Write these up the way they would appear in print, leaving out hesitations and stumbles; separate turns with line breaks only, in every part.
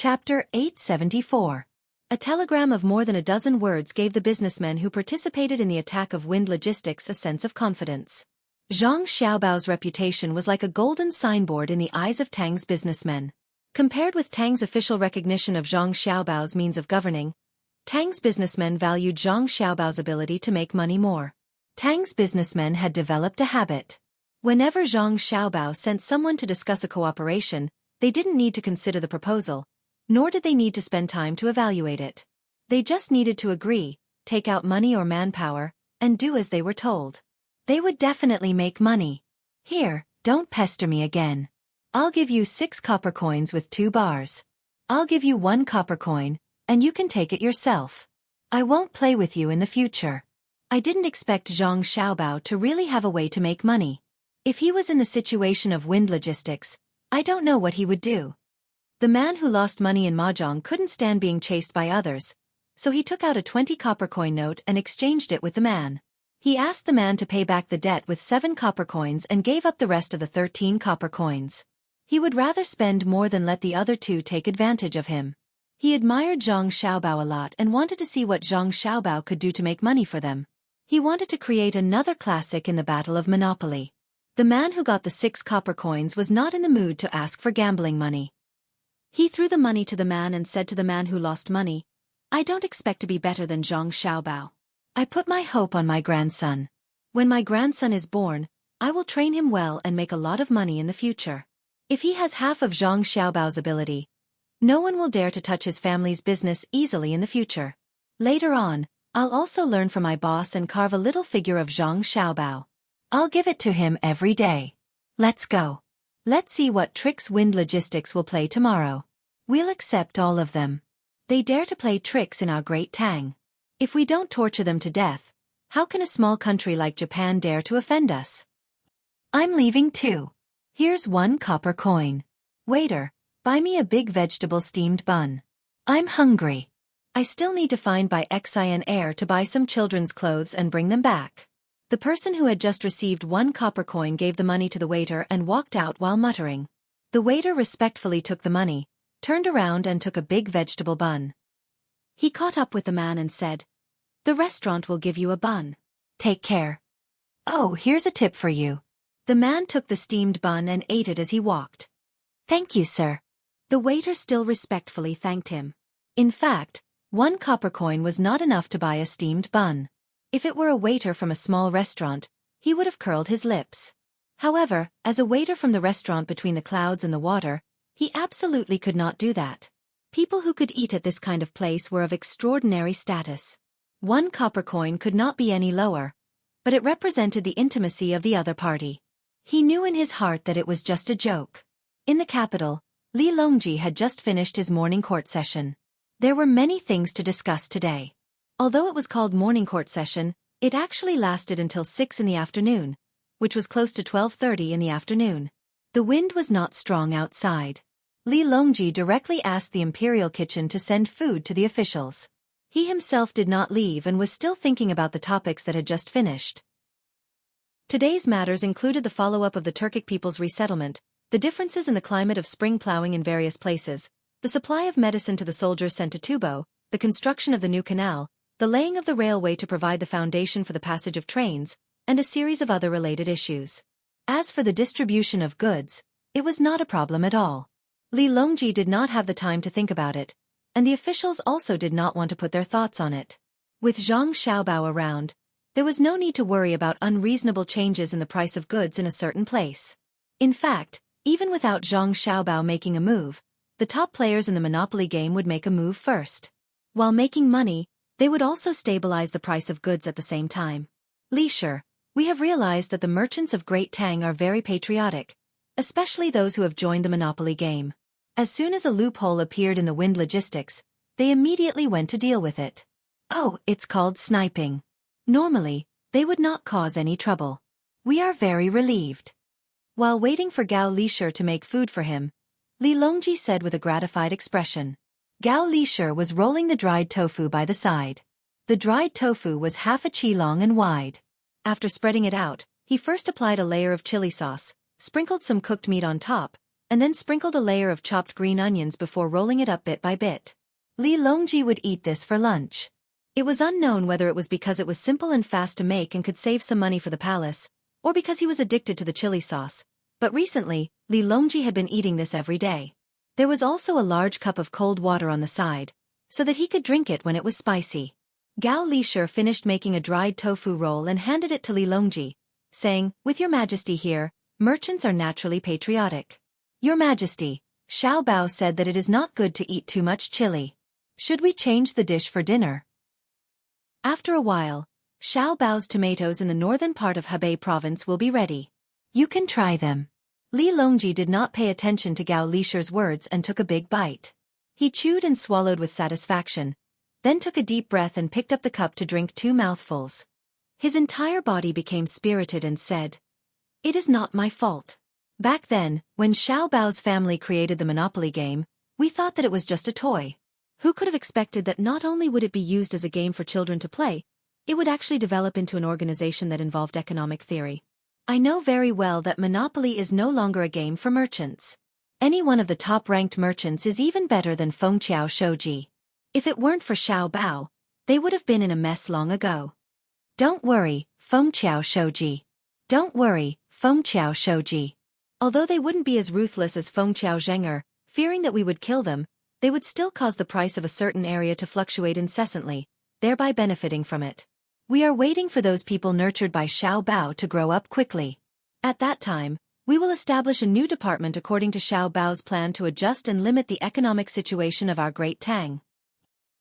Chapter 874. A telegram of more than a dozen words gave the businessmen who participated in the attack of Wind Logistics a sense of confidence. Zhang Xiaobao's reputation was like a golden signboard in the eyes of Tang's businessmen. Compared with Tang's official recognition of Zhang Xiaobao's means of governing, Tang's businessmen valued Zhang Xiaobao's ability to make money more. Tang's businessmen had developed a habit. Whenever Zhang Xiaobao sent someone to discuss a cooperation, they didn't need to consider the proposal, nor did they need to spend time to evaluate it. They just needed to agree, take out money or manpower, and do as they were told. They would definitely make money. Here, don't pester me again. I'll give you 6 copper coins with 2 bars. I'll give you 1 copper coin, and you can take it yourself. I won't play with you in the future. I didn't expect Zhang Xiaobao to really have a way to make money. If he was in the situation of Wind Logistics, I don't know what he would do. The man who lost money in mahjong couldn't stand being chased by others, so he took out a 20 copper coin note and exchanged it with the man. He asked the man to pay back the debt with 7 copper coins and gave up the rest of the 13 copper coins. He would rather spend more than let the other 2 take advantage of him. He admired Zhang Xiaobao a lot and wanted to see what Zhang Xiaobao could do to make money for them. He wanted to create another classic in the battle of Monopoly. The man who got the 6 copper coins was not in the mood to ask for gambling money. He threw the money to the man and said to the man who lost money, "I don't expect to be better than Zhang Xiaobao. I put my hope on my grandson. When my grandson is born, I will train him well and make a lot of money in the future. If he has half of Zhang Xiaobao's ability, no one will dare to touch his family's business easily in the future. Later on, I'll also learn from my boss and carve a little figure of Zhang Xiaobao. I'll give it to him every day. Let's go. Let's see what tricks Wind Logistics will play tomorrow. We'll accept all of them. They dare to play tricks in our great Tang. If we don't torture them to death, how can a small country like Japan dare to offend us? I'm leaving too. Here's 1 copper coin. Waiter, buy me a big vegetable steamed bun. I'm hungry. I still need to find by Xin Air to buy some children's clothes and bring them back." The person who had just received 1 copper coin gave the money to the waiter and walked out while muttering. The waiter respectfully took the money, turned around and took a big vegetable bun. He caught up with the man and said, "The restaurant will give you a bun. Take care. Oh, here's a tip for you." The man took the steamed bun and ate it as he walked. "Thank you, sir." The waiter still respectfully thanked him. In fact, 1 copper coin was not enough to buy a steamed bun. If it were a waiter from a small restaurant, he would have curled his lips. However, as a waiter from the restaurant between the clouds and the water, he absolutely could not do that. People who could eat at this kind of place were of extraordinary status. 1 copper coin could not be any lower, but it represented the intimacy of the other party. He knew in his heart that it was just a joke. In the capital, Li Longji had just finished his morning court session. There were many things to discuss today. Although it was called morning court session, it actually lasted until 6 in the afternoon, which was close to 12:30 in the afternoon. The wind was not strong outside. Li Longji directly asked the imperial kitchen to send food to the officials. He himself did not leave and was still thinking about the topics that had just finished. Today's matters included the follow-up of the Turkic people's resettlement, the differences in the climate of spring plowing in various places, the supply of medicine to the soldiers sent to Tubo, the construction of the new canal, the laying of the railway to provide the foundation for the passage of trains, and a series of other related issues. As for the distribution of goods, it was not a problem at all. Li Longji did not have the time to think about it, and the officials also did not want to put their thoughts on it. With Zhang Xiaobao around, there was no need to worry about unreasonable changes in the price of goods in a certain place. In fact, even without Zhang Xiaobao making a move, the top players in the Monopoly game would make a move first. While making money, they would also stabilize the price of goods at the same time. "Leisure, we have realized that the merchants of Great Tang are very patriotic, especially those who have joined the Monopoly game. As soon as a loophole appeared in the Wind Logistics, they immediately went to deal with it. Oh, it's called sniping. Normally, they would not cause any trouble. We are very relieved." While waiting for Gao Leisure to make food for him, Li Longji said with a gratified expression. Gao Leisure was rolling the dried tofu by the side. The dried tofu was half a chi long and wide. After spreading it out, he first applied a layer of chili sauce, sprinkled some cooked meat on top, and then sprinkled a layer of chopped green onions before rolling it up bit by bit. Li Longji would eat this for lunch. It was unknown whether it was because it was simple and fast to make and could save some money for the palace, or because he was addicted to the chili sauce, but recently, Li Longji had been eating this every day. There was also a large cup of cold water on the side, so that he could drink it when it was spicy. Gao Lishur finished making a dried tofu roll and handed it to Li Longji, saying, "With your majesty here, merchants are naturally patriotic. Your majesty, Xiao Bao said that it is not good to eat too much chili. Should we change the dish for dinner?" After a while, Xiao Bao's tomatoes in the northern part of Hebei province will be ready. You can try them. Li Longji did not pay attention to Gao Lishur's words and took a big bite. He chewed and swallowed with satisfaction, then took a deep breath and picked up the cup to drink 2 mouthfuls. His entire body became spirited and said, "It is not my fault. Back then, when Xiao Bao's family created the Monopoly game, we thought that it was just a toy. Who could have expected that not only would it be used as a game for children to play, it would actually develop into an organization that involved economic theory? I know very well that Monopoly is no longer a game for merchants. Any one of the top-ranked merchants is even better than Fengqiao Shouji. If it weren't for Xiao Bao, they would have been in a mess long ago. Don't worry, Fengqiao Shouji. Don't worry, Fengqiao Shouji." Although they wouldn't be as ruthless as Fengqiao Zheng'er, fearing that we would kill them, they would still cause the price of a certain area to fluctuate incessantly, thereby benefiting from it. We are waiting for those people nurtured by Xiao Bao to grow up quickly. At that time, we will establish a new department according to Xiao Bao's plan to adjust and limit the economic situation of our great Tang.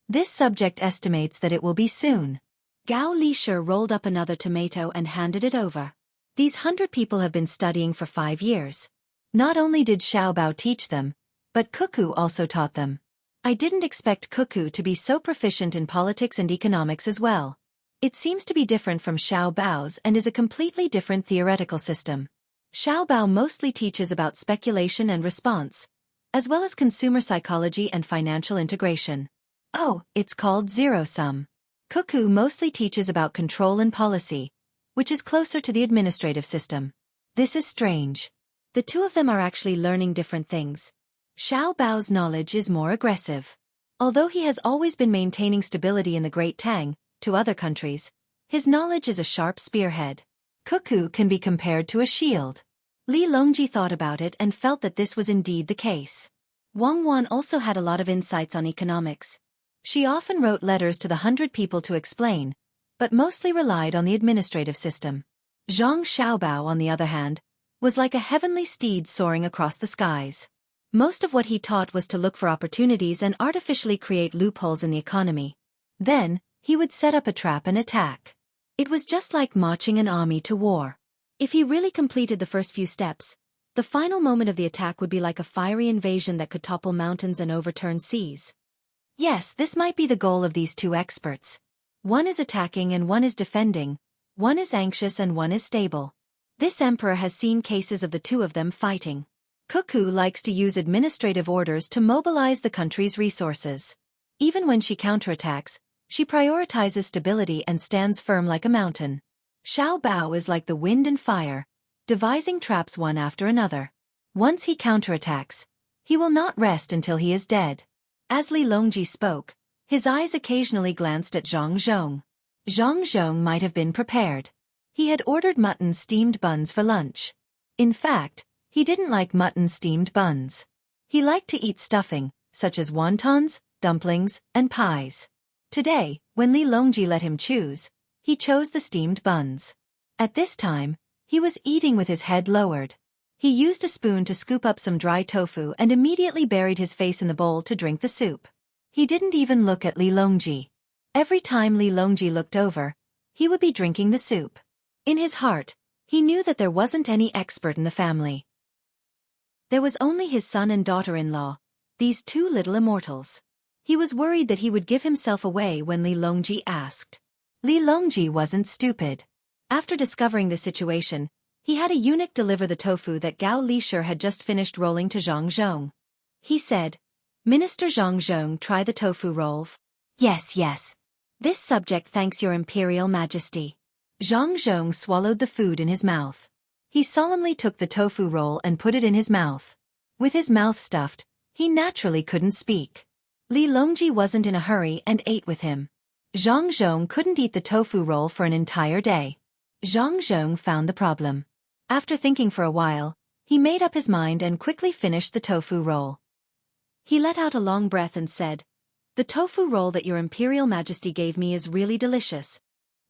This subject estimates that it will be soon. Gao Lishur rolled up another tomato and handed it over. These 100 people have been studying for 5 years. Not only did Xiao Bao teach them, but Xueqi also taught them. I didn't expect Xueqi to be so proficient in politics and economics as well. It seems to be different from Xiao Bao's and is a completely different theoretical system. Xiao Bao mostly teaches about speculation and response, as well as consumer psychology and financial integration. Oh, it's called zero-sum. Xueqi mostly teaches about control and policy, which is closer to the administrative system. This is strange. The two of them are actually learning different things. Xiao Bao's knowledge is more aggressive. Although he has always been maintaining stability in the Great Tang, to other countries, his knowledge is a sharp spearhead. Xueqi can be compared to a shield. Li Longji thought about it and felt that this was indeed the case. Wang Wan also had a lot of insights on economics. She often wrote letters to the 100 people to explain, but mostly relied on the administrative system. Zhang Xiaobao, on the other hand, was like a heavenly steed soaring across the skies. Most of what he taught was to look for opportunities and artificially create loopholes in the economy. Then, he would set up a trap and attack. It was just like marching an army to war. If he really completed the first few steps, the final moment of the attack would be like a fiery invasion that could topple mountains and overturn seas. Yes, this might be the goal of these two experts. One is attacking and one is defending, one is anxious and one is stable. This emperor has seen cases of the two of them fighting. Xueqi likes to use administrative orders to mobilize the country's resources. Even when she counterattacks, she prioritizes stability and stands firm like a mountain. Xiao Bao is like the wind and fire, devising traps one after another. Once he counterattacks, he will not rest until he is dead. As Li Longji spoke, his eyes occasionally glanced at Zhang Zhong. Zhang Zhong might have been prepared. He had ordered mutton steamed buns for lunch. In fact, he didn't like mutton steamed buns. He liked to eat stuffing, such as wontons, dumplings, and pies. Today, when Li Longji let him choose, he chose the steamed buns. At this time, he was eating with his head lowered. He used a spoon to scoop up some dry tofu and immediately buried his face in the bowl to drink the soup. He didn't even look at Li Longji. Every time Li Longji looked over, he would be drinking the soup. In his heart, he knew that there wasn't any expert in the family. There was only his son and daughter-in-law, these two little immortals. He was worried that he would give himself away when Li Longji asked. Li Longji wasn't stupid. After discovering the situation, he had a eunuch deliver the tofu that Gao Lishur had just finished rolling to Zhang Zhong. He said, "Minister Zhang Zhong, try the tofu roll." "Yes, yes. This subject thanks your imperial majesty." Zhang Zhong swallowed the food in his mouth. He solemnly took the tofu roll and put it in his mouth. With his mouth stuffed, he naturally couldn't speak. Li Longji wasn't in a hurry and ate with him. Zhang Zhong couldn't eat the tofu roll for an entire day. Zhang Zhong found the problem. After thinking for a while, he made up his mind and quickly finished the tofu roll. He let out a long breath and said, "The tofu roll that your Imperial Majesty gave me is really delicious.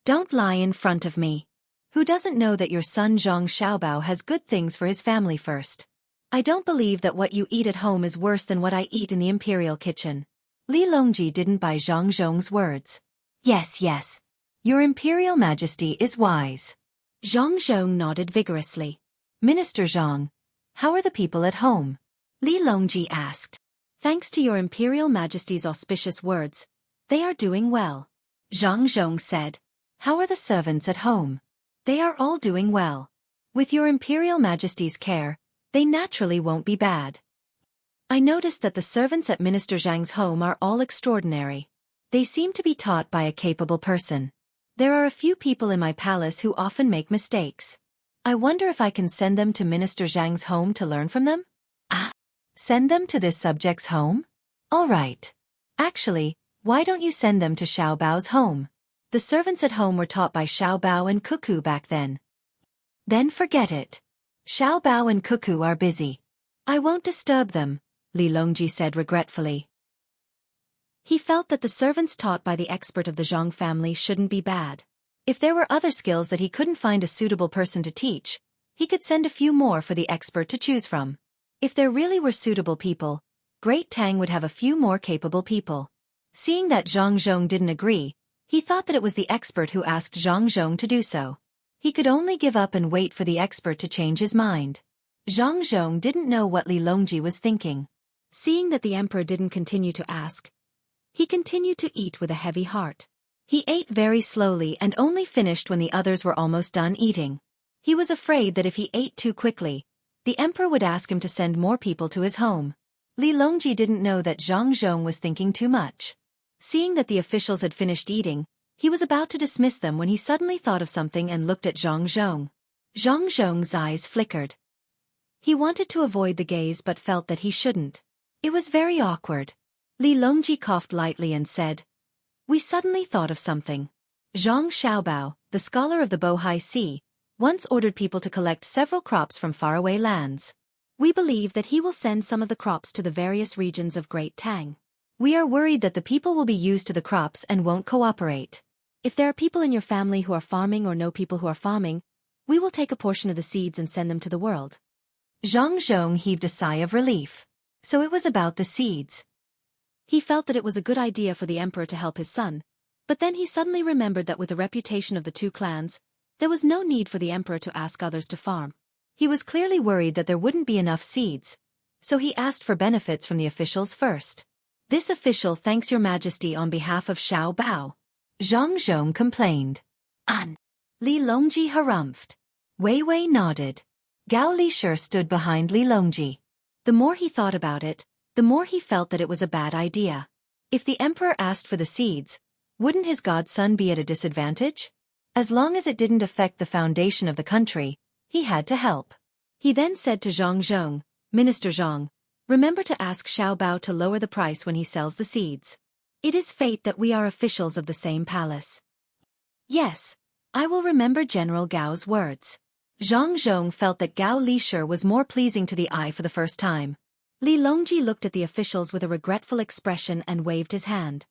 Don't lie in front of me. Who doesn't know that your son Zhang Xiaobao has good things for his family first? I don't believe that what you eat at home is worse than what I eat in the Imperial kitchen." Li Longji didn't buy Zhang Zhong's words. Yes, yes. Your Imperial Majesty is wise. Zhang Zhong nodded vigorously. Minister Zhang, how are the people at home? Li Longji asked. Thanks to your Imperial Majesty's auspicious words, they are doing well. Zhang Zhong said. How are the servants at home? They are all doing well. With your Imperial Majesty's care, they naturally won't be bad. I noticed that the servants at Minister Zhang's home are all extraordinary. They seem to be taught by a capable person. There are a few people in my palace who often make mistakes. I wonder if I can send them to Minister Zhang's home to learn from them? Send them to this subject's home? All right. Actually, why don't you send them to Xiaobao's home? The servants at home were taught by Xiaobao and Cuckoo back then. Then forget it. Xiaobao and Cuckoo are busy. I won't disturb them, Li Longji said regretfully. He felt that the servants taught by the expert of the Zhang family shouldn't be bad. If there were other skills that he couldn't find a suitable person to teach, he could send a few more for the expert to choose from. If there really were suitable people, Great Tang would have a few more capable people. Seeing that Zhang Zhong didn't agree, he thought that it was the expert who asked Zhang Zhong to do so. He could only give up and wait for the expert to change his mind. Zhang Zhong didn't know what Li Longji was thinking. Seeing that the emperor didn't continue to ask, he continued to eat with a heavy heart. He ate very slowly and only finished when the others were almost done eating. He was afraid that if he ate too quickly, the emperor would ask him to send more people to his home. Li Longji didn't know that Zhang Zhong was thinking too much. Seeing that the officials had finished eating, he was about to dismiss them when he suddenly thought of something and looked at Zhang Zhong. Zhang Zhong's eyes flickered. He wanted to avoid the gaze but felt that he shouldn't. It was very awkward. Li Longji coughed lightly and said, "We suddenly thought of something. Zhang Xiaobao, the scholar of the Bohai Sea, once ordered people to collect several crops from faraway lands. We believe that he will send some of the crops to the various regions of Great Tang. We are worried that the people will be used to the crops and won't cooperate. If there are people in your family who are farming or know people who are farming, we will take a portion of the seeds and send them to the world." Zhang Zhong heaved a sigh of relief. So it was about the seeds. He felt that it was a good idea for the emperor to help his son, but then he suddenly remembered that with the reputation of the two clans, there was no need for the emperor to ask others to farm. He was clearly worried that there wouldn't be enough seeds, so he asked for benefits from the officials first. "This official thanks your majesty on behalf of Xiao Bao," Zhang Zhong complained. "An." Li Longji harumphed. Wei Wei nodded. Gao Lishur stood behind Li Longji. The more he thought about it, the more he felt that it was a bad idea. If the emperor asked for the seeds, wouldn't his godson be at a disadvantage? As long as it didn't affect the foundation of the country, he had to help. He then said to Zhang Zhong, "Minister Zhang, remember to ask Xiao Bao to lower the price when he sells the seeds. It is fate that we are officials of the same palace." "Yes, I will remember General Gao's words." Zhang Zhong felt that Gao Lishur was more pleasing to the eye for the first time. Li Longji looked at the officials with a regretful expression and waved his hand.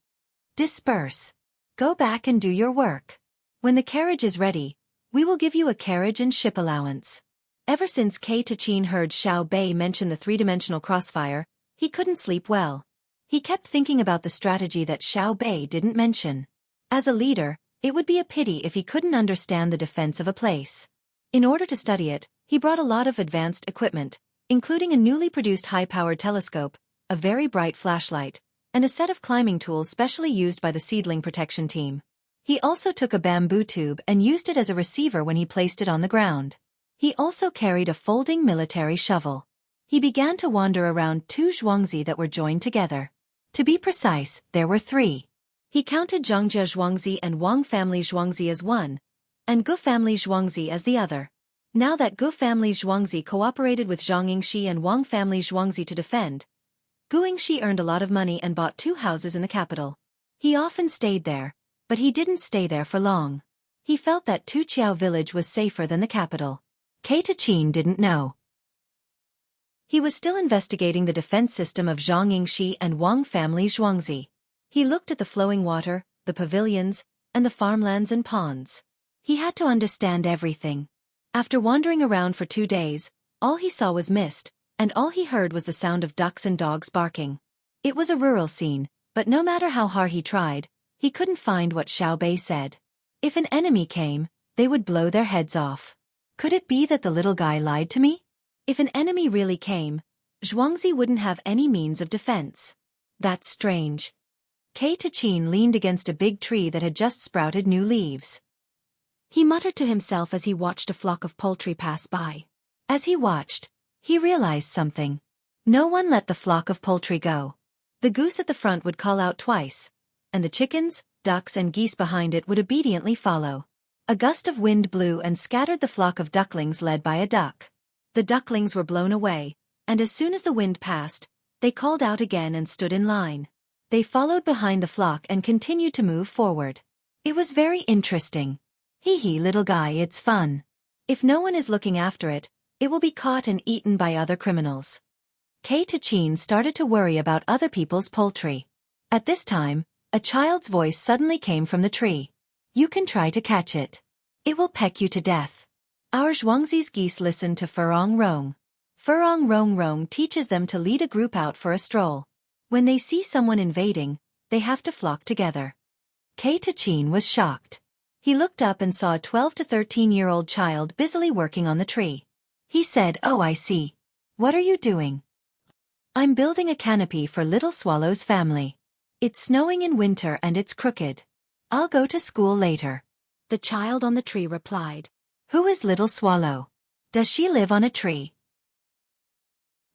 "Disperse. Go back and do your work. When the carriage is ready, we will give you a carriage and ship allowance." Ever since Kei Tachin heard Xiao Bei mention the three-dimensional crossfire, he couldn't sleep well. He kept thinking about the strategy that Xiao Bei didn't mention. As a leader, it would be a pity if he couldn't understand the defense of a place. In order to study it, he brought a lot of advanced equipment, including a newly produced high-powered telescope, a very bright flashlight, and a set of climbing tools specially used by the seedling protection team. He also took a bamboo tube and used it as a receiver when he placed it on the ground. He also carried a folding military shovel. He began to wander around two zhuangzi that were joined together. To be precise, there were three. He counted Zhangjia zhuangzi and Wang family zhuangzi as one, and Gu family zhuangzi as the other. Now that Gu family Xuangzi cooperated with Zhang Yingxi and Wang family Xuangzi to defend, Gu Yingxi earned a lot of money and bought 2 houses in the capital. He often stayed there, but he didn't stay there for long. He felt that Tuqiao village was safer than the capital. Kei Tachin didn't know. He was still investigating the defense system of Zhang Yingxi and Wang family Xuangzi. He looked at the flowing water, the pavilions, and the farmlands and ponds. He had to understand everything. After wandering around for 2 days, all he saw was mist, and all he heard was the sound of ducks and dogs barking. It was a rural scene, but no matter how hard he tried, he couldn't find what Xiao Bei said. If an enemy came, they would blow their heads off. Could it be that the little guy lied to me? If an enemy really came, Xuangzi wouldn't have any means of defense. That's strange. Kei Tachin leaned against a big tree that had just sprouted new leaves. He muttered to himself as he watched a flock of poultry pass by. As he watched, he realized something. No one let the flock of poultry go. The goose at the front would call out twice, and the chickens, ducks and geese behind it would obediently follow. A gust of wind blew and scattered the flock of ducklings led by a duck. The ducklings were blown away, and as soon as the wind passed, they called out again and stood in line. They followed behind the flock and continued to move forward. It was very interesting. Hee little guy, it's fun. If no one is looking after it, it will be caught and eaten by other criminals. Kei Tachin started to worry about other people's poultry. At this time, a child's voice suddenly came from the tree. You can try to catch it. It will peck you to death. Our Zhuangzi's geese listen to Furong Rong. Furong Rong Rong teaches them to lead a group out for a stroll. When they see someone invading, they have to flock together. Kei Tachin was shocked. He looked up and saw a 12 to 13-year-old child busily working on the tree. He said, "Oh, I see. What are you doing?" "I'm building a canopy for Little Swallow's family. It's snowing in winter and it's crooked. I'll go to school later." The child on the tree replied, "Who is Little Swallow? Does she live on a tree?"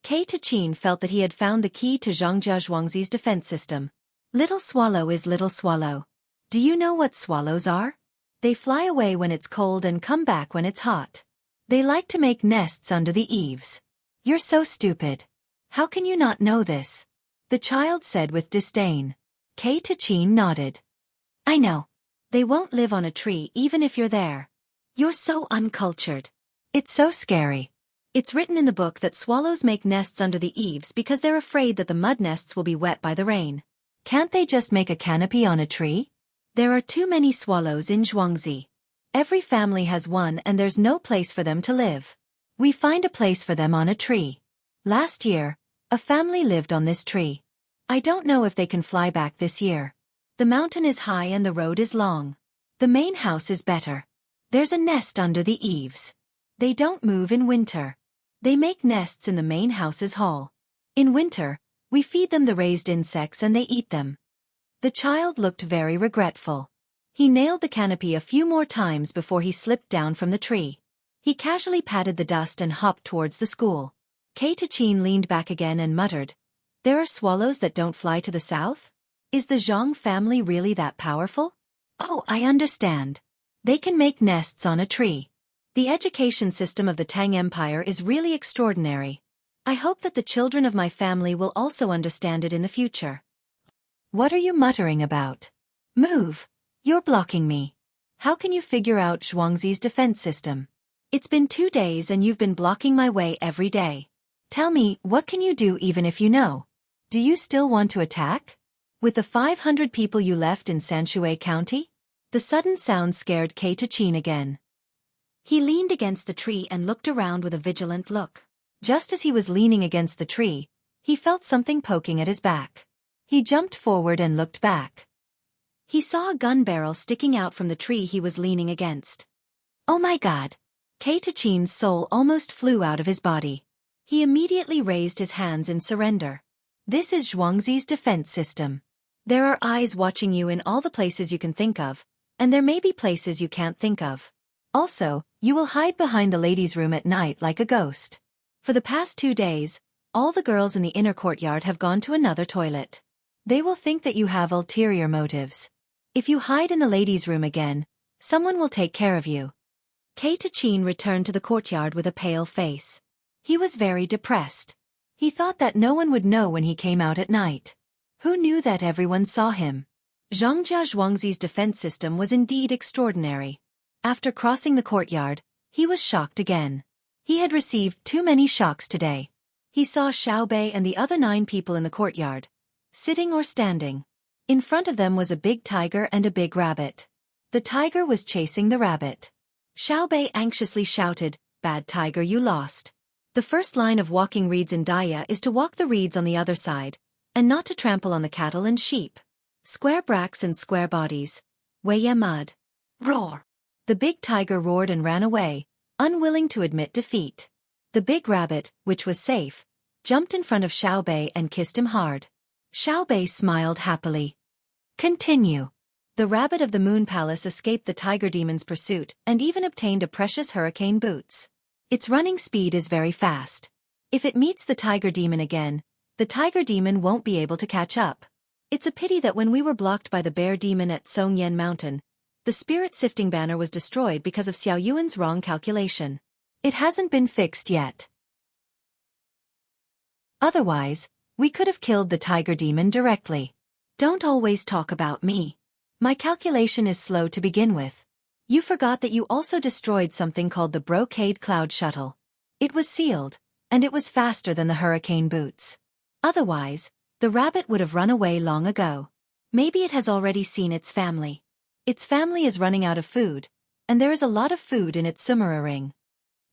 Kei Tachin felt that he had found the key to Zhangjia Zhuangzi's defense system. Little Swallow is Little Swallow. Do you know what swallows are? They fly away when it's cold and come back when it's hot. They like to make nests under the eaves. You're so stupid. How can you not know this? The child said with disdain. Kei Tachin nodded. I know. They won't live on a tree even if you're there. You're so uncultured. It's so scary. It's written in the book that swallows make nests under the eaves because they're afraid that the mud nests will be wet by the rain. Can't they just make a canopy on a tree? There are too many swallows in Zhuangzi. Every family has one and there's no place for them to live. We find a place for them on a tree. Last year, a family lived on this tree. I don't know if they can fly back this year. The mountain is high and the road is long. The main house is better. There's a nest under the eaves. They don't move in winter. They make nests in the main house's hall. In winter, we feed them the raised insects and they eat them. The child looked very regretful. He nailed the canopy a few more times before he slipped down from the tree. He casually patted the dust and hopped towards the school. Kei Tachin leaned back again and muttered, "There are swallows that don't fly to the south? Is the Zhang family really that powerful? Oh, I understand. They can make nests on a tree. The education system of the Tang Empire is really extraordinary. I hope that the children of my family will also understand it in the future." What are you muttering about? Move. You're blocking me. How can you figure out Zhuangzi's defense system? It's been 2 days and you've been blocking my way every day. Tell me, what can you do even if you know? Do you still want to attack? With the 500 people you left in Sanshui County? The sudden sound scared Kei Tachin again. He leaned against the tree and looked around with a vigilant look. Just as he was leaning against the tree, he felt something poking at his back. He jumped forward and looked back. He saw a gun barrel sticking out from the tree he was leaning against. Oh my God! Kei Tachin's soul almost flew out of his body. He immediately raised his hands in surrender. This is Zhuangzi's defense system. There are eyes watching you in all the places you can think of, and there may be places you can't think of. Also, you will hide behind the ladies' room at night like a ghost. For the past 2 days, all the girls in the inner courtyard have gone to another toilet. They will think that you have ulterior motives. If you hide in the ladies' room again, someone will take care of you. Xueqi returned to the courtyard with a pale face. He was very depressed. He thought that no one would know when he came out at night. Who knew that everyone saw him? Zhongjia Zhuangzi's defense system was indeed extraordinary. After crossing the courtyard, he was shocked again. He had received too many shocks today. He saw Xiaobei and the other 9 people in the courtyard, sitting or standing. In front of them was a big tiger and a big rabbit. The tiger was chasing the rabbit. Xiaobei anxiously shouted, "Bad tiger, you lost." The first line of walking reeds in Daya is to walk the reeds on the other side, and not to trample on the cattle and sheep. Square bracks and square bodies. Weiye mud. Roar. The big tiger roared and ran away, unwilling to admit defeat. The big rabbit, which was safe, jumped in front of Xiaobei and kissed him hard. Xiaobei smiled happily. Continue. The rabbit of the Moon Palace escaped the tiger demon's pursuit and even obtained a precious hurricane boots. Its running speed is very fast. If it meets the tiger demon again, the tiger demon won't be able to catch up. It's a pity that when we were blocked by the bear demon at Songyan Mountain, the spirit-sifting banner was destroyed because of Xiao Yuan's wrong calculation. It hasn't been fixed yet. Otherwise, we could have killed the tiger demon directly. Don't always talk about me. My calculation is slow to begin with. You forgot that you also destroyed something called the Brocade Cloud Shuttle. It was sealed, and it was faster than the hurricane boots. Otherwise, the rabbit would have run away long ago. Maybe it has already seen its family. Its family is running out of food, and there is a lot of food in its Sumera ring.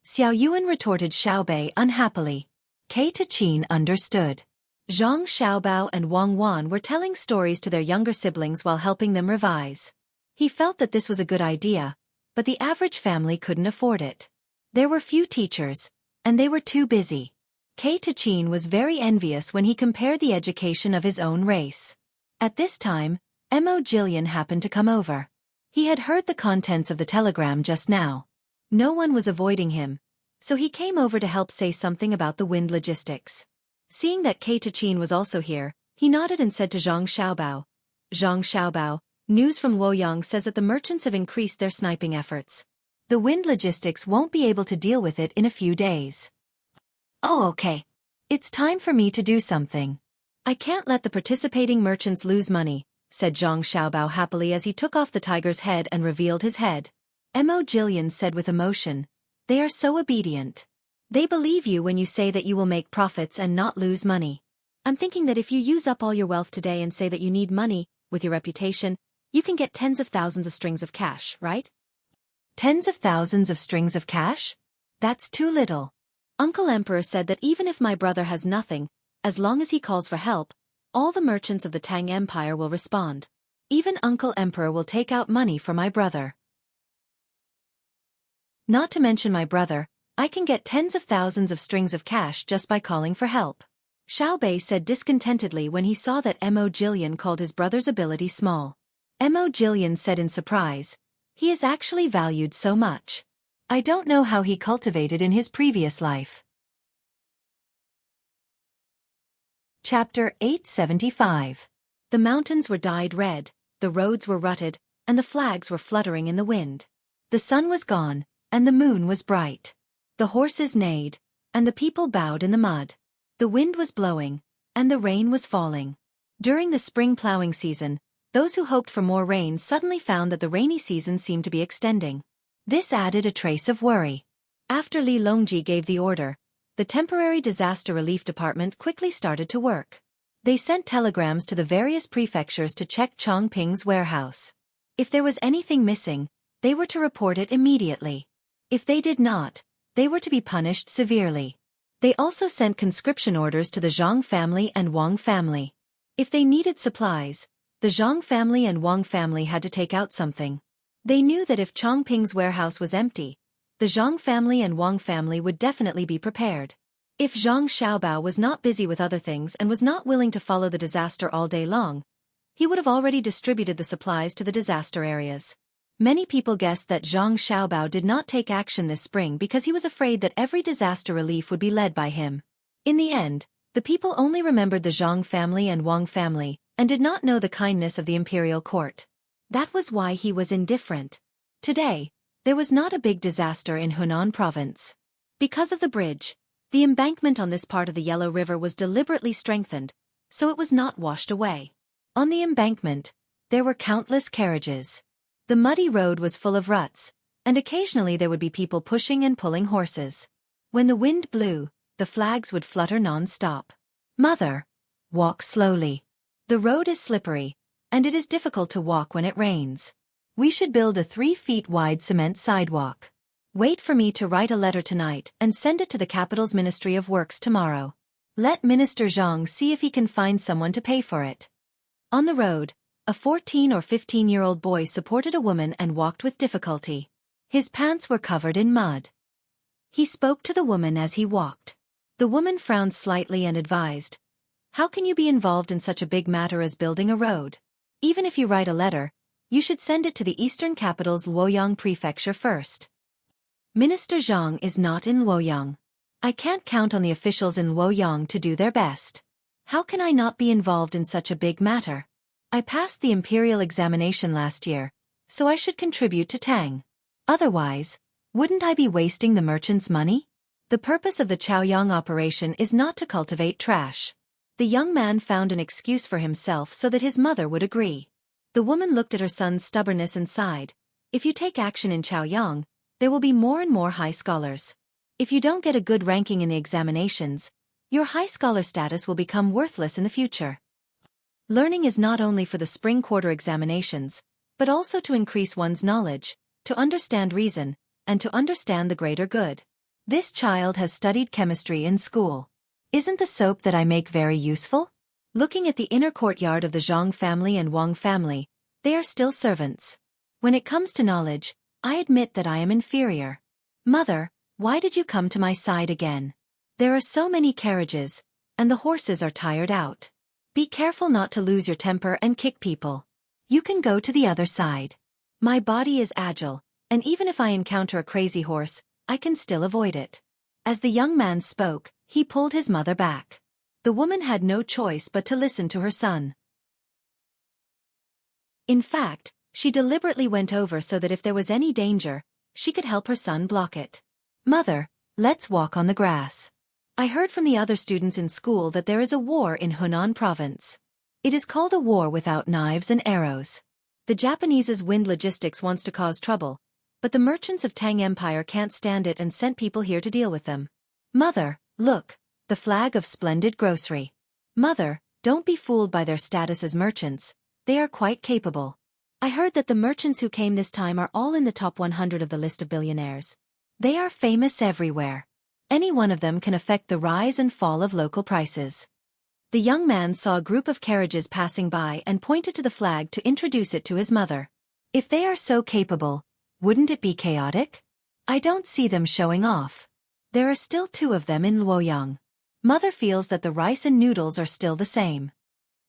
Xiao Yuan retorted Xiaobei unhappily. Xueqi understood. Zhang Xiaobao and Wang Wan were telling stories to their younger siblings while helping them revise. He felt that this was a good idea, but the average family couldn't afford it. There were few teachers, and they were too busy. Xueqi was very envious when he compared the education of his own race. At this time, Mo Jillian happened to come over. He had heard the contents of the telegram just now. No one was avoiding him, so he came over to help say something about the wind logistics. Seeing that Xueqi was also here, he nodded and said to Zhang Xiaobao, "Zhang Xiaobao, news from Luoyang says that the merchants have increased their sniping efforts. The wind logistics won't be able to deal with it in a few days." "Oh, okay. It's time for me to do something. I can't let the participating merchants lose money," said Zhang Xiaobao happily as he took off the tiger's head and revealed his head. Mo Jillian said with emotion, "They are so obedient. They believe you when you say that you will make profits and not lose money. I'm thinking that if you use up all your wealth today and say that you need money, with your reputation, you can get tens of thousands of strings of cash, right?" "Tens of thousands of strings of cash? That's too little. Uncle Emperor said that even if my brother has nothing, as long as he calls for help, all the merchants of the Tang Empire will respond. Even Uncle Emperor will take out money for my brother. Not to mention my brother, I can get tens of thousands of strings of cash just by calling for help." Xiaobei said discontentedly when he saw that Mo Jillian called his brother's ability small. Mo Jillian said in surprise, "He is actually valued so much. I don't know how he cultivated in his previous life." Chapter 875. The mountains were dyed red, the roads were rutted, and the flags were fluttering in the wind. The sun was gone, and the moon was bright. The horses neighed, and the people bowed in the mud. The wind was blowing, and the rain was falling. During the spring plowing season, those who hoped for more rain suddenly found that the rainy season seemed to be extending. This added a trace of worry. After Li Longji gave the order, the temporary disaster relief department quickly started to work. They sent telegrams to the various prefectures to check Chongping's warehouse. If there was anything missing, they were to report it immediately. If they did not, they were to be punished severely. They also sent conscription orders to the Zhang family and Wang family. If they needed supplies, the Zhang family and Wang family had to take out something. They knew that if Chongping's warehouse was empty, the Zhang family and Wang family would definitely be prepared. If Zhang Xiaobao was not busy with other things and was not willing to follow the disaster all day long, he would have already distributed the supplies to the disaster areas. Many people guessed that Zhang Xiaobao did not take action this spring because he was afraid that every disaster relief would be led by him. In the end, the people only remembered the Zhang family and Wang family, and did not know the kindness of the imperial court. That was why he was indifferent. Today, There was not a big disaster in Hunan province. Because of the bridge, the embankment on this part of the Yellow River was deliberately strengthened, so it was not washed away. On the embankment, there were countless carriages. The muddy road was full of ruts, and occasionally there would be people pushing and pulling horses. When the wind blew, the flags would flutter non-stop. Mother, walk slowly. The road is slippery, and it is difficult to walk when it rains. We should build a 3-feet-wide cement sidewalk. Wait for me to write a letter tonight and send it to the capital's Ministry of Works tomorrow. Let Minister Zhang see if he can find someone to pay for it. On the road, a 14 or 15-year-old boy supported a woman and walked with difficulty. His pants were covered in mud. He spoke to the woman as he walked. The woman frowned slightly and advised, "How can you be involved in such a big matter as building a road? Even if you write a letter, you should send it to the eastern capital's Luoyang prefecture first." Minister Zhang is not in Luoyang. I can't count on the officials in Luoyang to do their best. How can I not be involved in such a big matter? I passed the imperial examination last year, so I should contribute to Tang. Otherwise, wouldn't I be wasting the merchant's money? The purpose of the Chaoyang operation is not to cultivate trash. The young man found an excuse for himself so that his mother would agree. The woman looked at her son's stubbornness and sighed. If you take action in Chaoyang, there will be more and more high scholars. If you don't get a good ranking in the examinations, your high scholar status will become worthless in the future. Learning is not only for the spring quarter examinations, but also to increase one's knowledge, to understand reason, and to understand the greater good. This child has studied chemistry in school. Isn't the soap that I make very useful? Looking at the inner courtyard of the Zhang family and Wang family, they are still servants. When it comes to knowledge, I admit that I am inferior. Mother, why did you come to my side again? There are so many carriages, and the horses are tired out. Be careful not to lose your temper and kick people. You can go to the other side. My body is agile, and even if I encounter a crazy horse, I can still avoid it. As the young man spoke, he pulled his mother back. The woman had no choice but to listen to her son. In fact, she deliberately went over so that if there was any danger, she could help her son block it. Mother, let's walk on the grass. I heard from the other students in school that there is a war in Hunan province. It is called a war without knives and arrows. The Japanese's Wind Logistics wants to cause trouble, but the merchants of Tang Empire can't stand it and sent people here to deal with them. Mother, look, the flag of Splendid Grocery. Mother, don't be fooled by their status as merchants, they are quite capable. I heard that the merchants who came this time are all in the top 100 of the list of billionaires. They are famous everywhere. Any one of them can affect the rise and fall of local prices. The young man saw a group of carriages passing by and pointed to the flag to introduce it to his mother. If they are so capable, wouldn't it be chaotic? I don't see them showing off. There are still 2 of them in Luoyang. Mother feels that the rice and noodles are still the same.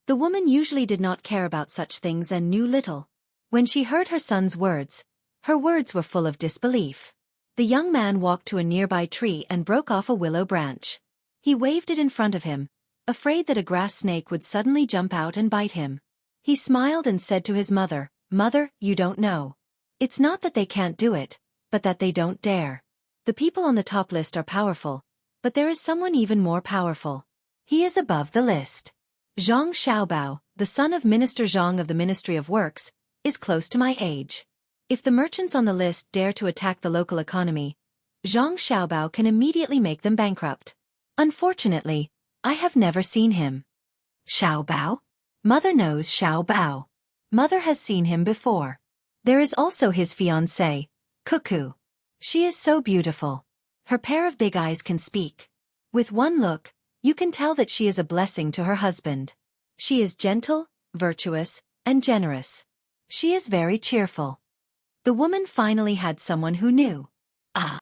The woman usually did not care about such things and knew little. When she heard her son's words, her words were full of disbelief. The young man walked to a nearby tree and broke off a willow branch. He waved it in front of him, afraid that a grass snake would suddenly jump out and bite him. He smiled and said to his mother, "Mother, you don't know. It's not that they can't do it, but that they don't dare. The people on the top list are powerful, but there is someone even more powerful. He is above the list. Zhang Xiaobao, the son of Minister Zhang of the Ministry of Works, is close to my age. If the merchants on the list dare to attack the local economy, Zhang Xiaobao can immediately make them bankrupt. Unfortunately, I have never seen him." Xiaobao? Mother knows Xiaobao. Mother has seen him before. There is also his fiancée, Xueqi. She is so beautiful. Her pair of big eyes can speak. With one look, you can tell that she is a blessing to her husband. She is gentle, virtuous, and generous. She is very cheerful. The woman finally had someone who knew. Ah.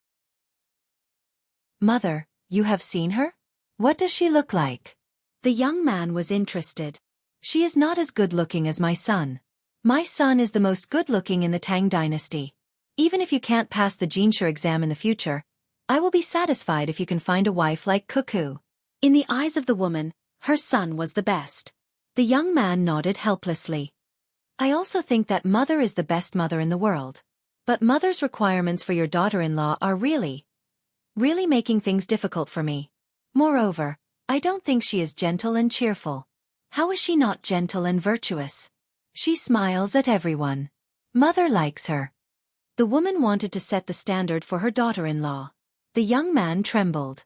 Mother, you have seen her? What does she look like? The young man was interested. She is not as good-looking as my son. My son is the most good-looking in the Tang dynasty. Even if you can't pass the Jinshu exam in the future, I will be satisfied if you can find a wife like Xueqi. In the eyes of the woman, her son was the best. The young man nodded helplessly. I also think that mother is the best mother in the world. But mother's requirements for your daughter-in-law are really making things difficult for me. Moreover, I don't think she is gentle and cheerful. How is she not gentle and virtuous? She smiles at everyone. Mother likes her. The woman wanted to set the standard for her daughter-in-law. The young man trembled.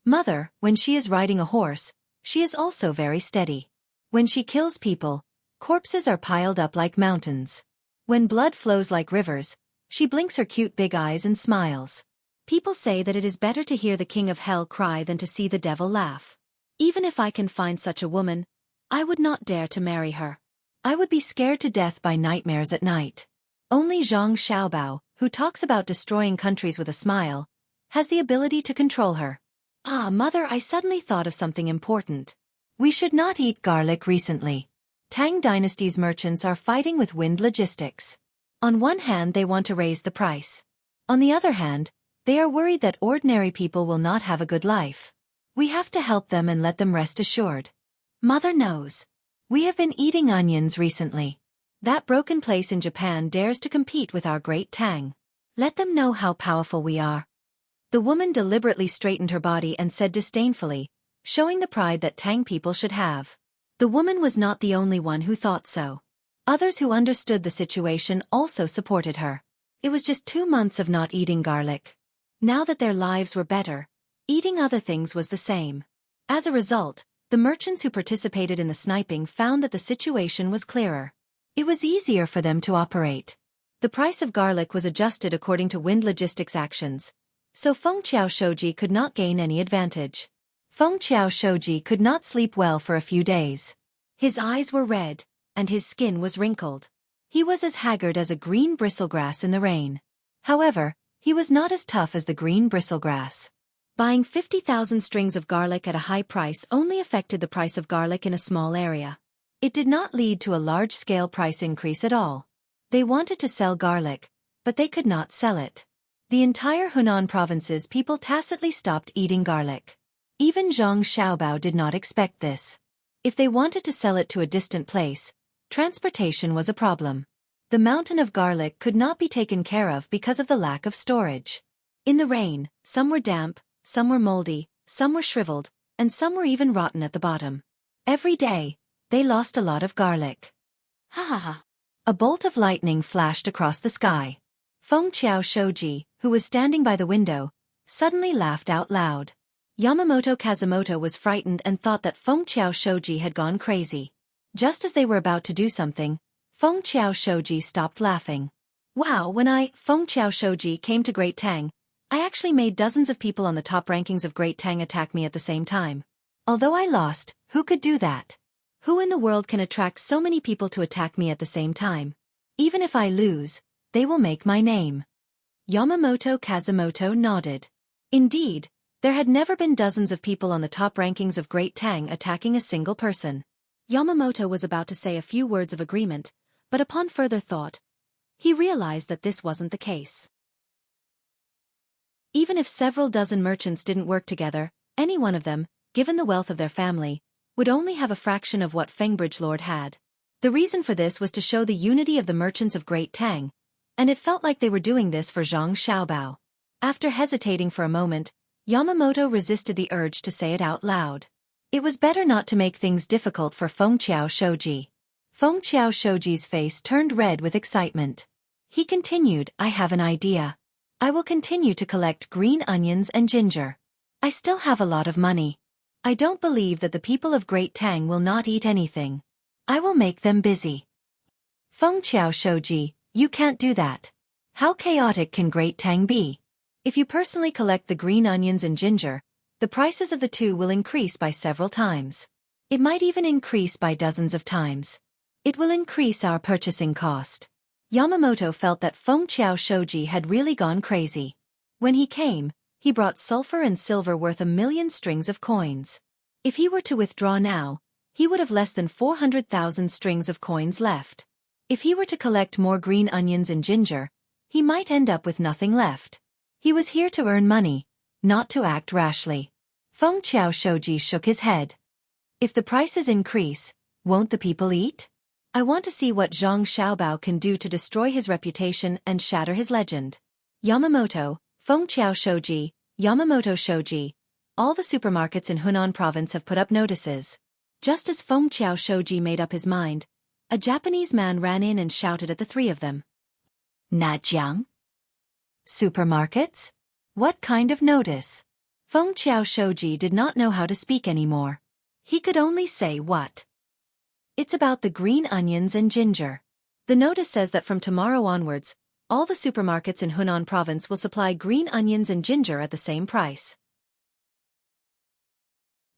Mother, when she is riding a horse, she is also very steady. When she kills people, corpses are piled up like mountains. When blood flows like rivers, she blinks her cute big eyes and smiles. People say that it is better to hear the king of hell cry than to see the devil laugh. Even if I can find such a woman, I would not dare to marry her. I would be scared to death by nightmares at night. Only Zhang Xiaobao, who talks about destroying countries with a smile, has the ability to control her. Ah, mother, I suddenly thought of something important. We should not eat garlic recently. Tang dynasty's merchants are fighting with Wind Logistics. On one hand, they want to raise the price. On the other hand, they are worried that ordinary people will not have a good life. We have to help them and let them rest assured. Mother knows. We have been eating onions recently. That broken place in Japan dares to compete with our great Tang. Let them know how powerful we are. The woman deliberately straightened her body and said disdainfully, showing the pride that Tang people should have. The woman was not the only one who thought so. Others who understood the situation also supported her. It was just 2 months of not eating garlic. Now that their lives were better, eating other things was the same. As a result, the merchants who participated in the sniping found that the situation was clearer. It was easier for them to operate. The price of garlic was adjusted according to Wind Logistics' actions, so Fengqiao Shoji could not gain any advantage. Fengqiao Shoji could not sleep well for a few days. His eyes were red, and his skin was wrinkled. He was as haggard as a green bristlegrass in the rain. However, he was not as tough as the green bristlegrass. Buying 50,000 strings of garlic at a high price only affected the price of garlic in a small area. It did not lead to a large-scale price increase at all. They wanted to sell garlic, but they could not sell it. The entire Hunan province's people tacitly stopped eating garlic. Even Zhang Xiaobao did not expect this. If they wanted to sell it to a distant place, transportation was a problem. The mountain of garlic could not be taken care of because of the lack of storage. In the rain, some were damp, some were moldy, some were shriveled, and some were even rotten at the bottom. Every day, they lost a lot of garlic. Ha ha ha. A bolt of lightning flashed across the sky. Fengqiao Shoji, who was standing by the window, suddenly laughed out loud. Yamamoto Kazumoto was frightened and thought that Fengqiao Shoji had gone crazy. Just as they were about to do something, Fengqiao Shoji stopped laughing. Wow, when Fengqiao Shoji, came to Great Tang, I actually made dozens of people on the top rankings of Great Tang attack me at the same time. Although I lost, who could do that? Who in the world can attract so many people to attack me at the same time? Even if I lose, they will make my name. Yamamoto Kazumoto nodded. Indeed, there had never been dozens of people on the top rankings of Great Tang attacking a single person. Yamamoto was about to say a few words of agreement, but upon further thought, he realized that this wasn't the case. Even if several dozen merchants didn't work together, any one of them, given the wealth of their family, would only have a fraction of what Fengbridge Lord had. The reason for this was to show the unity of the merchants of Great Tang, and it felt like they were doing this for Zhang Xiaobao. After hesitating for a moment, Yamamoto resisted the urge to say it out loud. It was better not to make things difficult for Fengqiao Shoji. Fengqiao Shoji's face turned red with excitement. He continued, I have an idea. I will continue to collect green onions and ginger. I still have a lot of money. I don't believe that the people of Great Tang will not eat anything. I will make them busy. Fengqiao Shoji, you can't do that. How chaotic can Great Tang be? If you personally collect the green onions and ginger, the prices of the two will increase by several times. It might even increase by dozens of times. It will increase our purchasing cost. Yamamoto felt that Fengqiao Shoji had really gone crazy. When he came, he brought sulfur and silver worth 1,000,000 strings of coins. If he were to withdraw now, he would have less than 400,000 strings of coins left. If he were to collect more green onions and ginger, he might end up with nothing left. He was here to earn money, not to act rashly. Fengqiao Shoji shook his head. If the prices increase, won't the people eat? I want to see what Zhang Xiaobao can do to destroy his reputation and shatter his legend. Yamamoto, Fengqiao Shoji, Yamamoto Shoji. All the supermarkets in Hunan province have put up notices. Just as Fengqiao Shoji made up his mind, a Japanese man ran in and shouted at the three of them. Najiang? Supermarkets? What kind of notice? Fengqiao Shoji did not know how to speak anymore. He could only say what? It's about the green onions and ginger. The notice says that from tomorrow onwards, all the supermarkets in Hunan province will supply green onions and ginger at the same price.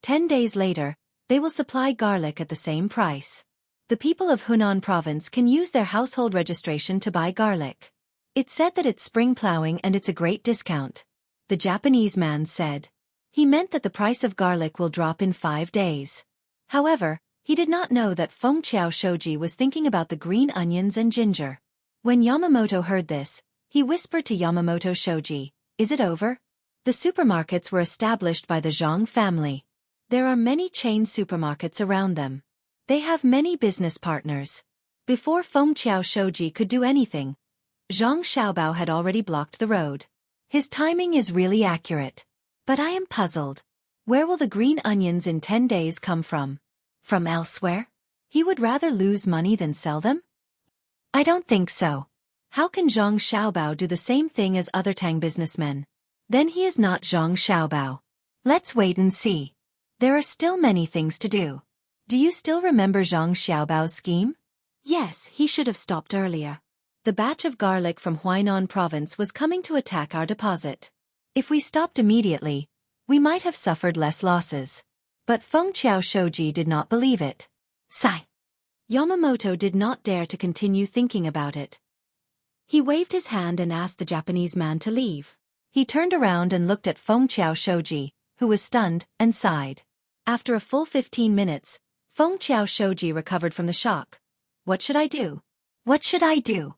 10 days later, they will supply garlic at the same price. The people of Hunan province can use their household registration to buy garlic. It said that it's spring plowing and it's a great discount. The Japanese man said. He meant that the price of garlic will drop in 5 days. However, he did not know that Fengqiao Shoji was thinking about the green onions and ginger. When Yamamoto heard this, he whispered to Yamamoto Shoji, "Is it over?" The supermarkets were established by the Zhang family. There are many chain supermarkets around them. They have many business partners. Before Fengqiao Shoji could do anything, Zhang Xiaobao had already blocked the road. His timing is really accurate. But I am puzzled. Where will the green onions in 10 days come from? From elsewhere? He would rather lose money than sell them? I don't think so. How can Zhang Xiaobao do the same thing as other Tang businessmen? Then he is not Zhang Xiaobao. Let's wait and see. There are still many things to do. Do you still remember Zhang Xiaobao's scheme? Yes, he should have stopped earlier. The batch of garlic from Huainan province was coming to attack our deposit. If we stopped immediately, we might have suffered less losses. But Fengqiao Shoji did not believe it. Sigh. Yamamoto did not dare to continue thinking about it. He waved his hand and asked the Japanese man to leave. He turned around and looked at Fengqiao Shoji, who was stunned, and sighed. After a full 15 minutes, Fengqiao Shoji recovered from the shock. What should I do? What should I do?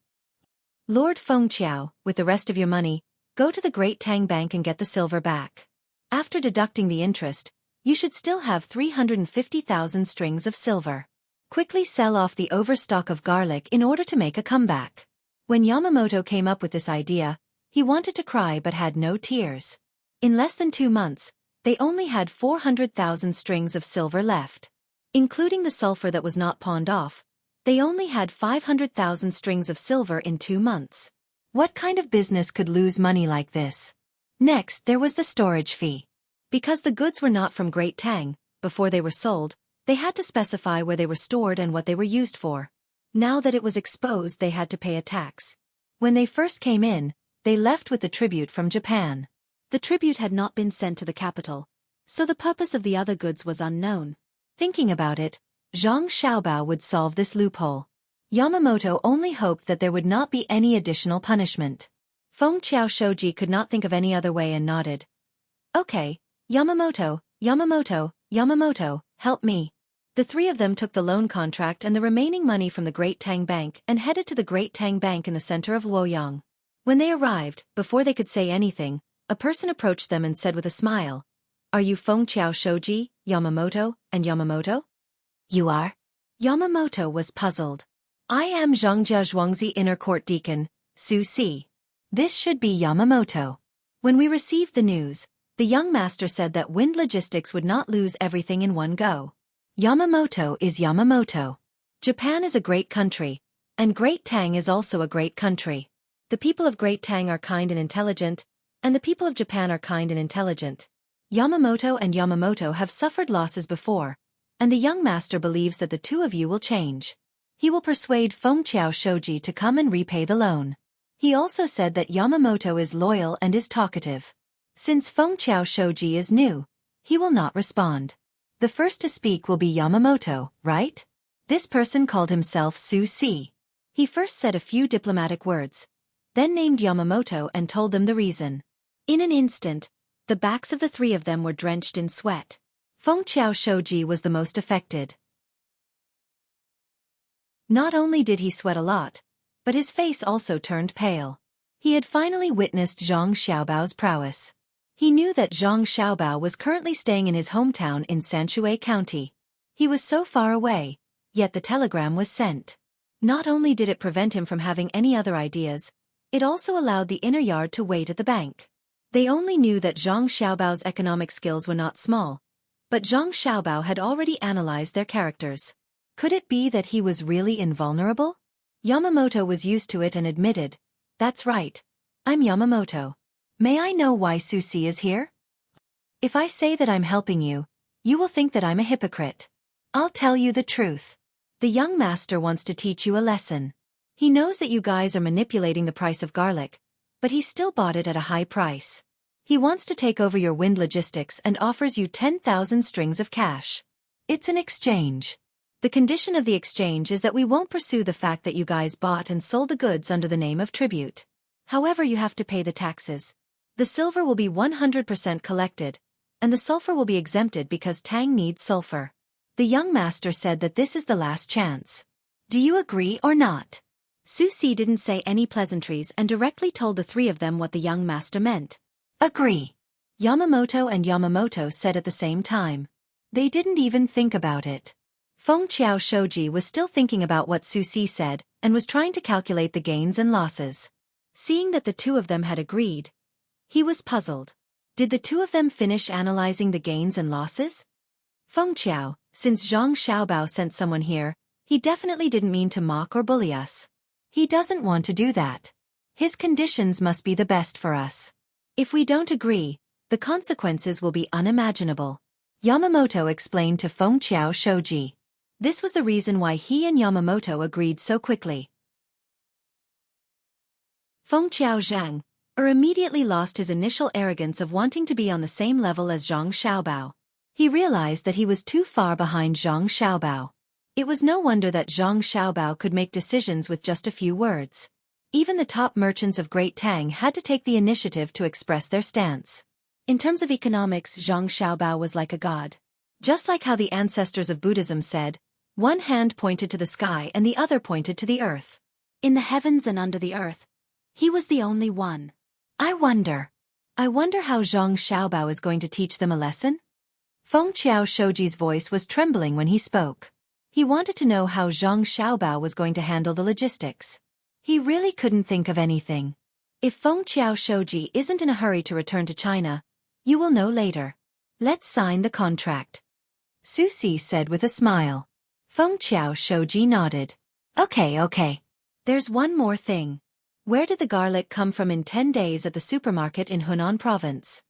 Lord Fengqiao, with the rest of your money, go to the Great Tang Bank and get the silver back. After deducting the interest, you should still have 350,000 strings of silver. Quickly sell off the overstock of garlic in order to make a comeback. When Yamamoto came up with this idea, he wanted to cry but had no tears. In less than 2 months, they only had 400,000 strings of silver left. Including the sulfur that was not pawned off, they only had 500,000 strings of silver in 2 months. What kind of business could lose money like this? Next, there was the storage fee. Because the goods were not from Great Tang, before they were sold, they had to specify where they were stored and what they were used for. Now that it was exposed, they had to pay a tax. When they first came in, they left with the tribute from Japan. The tribute had not been sent to the capital, so the purpose of the other goods was unknown. Thinking about it, Zhang Xiaobao would solve this loophole. Yamamoto only hoped that there would not be any additional punishment. Fengqiao Shoji could not think of any other way and nodded. Okay, Yamamoto, help me. The three of them took the loan contract and the remaining money from the Great Tang Bank and headed to the Great Tang Bank in the center of Luoyang. When they arrived, before they could say anything, a person approached them and said with a smile, "Are you Fengqiao Shoji, Yamamoto, and Yamamoto?" "You are?" Yamamoto was puzzled. "I am Zhangjia Zhuangzi Inner Court Deacon, Xueqi. This should be Yamamoto." When we received the news, the young master said that Wind Logistics would not lose everything in one go. Yamamoto is Yamamoto. Japan is a great country, and Great Tang is also a great country. The people of Great Tang are kind and intelligent, and the people of Japan are kind and intelligent. Yamamoto and Yamamoto have suffered losses before, and the young master believes that the two of you will change. He will persuade Fengqiao Shoji to come and repay the loan. He also said that Yamamoto is loyal and is talkative. Since Fengqiao Shoji is new, he will not respond. The first to speak will be Yamamoto, right? This person called himself Xueqi. He first said a few diplomatic words, then named Yamamoto and told them the reason. In an instant, the backs of the three of them were drenched in sweat. Fengqiao Shoji was the most affected. Not only did he sweat a lot, but his face also turned pale. He had finally witnessed Zhang Xiaobao's prowess. He knew that Zhang Xiaobao was currently staying in his hometown in Sanxue County. He was so far away, Yet the telegram was sent. Not only did it prevent him from having any other ideas, it also allowed the inner yard to wait at the bank. They only knew that Zhang Xiaobao's economic skills were not small, but Zhang Xiaobao had already analyzed their characters. Could it be that he was really invulnerable? Yamamoto was used to it and admitted, "That's right. I'm Yamamoto. May I know why Xueqi is here? If I say that I'm helping you, you will think that I'm a hypocrite. I'll tell you the truth. The young master wants to teach you a lesson. He knows that you guys are manipulating the price of garlic, but he still bought it at a high price. He wants to take over your wind logistics and offers you 10,000 strings of cash. It's an exchange. The condition of the exchange is that we won't pursue the fact that you guys bought and sold the goods under the name of tribute. However, you have to pay the taxes. The silver will be 100% collected, and the sulfur will be exempted because Tang needs sulfur." The young master said that this is the last chance. "Do you agree or not?" Xueqi didn't say any pleasantries and directly told the three of them what the young master meant. "Agree." Yamamoto and Yamamoto said at the same time. They didn't even think about it. Fengqiao Shoji was still thinking about what Xueqi said and was trying to calculate the gains and losses. Seeing that the two of them had agreed, he was puzzled. Did the two of them finish analyzing the gains and losses? Fengqiao, since Zhang Xiaobao sent someone here, he definitely didn't mean to mock or bully us. He doesn't want to do that. His conditions must be the best for us. If we don't agree, the consequences will be unimaginable. Yamamoto explained to Fengqiao Shoji. This was the reason why he and Yamamoto agreed so quickly. Fengqiao Zhang immediately lost his initial arrogance of wanting to be on the same level as Zhang Xiaobao. He realized that he was too far behind Zhang Xiaobao. It was no wonder that Zhang Xiaobao could make decisions with just a few words. Even the top merchants of Great Tang had to take the initiative to express their stance. In terms of economics, Zhang Xiaobao was like a god. Just like how the ancestors of Buddhism said, one hand pointed to the sky and the other pointed to the earth. In the heavens and under the earth, he was the only one. I wonder how Zhang Xiaobao is going to teach them a lesson? Fengqiao Shoji's voice was trembling when he spoke. He wanted to know how Zhang Xiaobao was going to handle the logistics. He really couldn't think of anything. If Fengqiao Shoji isn't in a hurry to return to China, you will know later. Let's sign the contract. Xueqi said with a smile. Fengqiao Shoji nodded. Okay. There's one more thing. Where did the garlic come from in 10 days at the supermarket in Hunan province?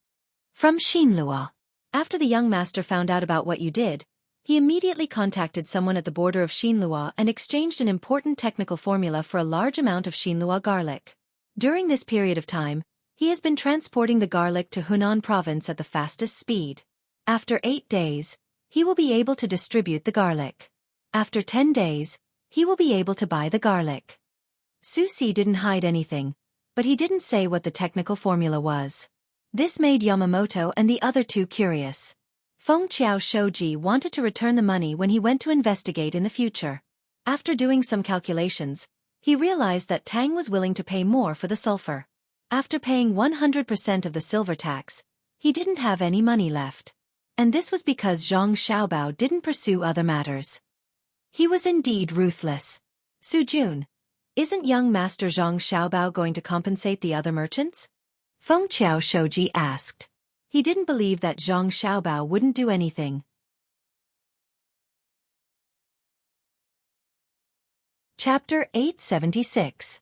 From Xinluo. After the young master found out about what you did, he immediately contacted someone at the border of Xinluo and exchanged an important technical formula for a large amount of Xinluo garlic. During this period of time, he has been transporting the garlic to Hunan province at the fastest speed. After 8 days, he will be able to distribute the garlic. After 10 days, he will be able to buy the garlic. Xueqi didn't hide anything, but he didn't say what the technical formula was. This made Yamamoto and the other two curious. Fengqiao Shoji wanted to return the money when he went to investigate in the future. After doing some calculations, he realized that Tang was willing to pay more for the sulfur. After paying 100% of the silver tax, he didn't have any money left. And this was because Zhang Xiaobao didn't pursue other matters. He was indeed ruthless. Sujun, isn't young Master Zhang Xiaobao going to compensate the other merchants? Fengqiao Shoji asked. He didn't believe that Zhang Xiaobao wouldn't do anything. Chapter 876.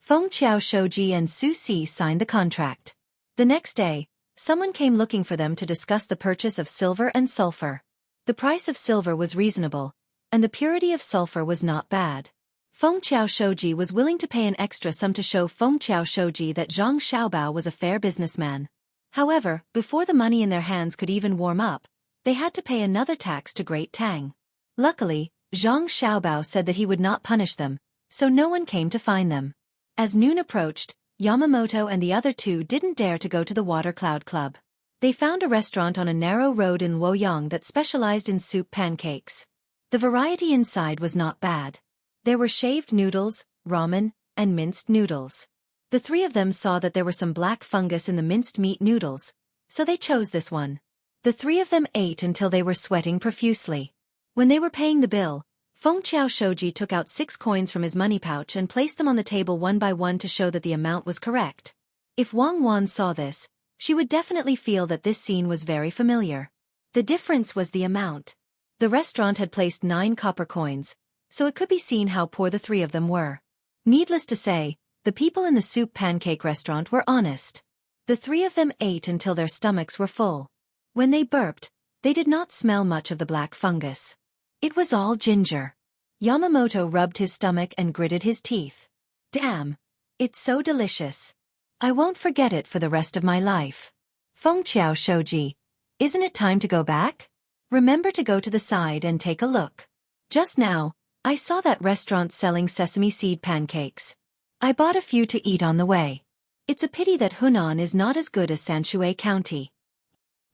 Fengqiao Shoji and Xueqi signed the contract. The next day, someone came looking for them to discuss the purchase of silver and sulfur. The price of silver was reasonable, and the purity of sulfur was not bad. Fengqiao Shoji was willing to pay an extra sum to show Fengqiao Shoji that Zhang Xiaobao was a fair businessman. However, before the money in their hands could even warm up, they had to pay another tax to Great Tang. Luckily, Zhang Xiaobao said that he would not punish them, so no one came to find them. As noon approached, Yamamoto and the other two didn't dare to go to the Water Cloud Club. They found a restaurant on a narrow road in Luoyang that specialized in soup pancakes. The variety inside was not bad. There were shaved noodles, ramen, and minced noodles. The three of them saw that there were some black fungus in the minced meat noodles, so they chose this one. The three of them ate until they were sweating profusely. When they were paying the bill, Feng Qiao Shoji took out 6 coins from his money pouch and placed them on the table one by one to show that the amount was correct. If Wang Wan saw this, she would definitely feel that this scene was very familiar. The difference was the amount. The restaurant had placed 9 copper coins, so it could be seen how poor the 3 of them were. Needless to say, the people in the soup pancake restaurant were honest. The 3 of them ate until their stomachs were full. When they burped, they did not smell much of the black fungus. It was all ginger. Yamamoto rubbed his stomach and gritted his teeth. Damn! It's so delicious. I won't forget it for the rest of my life. Feng Qiao Shoji, isn't it time to go back? Remember to go to the side and take a look. Just now, I saw that restaurant selling sesame seed pancakes. I bought a few to eat on the way. It's a pity that Hunan is not as good as Sanshui County.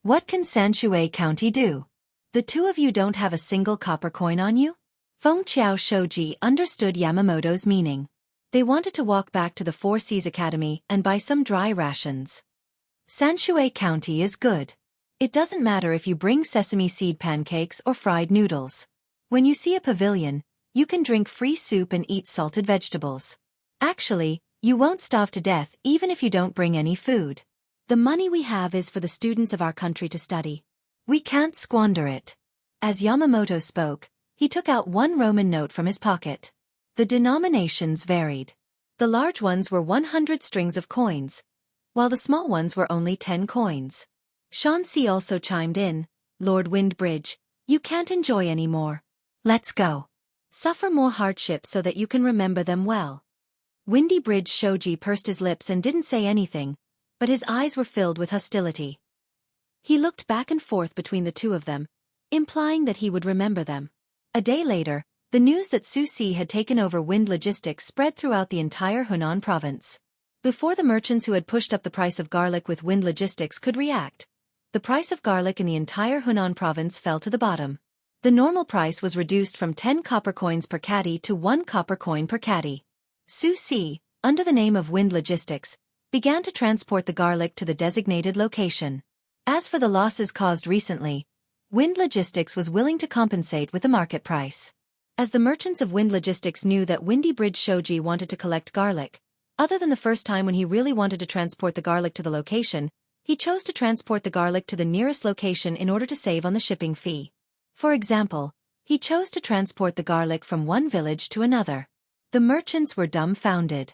What can Sanshui County do? The 2 of you don't have a single copper coin on you? Feng Qiao Shoji understood Yamamoto's meaning. They wanted to walk back to the Four Seas Academy and buy some dry rations. Sanshui County is good. It doesn't matter if you bring sesame seed pancakes or fried noodles. When you see a pavilion, you can drink free soup and eat salted vegetables. Actually, you won't starve to death even if you don't bring any food. The money we have is for the students of our country to study. We can't squander it. As Yamamoto spoke, he took out 1 Roman note from his pocket. The denominations varied. The large ones were 100 strings of coins, while the small ones were only 10 coins. Shanxi also chimed in, Lord Windbridge, you can't enjoy any more. Let's go. Suffer more hardships so that you can remember them well. Windy Bridge Shoji pursed his lips and didn't say anything, but his eyes were filled with hostility. He looked back and forth between the 2 of them, implying that he would remember them. A day later, the news that Xueqi had taken over Wind Logistics spread throughout the entire Hunan province. Before the merchants who had pushed up the price of garlic with Wind Logistics could react, the price of garlic in the entire Hunan province fell to the bottom. The normal price was reduced from 10 copper coins per caddy to 1 copper coin per caddy. Xueqi, under the name of Wind Logistics, began to transport the garlic to the designated location. As for the losses caused recently, Wind Logistics was willing to compensate with the market price. As the merchants of Wind Logistics knew that Windy Bridge Shoji wanted to collect garlic, other than the first time when he really wanted to transport the garlic to the location, he chose to transport the garlic to the nearest location in order to save on the shipping fee. For example, he chose to transport the garlic from one village to another. The merchants were dumbfounded.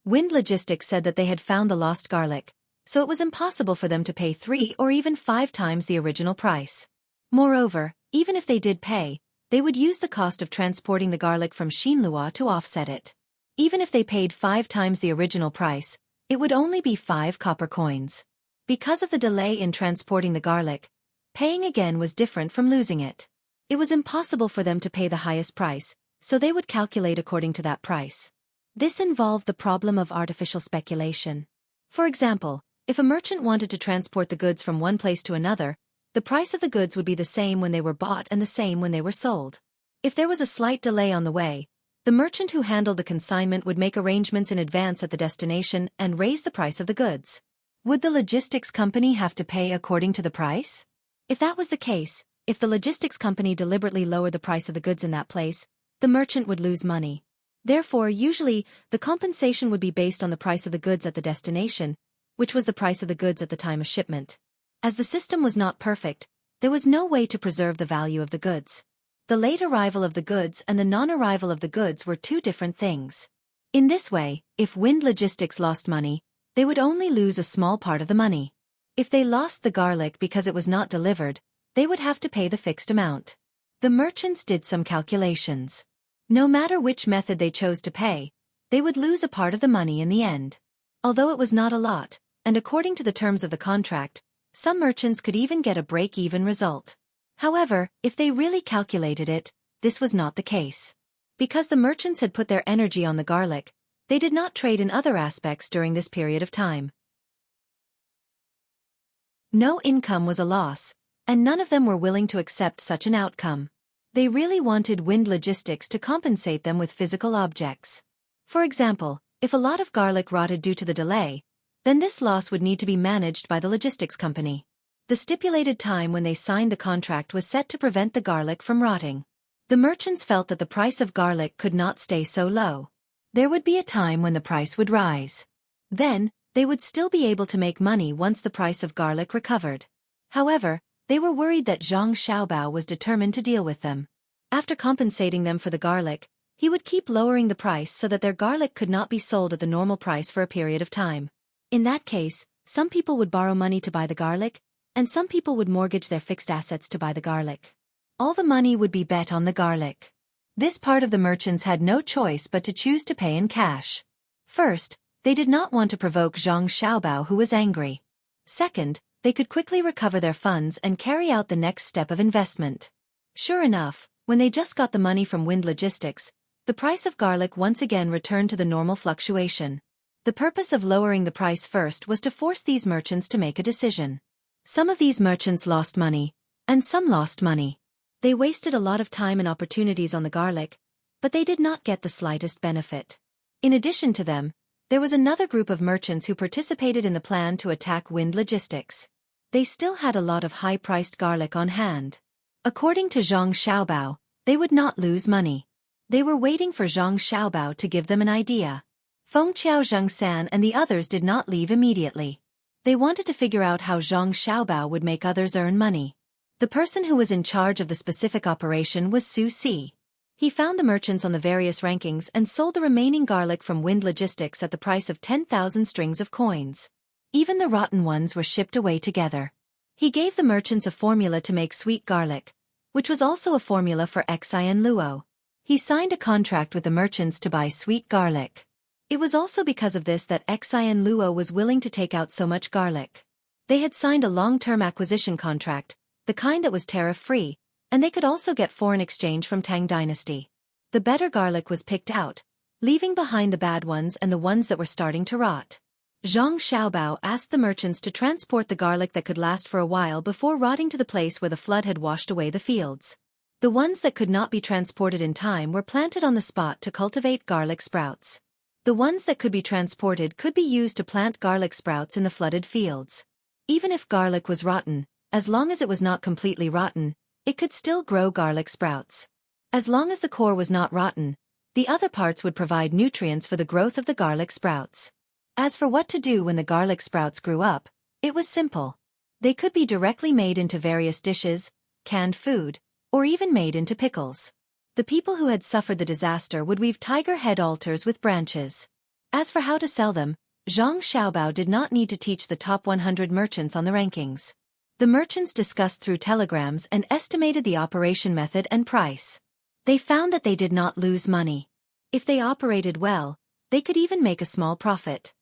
Wind Logistics said that they had found the lost garlic, so it was impossible for them to pay 3 or even 5 times the original price. Moreover, even if they did pay, they would use the cost of transporting the garlic from Xinlua to offset it. Even if they paid 5 times the original price, it would only be 5 copper coins. Because of the delay in transporting the garlic, paying again was different from losing it. It was impossible for them to pay the highest price, so they would calculate according to that price. This involved the problem of artificial speculation. For example, if a merchant wanted to transport the goods from one place to another, the price of the goods would be the same when they were bought and the same when they were sold. If there was a slight delay on the way, the merchant who handled the consignment would make arrangements in advance at the destination and raise the price of the goods. Would the logistics company have to pay according to the price? If that was the case, if the logistics company deliberately lowered the price of the goods in that place, the merchant would lose money. Therefore, usually, the compensation would be based on the price of the goods at the destination, which was the price of the goods at the time of shipment. As the system was not perfect, there was no way to preserve the value of the goods. The late arrival of the goods and the non-arrival of the goods were 2 different things. In this way, if Wind Logistics lost money, they would only lose a small part of the money. If they lost the garlic because it was not delivered, they would have to pay the fixed amount. The merchants did some calculations. No matter which method they chose to pay, they would lose a part of the money in the end. Although it was not a lot, and according to the terms of the contract, some merchants could even get a break-even result. However, if they really calculated it, this was not the case. Because the merchants had put their energy on the garlic, they did not trade in other aspects during this period of time. No income was a loss, and none of them were willing to accept such an outcome. They really wanted Wind Logistics to compensate them with physical objects. For example, if a lot of garlic rotted due to the delay, then this loss would need to be managed by the logistics company. The stipulated time when they signed the contract was set to prevent the garlic from rotting. The merchants felt that the price of garlic could not stay so low. There would be a time when the price would rise. Then, they would still be able to make money once the price of garlic recovered. However, they were worried that Zhang Xiaobao was determined to deal with them. After compensating them for the garlic, he would keep lowering the price so that their garlic could not be sold at the normal price for a period of time. In that case, some people would borrow money to buy the garlic, and some people would mortgage their fixed assets to buy the garlic. All the money would be bet on the garlic. This part of the merchants had no choice but to choose to pay in cash. First, they did not want to provoke Zhang Xiaobao, who was angry. Second, they could quickly recover their funds and carry out the next step of investment. Sure enough, when they just got the money from Wind Logistics, the price of garlic once again returned to the normal fluctuation. The purpose of lowering the price first was to force these merchants to make a decision. Some of these merchants lost money, and some lost money. They wasted a lot of time and opportunities on the garlic, but they did not get the slightest benefit. In addition to them, there was another group of merchants who participated in the plan to attack Wind Logistics. They still had a lot of high-priced garlic on hand. According to Zhang Xiaobao, they would not lose money. They were waiting for Zhang Xiaobao to give them an idea. Feng Qiao Zhengsan and the others did not leave immediately. They wanted to figure out how Zhang Xiaobao would make others earn money. The person who was in charge of the specific operation was Xueqi. He found the merchants on the various rankings and sold the remaining garlic from Wind Logistics at the price of 10,000 strings of coins. Even the rotten ones were shipped away together. He gave the merchants a formula to make sweet garlic, which was also a formula for Xian Luo. He signed a contract with the merchants to buy sweet garlic. It was also because of this that Xian Luo was willing to take out so much garlic. They had signed a long-term acquisition contract, the kind that was tariff-free, and they could also get foreign exchange from Tang dynasty. The better garlic was picked out, leaving behind the bad ones and the ones that were starting to rot. Zhang Xiaobao asked the merchants to transport the garlic that could last for a while before rotting to the place where the flood had washed away the fields. The ones that could not be transported in time were planted on the spot to cultivate garlic sprouts. The ones that could be transported could be used to plant garlic sprouts in the flooded fields. Even if garlic was rotten, as long as it was not completely rotten, it could still grow garlic sprouts. As long as the core was not rotten, the other parts would provide nutrients for the growth of the garlic sprouts. As for what to do when the garlic sprouts grew up, it was simple. They could be directly made into various dishes, canned food, or even made into pickles. The people who had suffered the disaster would weave tiger head altars with branches. As for how to sell them, Zhang Xiaobao did not need to teach the top 100 merchants on the rankings. The merchants discussed through telegrams and estimated the operation method and price. They found that they did not lose money. If they operated well, they could even make a small profit.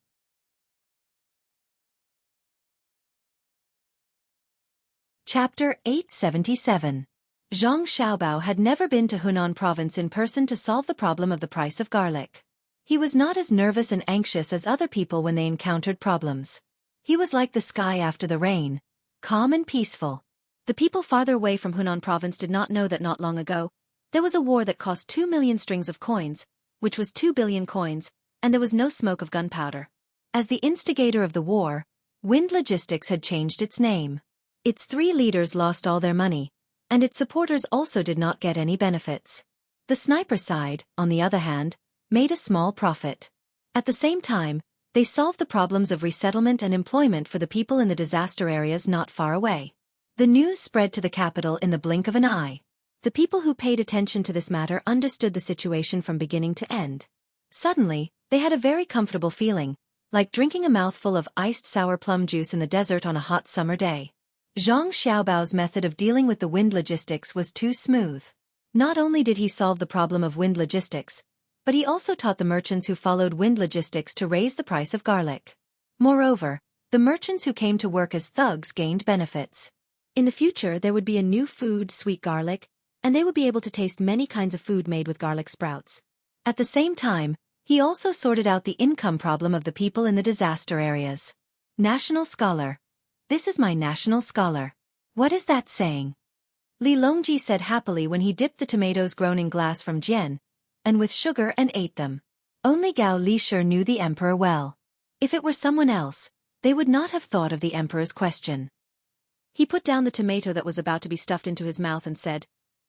Chapter 877. Zhang Xiaobao had never been to Hunan province in person to solve the problem of the price of garlic. He was not as nervous and anxious as other people when they encountered problems. He was like the sky after the rain, calm and peaceful. The people farther away from Hunan province did not know that not long ago, there was a war that cost 2 million strings of coins, which was 2 billion coins, and there was no smoke of gunpowder. As the instigator of the war, Wind Logistics had changed its name. Its 3 leaders lost all their money, and its supporters also did not get any benefits. The sniper side, on the other hand, made a small profit. At the same time, they solved the problems of resettlement and employment for the people in the disaster areas not far away. The news spread to the capital in the blink of an eye. The people who paid attention to this matter understood the situation from beginning to end. Suddenly, they had a very comfortable feeling, like drinking a mouthful of iced sour plum juice in the desert on a hot summer day. Zhang Xiaobao's method of dealing with the Wind Logistics was too smooth. Not only did he solve the problem of Wind Logistics, but he also taught the merchants who followed Wind Logistics to raise the price of garlic. Moreover, the merchants who came to work as thugs gained benefits. In the future there would be a new food, sweet garlic, and they would be able to taste many kinds of food made with garlic sprouts. At the same time, he also sorted out the income problem of the people in the disaster areas. National Scholar. This is my national scholar. What is that saying? Li Longji said happily when he dipped the tomatoes grown in glass from Jian, and with sugar and ate them. Only Gao Lisher knew the emperor well. If it were someone else, they would not have thought of the emperor's question. He put down the tomato that was about to be stuffed into his mouth and said,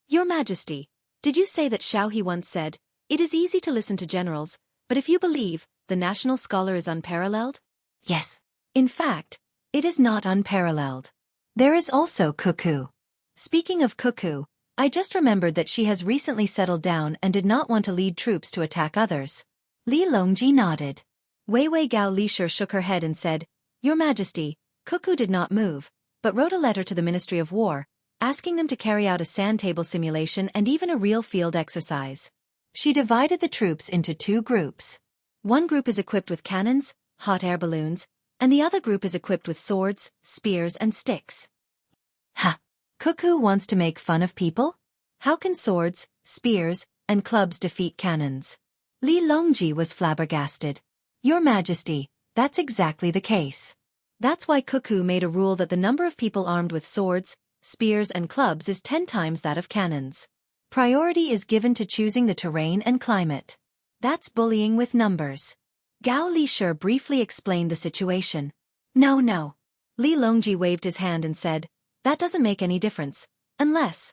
"Your Majesty, did you say that Xueqi once said, 'It is easy to listen to generals, but if you believe, the national scholar is unparalleled?'" Yes. In fact, it is not unparalleled. There is also Xueqi. Speaking of Xueqi, I just remembered that she has recently settled down and did not want to lead troops to attack others. Li Longji nodded. Wei Gao Lisher shook her head and said, "Your Majesty, Xueqi did not move, but wrote a letter to the Ministry of War, asking them to carry out a sand table simulation and even a real field exercise. She divided the troops into 2 groups. One group is equipped with cannons, hot air balloons, and the other group is equipped with swords, spears and sticks." Ha! Xueqi wants to make fun of people? How can swords, spears, and clubs defeat cannons? Li Longji was flabbergasted. "Your Majesty, that's exactly the case. That's why Xueqi made a rule that the number of people armed with swords, spears and clubs is 10 times that of cannons. Priority is given to choosing the terrain and climate. That's bullying with numbers." Gao Lisher briefly explained the situation. No. Li Longji waved his hand and said, "That doesn't make any difference, unless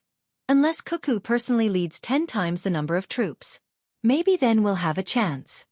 Xueqi personally leads 10 times the number of troops. Maybe then we'll have a chance."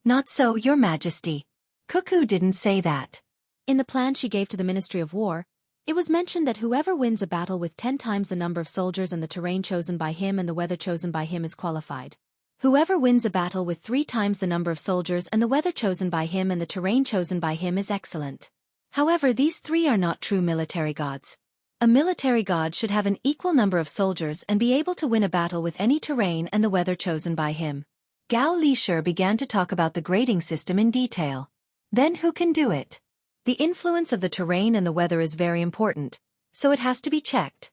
"Not so, Your Majesty. Xueqi didn't say that. In the plan she gave to the Ministry of War, it was mentioned that whoever wins a battle with 10 times the number of soldiers and the terrain chosen by him and the weather chosen by him is qualified. Whoever wins a battle with 3 times the number of soldiers and the weather chosen by him and the terrain chosen by him is excellent. However, these 3 are not true military gods. A military god should have an equal number of soldiers and be able to win a battle with any terrain and the weather chosen by him." Gao Lisher began to talk about the grading system in detail. Then who can do it? The influence of the terrain and the weather is very important, so it has to be checked.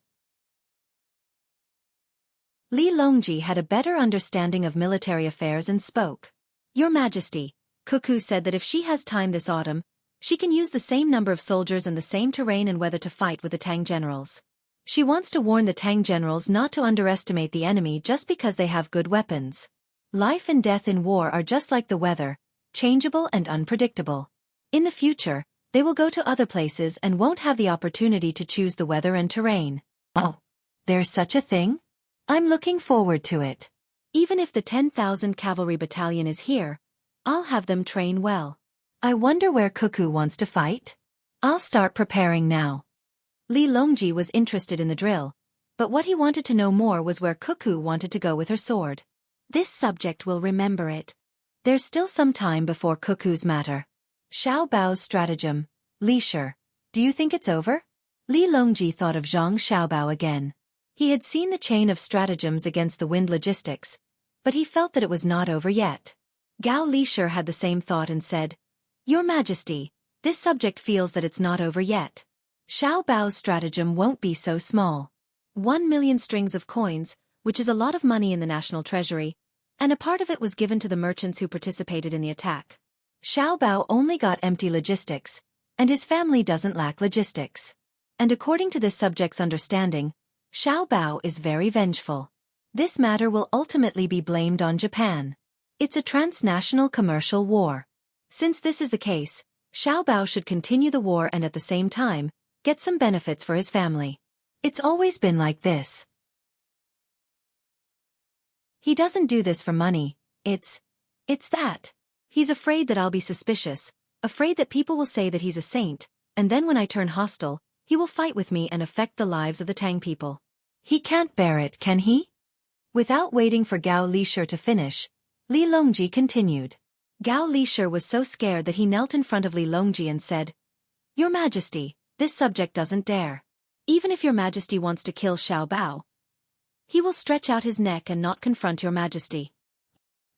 Li Longji had a better understanding of military affairs and spoke. "Your Majesty, Xueqi said that if she has time this autumn, she can use the same number of soldiers and the same terrain and weather to fight with the Tang generals. She wants to warn the Tang generals not to underestimate the enemy just because they have good weapons. Life and death in war are just like the weather, changeable and unpredictable. In the future, they will go to other places and won't have the opportunity to choose the weather and terrain." "Oh, there's such a thing? I'm looking forward to it. Even if the 10,000 cavalry battalion is here, I'll have them train well. I wonder where Xueqi wants to fight? I'll start preparing now." Li Longji was interested in the drill, but what he wanted to know more was where Xueqi wanted to go with her sword. This subject will remember it. There's still some time before Xueqi's matter. Xiao Bao's stratagem. Lisher, do you think it's over? Li Longji thought of Zhang Xiaobao again. He had seen the chain of stratagems against the wind logistics, but he felt that it was not over yet. Gao Lisher had the same thought and said, "Your Majesty, this subject feels that it's not over yet. Xiao Bao's stratagem won't be so small. 1 million strings of coins, which is a lot of money in the national treasury, and a part of it was given to the merchants who participated in the attack. Xiao Bao only got empty logistics, and his family doesn't lack logistics. And according to this subject's understanding, Xiao Bao is very vengeful. This matter will ultimately be blamed on Japan. It's a transnational commercial war. Since this is the case, Xiao Bao should continue the war and at the same time, get some benefits for his family. It's always been like this. He doesn't do this for money, it's that. He's afraid that I'll be suspicious, afraid that people will say that he's a saint, and then when I turn hostile, he will fight with me and affect the lives of the Tang people. He can't bear it, can he?" Without waiting for Gao Lisher to finish, Li Longji continued. Gao Lisher was so scared that he knelt in front of Li Longji and said, "Your Majesty, this subject doesn't dare. Even if Your Majesty wants to kill Xiao Bao, he will stretch out his neck and not confront Your Majesty."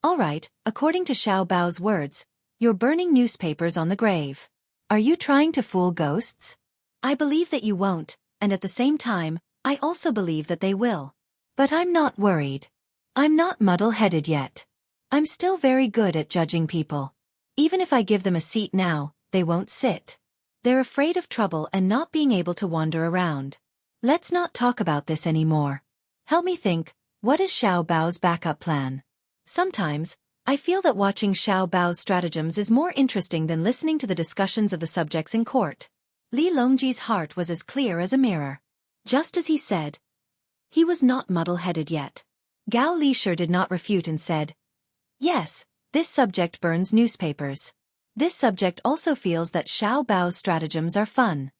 "All right, according to Xiao Bao's words, you're burning newspapers on the grave. Are you trying to fool ghosts? I believe that you won't, and at the same time, I also believe that they will. But I'm not worried. I'm not muddle-headed yet. I'm still very good at judging people. Even if I give them a seat now, they won't sit. They're afraid of trouble and not being able to wander around. Let's not talk about this anymore. Help me think, what is Xiao Bao's backup plan? Sometimes, I feel that watching Xiao Bao's stratagems is more interesting than listening to the discussions of the subjects in court. Li Longji's heart was as clear as a mirror. Just as he said. He was not muddle-headed yet. Gao Lisher did not refute and said, "Yes, this subject burns newspapers. This subject also feels that Xiao Bao's stratagems are fun."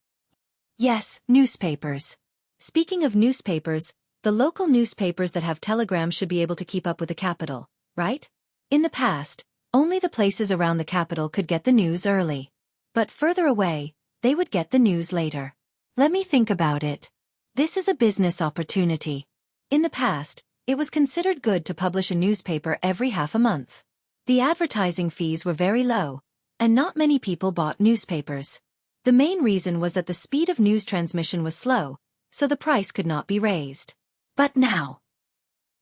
Yes, newspapers. Speaking of newspapers, the local newspapers that have telegrams should be able to keep up with the capital, right? In the past, only the places around the capital could get the news early. But further away, they would get the news later. Let me think about it. This is a business opportunity. In the past, it was considered good to publish a newspaper every half a month. The advertising fees were very low, and not many people bought newspapers. The main reason was that the speed of news transmission was slow, so the price could not be raised. But now,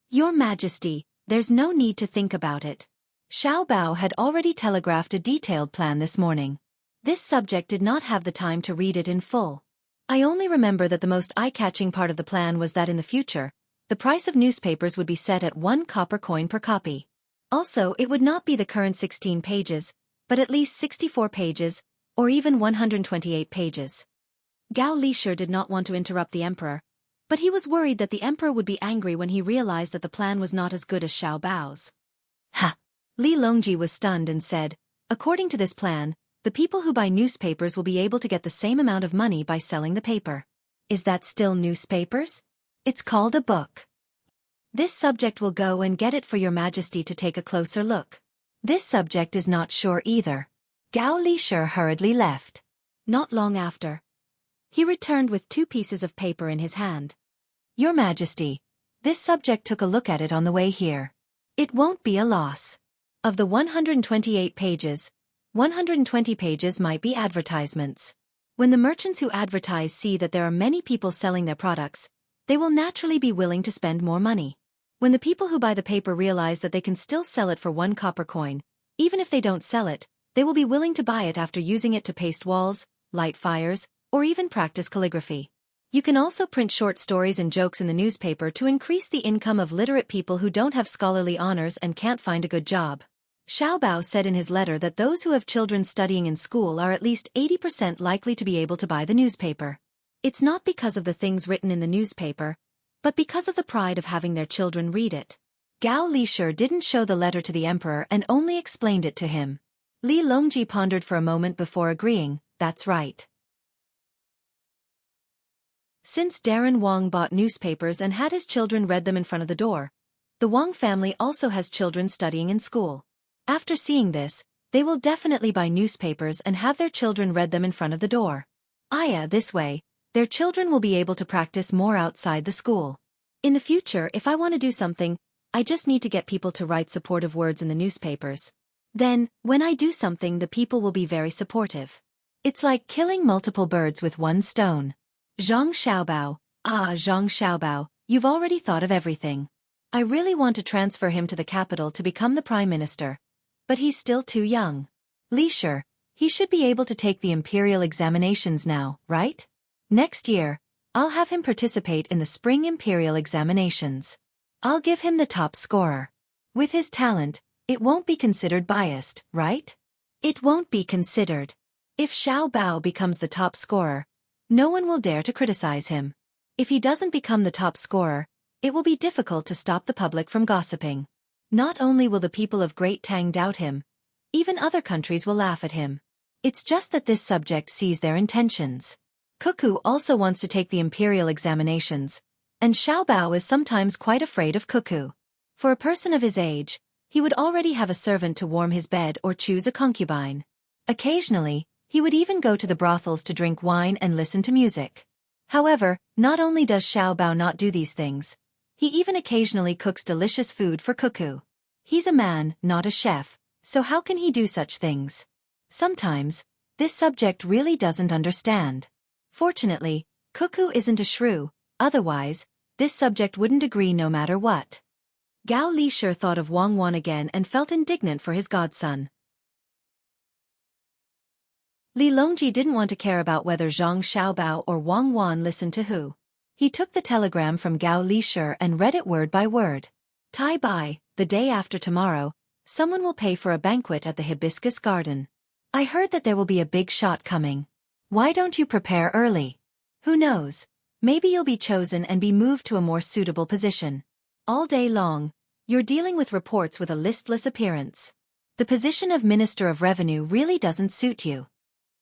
Your Majesty, there's no need to think about it. Xiao Bao had already telegraphed a detailed plan this morning. This subject did not have the time to read it in full. I only remember that the most eye-catching part of the plan was that in the future, the price of newspapers would be set at 1 copper coin per copy. Also, it would not be the current 16 pages, but at least 64 pages, or even 128 pages. Gao Lisher did not want to interrupt the emperor, but he was worried that the emperor would be angry when he realized that the plan was not as good as Xiao Bao's. Ha! Li Longji was stunned and said, "According to this plan, the people who buy newspapers will be able to get the same amount of money by selling the paper. Is that still newspapers? It's called a book. This subject will go and get it for Your Majesty to take a closer look." This subject is not sure either. Gao Lisher hurriedly left. Not long after, he returned with 2 pieces of paper in his hand. "Your Majesty, this subject took a look at it on the way here. It won't be a loss. Of the 128 pages, 120 pages might be advertisements. When the merchants who advertise see that there are many people selling their products, they will naturally be willing to spend more money. When the people who buy the paper realize that they can still sell it for 1 copper coin, even if they don't sell it, they will be willing to buy it after using it to paste walls, light fires, or even practice calligraphy. You can also print short stories and jokes in the newspaper to increase the income of literate people who don't have scholarly honors and can't find a good job." Xiao Bao said in his letter that those who have children studying in school are at least 80% likely to be able to buy the newspaper. It's not because of the things written in the newspaper, but because of the pride of having their children read it. Gao Lisher didn't show the letter to the emperor and only explained it to him. Li Longji pondered for a moment before agreeing, "That's right." Since Darren Wang bought newspapers and had his children read them in front of the door, the Wang family also has children studying in school. After seeing this, they will definitely buy newspapers and have their children read them in front of the door. This way, their children will be able to practice more outside the school. In the future, if I want to do something, I just need to get people to write supportive words in the newspapers. Then, when I do something, the people will be very supportive. It's like killing multiple birds with one stone. Zhang Xiaobao, Zhang Xiaobao, you've already thought of everything. I really want to transfer him to the capital to become the prime minister. But he's still too young. Lisher, he should be able to take the imperial examinations now, right? Next year, I'll have him participate in the spring imperial examinations. I'll give him the top scorer. With his talent, it won't be considered biased, right? It won't be considered. If Xiao Bao becomes the top scorer, no one will dare to criticize him. If he doesn't become the top scorer, it will be difficult to stop the public from gossiping. Not only will the people of Great Tang doubt him, even other countries will laugh at him. It's just that this subject sees their intentions. Cuckoo also wants to take the imperial examinations, and Xiao Bao is sometimes quite afraid of Cuckoo. For a person of his age, he would already have a servant to warm his bed or choose a concubine. Occasionally, he would even go to the brothels to drink wine and listen to music. However, not only does Xiao Bao not do these things, he even occasionally cooks delicious food for Cuckoo. He's a man, not a chef, so how can he do such things? Sometimes, this subject really doesn't understand. Fortunately, Cuckoo isn't a shrew, otherwise, this subject wouldn't agree no matter what. Gao Lisher thought of Wang Wan again and felt indignant for his godson. Li Longji didn't want to care about whether Zhang Xiaobao or Wang Wan listened to who. He took the telegram from Gao Lisher and read it word by word. Tai Bai, the day after tomorrow, someone will pay for a banquet at the Hibiscus Garden. I heard that there will be a big shot coming. Why don't you prepare early? Who knows? Maybe you'll be chosen and be moved to a more suitable position. All day long, you're dealing with reports with a listless appearance. The position of Minister of Revenue really doesn't suit you.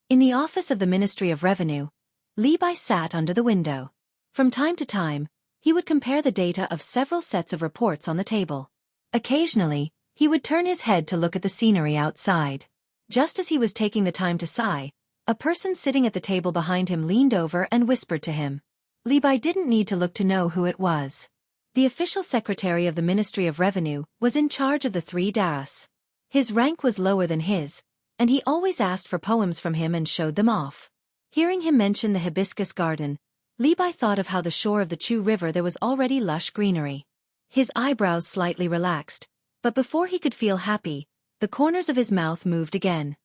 In the office of the Ministry of Revenue, Li Bai sat under the window. From time to time, he would compare the data of several sets of reports on the table. Occasionally, he would turn his head to look at the scenery outside. Just as he was taking the time to sigh, a person sitting at the table behind him leaned over and whispered to him. Li Bai didn't need to look to know who it was. The official secretary of the Ministry of Revenue was in charge of the 3 daras. His rank was lower than his, and he always asked for poems from him and showed them off. Hearing him mention the hibiscus garden, Li Bai thought of how the shore of the Chu River there was already lush greenery. His eyebrows slightly relaxed, but before he could feel happy, the corners of his mouth moved again.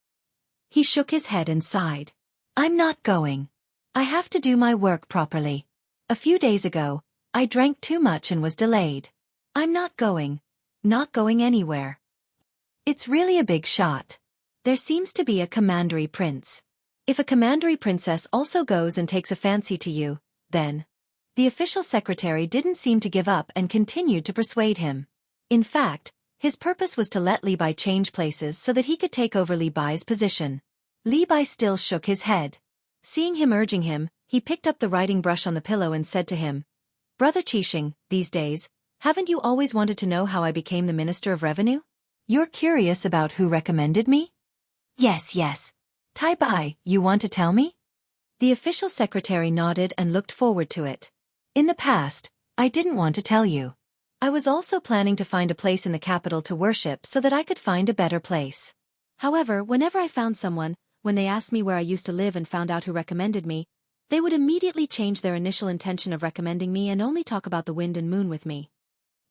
He shook his head and sighed. I'm not going. I have to do my work properly. A few days ago, I drank too much and was delayed. I'm not going anywhere. It's really a big shot. There seems to be a commandery prince. If a commandery princess also goes and takes a fancy to you, then... The official secretary didn't seem to give up and continued to persuade him. In fact, his purpose was to let Li Bai change places so that he could take over Li Bai's position. Li Bai still shook his head. Seeing him urging him, he picked up the writing brush on the pillow and said to him, Brother Qixing, these days, haven't you always wanted to know how I became the Minister of Revenue? You're curious about who recommended me? Yes. Tai Bai, you want to tell me? The official secretary nodded and looked forward to it. In the past, I didn't want to tell you. I was also planning to find a place in the capital to worship so that I could find a better place. However, whenever I found someone, when they asked me where I used to live and found out who recommended me, they would immediately change their initial intention of recommending me and only talk about the wind and moon with me.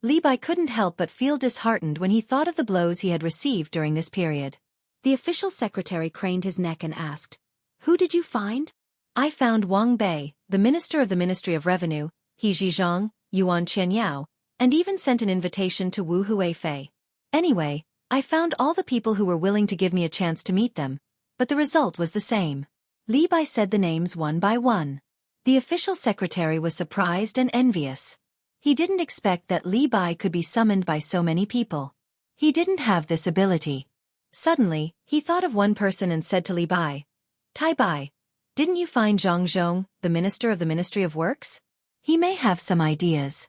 Li Bai couldn't help but feel disheartened when he thought of the blows he had received during this period. The official secretary craned his neck and asked, Who did you find? I found Wang Bei, the minister of the Ministry of Revenue, He Zhizhang, Yuan Qianyao, and even sent an invitation to Wu Huifei. Anyway, I found all the people who were willing to give me a chance to meet them, but the result was the same. Li Bai said the names one by one. The official secretary was surprised and envious. He didn't expect that Li Bai could be summoned by so many people. He didn't have this ability. Suddenly, he thought of one person and said to Li Bai, Tai Bai, didn't you find Zhang Zhong, the minister of the Ministry of Works? He may have some ideas.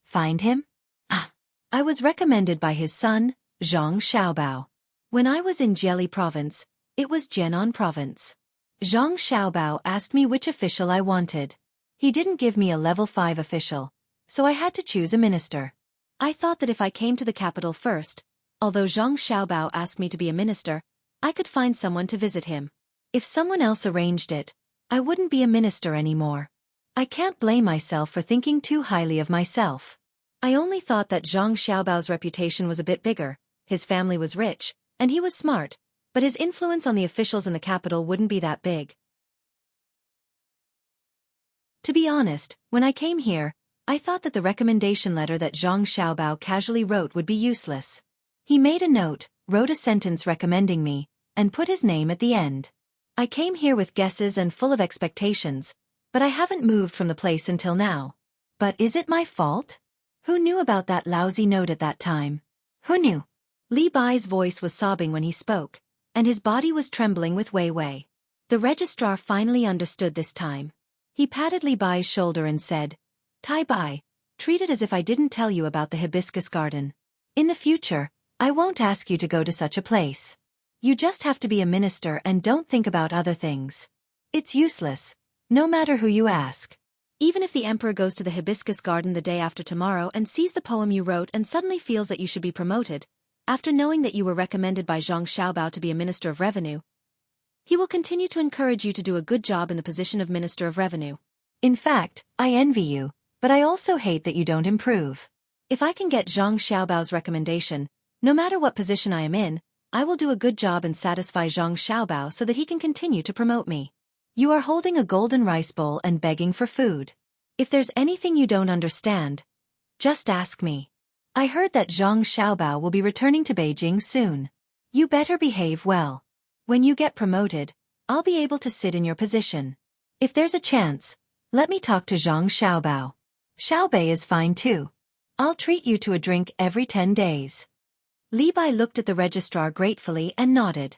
Find him? I was recommended by his son, Zhang Xiaobao. When I was in Jieli province, it was Jianan province. Zhang Xiaobao asked me which official I wanted. He didn't give me a level 5 official, so I had to choose a minister. I thought that if I came to the capital first, although Zhang Xiaobao asked me to be a minister, I could find someone to visit him. If someone else arranged it, I wouldn't be a minister anymore. I can't blame myself for thinking too highly of myself. I only thought that Zhang Xiaobao's reputation was a bit bigger, his family was rich, and he was smart, but his influence on the officials in the capital wouldn't be that big. To be honest, when I came here, I thought that the recommendation letter that Zhang Xiaobao casually wrote would be useless. He made a note, wrote a sentence recommending me, and put his name at the end. I came here with guesses and full of expectations, but I haven't moved from the place until now. But is it my fault? Who knew about that lousy note at that time? Who knew? Li Bai's voice was sobbing when he spoke, and his body was trembling with Wei Wei. The registrar finally understood this time. He patted Li Bai's shoulder and said, Tai Bai, treat it as if I didn't tell you about the hibiscus garden. In the future, I won't ask you to go to such a place. You just have to be a minister and don't think about other things. It's useless, no matter who you ask. Even if the emperor goes to the hibiscus garden the day after tomorrow and sees the poem you wrote and suddenly feels that you should be promoted, after knowing that you were recommended by Zhang Xiaobao to be a minister of revenue, he will continue to encourage you to do a good job in the position of minister of revenue. In fact, I envy you, but I also hate that you don't improve. If I can get Zhang Xiaobao's recommendation, no matter what position I am in, I will do a good job and satisfy Zhang Xiaobao so that he can continue to promote me. You are holding a golden rice bowl and begging for food. If there's anything you don't understand, just ask me. I heard that Zhang Xiaobao will be returning to Beijing soon. You better behave well. When you get promoted, I'll be able to sit in your position. If there's a chance, let me talk to Zhang Xiaobao. Xiaobei is fine too. I'll treat you to a drink every 10 days. Li Bai looked at the registrar gratefully and nodded.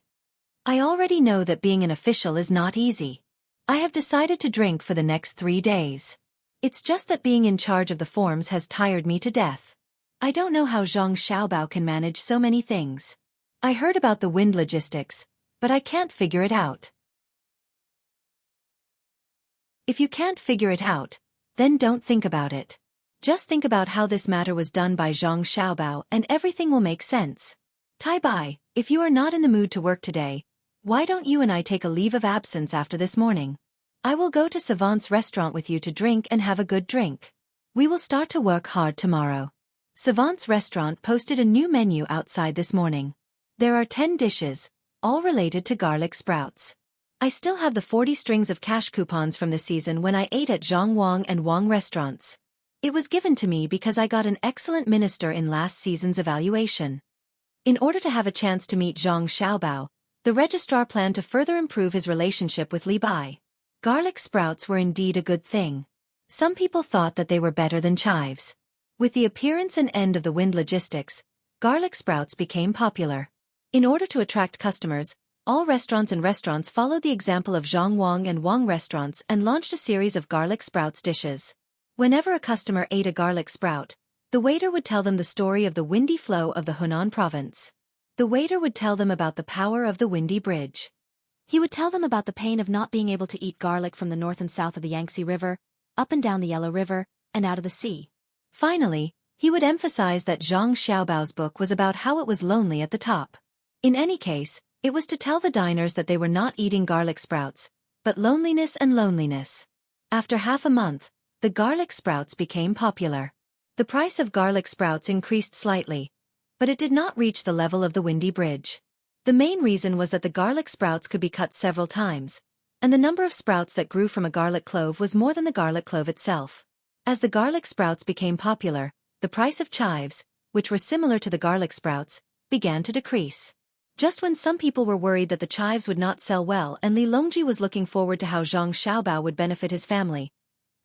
I already know that being an official is not easy. I have decided to drink for the next 3 days. It's just that being in charge of the forms has tired me to death. I don't know how Zhang Xiaobao can manage so many things. I heard about the wind logistics, but I can't figure it out. If you can't figure it out, then don't think about it. Just think about how this matter was done by Zhang Xiaobao and everything will make sense. Tai Bai, if you are not in the mood to work today, why don't you and I take a leave of absence after this morning? I will go to Savant's restaurant with you to drink and have a good drink. We will start to work hard tomorrow. Savant's restaurant posted a new menu outside this morning. There are 10 dishes, all related to garlic sprouts. I still have the 40 strings of cash coupons from the season when I ate at Zhang Wang and Wang restaurants. It was given to me because I got an excellent minister in last season's evaluation. In order to have a chance to meet Zhang Xiaobao, the registrar planned to further improve his relationship with Li Bai. Garlic sprouts were indeed a good thing. Some people thought that they were better than chives. With the appearance and end of the wind logistics, garlic sprouts became popular. In order to attract customers, all restaurants followed the example of Zhang Wang and Wang restaurants and launched a series of garlic sprouts dishes. Whenever a customer ate a garlic sprout, the waiter would tell them the story of the windy flow of the Hunan province. The waiter would tell them about the power of the windy bridge. He would tell them about the pain of not being able to eat garlic from the north and south of the Yangtze River, up and down the Yellow River, and out of the sea. Finally, he would emphasize that Zhang Xiaobao's book was about how it was lonely at the top. In any case, it was to tell the diners that they were not eating garlic sprouts, but loneliness and loneliness. After half a month, the garlic sprouts became popular. The price of garlic sprouts increased slightly, but it did not reach the level of the windy bridge. The main reason was that the garlic sprouts could be cut several times, and the number of sprouts that grew from a garlic clove was more than the garlic clove itself. As the garlic sprouts became popular, the price of chives, which were similar to the garlic sprouts, began to decrease. Just when some people were worried that the chives would not sell well and Li Longji was looking forward to how Zhang Xiaobao would benefit his family,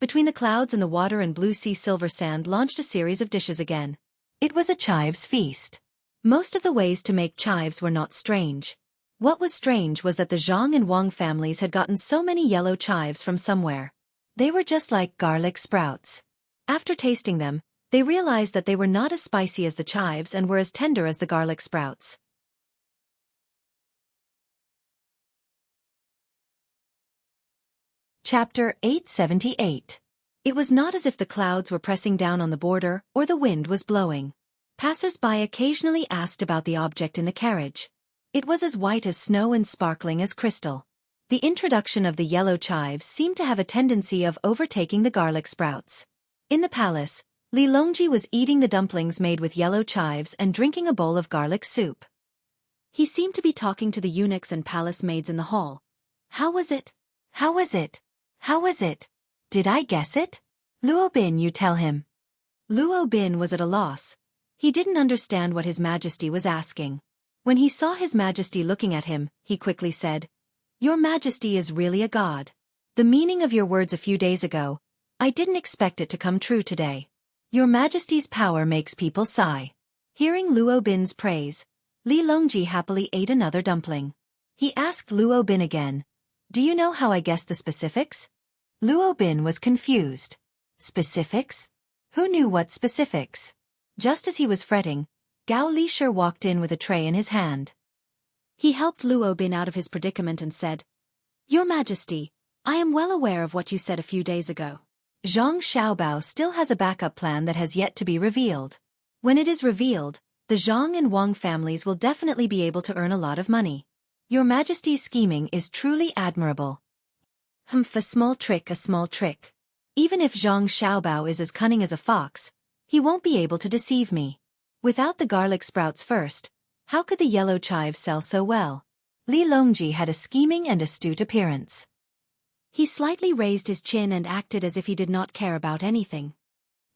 Between the Clouds and the Water and Blue Sea Silver Sand launched a series of dishes again. It was a chives feast. Most of the ways to make chives were not strange. What was strange was that the Zhang and Wang families had gotten so many yellow chives from somewhere. They were just like garlic sprouts. After tasting them, they realized that they were not as spicy as the chives and were as tender as the garlic sprouts. Chapter 878. It was not as if the clouds were pressing down on the border or the wind was blowing. Passers-by occasionally asked about the object in the carriage. It was as white as snow and sparkling as crystal. The introduction of the yellow chives seemed to have a tendency of overtaking the garlic sprouts. In the palace, Li Longji was eating the dumplings made with yellow chives and drinking a bowl of garlic soup. He seemed to be talking to the eunuchs and palace maids in the hall. How was it? How was it? How was it? Did I guess it? Luo Bin, you tell him. Luo Bin was at a loss. He didn't understand what His Majesty was asking. When he saw His Majesty looking at him, he quickly said, "Your Majesty is really a god. The meaning of your words a few days ago, I didn't expect it to come true today. Your Majesty's power makes people sigh." Hearing Luo Bin's praise, Li Longji happily ate another dumpling. He asked Luo Bin again, "Do you know how I guessed the specifics?" Luo Bin was confused. Specifics? Who knew what specifics? Just as he was fretting, Gao Lisher walked in with a tray in his hand. He helped Luo Bin out of his predicament and said, "Your Majesty, I am well aware of what you said a few days ago. Zhang Xiaobao still has a backup plan that has yet to be revealed. When it is revealed, the Zhang and Wang families will definitely be able to earn a lot of money. Your Majesty's scheming is truly admirable. A small trick, a small trick. Even if Zhang Xiaobao is as cunning as a fox, he won't be able to deceive me. Without the garlic sprouts first, how could the yellow chives sell so well?" Li Longji had a scheming and astute appearance. He slightly raised his chin and acted as if he did not care about anything.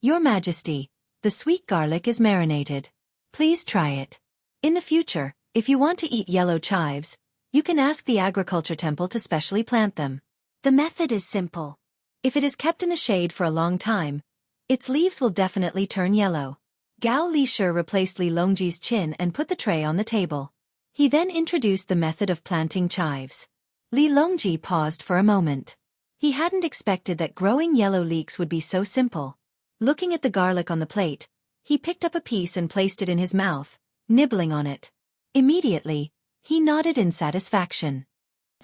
"Your Majesty, the sweet garlic is marinated. Please try it. In the future, if you want to eat yellow chives, You can ask the agriculture temple to specially plant them. The method is simple. If it is kept in the shade for a long time, its leaves will definitely turn yellow. Gao Lishe replaced Li Longji's chin and put the tray on the table. He then introduced the method of planting chives. Li Longji paused for a moment. He hadn't expected that growing yellow leeks would be so simple. Looking at the garlic on the plate, he picked up a piece and placed it in his mouth, nibbling on it. Immediately, he nodded in satisfaction.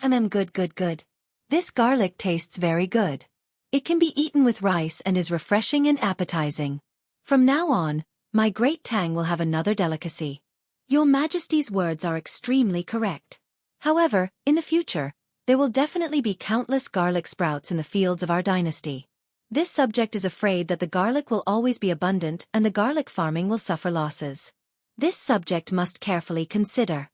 Good. This garlic tastes very good. It can be eaten with rice and is refreshing and appetizing. From now on, my great Tang will have another delicacy. Your Majesty's words are extremely correct. However, in the future, there will definitely be countless garlic sprouts in the fields of our dynasty. This subject is afraid that the garlic will always be abundant and the garlic farming will suffer losses. This subject must carefully consider.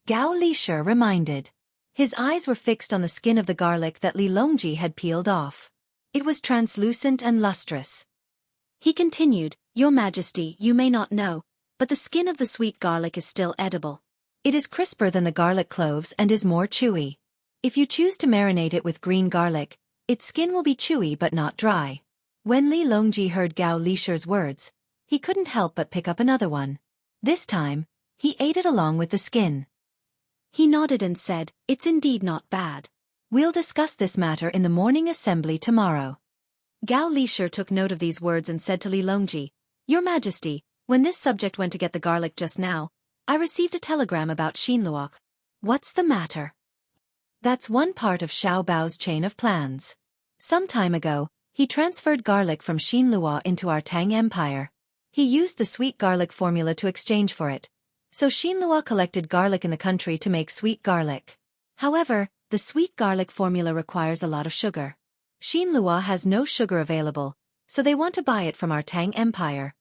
Gao Lishe reminded. His eyes were fixed on the skin of the garlic that Li Longji had peeled off. It was translucent and lustrous. He continued, Your Majesty, you may not know, but the skin of the sweet garlic is still edible. It is crisper than the garlic cloves and is more chewy. If you choose to marinate it with green garlic, its skin will be chewy but not dry. When Li Longji heard Gao Lishe's words, he couldn't help but pick up another one. This time, he ate it along with the skin. He nodded and said, It's indeed not bad. We'll discuss this matter in the morning assembly tomorrow. Gao Lishe took note of these words and said to Li Longji, Your Majesty, when this subject went to get the garlic just now, I received a telegram about Xinluo. What's the matter? That's one part of Xiao Bao's chain of plans. Some time ago, he transferred garlic from Xinluo into our Tang Empire. He used the sweet garlic formula to exchange for it. So Xinluo collected garlic in the country to make sweet garlic. However, the sweet garlic formula requires a lot of sugar. Xinluo has no sugar available, so they want to buy it from our Tang Empire.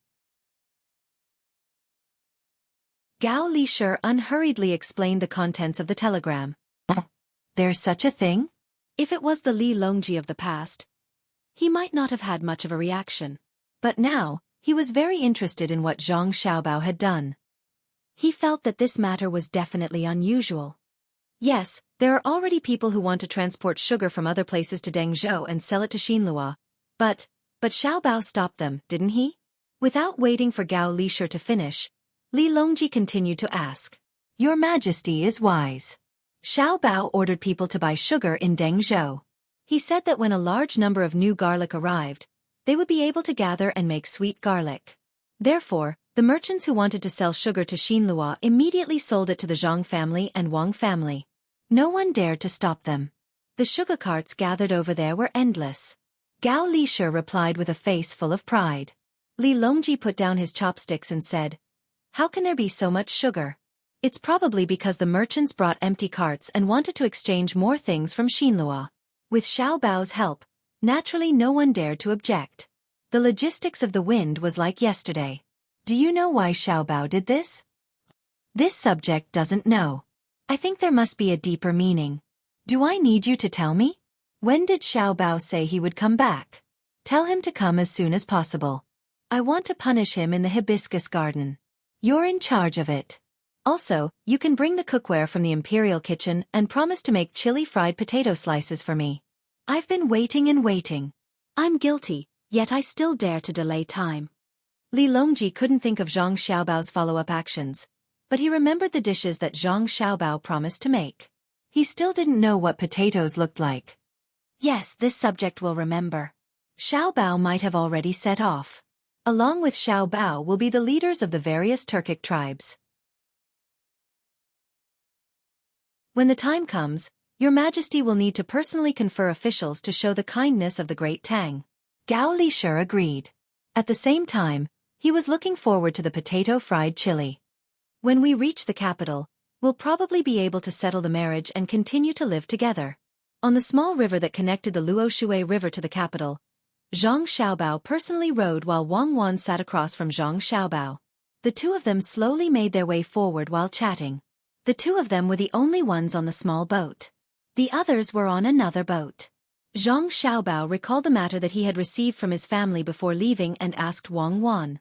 Gao Lishe unhurriedly explained the contents of the telegram. There's such a thing? If it was the Li Longji of the past, he might not have had much of a reaction. But now, he was very interested in what Zhang Xiaobao had done. He felt that this matter was definitely unusual. Yes, there are already people who want to transport sugar from other places to Dengzhou and sell it to Xinluo. But Xiaobao stopped them, didn't he? Without waiting for Gao Lishe to finish, Li Longji continued to ask. Your Majesty is wise. Xiaobao ordered people to buy sugar in Dengzhou. He said that when a large number of new garlic arrived, they would be able to gather and make sweet garlic. Therefore, the merchants who wanted to sell sugar to Xinluo immediately sold it to the Zhang family and Wang family. No one dared to stop them. The sugar carts gathered over there were endless. Gao Lishe replied with a face full of pride. Li Longji put down his chopsticks and said, How can there be so much sugar? It's probably because the merchants brought empty carts and wanted to exchange more things from Xinluo. With Xiaobao's help, naturally no one dared to object. The logistics of the wind was like yesterday. Do you know why Xiaobao did this? This subject doesn't know. I think there must be a deeper meaning. Do I need you to tell me? When did Xiaobao say he would come back? Tell him to come as soon as possible. I want to punish him in the hibiscus garden. You're in charge of it. Also, you can bring the cookware from the imperial kitchen and promise to make chili fried potato slices for me. I've been waiting and waiting. I'm guilty, yet I still dare to delay time. Li Longji couldn't think of Zhang Xiaobao's follow-up actions, but he remembered the dishes that Zhang Xiaobao promised to make. He still didn't know what potatoes looked like. Yes, this subject will remember. Xiaobao might have already set off. Along with Xiaobao will be the leaders of the various Turkic tribes. When the time comes, Your Majesty will need to personally confer officials to show the kindness of the great Tang. Gao Lishe agreed. At the same time, he was looking forward to the potato fried chili. When we reach the capital, we'll probably be able to settle the marriage and continue to live together. On the small river that connected the Luoshui River to the capital, Zhang Xiaobao personally rowed while Wang Wan sat across from Zhang Xiaobao. The two of them slowly made their way forward while chatting. The two of them were the only ones on the small boat. The others were on another boat. Zhang Xiaobao recalled the matter that he had received from his family before leaving and asked Wang Wan.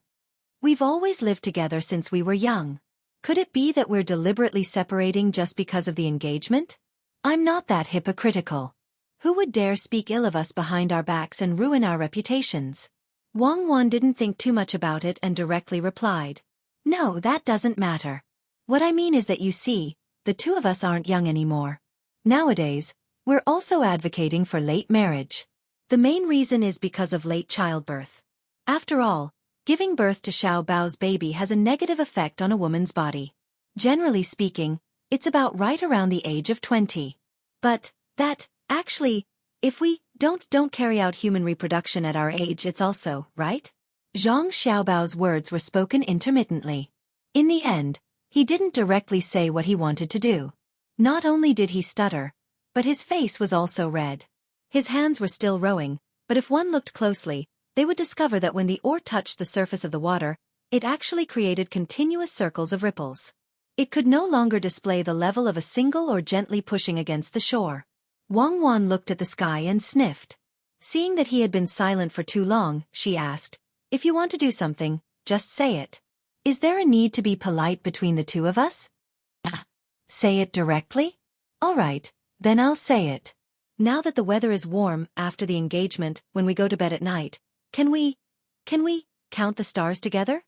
We've always lived together since we were young. Could it be that we're deliberately separating just because of the engagement? I'm not that hypocritical. Who would dare speak ill of us behind our backs and ruin our reputations? Wang Wan didn't think too much about it and directly replied. No, that doesn't matter. What I mean is that you see, the two of us aren't young anymore. Nowadays, we're also advocating for late marriage. The main reason is because of late childbirth. After all, giving birth to Xiao Bao's baby has a negative effect on a woman's body. Generally speaking, it's about right around the age of 20. But, actually, if we don't carry out human reproduction at our age, it's also, right? Zhang Xiaobao's words were spoken intermittently. In the end, he didn't directly say what he wanted to do. Not only did he stutter, but his face was also red. His hands were still rowing, but if one looked closely, they would discover that when the oar touched the surface of the water, it actually created continuous circles of ripples. It could no longer display the level of a single or gently pushing against the shore. Wang Wan looked at the sky and sniffed. Seeing that he had been silent for too long, she asked, "If you want to do something, just say it. Is there a need to be polite between the two of us?" Say it directly? All right, then I'll say it. Now that the weather is warm after the engagement, when we go to bed at night, can we count the stars together?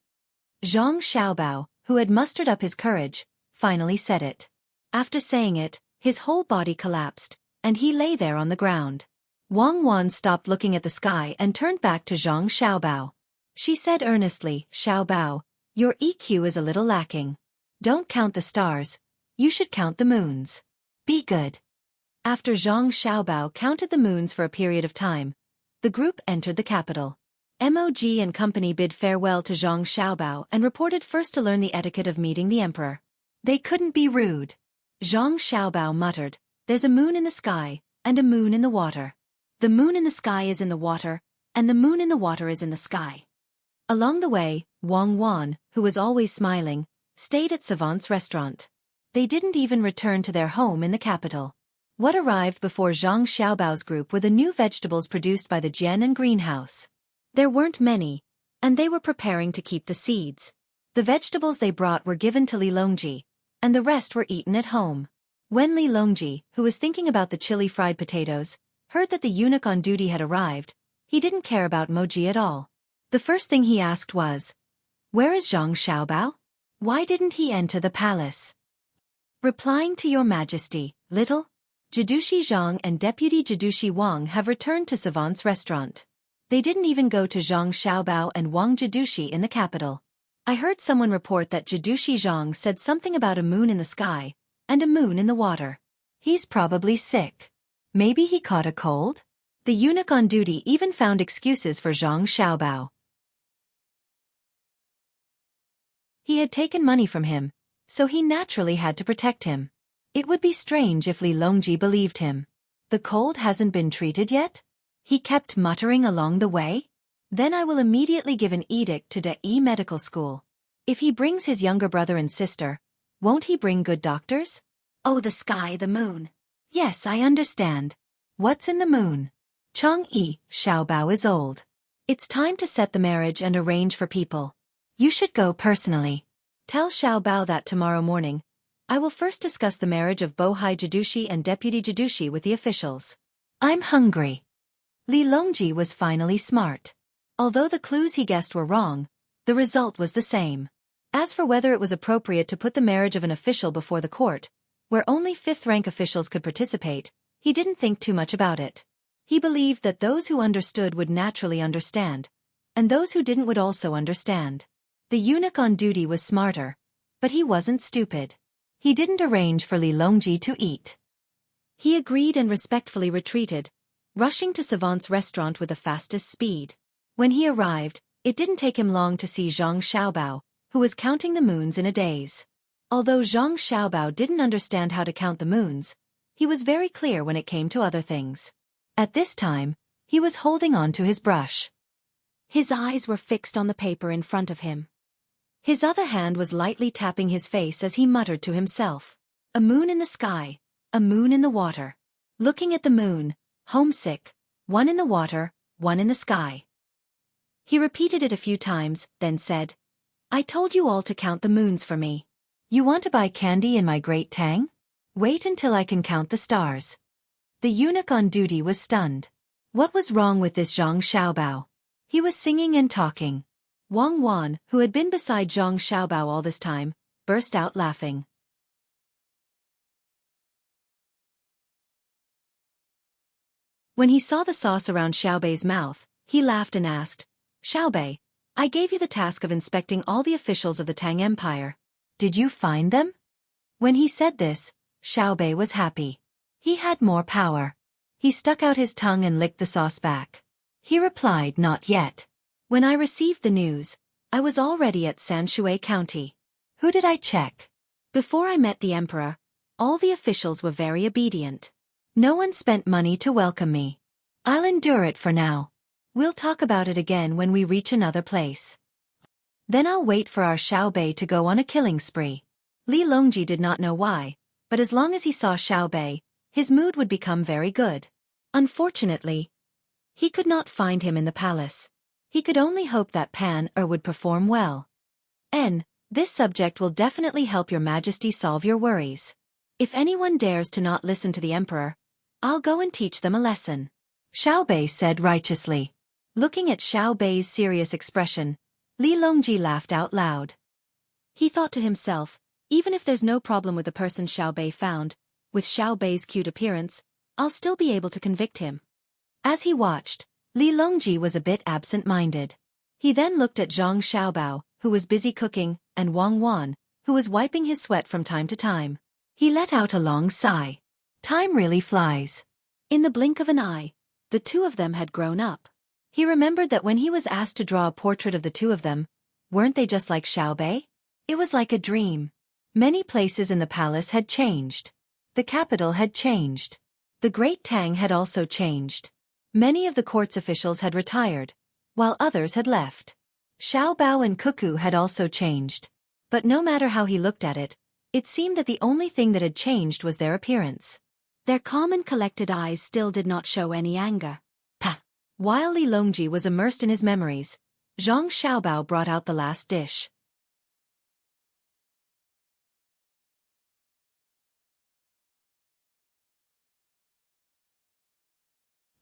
Zhang Xiaobao, who had mustered up his courage, finally said it. After saying it, his whole body collapsed, and he lay there on the ground. Wang Wan stopped looking at the sky and turned back to Zhang Xiaobao. She said earnestly, "Xiaobao, your EQ is a little lacking. Don't count the stars, you should count the moons. Be good." After Zhang Xiaobao counted the moons for a period of time, the group entered the capital. Mog and company bid farewell to Zhang Xiaobao and reported first to learn the etiquette of meeting the emperor. They couldn't be rude. Zhang Xiaobao muttered, "There's a moon in the sky, and a moon in the water. The moon in the sky is in the water, and the moon in the water is in the sky." Along the way, Wang Wan, who was always smiling, stayed at Savant's restaurant. They didn't even return to their home in the capital. What arrived before Zhang Xiaobao's group were the new vegetables produced by the Jian and greenhouse. There weren't many, and they were preparing to keep the seeds. The vegetables they brought were given to Li Longji, and the rest were eaten at home. When Li Longji, who was thinking about the chili fried potatoes, heard that the eunuch on duty had arrived, he didn't care about Moji at all. The first thing he asked was, "Where is Zhang Xiaobao? Why didn't he enter the palace?" Replying to Your Majesty, little Jidushi Zhang and Deputy Jidushi Wang have returned to Savant's restaurant. They didn't even go to Zhang Xiaobao and Wang Jidushi in the capital. I heard someone report that Jidushi Zhang said something about a moon in the sky, and a moon in the water. He's probably sick. Maybe he caught a cold? The eunuch on duty even found excuses for Zhang Xiaobao. He had taken money from him, so he naturally had to protect him. It would be strange if Li Longji believed him. The cold hasn't been treated yet? He kept muttering along the way. Then I will immediately give an edict to the medical school. If he brings his younger brother and sister, won't he bring good doctors? Oh, the sky, the moon. Yes, I understand. What's in the moon? Chang'e, Xiaobao is old. It's time to set the marriage and arrange for people. You should go personally. Tell Xiaobao that tomorrow morning, I will first discuss the marriage of Bohai Jidushi and Deputy Jidushi with the officials. I'm hungry. Li Longji was finally smart. Although the clues he guessed were wrong, the result was the same. As for whether it was appropriate to put the marriage of an official before the court, where only fifth-rank officials could participate, he didn't think too much about it. He believed that those who understood would naturally understand, and those who didn't would also understand. The eunuch on duty was smarter, but he wasn't stupid. He didn't arrange for Li Longji to eat. He agreed and respectfully retreated, rushing to Savant's restaurant with the fastest speed. When he arrived, it didn't take him long to see Zhang Xiaobao, who was counting the moons in a daze. Although Zhang Xiaobao didn't understand how to count the moons, he was very clear when it came to other things. At this time, he was holding on to his brush. His eyes were fixed on the paper in front of him. His other hand was lightly tapping his face as he muttered to himself. A moon in the sky, a moon in the water. Looking at the moon, homesick, one in the water, one in the sky. He repeated it a few times, then said, I told you all to count the moons for me. You want to buy candy in my great Tang? Wait until I can count the stars. The eunuch on duty was stunned. What was wrong with this Zhang Xiaobao? He was singing and talking. Wang Wan, who had been beside Zhang Xiaobao all this time, burst out laughing. When he saw the sauce around Xiaobei's mouth, he laughed and asked, Xiaobei, I gave you the task of inspecting all the officials of the Tang Empire. Did you find them? When he said this, Xiaobei was happy. He had more power. He stuck out his tongue and licked the sauce back. He replied, not yet. When I received the news, I was already at Sanshui County. Who did I check? Before I met the emperor, all the officials were very obedient. No one spent money to welcome me. I'll endure it for now. We'll talk about it again when we reach another place. Then I'll wait for our Xiaobei to go on a killing spree. Li Longji did not know why, but as long as he saw Xiaobei, his mood would become very good. Unfortunately, he could not find him in the palace. He could only hope that Pan would perform well. This subject will definitely help your majesty solve your worries. If anyone dares to not listen to the emperor, I'll go and teach them a lesson. Xiaobei said righteously. Looking at Xiaobei's serious expression, Li Longji laughed out loud. He thought to himself, even if there's no problem with the person Xiaobei found, with Xiaobei's cute appearance, I'll still be able to convict him. As he watched, Li Longji was a bit absent-minded. He then looked at Zhang Xiaobao, who was busy cooking, and Wang Wan, who was wiping his sweat from time to time. He let out a long sigh. Time really flies. In the blink of an eye, the two of them had grown up. He remembered that when he was asked to draw a portrait of the two of them, weren't they just like Xiaobei? It was like a dream. Many places in the palace had changed. The capital had changed. The Great Tang had also changed. Many of the court's officials had retired, while others had left. Xiaobao and Cuckoo had also changed. But no matter how he looked at it, it seemed that the only thing that had changed was their appearance. Their calm and collected eyes still did not show any anger. Pah! While Li Longji was immersed in his memories, Zhang Xiaobao brought out the last dish.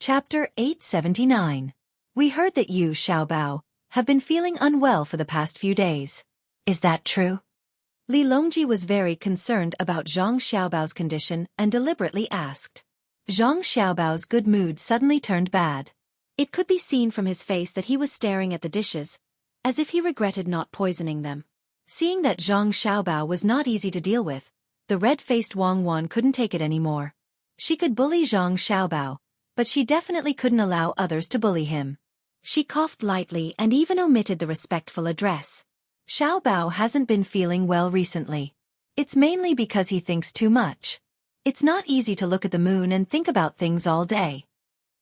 Chapter 879. We heard that you, Xiaobao, have been feeling unwell for the past few days. Is that true? Li Longji was very concerned about Zhang Xiaobao's condition and deliberately asked. Zhang Xiaobao's good mood suddenly turned bad. It could be seen from his face that he was staring at the dishes, as if he regretted not poisoning them. Seeing that Zhang Xiaobao was not easy to deal with, the red-faced Wang Wan couldn't take it anymore. She could bully Zhang Xiaobao, but she definitely couldn't allow others to bully him. She coughed lightly and even omitted the respectful address. Xiaobao hasn't been feeling well recently. It's mainly because he thinks too much. It's not easy to look at the moon and think about things all day.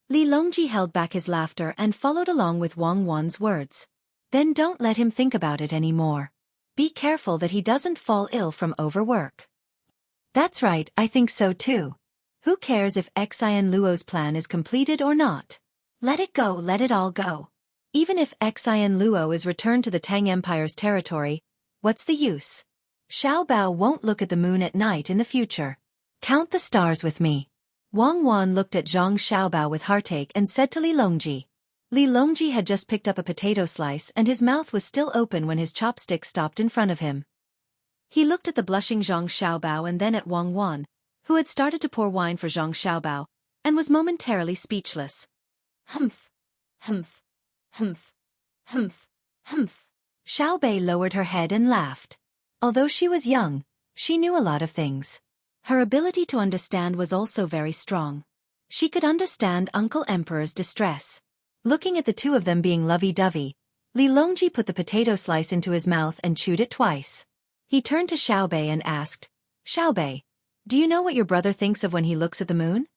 Li Longji held back his laughter and followed along with Wang Wan's words. Then don't let him think about it anymore. Be careful that he doesn't fall ill from overwork. That's right, I think so too. Who cares if Xian Luo's plan is completed or not? Let it go, let it all go. Even if Xian Luo is returned to the Tang Empire's territory, what's the use? Xiaobao won't look at the moon at night in the future. Count the stars with me. Wang Wan looked at Zhang Xiaobao with heartache and said to Li Longji. Li Longji had just picked up a potato slice and his mouth was still open when his chopstick stopped in front of him. He looked at the blushing Zhang Xiaobao and then at Wang Wan, who had started to pour wine for Zhang Xiaobao, and was momentarily speechless. Humph, humph, humph, humph, humph. Xiaobei lowered her head and laughed. Although she was young, she knew a lot of things. Her ability to understand was also very strong. She could understand Uncle Emperor's distress. Looking at the two of them being lovey-dovey, Li Longji put the potato slice into his mouth and chewed it twice. He turned to Xiaobei and asked, Xiaobei, do you know what your brother thinks of when he looks at the moon?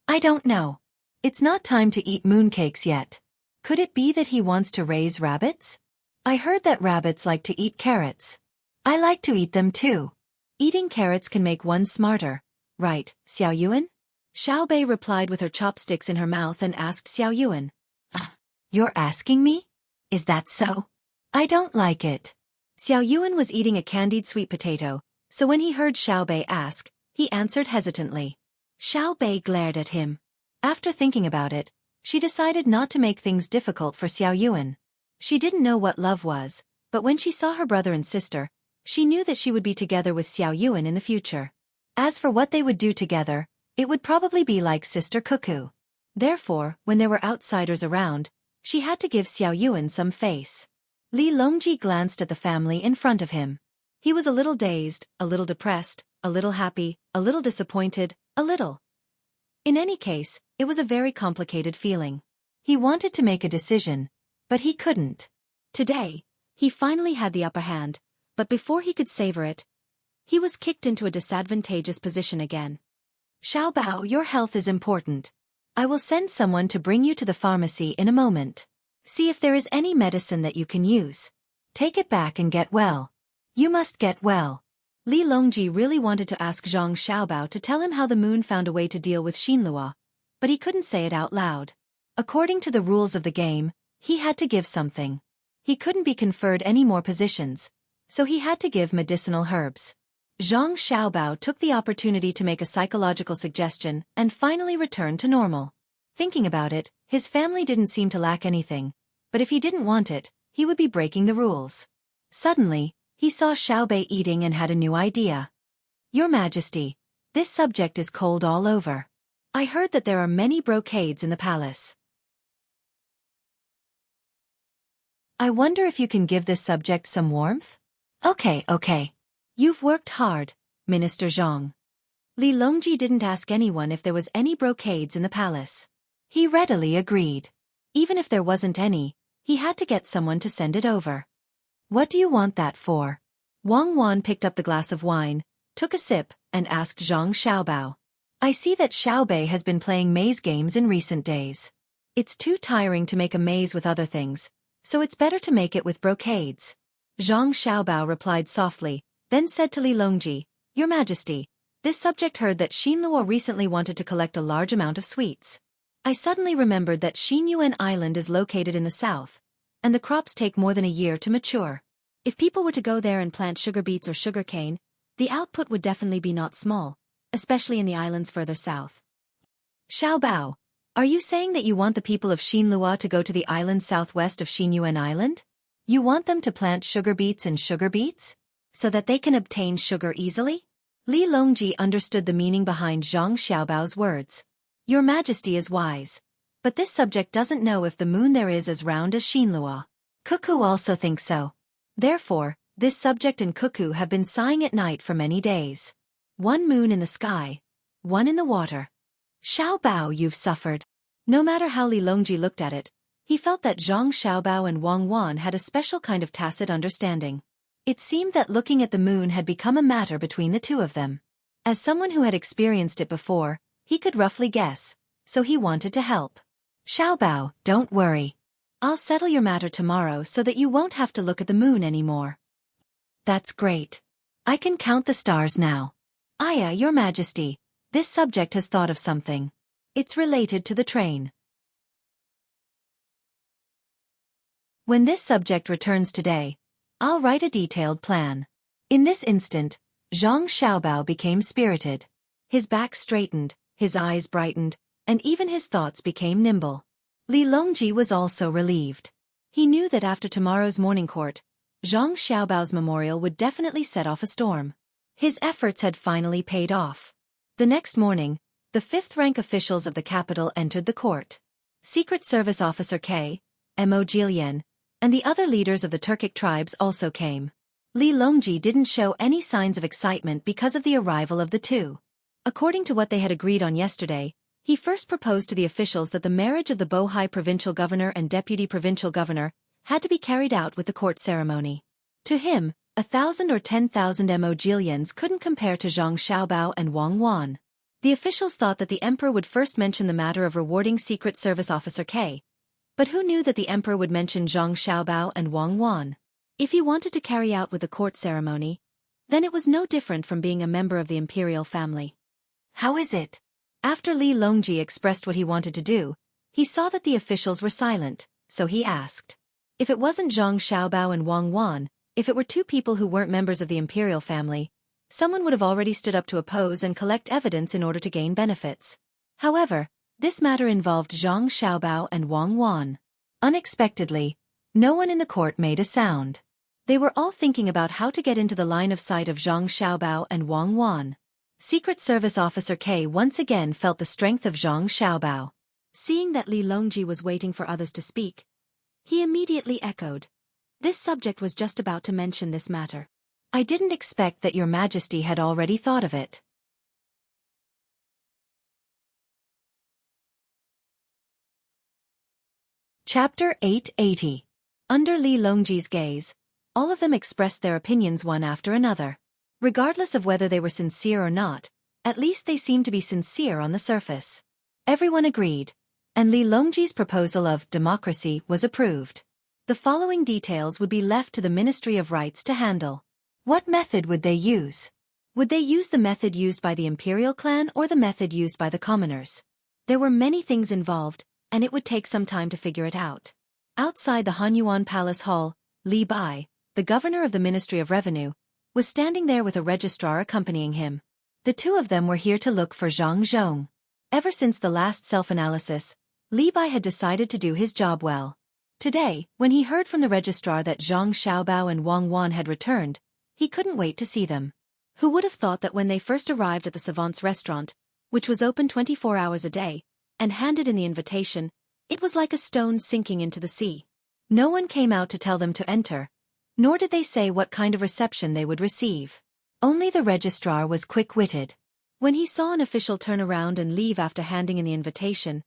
I don't know. It's not time to eat mooncakes yet. Could it be that he wants to raise rabbits? I heard that rabbits like to eat carrots. I like to eat them too. Eating carrots can make one smarter, right, Xiao Yuan? Xiaobei replied with her chopsticks in her mouth and asked Xiao Yuan. You're asking me? Is that so? I don't like it. Xiao Yuan was eating a candied sweet potato, so when he heard Xiao Bei ask, he answered hesitantly. Xiao Bei glared at him. After thinking about it, she decided not to make things difficult for Xiao Yuan. She didn't know what love was, but when she saw her brother and sister, she knew that she would be together with Xiao Yuan in the future. As for what they would do together, it would probably be like sister cuckoo. Therefore, when there were outsiders around, she had to give Xiao Yuan some face. Li Longji glanced at the family in front of him. He was a little dazed, a little depressed, a little happy, a little disappointed, a little. In any case, it was a very complicated feeling. He wanted to make a decision, but he couldn't. Today, he finally had the upper hand, but before he could savor it, he was kicked into a disadvantageous position again. Xiao Bao, your health is important. I will send someone to bring you to the pharmacy in a moment. See if there is any medicine that you can use. Take it back and get well. You must get well. Li Longji really wanted to ask Zhang Xiaobao to tell him how the moon found a way to deal with Xinluo, but he couldn't say it out loud. According to the rules of the game, he had to give something. He couldn't be conferred any more positions, so he had to give medicinal herbs. Zhang Xiaobao took the opportunity to make a psychological suggestion and finally returned to normal. Thinking about it, his family didn't seem to lack anything, but if he didn't want it, he would be breaking the rules. Suddenly, he saw Xiao Bei eating and had a new idea. Your Majesty, this subject is cold all over. I heard that there are many brocades in the palace. I wonder if you can give this subject some warmth? Okay. You've worked hard, Minister Zhang. Li Longji didn't ask anyone if there was any brocades in the palace. He readily agreed. Even if there wasn't any, he had to get someone to send it over. What do you want that for? Wang Wan picked up the glass of wine, took a sip, and asked Zhang Xiaobao. I see that Xiao Bei has been playing maze games in recent days. It's too tiring to make a maze with other things, so it's better to make it with brocades. Zhang Xiaobao replied softly, then said to Li Longji, Your Majesty, this subject heard that Xinluo recently wanted to collect a large amount of sweets. I suddenly remembered that Xinyuan Island is located in the south, and the crops take more than a year to mature. If people were to go there and plant sugar beets or sugar cane, the output would definitely be not small, especially in the islands further south. Xiao Bao, are you saying that you want the people of Xinluo to go to the island southwest of Xinyuan Island? You want them to plant sugar beets and sugar beets? So that they can obtain sugar easily? Li Longji understood the meaning behind Zhang Xiaobao's words. Your Majesty is wise, but this subject doesn't know if the moon there is as round as Xinluo. Cuckoo also thinks so. Therefore, this subject and Cuckoo have been sighing at night for many days. One moon in the sky, one in the water. Xiao Bao, you've suffered. No matter how Li Longji looked at it, he felt that Zhang Xiaobao and Wang Wan had a special kind of tacit understanding. It seemed that looking at the moon had become a matter between the two of them. As someone who had experienced it before, he could roughly guess, so he wanted to help. Xiao Bao, don't worry. I'll settle your matter tomorrow so that you won't have to look at the moon anymore. That's great. I can count the stars now. Aya, Your Majesty, this subject has thought of something. It's related to the train. When this subject returns today, I'll write a detailed plan. In this instant, Zhang Xiaobao became spirited. His back straightened, his eyes brightened, and even his thoughts became nimble. Li Longji was also relieved. He knew that after tomorrow's morning court, Zhang Xiaobao's memorial would definitely set off a storm. His efforts had finally paid off. The next morning, the fifth-rank officials of the capital entered the court. Secret Service Officer K, Mo Jilian, and the other leaders of the Turkic tribes also came. Li Longji didn't show any signs of excitement because of the arrival of the two. According to what they had agreed on yesterday, he first proposed to the officials that the marriage of the Bohai provincial governor and deputy provincial governor had to be carried out with the court ceremony. To him, 1,000 or 10,000 Mo Jilians couldn't compare to Zhang Xiaobao and Wang Wan. The officials thought that the emperor would first mention the matter of rewarding Secret Service Officer K, but who knew that the emperor would mention Zhang Xiaobao and Wang Wan? If he wanted to carry out with the court ceremony, then it was no different from being a member of the imperial family. How is it? After Li Longji expressed what he wanted to do, he saw that the officials were silent, so he asked. If it wasn't Zhang Xiaobao and Wang Wan, If it were two people who weren't members of the imperial family, someone would have already stood up to oppose and collect evidence in order to gain benefits. However, this matter involved Zhang Xiaobao and Wang Wan. Unexpectedly, no one in the court made a sound. They were all thinking about how to get into the line of sight of Zhang Xiaobao and Wang Wan. Secret Service Officer K once again felt the strength of Zhang Xiaobao. Seeing that Li Longji was waiting for others to speak, he immediately echoed, "This subject was just about to mention this matter. I didn't expect that your majesty had already thought of it." Chapter 880. Under Li Longji's gaze, all of them expressed their opinions one after another. Regardless of whether they were sincere or not, at least they seemed to be sincere on the surface. Everyone agreed, and Li Longji's proposal of democracy was approved. The following details would be left to the Ministry of Rights to handle. What method would they use? Would they use the method used by the imperial clan or the method used by the commoners? There were many things involved, and it would take some time to figure it out. Outside the Hanyuan Palace Hall, Li Bai, the governor of the Ministry of Revenue, was standing there with a registrar accompanying him. The two of them were here to look for Zhang Zhong. Ever since the last self-analysis, Li Bai had decided to do his job well. Today, when he heard from the registrar that Zhang Xiaobao and Wang Wan had returned, he couldn't wait to see them. Who would have thought that when they first arrived at the Savant's restaurant, which was open 24 hours a day, and handed in the invitation, it was like a stone sinking into the sea. No one came out to tell them to enter, nor did they say what kind of reception they would receive. Only the registrar was quick-witted. When he saw an official turn around and leave after handing in the invitation,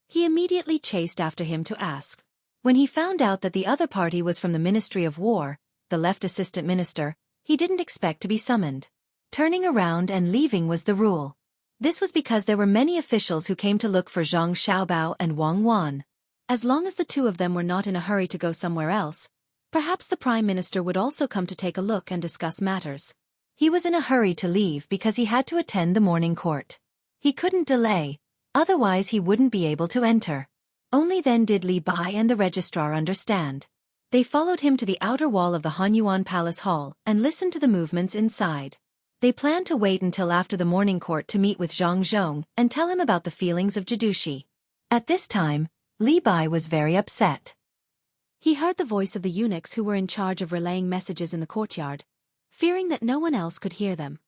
he immediately chased after him to ask. When he found out that the other party was from the Ministry of War, the left assistant minister, he didn't expect to be summoned. Turning around and leaving was the rule. This was because there were many officials who came to look for Zhang Xiaobao and Wang Wan. As long as the two of them were not in a hurry to go somewhere else, perhaps the Prime Minister would also come to take a look and discuss matters. He was in a hurry to leave because he had to attend the morning court. He couldn't delay, otherwise he wouldn't be able to enter. Only then did Li Bai and the registrar understand. They followed him to the outer wall of the Hanyuan Palace Hall and listened to the movements inside. They planned to wait until after the morning court to meet with Zhang Zhong and tell him about the feelings of Jidushi. At this time, Li Bai was very upset. He heard the voice of the eunuchs who were in charge of relaying messages in the courtyard, fearing that no one else could hear them.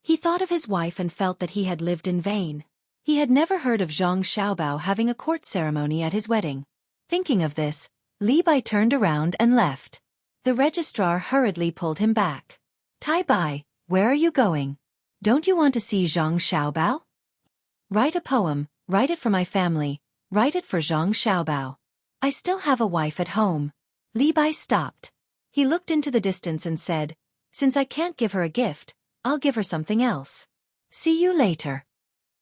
He thought of his wife and felt that he had lived in vain. He had never heard of Zhang Xiaobao having a court ceremony at his wedding. Thinking of this, Li Bai turned around and left. The registrar hurriedly pulled him back. "Tai Bai, where are you going? Don't you want to see Zhang Xiaobao? Write a poem, write it for my family, write it for Zhang Xiaobao. I still have a wife at home." Li Bai stopped. He looked into the distance and said, "Since I can't give her a gift, I'll give her something else. See you later."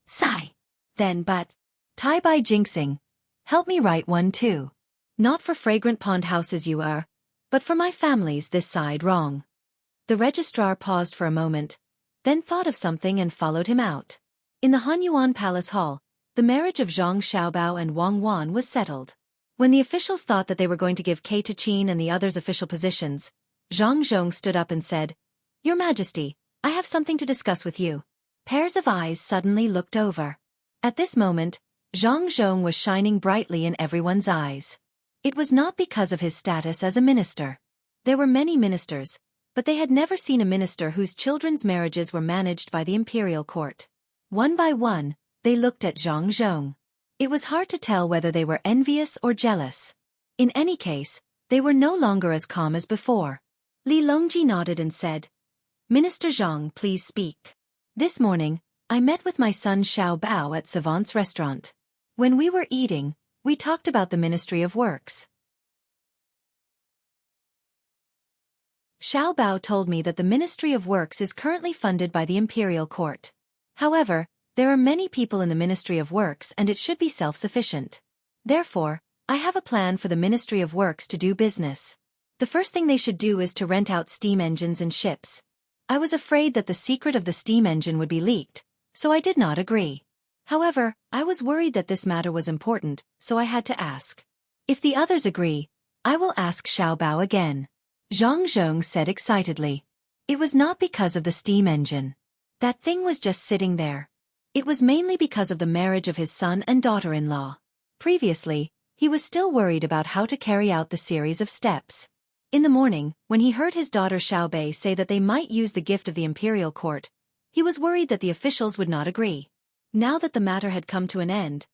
Sigh. Then but, Tai Bai jinxing, help me write one too. Not for fragrant pond houses you are, but for my family's this side wrong. The registrar paused for a moment, then thought of something and followed him out. In the Hanyuan Palace Hall, the marriage of Zhang Xiaobao and Wang Wan was settled. When the officials thought that they were going to give Kei Tachin and the others official positions, Zhang Zhong stood up and said, "Your Majesty, I have something to discuss with you." Pairs of eyes suddenly looked over. At this moment, Zhang Zhong was shining brightly in everyone's eyes. It was not because of his status as a minister. There were many ministers, but they had never seen a minister whose children's marriages were managed by the imperial court. One by one, they looked at Zhang Zhong. It was hard to tell whether they were envious or jealous. In any case, they were no longer as calm as before. Li Longji nodded and said, "Minister Zhang, please speak. This morning, I met with my son Xiao Bao at Savant's restaurant. When we were eating, we talked about the Ministry of Works. Xiao Bao told me that the Ministry of Works is currently funded by the Imperial Court. However, there are many people in the Ministry of Works and it should be self-sufficient. Therefore, I have a plan for the Ministry of Works to do business. The first thing they should do is to rent out steam engines and ships. I was afraid that the secret of the steam engine would be leaked, so I did not agree. However, I was worried that this matter was important, so I had to ask. If the others agree, I will ask Xiao Bao again." Zhang Zhong said excitedly. It was not because of the steam engine. That thing was just sitting there. It was mainly because of the marriage of his son and daughter-in-law. Previously, he was still worried about how to carry out the series of steps. In the morning, when he heard his daughter Xiaobei say that they might use the gift of the imperial court, he was worried that the officials would not agree. Now that the matter had come to an end,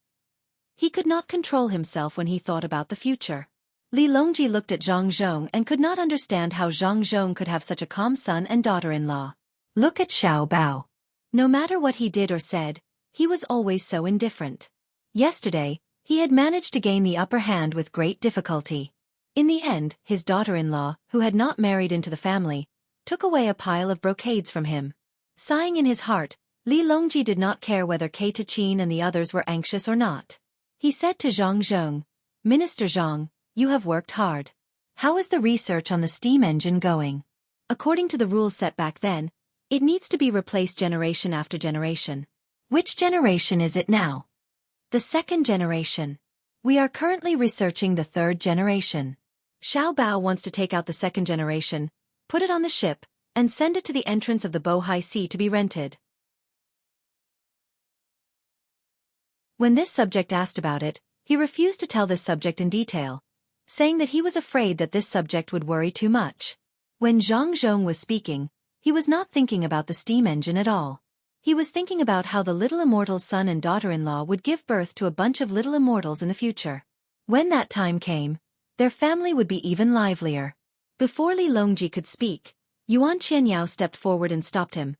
he could not control himself when he thought about the future. Li Longji looked at Zhang Zhong and could not understand how Zhang Zhong could have such a calm son and daughter-in-law. Look at Xiao Bao. No matter what he did or said, he was always so indifferent. Yesterday, he had managed to gain the upper hand with great difficulty. In the end, his daughter-in-law, who had not married into the family, took away a pile of brocades from him. Sighing in his heart, Li Longji did not care whether Kei Tachin and the others were anxious or not. He said to Zhang Zhong, Minister Zhang, you have worked hard. How is the research on the steam engine going? According to the rules set back then, it needs to be replaced generation after generation. Which generation is it now? The second generation. We are currently researching the third generation. Xiao Bao wants to take out the second generation, put it on the ship, and send it to the entrance of the Bohai Sea to be rented. When this subject asked about it, he refused to tell this subject in detail, saying that he was afraid that this subject would worry too much. When Zhang Zhong was speaking, he was not thinking about the steam engine at all. He was thinking about how the little immortal's son and daughter-in-law would give birth to a bunch of little immortals in the future. When that time came, their family would be even livelier. Before Li Longji could speak, Yuan Qianyao stepped forward and stopped him.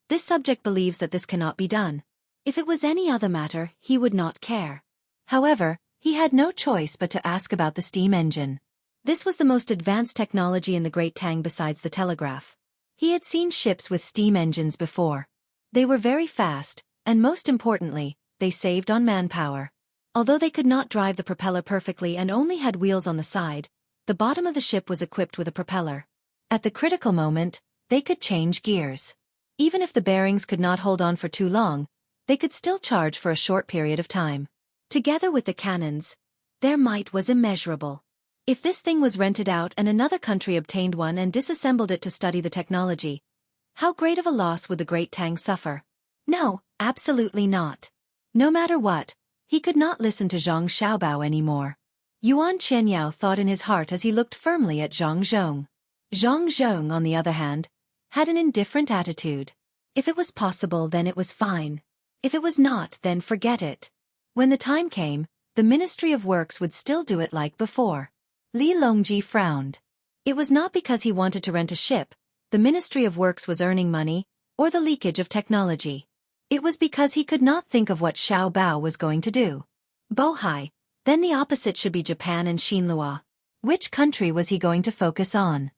This subject believes that this cannot be done. If it was any other matter, he would not care. However, he had no choice but to ask about the steam engine. This was the most advanced technology in the Great Tang besides the telegraph. He had seen ships with steam engines before. They were very fast, and most importantly, they saved on manpower. Although they could not drive the propeller perfectly and only had wheels on the side, the bottom of the ship was equipped with a propeller. At the critical moment, they could change gears. Even if the bearings could not hold on for too long, they could still charge for a short period of time. Together with the cannons, their might was immeasurable. If this thing was rented out and another country obtained one and disassembled it to study the technology, how great of a loss would the Great Tang suffer? No, absolutely not. No matter what, he could not listen to Zhang Xiaobao anymore. Yuan Qianyao thought in his heart as he looked firmly at Zhang Zhong. Zhang Zhong, on the other hand, had an indifferent attitude. If it was possible, then it was fine. If it was not, then forget it. When the time came, the Ministry of Works would still do it like before. Li Longji frowned. It was not because he wanted to rent a ship, the Ministry of Works was earning money, or the leakage of technology. It was because he could not think of what Xiao Bao was going to do. Bohai, then the opposite should be Japan and Xinhua. Which country was he going to focus on?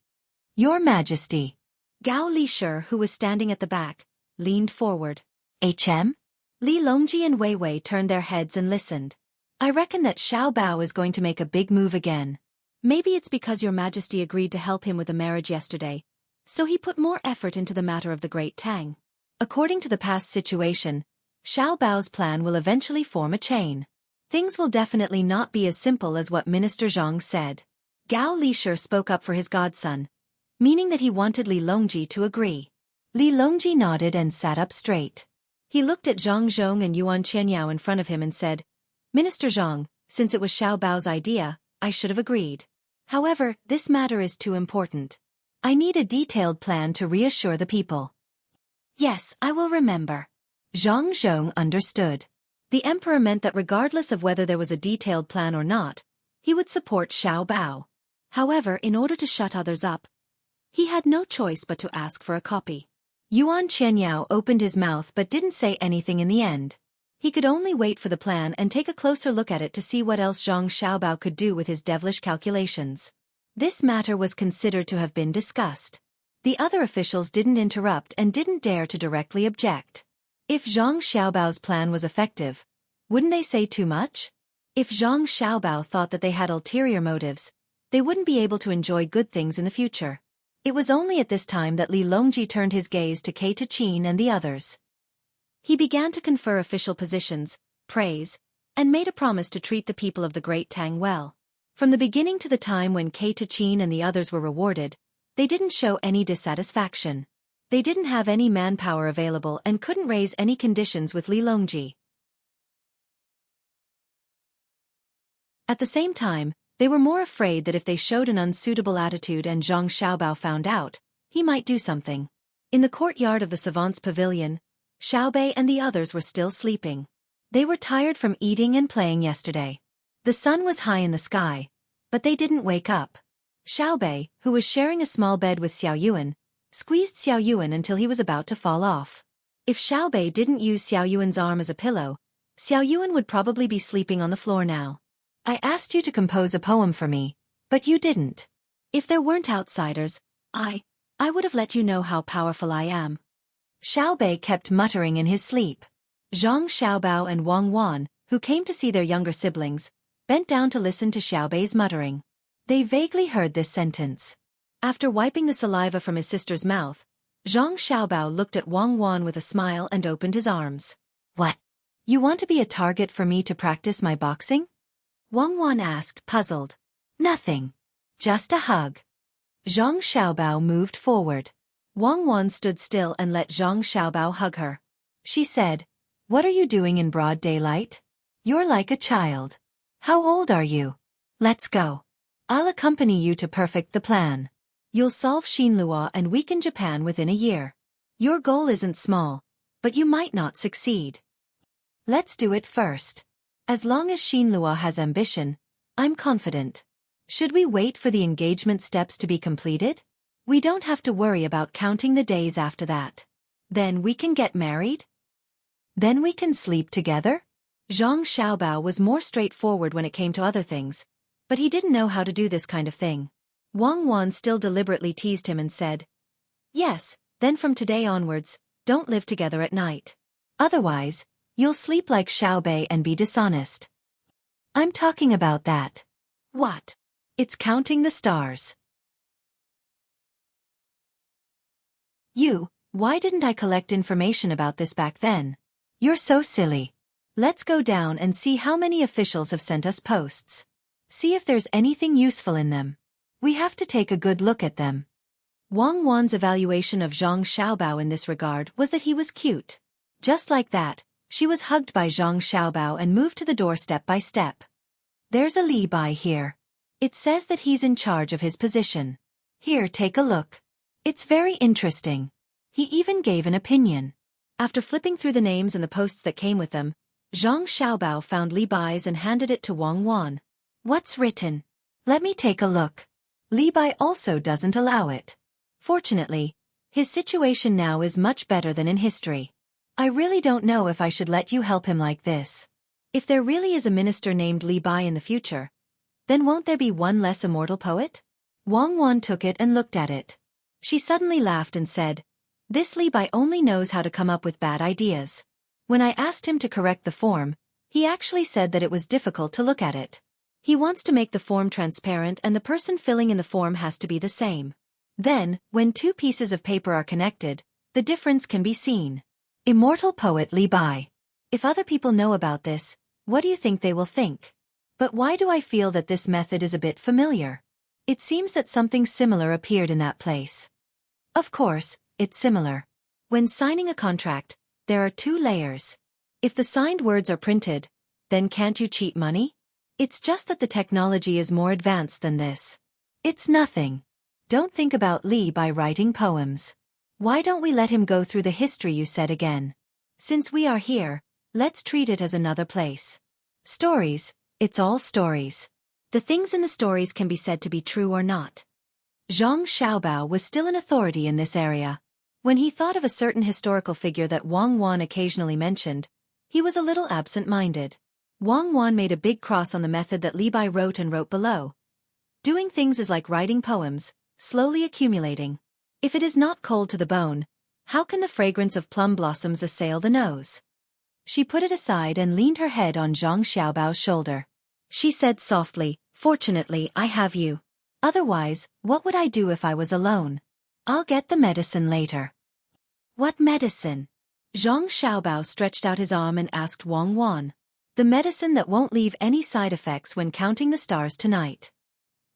Your Majesty. Gao Lishur, who was standing at the back, leaned forward. HM? Li Longji and Wei Wei turned their heads and listened. I reckon that Xiao Bao is going to make a big move again. Maybe it's because Your Majesty agreed to help him with the marriage yesterday, so he put more effort into the matter of the Great Tang. According to the past situation, Xiao Bao's plan will eventually form a chain. Things will definitely not be as simple as what Minister Zhang said. Gao Lishur spoke up for his godson, meaning that he wanted Li Longji to agree. Li Longji nodded and sat up straight. He looked at Zhang Zhong and Yuan Qianyao in front of him and said, Minister Zhang, since it was Xiao Bao's idea, I should have agreed. However, this matter is too important. I need a detailed plan to reassure the people. Yes, I will remember. Zhang Zhong understood. The emperor meant that regardless of whether there was a detailed plan or not, he would support Xiao Bao. However, in order to shut others up, he had no choice but to ask for a copy. Yuan Qianyao opened his mouth but didn't say anything in the end. He could only wait for the plan and take a closer look at it to see what else Zhang Xiaobao could do with his devilish calculations. This matter was considered to have been discussed. The other officials didn't interrupt and didn't dare to directly object. If Zhang Xiaobao's plan was effective, wouldn't they say too much? If Zhang Xiaobao thought that they had ulterior motives, they wouldn't be able to enjoy good things in the future. It was only at this time that Li Longji turned his gaze to Kei Tachin and the others. He began to confer official positions, praise, and made a promise to treat the people of the Great Tang well. From the beginning to the time when Kei Tachin and the others were rewarded, They didn't show any dissatisfaction. They didn't have any manpower available and couldn't raise any conditions with Li Longji. At the same time, they were more afraid that if they showed an unsuitable attitude and Zhang Xiaobao found out, he might do something. In the courtyard of the savants' pavilion, Xiaobei and the others were still sleeping. They were tired from eating and playing yesterday. The sun was high in the sky, but they didn't wake up. Xiaobei, who was sharing a small bed with Xiao Yuan, squeezed Xiao Yuan until he was about to fall off. If Xiaobei didn't use Xiao Yuan's arm as a pillow, Xiao Yuan would probably be sleeping on the floor now. I asked you to compose a poem for me, but you didn't. If there weren't outsiders, I would have let you know how powerful I am. Xiaobei kept muttering in his sleep. Zhang Xiaobao and Wang Wan, who came to see their younger siblings, bent down to listen to Xiaobei's muttering. They vaguely heard this sentence. After wiping the saliva from his sister's mouth, Zhang Xiaobao looked at Wang Wan with a smile and opened his arms. What? You want to be a target for me to practice my boxing? Wang Wan asked, puzzled. Nothing. Just a hug. Zhang Xiaobao moved forward. Wang Wan stood still and let Zhang Xiaobao hug her. She said, What are you doing in broad daylight? You're like a child. How old are you? Let's go. I'll accompany you to perfect the plan. You'll solve Xinlua and weaken Japan within a year. Your goal isn't small, but you might not succeed. Let's do it first. As long as Xinlua has ambition, I'm confident. Should we wait for the engagement steps to be completed? We don't have to worry about counting the days after that. Then we can get married? Then we can sleep together? Zhang Xiaobao was more straightforward when it came to other things, but he didn't know how to do this kind of thing. Wang Wan still deliberately teased him and said, Yes, then from today onwards, don't live together at night. Otherwise, you'll sleep like Xiaobei and be dishonest. I'm talking about that. What? It's counting the stars. Why didn't I collect information about this back then? You're so silly. Let's go down and see how many officials have sent us posts. See if there's anything useful in them. We have to take a good look at them. Wang Wan's evaluation of Zhang Xiaobao in this regard was that he was cute. Just like that, she was hugged by Zhang Xiaobao and moved to the door step by step. There's a Li Bai here. It says that he's in charge of his position. Here, take a look. It's very interesting. He even gave an opinion. After flipping through the names and the posts that came with them, Zhang Xiaobao found Li Bai's and handed it to Wang Wan. What's written? Let me take a look. Li Bai also doesn't allow it. Fortunately, his situation now is much better than in history. I really don't know if I should let you help him like this. If there really is a minister named Li Bai in the future, then won't there be one less immortal poet? Wang Wan took it and looked at it. She suddenly laughed and said, This Li Bai only knows how to come up with bad ideas. When I asked him to correct the form, he actually said that it was difficult to look at it. He wants to make the form transparent and the person filling in the form has to be the same. Then, when two pieces of paper are connected, the difference can be seen. Immortal poet Li Bai. If other people know about this, what do you think they will think? But why do I feel that this method is a bit familiar? It seems that something similar appeared in that place. Of course, it's similar. When signing a contract, there are two layers. If the signed words are printed, then can't you cheat money? It's just that the technology is more advanced than this. It's nothing. Don't think about Li by writing poems. Why don't we let him go through the history you said again? Since we are here, let's treat it as another place. Stories, it's all stories. The things in the stories can be said to be true or not. Zhang Xiaobao was still an authority in this area. When he thought of a certain historical figure that Wang Wan occasionally mentioned, he was a little absent-minded. Wang Wan made a big cross on the method that Li Bai wrote and wrote below. Doing things is like writing poems, slowly accumulating. If it is not cold to the bone, how can the fragrance of plum blossoms assail the nose? She put it aside and leaned her head on Zhang Xiaobao's shoulder. She said softly, Fortunately, I have you. Otherwise, what would I do if I was alone? I'll get the medicine later. What medicine? Zhang Xiaobao stretched out his arm and asked Wang Wan. The medicine that won't leave any side effects when counting the stars tonight.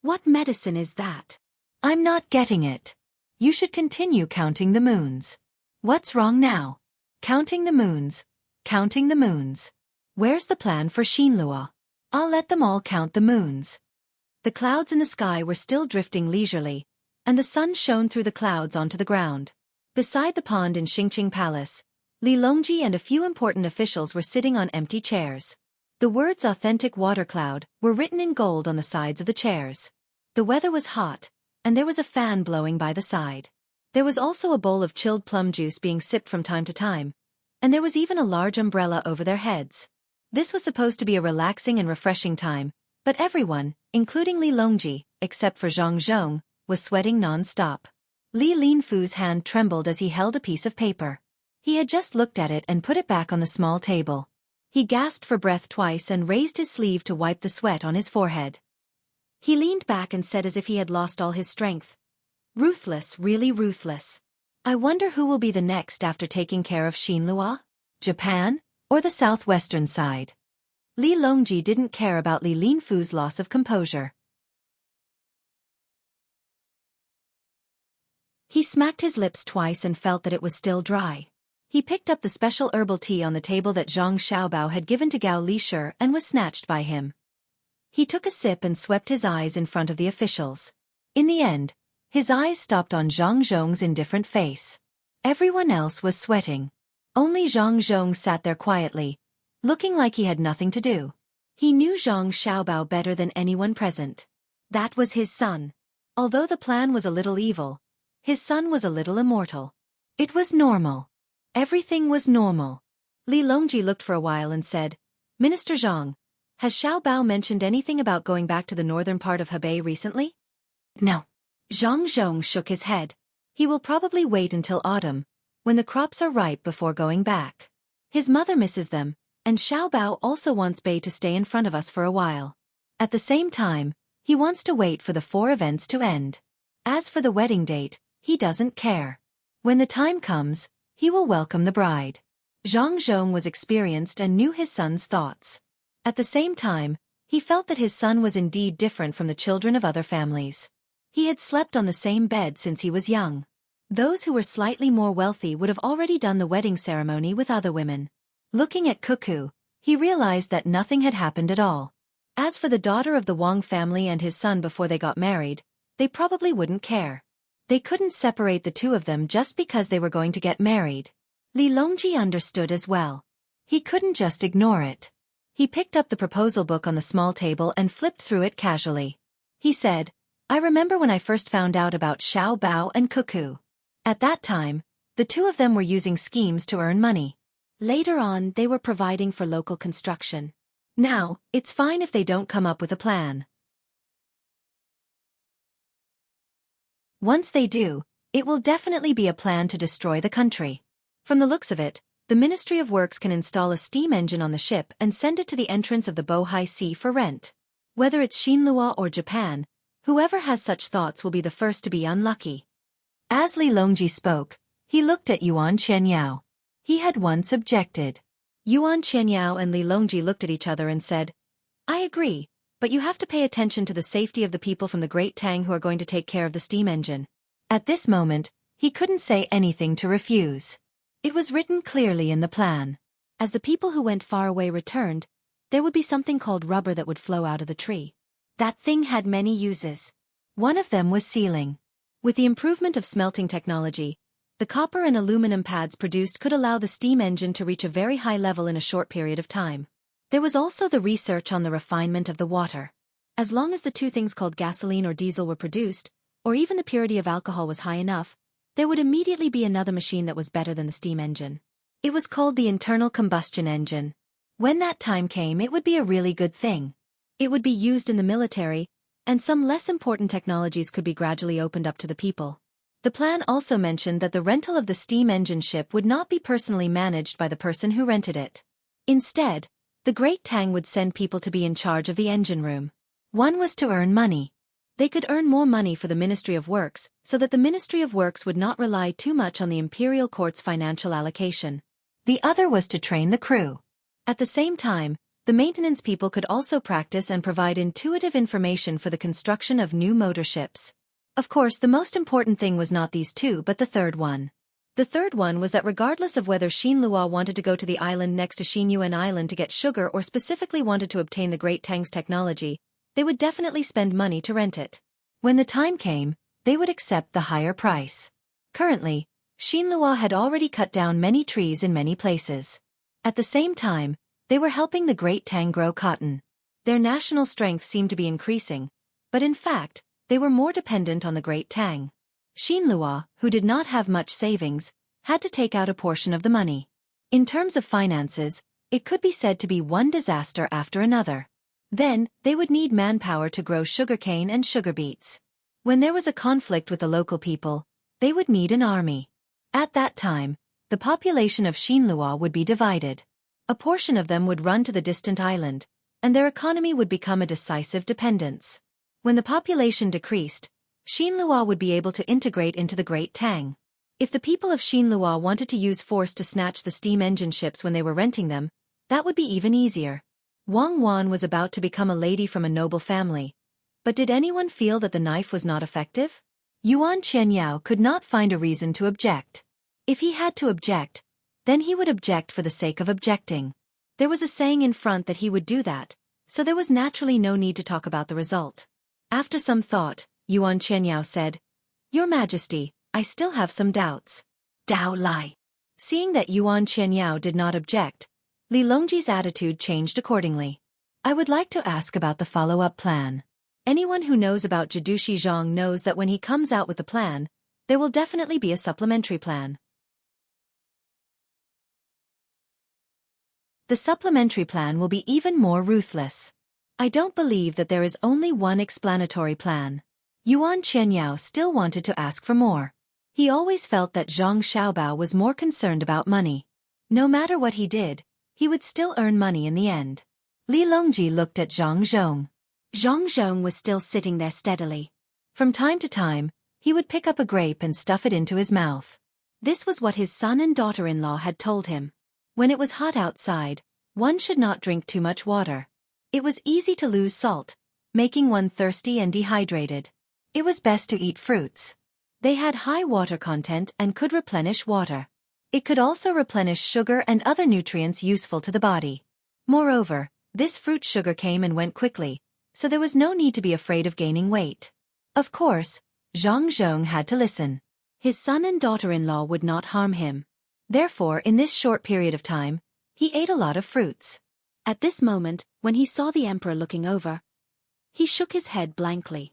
What medicine is that? I'm not getting it. You should continue counting the moons. What's wrong now? Counting the moons. Counting the moons. Where's the plan for Xinlua? I'll let them all count the moons. The clouds in the sky were still drifting leisurely, and the sun shone through the clouds onto the ground. Beside the pond in Xingqing Palace, Li Longji and a few important officials were sitting on empty chairs. The words "authentic water cloud" were written in gold on the sides of the chairs. The weather was hot, and there was a fan blowing by the side. There was also a bowl of chilled plum juice being sipped from time to time, and there was even a large umbrella over their heads. This was supposed to be a relaxing and refreshing time, but everyone, including Li Longji, except for Zhang Zhong, was sweating non-stop. Li Linfu's hand trembled as he held a piece of paper. He had just looked at it and put it back on the small table. He gasped for breath twice and raised his sleeve to wipe the sweat on his forehead. He leaned back and said as if he had lost all his strength, "Ruthless, really ruthless. I wonder who will be the next after taking care of Xinlua? Japan, or the southwestern side?" Li Longji didn't care about Li Linfu's loss of composure. He smacked his lips twice and felt that it was still dry. He picked up the special herbal tea on the table that Zhang Xiaobao had given to Gao Lishir and was snatched by him. He took a sip and swept his eyes in front of the officials. In the end, his eyes stopped on Zhang Zhong's indifferent face. Everyone else was sweating. Only Zhang Zhong sat there quietly, looking like he had nothing to do. He knew Zhang Xiaobao better than anyone present. That was his son. Although the plan was a little evil, his son was a little immortal. It was normal. Everything was normal. Li Longji looked for a while and said, "Minister Zhang, has Xiaobao mentioned anything about going back to the northern part of Hebei recently?" "No." Zhang Zhong shook his head. "He will probably wait until autumn, when the crops are ripe before going back. His mother misses them, and Xiaobao also wants Bei to stay in front of us for a while. At the same time, he wants to wait for the 4 events to end. As for the wedding date, he doesn't care. When the time comes, he will welcome the bride." Zhang Zhong was experienced and knew his son's thoughts. At the same time, he felt that his son was indeed different from the children of other families. He had slept on the same bed since he was young. Those who were slightly more wealthy would have already done the wedding ceremony with other women. Looking at Xueqi, he realized that nothing had happened at all. As for the daughter of the Wang family and his son before they got married, they probably wouldn't care. They couldn't separate the two of them just because they were going to get married. Li Longji understood as well. He couldn't just ignore it. He picked up the proposal book on the small table and flipped through it casually. He said, "I remember when I first found out about Xiaobao and Xueqi. At that time, the two of them were using schemes to earn money. Later on, they were providing for local construction. Now, it's fine if they don't come up with a plan. Once they do, it will definitely be a plan to destroy the country. From the looks of it, the Ministry of Works can install a steam engine on the ship and send it to the entrance of the Bohai Sea for rent. Whether it's Xinlua or Japan, whoever has such thoughts will be the first to be unlucky." As Li Longji spoke, he looked at Yuan Qianyao. He had once objected. Yuan Qianyao and Li Longji looked at each other and said, "I agree, but you have to pay attention to the safety of the people from the Great Tang who are going to take care of the steam engine." At this moment, he couldn't say anything to refuse. It was written clearly in the plan. As the people who went far away returned, there would be something called rubber that would flow out of the tree. That thing had many uses. One of them was sealing. With the improvement of smelting technology, the copper and aluminum pads produced could allow the steam engine to reach a very high level in a short period of time. There was also the research on the refinement of the water. As long as the two things called gasoline or diesel were produced, or even the purity of alcohol was high enough, there would immediately be another machine that was better than the steam engine. It was called the internal combustion engine. When that time came, it would be a really good thing. It would be used in the military, and some less important technologies could be gradually opened up to the people. The plan also mentioned that the rental of the steam engine ship would not be personally managed by the person who rented it. Instead, the Great Tang would send people to be in charge of the engine room. One was to earn money. They could earn more money for the Ministry of Works, so that the Ministry of Works would not rely too much on the imperial court's financial allocation. The other was to train the crew. At the same time, the maintenance people could also practice and provide intuitive information for the construction of new motor ships. Of course, the most important thing was not these two but the third one. The third one was that regardless of whether Xinlua wanted to go to the island next to Xinyuan Island to get sugar or specifically wanted to obtain the Great Tang's technology, they would definitely spend money to rent it. When the time came, they would accept the higher price. Currently, Xinlua had already cut down many trees in many places. At the same time, they were helping the Great Tang grow cotton. Their national strength seemed to be increasing, but in fact, they were more dependent on the Great Tang. Xinlua, who did not have much savings, had to take out a portion of the money. In terms of finances, it could be said to be one disaster after another. Then, they would need manpower to grow sugarcane and sugar beets. When there was a conflict with the local people, they would need an army. At that time, the population of Xinlua would be divided. A portion of them would run to the distant island, and their economy would become a decisive dependence. When the population decreased, Xinlua would be able to integrate into the Great Tang. If the people of Xinlua wanted to use force to snatch the steam engine ships when they were renting them, that would be even easier. Wang Wan was about to become a lady from a noble family. But did anyone feel that the knife was not effective? Yuan Qianyao could not find a reason to object. If he had to object, then he would object for the sake of objecting. There was a saying in front that he would do that, so there was naturally no need to talk about the result. After some thought, Yuan Qianyao said, "Your Majesty, I still have some doubts." Dao Lai. Seeing that Yuan Qianyao did not object, Li Longji's attitude changed accordingly. "I would like to ask about the follow-up plan. Anyone who knows about Jidushi Zhang knows that when he comes out with the plan, there will definitely be a supplementary plan. The supplementary plan will be even more ruthless. I don't believe that there is only one explanatory plan." Yuan Qianyao still wanted to ask for more. He always felt that Zhang Xiaobao was more concerned about money. No matter what he did, he would still earn money in the end. Li Longji looked at Zhang Zhong. Zhang Zhong was still sitting there steadily. From time to time, he would pick up a grape and stuff it into his mouth. This was what his son and daughter-in-law had told him. When it was hot outside, one should not drink too much water. It was easy to lose salt, making one thirsty and dehydrated. It was best to eat fruits. They had high water content and could replenish water. It could also replenish sugar and other nutrients useful to the body. Moreover, this fruit sugar came and went quickly, so there was no need to be afraid of gaining weight. Of course, Zhang Zhong had to listen. His son and daughter-in-law would not harm him. Therefore, in this short period of time, he ate a lot of fruits. At this moment, when he saw the emperor looking over, he shook his head blankly.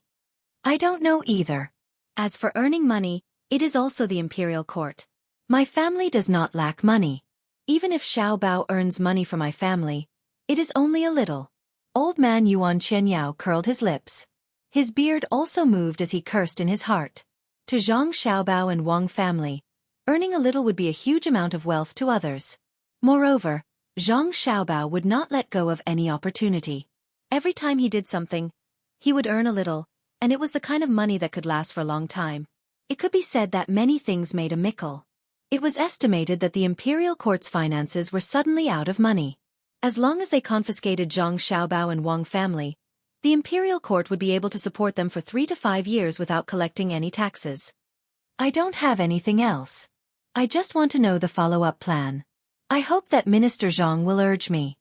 "I don't know either. As for earning money, it is also the imperial court. My family does not lack money. Even if Xiao Bao earns money for my family, it is only a little." Old man Yuan Qianyao curled his lips. His beard also moved as he cursed in his heart. To Zhang Xiaobao and Wang family, earning a little would be a huge amount of wealth to others. Moreover, Zhang Xiaobao would not let go of any opportunity. Every time he did something, he would earn a little, and it was the kind of money that could last for a long time. It could be said that many things made a mickle. It was estimated that the imperial court's finances were suddenly out of money. As long as they confiscated Zhang Xiaobao and Wang family, the imperial court would be able to support them for 3 to 5 years without collecting any taxes. "I don't have anything else. I just want to know the follow-up plan. I hope that Minister Zhang will urge me."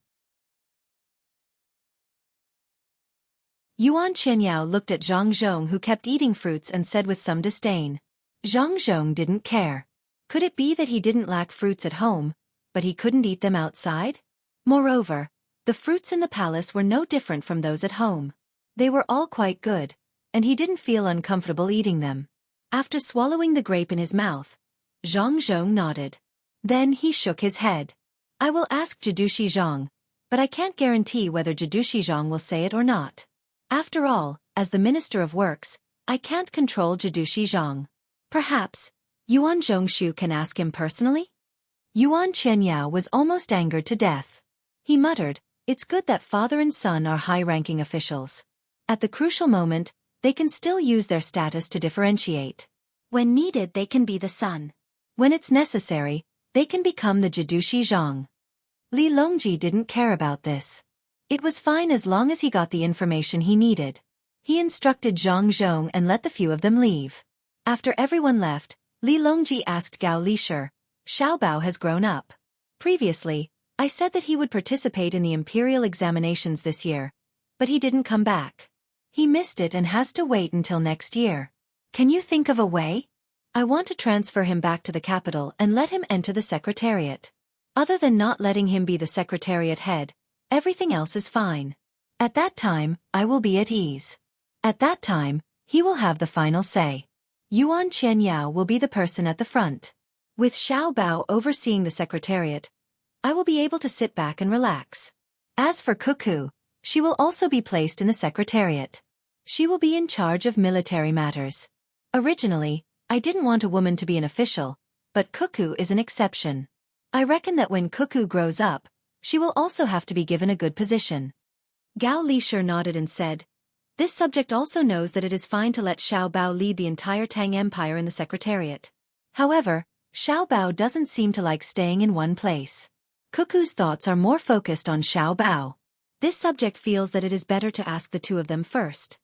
Yuan Qianyao looked at Zhang Zhong, who kept eating fruits, and said with some disdain. Zhang Zhong didn't care. Could it be that he didn't lack fruits at home, but he couldn't eat them outside? Moreover, the fruits in the palace were no different from those at home. They were all quite good, and he didn't feel uncomfortable eating them. After swallowing the grape in his mouth, Zhang Zhong nodded. Then he shook his head. "I will ask Jidushi Zhang, but I can't guarantee whether Jidushi Zhang will say it or not. After all, as the Minister of Works, I can't control Jidushi Zhang. Perhaps Yuan Zhongshu can ask him personally?" Yuan Qianyao was almost angered to death. He muttered, "It's good that father and son are high-ranking officials. At the crucial moment, they can still use their status to differentiate. When needed, they can be the son. When it's necessary, they can become the Jidushi Zhang." Li Longji didn't care about this. It was fine as long as he got the information he needed. He instructed Zhang Zhong and let the few of them leave. After everyone left, Li Longji asked Gao Lishir, "Xiao Bao has grown up. Previously, I said that he would participate in the imperial examinations this year, but he didn't come back. He missed it and has to wait until next year. Can you think of a way? I want to transfer him back to the capital and let him enter the secretariat. Other than not letting him be the secretariat head, everything else is fine. At that time, I will be at ease. At that time, he will have the final say. Yuan Qianyao will be the person at the front. With Xiao Bao overseeing the secretariat, I will be able to sit back and relax. As for Cuckoo, she will also be placed in the secretariat. She will be in charge of military matters. Originally, I didn't want a woman to be an official, but Cuckoo is an exception. I reckon that when Cuckoo grows up, she will also have to be given a good position." Gao Lishir nodded and said, "This subject also knows that it is fine to let Xiao Bao lead the entire Tang Empire in the secretariat. However, Xiao Bao doesn't seem to like staying in one place. Cuckoo's thoughts are more focused on Xiao Bao. This subject feels that it is better to ask the two of them first.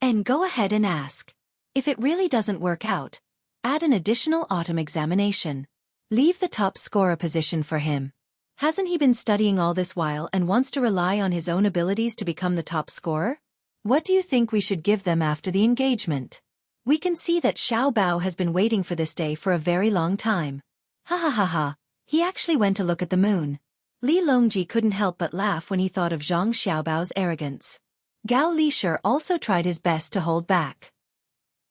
And go ahead and ask. If it really doesn't work out, add an additional autumn examination. Leave the top scorer position for him. Hasn't he been studying all this while and wants to rely on his own abilities to become the top scorer? What do you think we should give them after the engagement? We can see that Xiao Bao has been waiting for this day for a very long time. Ha ha ha ha, he actually went to look at the moon." Li Longji couldn't help but laugh when he thought of Zhang Xiaobao's arrogance. Gao Lishir also tried his best to hold back.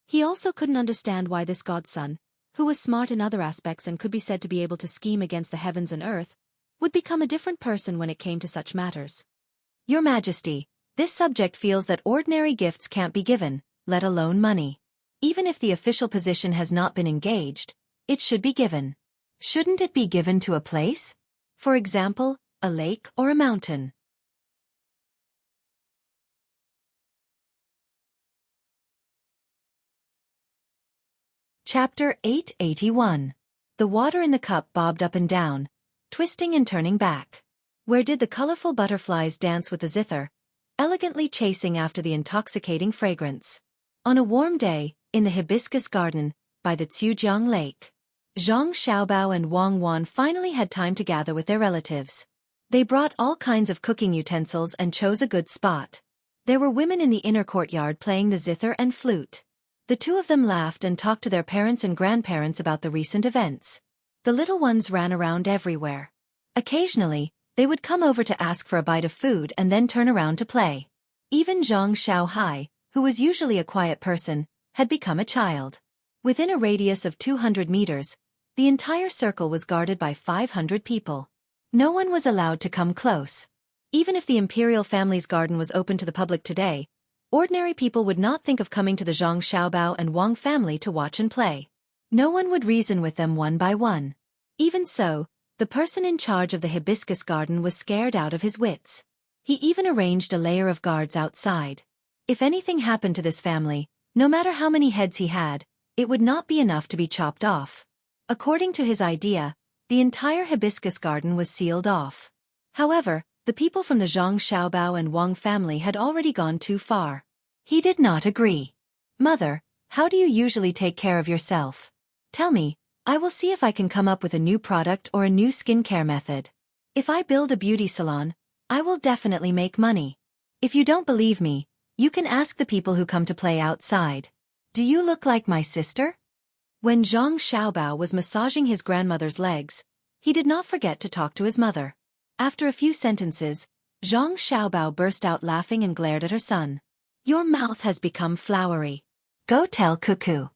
He also couldn't understand why this godson, who was smart in other aspects and could be said to be able to scheme against the heavens and earth, would become a different person when it came to such matters. "Your Majesty, this subject feels that ordinary gifts can't be given, let alone money. Even if the official position has not been engaged, it should be given. Shouldn't it be given to a place? For example, a lake or a mountain?" Chapter 881. The water in the cup bobbed up and down, twisting and turning back. Where did the colorful butterflies dance with the zither, elegantly chasing after the intoxicating fragrance? On a warm day, in the hibiscus garden, by the Tsujiang Lake, Zhang Xiaobao and Wang Wan finally had time to gather with their relatives. They brought all kinds of cooking utensils and chose a good spot. There were women in the inner courtyard playing the zither and flute. The two of them laughed and talked to their parents and grandparents about the recent events. The little ones ran around everywhere. Occasionally, they would come over to ask for a bite of food and then turn around to play. Even Zhang Xiaohai, who was usually a quiet person, had become a child. Within a radius of 200 meters, the entire circle was guarded by 500 people. No one was allowed to come close. Even if the imperial family's garden was open to the public today, ordinary people would not think of coming to the Zhang Xiaobao and Wang family to watch and play. No one would reason with them one by one. Even so, the person in charge of the hibiscus garden was scared out of his wits. He even arranged a layer of guards outside. If anything happened to this family, no matter how many heads he had, it would not be enough to be chopped off. According to his idea, the entire hibiscus garden was sealed off. However, the people from the Zhang Xiaobao and Wang family had already gone too far. He did not agree. "Mother, how do you usually take care of yourself? Tell me, I will see if I can come up with a new product or a new skincare method. If I build a beauty salon, I will definitely make money. If you don't believe me, you can ask the people who come to play outside. Do you look like my sister?" When Zhang Xiaobao was massaging his grandmother's legs, he did not forget to talk to his mother. After a few sentences, Zhang Xiaobao burst out laughing and glared at her son. "Your mouth has become flowery. Go tell Cuckoo."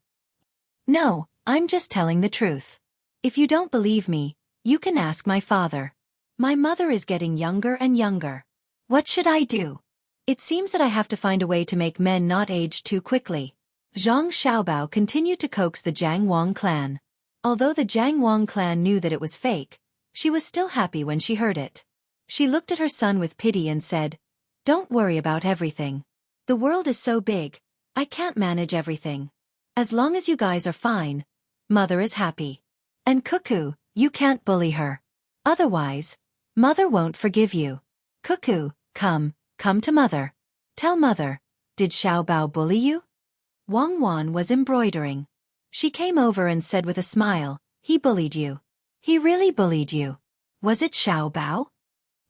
"No, I'm just telling the truth. If you don't believe me, you can ask my father. My mother is getting younger and younger. What should I do? It seems that I have to find a way to make men not age too quickly." Zhang Xiaobao continued to coax the Jiang Wang clan. Although the Jiang Wang clan knew that it was fake, she was still happy when she heard it. She looked at her son with pity and said, "Don't worry about everything. The world is so big, I can't manage everything. As long as you guys are fine, Mother is happy. And Cuckoo, you can't bully her. Otherwise, Mother won't forgive you. Cuckoo, come to Mother. Tell Mother, Did Xiao Bao bully you? Wang Wan was embroidering. She came over and said with a smile, he bullied you. He really bullied you. Was it Xiao Bao?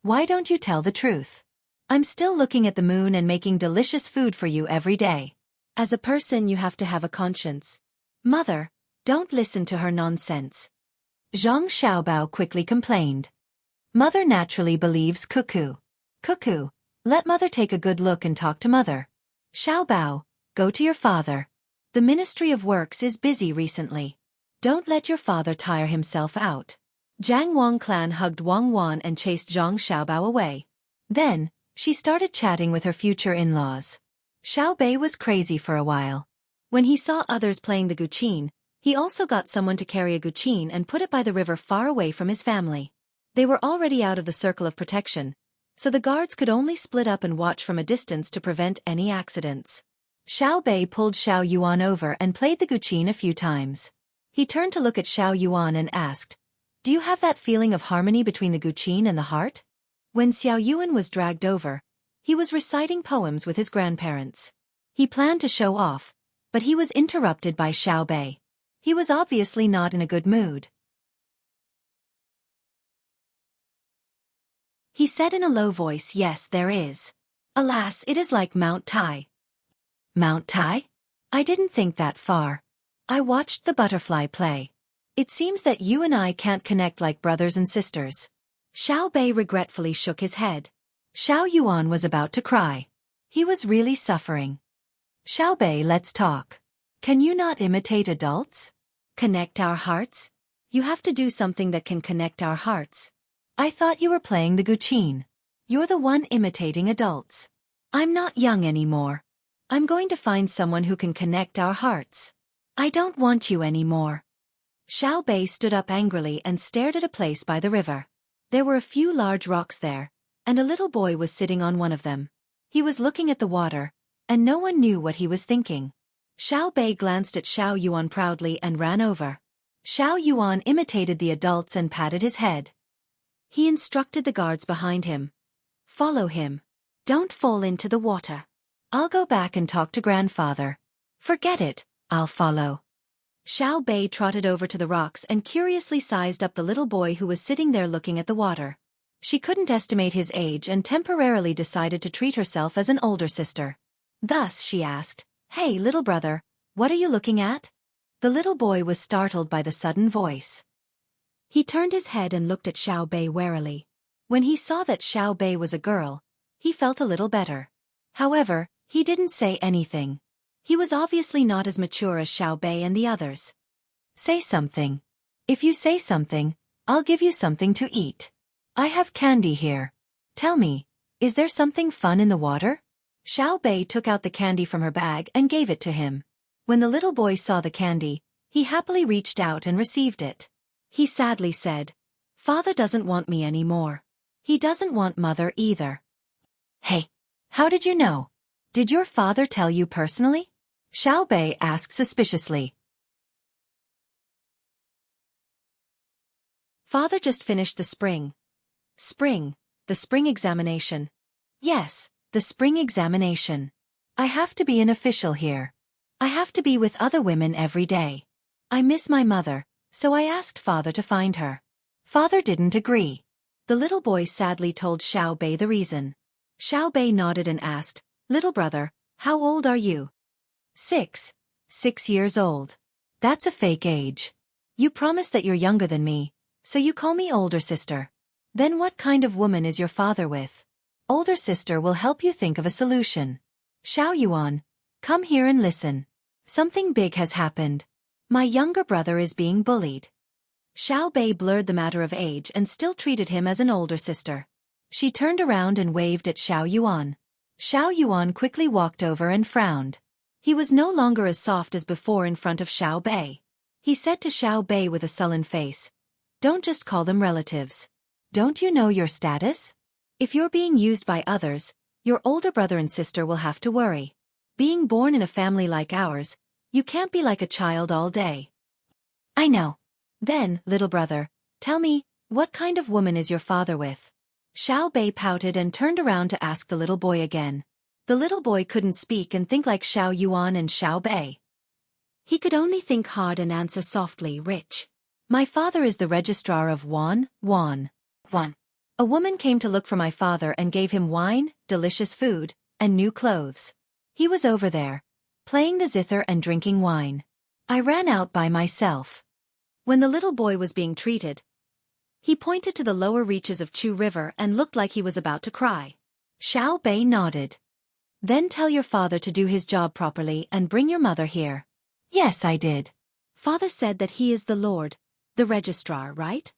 Why don't you tell the truth? I'm still looking at the moon and making delicious food for you every day. As a person you have to have a conscience. Mother, don't listen to her nonsense. Zhang Xiaobao quickly complained. Mother naturally believes Cuckoo. Cuckoo, let mother take a good look and talk to mother. Xiaobao, go to your father. The Ministry of Works is busy recently. Don't let your father tire himself out. Jiang Wang clan hugged Wang Wan and chased Zhang Xiaobao away. Then, she started chatting with her future in-laws. Xiao Bei was crazy for a while. When he saw others playing the guqin, he also got someone to carry a guqin and put it by the river far away from his family. They were already out of the circle of protection, so the guards could only split up and watch from a distance to prevent any accidents. Xiao Bei pulled Xiao Yuan over and played the guqin a few times. He turned to look at Xiao Yuan and asked, "Do you have that feeling of harmony between the guqin and the heart?" When Xiao Yuan was dragged over, he was reciting poems with his grandparents. He planned to show off, but he was interrupted by Xiao Bei. He was obviously not in a good mood. He said in a low voice, "Yes, there is. Alas, it is like Mount Tai." Mount Tai? I didn't think that far. I watched the butterfly play. It seems that you and I can't connect like brothers and sisters. Xiao Bei regretfully shook his head. Xiao Yuan was about to cry. He was really suffering. Xiao Bei, let's talk. Can you not imitate adults? Connect our hearts? You have to do something that can connect our hearts. I thought you were playing the guqin. You're the one imitating adults. I'm not young anymore. I'm going to find someone who can connect our hearts. I don't want you anymore. Xiao Bei stood up angrily and stared at a place by the river. There were a few large rocks there, and a little boy was sitting on one of them. He was looking at the water, and no one knew what he was thinking. Xiao Bei glanced at Xiao Yuan proudly and ran over. Xiao Yuan imitated the adults and patted his head. He instructed the guards behind him. Follow him. Don't fall into the water. I'll go back and talk to grandfather. Forget it, I'll follow. Xiao Bei trotted over to the rocks and curiously sized up the little boy who was sitting there looking at the water. She couldn't estimate his age and temporarily decided to treat herself as an older sister. Thus she asked, "Hey, little brother, what are you looking at?" The little boy was startled by the sudden voice. He turned his head and looked at Xiao Bei warily. When he saw that Xiao Bei was a girl, he felt a little better. However, he didn't say anything. He was obviously not as mature as Xiao Bei and the others. Say something. If you say something, I'll give you something to eat. I have candy here. Tell me, is there something fun in the water? Xiao Bei took out the candy from her bag and gave it to him. When the little boy saw the candy, he happily reached out and received it. He sadly said, "Father doesn't want me anymore. He doesn't want mother either." Hey, how did you know? Did your father tell you personally? Xiao Bei asked suspiciously. Father just finished the spring examination. Yes, the spring examination. I have to be an official here. I have to be with other women every day. I miss my mother, so I asked father to find her. Father didn't agree. The little boy sadly told Xiao Bei the reason. Xiao Bei nodded and asked, "Little brother, how old are you?" 6. 6 years old. That's a fake age. You promise that you're younger than me, so you call me older sister. Then what kind of woman is your father with? Older sister will help you think of a solution. Xiao Yuan, come here and listen. Something big has happened. My younger brother is being bullied. Xiao Bei blurred the matter of age and still treated him as an older sister. She turned around and waved at Xiao Yuan. Xiao Yuan quickly walked over and frowned. He was no longer as soft as before in front of Xiao Bei. He said to Xiao Bei with a sullen face, "Don't just call them relatives. Don't you know your status? If you're being used by others, your older brother and sister will have to worry. Being born in a family like ours, you can't be like a child all day." I know. Then, little brother, tell me, what kind of woman is your father with? Xiao Bei pouted and turned around to ask the little boy again. The little boy couldn't speak and think like Xiao Yuan and Xiao Bei. He could only think hard and answer softly, rich. My father is the registrar of Wan. A woman came to look for my father and gave him wine, delicious food, and new clothes. He was over there, playing the zither and drinking wine. I ran out by myself. When the little boy was being treated, he pointed to the lower reaches of Chu River and looked like he was about to cry. Xiao Bei nodded. Then tell your father to do his job properly and bring your mother here. Yes, I did. Father said that he is the Lord, the registrar, right?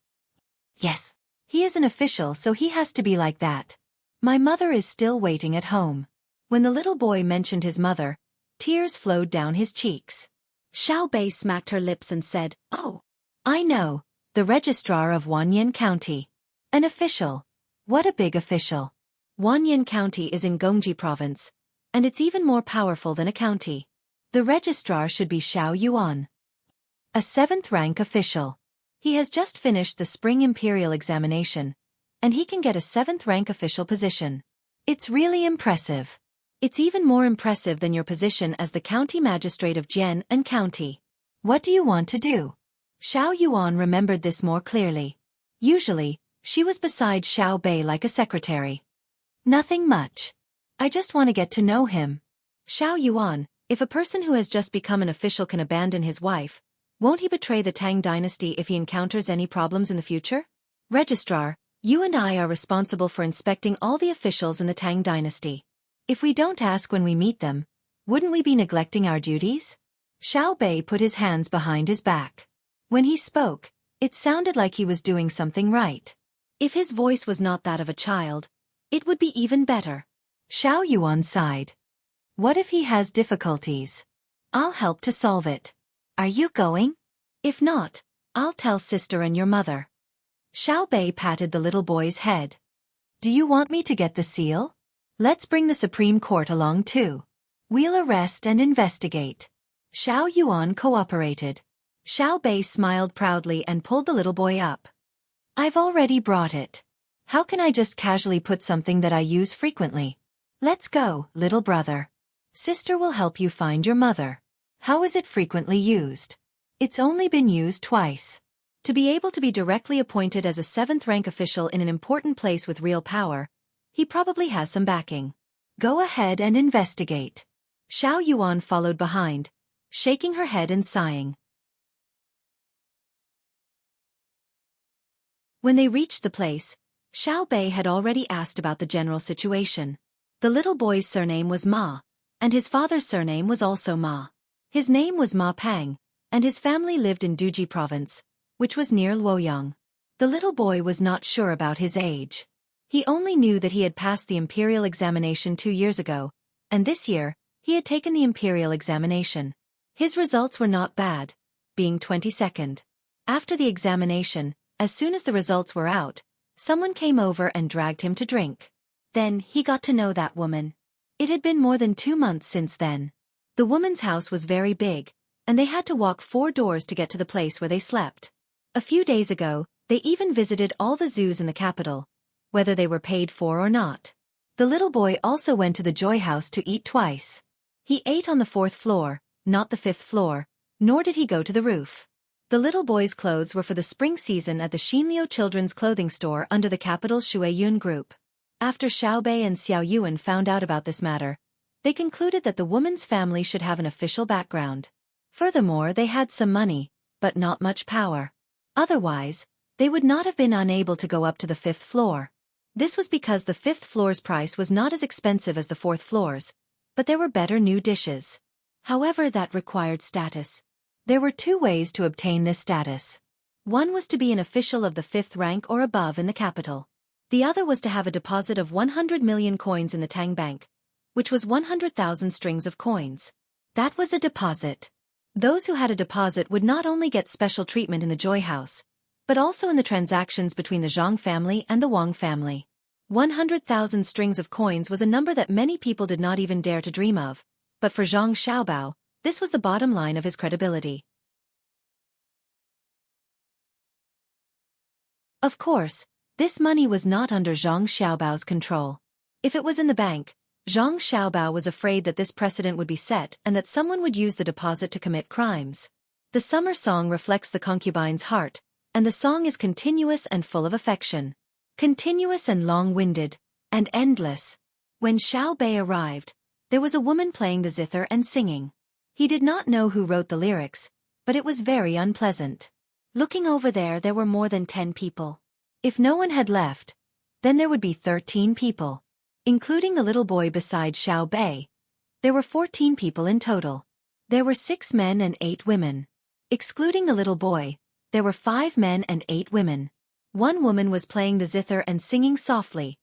Yes. He is an official, so he has to be like that. My mother is still waiting at home. When the little boy mentioned his mother, tears flowed down his cheeks. Xiao Bei smacked her lips and said, "Oh, I know, the registrar of Wanyan County. An official. What a big official. Wanyan County is in Gongji Province, and it's even more powerful than a county. The registrar should be Xiao Yuan. A 7th rank official. He has just finished the spring imperial examination, and he can get a 7th rank official position. It's really impressive. It's even more impressive than your position as the county magistrate of Jian and County. What do you want to do?" Xiao Yuan remembered this more clearly. Usually, she was beside Xiao Bei like a secretary. Nothing much. I just want to get to know him. Xiao Yuan, if a person who has just become an official can abandon his wife, won't he betray the Tang dynasty if he encounters any problems in the future? Registrar, you and I are responsible for inspecting all the officials in the Tang dynasty. If we don't ask when we meet them, wouldn't we be neglecting our duties? Xiao Bei put his hands behind his back. When he spoke, it sounded like he was doing something right. If his voice was not that of a child, it would be even better. Xiao Yuan sighed. What if he has difficulties? I'll help to solve it. Are you going? If not, I'll tell sister and your mother. Xiao Bei patted the little boy's head. Do you want me to get the seal? Let's bring the Supreme Court along too. We'll arrest and investigate. Xiao Yuan cooperated. Xiao Bei smiled proudly and pulled the little boy up. I've already brought it. How can I just casually put something that I use frequently? Let's go, little brother. Sister will help you find your mother. How is it frequently used? It's only been used twice. To be able to be directly appointed as a 7th rank official in an important place with real power, he probably has some backing. Go ahead and investigate. Xiao Yuan followed behind, shaking her head and sighing. When they reached the place, Xiao Bei had already asked about the general situation. The little boy's surname was Ma, and his father's surname was also Ma. His name was Ma Pang, and his family lived in Duji Province, which was near Luoyang. The little boy was not sure about his age. He only knew that he had passed the imperial examination 2 years ago, and this year, he had taken the imperial examination. His results were not bad, being 22nd. After the examination, as soon as the results were out, someone came over and dragged him to drink. Then, he got to know that woman. It had been more than 2 months since then. The woman's house was very big, and they had to walk 4 doors to get to the place where they slept. A few days ago, they even visited all the zoos in the capital, whether they were paid for or not. The little boy also went to the Joy House to eat twice. He ate on the 4th floor, not the 5th floor, nor did he go to the roof. The little boy's clothes were for the spring season at the Xinliu Children's Clothing Store under the capital's Xueqi Group. After Xiao Bei and Xiao Yuan found out about this matter, they concluded that the woman's family should have an official background. Furthermore, they had some money, but not much power. Otherwise, they would not have been unable to go up to the 5th floor. This was because the 5th floor's price was not as expensive as the 4th floor's, but there were better new dishes. However, that required status. There were 2 ways to obtain this status. One was to be an official of the 5th rank or above in the capital. The other was to have a deposit of 100 million coins in the Tang Bank, which was 100,000 strings of coins. That was a deposit. Those who had a deposit would not only get special treatment in the Joy House, but also in the transactions between the Zhang family and the Wang family. 100,000 strings of coins was a number that many people did not even dare to dream of, but for Zhang Xiaobao, this was the bottom line of his credibility. Of course, this money was not under Zhang Xiaobao's control. If it was in the bank, Zhang Xiaobao was afraid that this precedent would be set and that someone would use the deposit to commit crimes. The summer song reflects the concubine's heart, and the song is continuous and full of affection. Continuous and long-winded, and endless. When Xiao Bei arrived, there was a woman playing the zither and singing. He did not know who wrote the lyrics, but it was very unpleasant. Looking over there were more than 10 people. If no one had left, then there would be 13 people. Including the little boy beside Xiao Bei, there were 14 people in total. There were 6 men and 8 women. Excluding the little boy, there were 5 men and 8 women. One woman was playing the zither and singing softly,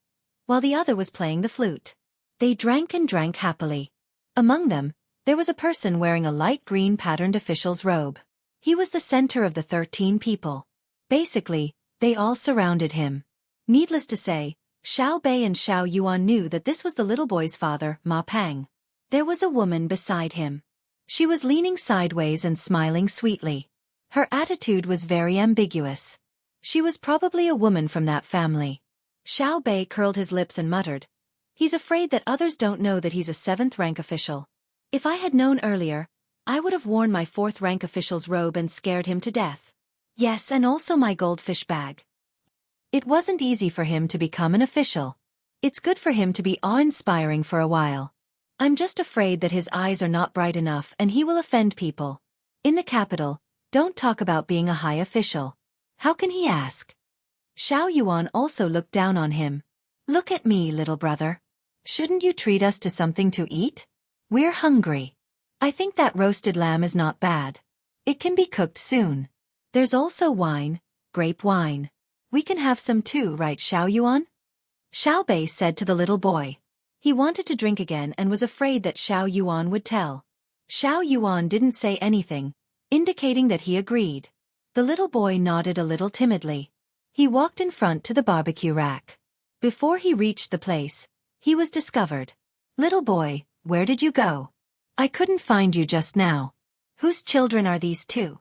while the other was playing the flute. They drank and drank happily. Among them, there was a person wearing a light green patterned official's robe. He was the center of the 13 people. Basically, they all surrounded him. Needless to say, Xiao Bei and Xiao Yuan knew that this was the little boy's father, Ma Pang. There was a woman beside him. She was leaning sideways and smiling sweetly. Her attitude was very ambiguous. She was probably a woman from that family. Xiao Bei curled his lips and muttered, "He's afraid that others don't know that he's a 7th-rank official. If I had known earlier, I would have worn my 4th-rank official's robe and scared him to death. Yes, and also my goldfish bag." It wasn't easy for him to become an official. It's good for him to be awe-inspiring for a while. I'm just afraid that his eyes are not bright enough and he will offend people. In the capital, don't talk about being a high official. How can he ask? Xiao Yuan also looked down on him. "Look at me, little brother. Shouldn't you treat us to something to eat? We're hungry. I think that roasted lamb is not bad. It can be cooked soon. There's also wine, grape wine. We can have some too, right, Xiao Yuan?" Xiao Bei said to the little boy. He wanted to drink again and was afraid that Xiao Yuan would tell. Xiao Yuan didn't say anything, indicating that he agreed. The little boy nodded a little timidly. He walked in front to the barbecue rack. Before he reached the place, he was discovered. "Little boy, where did you go? I couldn't find you just now. Whose children are these two?"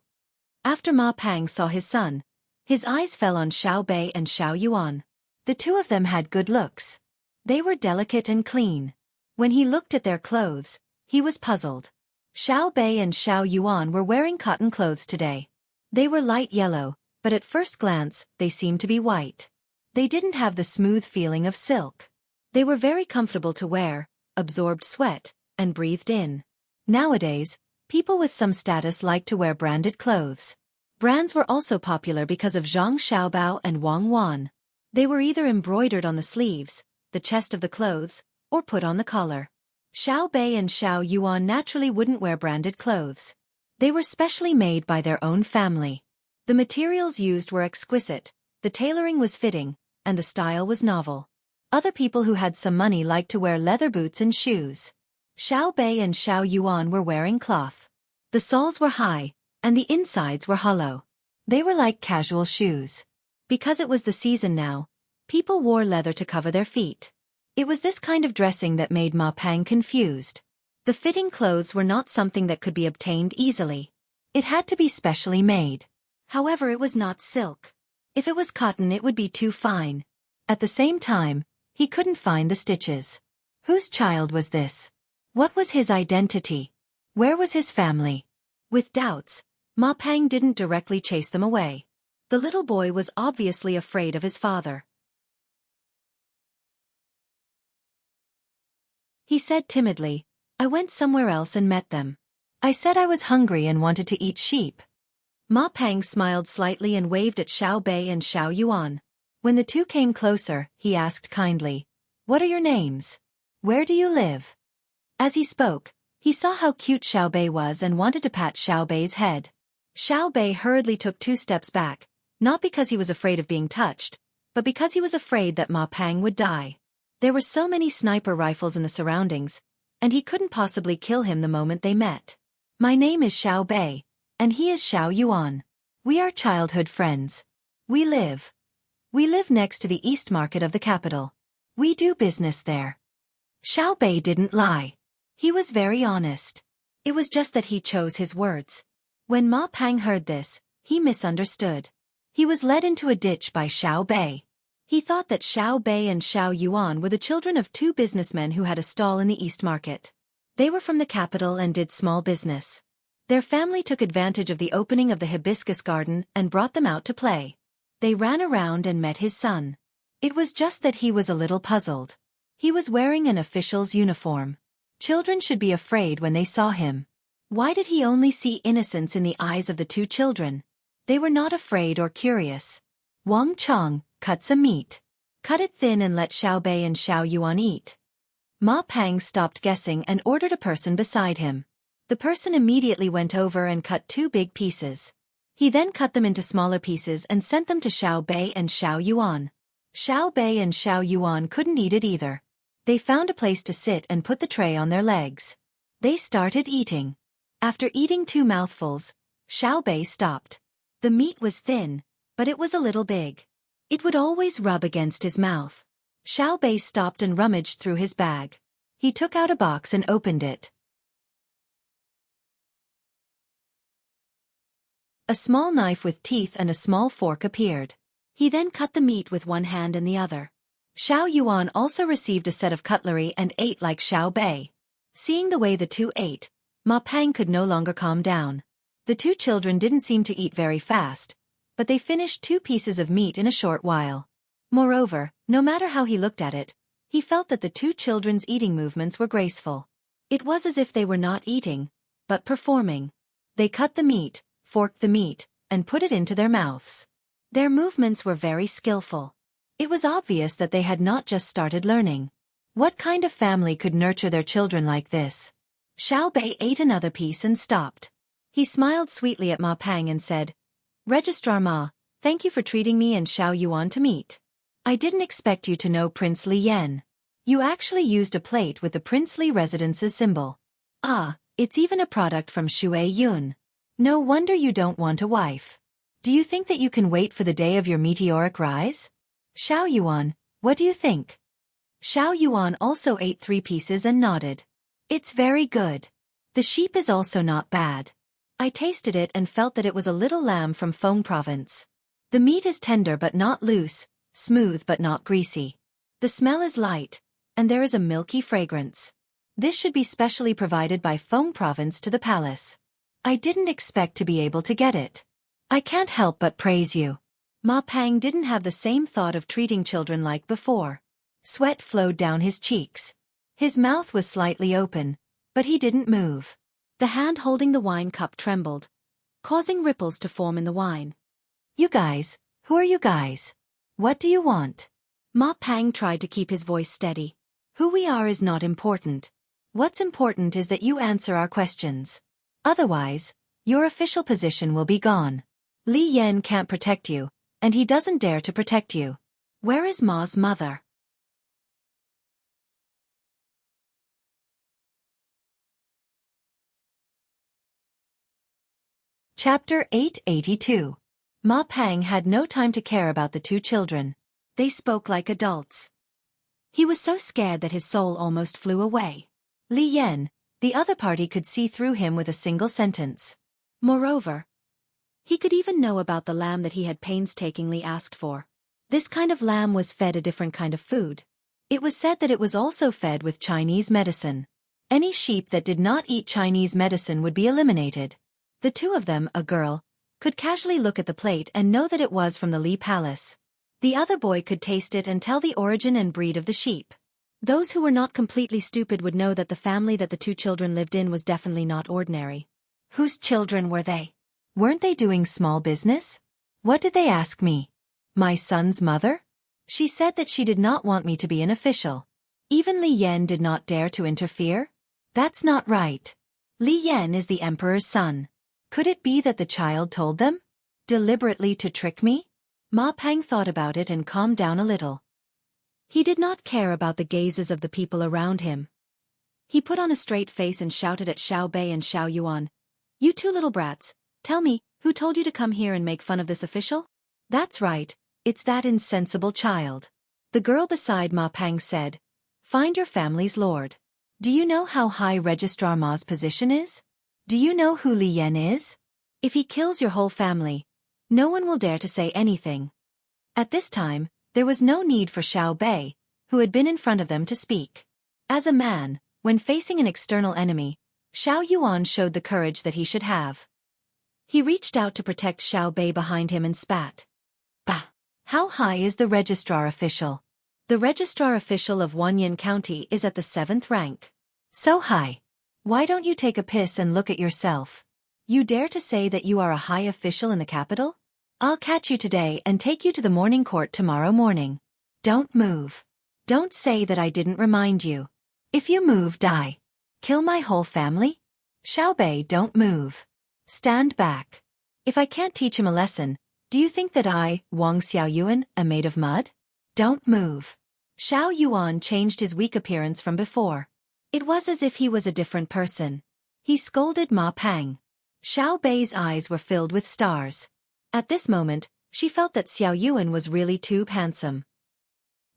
After Ma Pang saw his son, his eyes fell on Xiao Bei and Xiao Yuan. The two of them had good looks. They were delicate and clean. When he looked at their clothes, he was puzzled. Xiao Bei and Xiao Yuan were wearing cotton clothes today. They were light yellow, but at first glance, they seemed to be white. They didn't have the smooth feeling of silk. They were very comfortable to wear, absorbed sweat, and breathed in. Nowadays, people with some status like to wear branded clothes. Brands were also popular because of Zhang Xiaobao and Wang Wan. They were either embroidered on the sleeves, the chest of the clothes, or put on the collar. Xiao Bei and Xiao Yuan naturally wouldn't wear branded clothes. They were specially made by their own family. The materials used were exquisite, the tailoring was fitting, and the style was novel. Other people who had some money liked to wear leather boots and shoes. Xiao Bei and Xiao Yuan were wearing cloth. The soles were high, and the insides were hollow. They were like casual shoes. Because it was the season now, people wore leather to cover their feet. It was this kind of dressing that made Ma Pang confused. The fitting clothes were not something that could be obtained easily. It had to be specially made. However, it was not silk. If it was cotton, it would be too fine. At the same time, he couldn't find the stitches. Whose child was this? What was his identity? Where was his family? With doubts, Ma Pang didn't directly chase them away. The little boy was obviously afraid of his father. He said timidly, "I went somewhere else and met them. I said I was hungry and wanted to eat sheep." Ma Pang smiled slightly and waved at Xiao Bei and Xiao Yuan. When the two came closer, he asked kindly, "What are your names? Where do you live?" As he spoke, he saw how cute Xiao Bei was and wanted to pat Xiao Bei's head. Xiao Bei hurriedly took 2 steps back, not because he was afraid of being touched, but because he was afraid that Ma Pang would die. There were so many sniper rifles in the surroundings, and he couldn't possibly kill him the moment they met. "My name is Xiao Bei, and he is Xiao Yuan. We are childhood friends. We live next to the East Market of the capital. We do business there." Xiao Bei didn't lie. He was very honest. It was just that he chose his words. When Ma Pang heard this, he misunderstood. He was led into a ditch by Xiao Bei. He thought that Xiao Bei and Xiao Yuan were the children of two businessmen who had a stall in the East Market. They were from the capital and did small business. Their family took advantage of the opening of the hibiscus garden and brought them out to play. They ran around and met his son. It was just that he was a little puzzled. He was wearing an official's uniform. Children should be afraid when they saw him. Why did he only see innocence in the eyes of the two children? They were not afraid or curious. Wang Chong, cut some meat. Cut it thin and let Xiao Bei and Xiao Yuan eat. Ma Pang stopped guessing and ordered a person beside him. The person immediately went over and cut 2 big pieces. He then cut them into smaller pieces and sent them to Xiao Bei and Xiao Yuan. Xiao Bei and Xiao Yuan couldn't eat it either. They found a place to sit and put the tray on their legs. They started eating. After eating 2 mouthfuls, Xiao Bei stopped. The meat was thin, but it was a little big. It would always rub against his mouth. Xiao Bei stopped and rummaged through his bag. He took out a box and opened it. A small knife with teeth and a small fork appeared. He then cut the meat with one hand and the other. Xiao Yuan also received a set of cutlery and ate like Xiao Bei. Seeing the way the two ate, Ma Pang could no longer calm down. The two children didn't seem to eat very fast, but they finished 2 pieces of meat in a short while. Moreover, no matter how he looked at it, he felt that the two children's eating movements were graceful. It was as if they were not eating, but performing. They cut the meat, forked the meat, and put it into their mouths. Their movements were very skillful. It was obvious that they had not just started learning. What kind of family could nurture their children like this? Xiao Bei ate another piece and stopped. He smiled sweetly at Ma Pang and said, "Registrar Ma, thank you for treating me and Xiao Yuan to meet. I didn't expect you to know Prince Li Yan. You actually used a plate with the princely residence's symbol. Ah, it's even a product from Xueqi. No wonder you don't want a wife. Do you think that you can wait for the day of your meteoric rise? Xiao Yuan, what do you think?" Xiao Yuan also ate 3 pieces and nodded. "It's very good. The sheep is also not bad. I tasted it and felt that it was a little lamb from Feng province. The meat is tender but not loose, smooth but not greasy. The smell is light, and there is a milky fragrance. This should be specially provided by Feng province to the palace. I didn't expect to be able to get it. I can't help but praise you." Ma Pang didn't have the same thought of treating children like before. Sweat flowed down his cheeks. His mouth was slightly open, but he didn't move. The hand holding the wine cup trembled, causing ripples to form in the wine. "You guys, who are you guys? What do you want?" Ma Pang tried to keep his voice steady. "Who we are is not important. What's important is that you answer our questions. Otherwise, your official position will be gone. Li Yan can't protect you, and he doesn't dare to protect you. Where is Ma's mother?" Chapter 882. Ma Pang had no time to care about the two children. They spoke like adults. He was so scared that his soul almost flew away. Li Yan, the other party, could see through him with a single sentence. Moreover, he could even know about the lamb that he had painstakingly asked for. This kind of lamb was fed a different kind of food. It was said that it was also fed with Chinese medicine. Any sheep that did not eat Chinese medicine would be eliminated. The two of them, a girl, could casually look at the plate and know that it was from the Li Palace. The other boy could taste it and tell the origin and breed of the sheep. Those who were not completely stupid would know that the family that the two children lived in was definitely not ordinary. Whose children were they? Weren't they doing small business? What did they ask me? My son's mother? She said that she did not want me to be an official. Even Li Yan did not dare to interfere? That's not right. Li Yan is the emperor's son. Could it be that the child told them? Deliberately to trick me? Ma Pang thought about it and calmed down a little. He did not care about the gazes of the people around him. He put on a straight face and shouted at Xiao Bei and Xiao Yuan. "You two little brats, tell me, who told you to come here and make fun of this official?" "That's right, it's that insensible child." The girl beside Ma Pang said, "Find your family's lord. Do you know how high Registrar Ma's position is? Do you know who Li Yan is? If he kills your whole family, no one will dare to say anything." At this time, There was no need for Xiao Bei, who had been in front of them, to speak. As a man, when facing an external enemy, Xiao Yuan showed the courage that he should have. He reached out to protect Xiao Bei behind him and spat. Bah! How high is the registrar official? The registrar official of Wanyan County is at the 7th rank. So high. Why don't you take a piss and look at yourself? You dare to say that you are a high official in the capital? I'll catch you today and take you to the morning court tomorrow morning. Don't move. Don't say that I didn't remind you. If you move, die. Kill my whole family? Xiao Bei, don't move. Stand back. If I can't teach him a lesson, do you think that I, Wang Xiaoyuan, am made of mud? Don't move. Xiao Yuan changed his weak appearance from before. It was as if he was a different person. He scolded Ma Pang. Xiao Bei's eyes were filled with stars. At this moment, she felt that Xiao Yuan was really too handsome.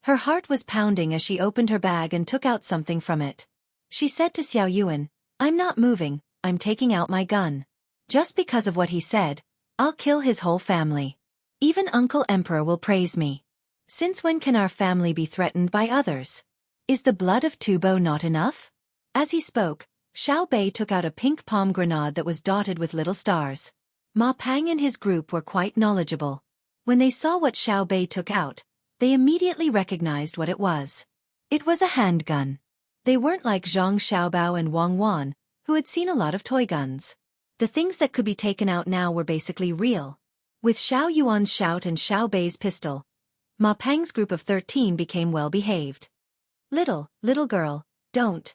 Her heart was pounding as she opened her bag and took out something from it. She said to Xiao Yuan, "I'm not moving, I'm taking out my gun. Just because of what he said, I'll kill his whole family. Even Uncle Emperor will praise me. Since when can our family be threatened by others? Is the blood of Tubo not enough?" As he spoke, Xiao Bei took out a pink palm grenade that was dotted with little stars. Ma Pang and his group were quite knowledgeable. When they saw what Xiao Bei took out, they immediately recognized what it was. It was a handgun. They weren't like Zhang Xiaobao and Wang Wan, who had seen a lot of toy guns. The things that could be taken out now were basically real. With Xiao Yuan's shout and Xiao Bei's pistol, Ma Pang's group of 13 became well-behaved. Little girl, don't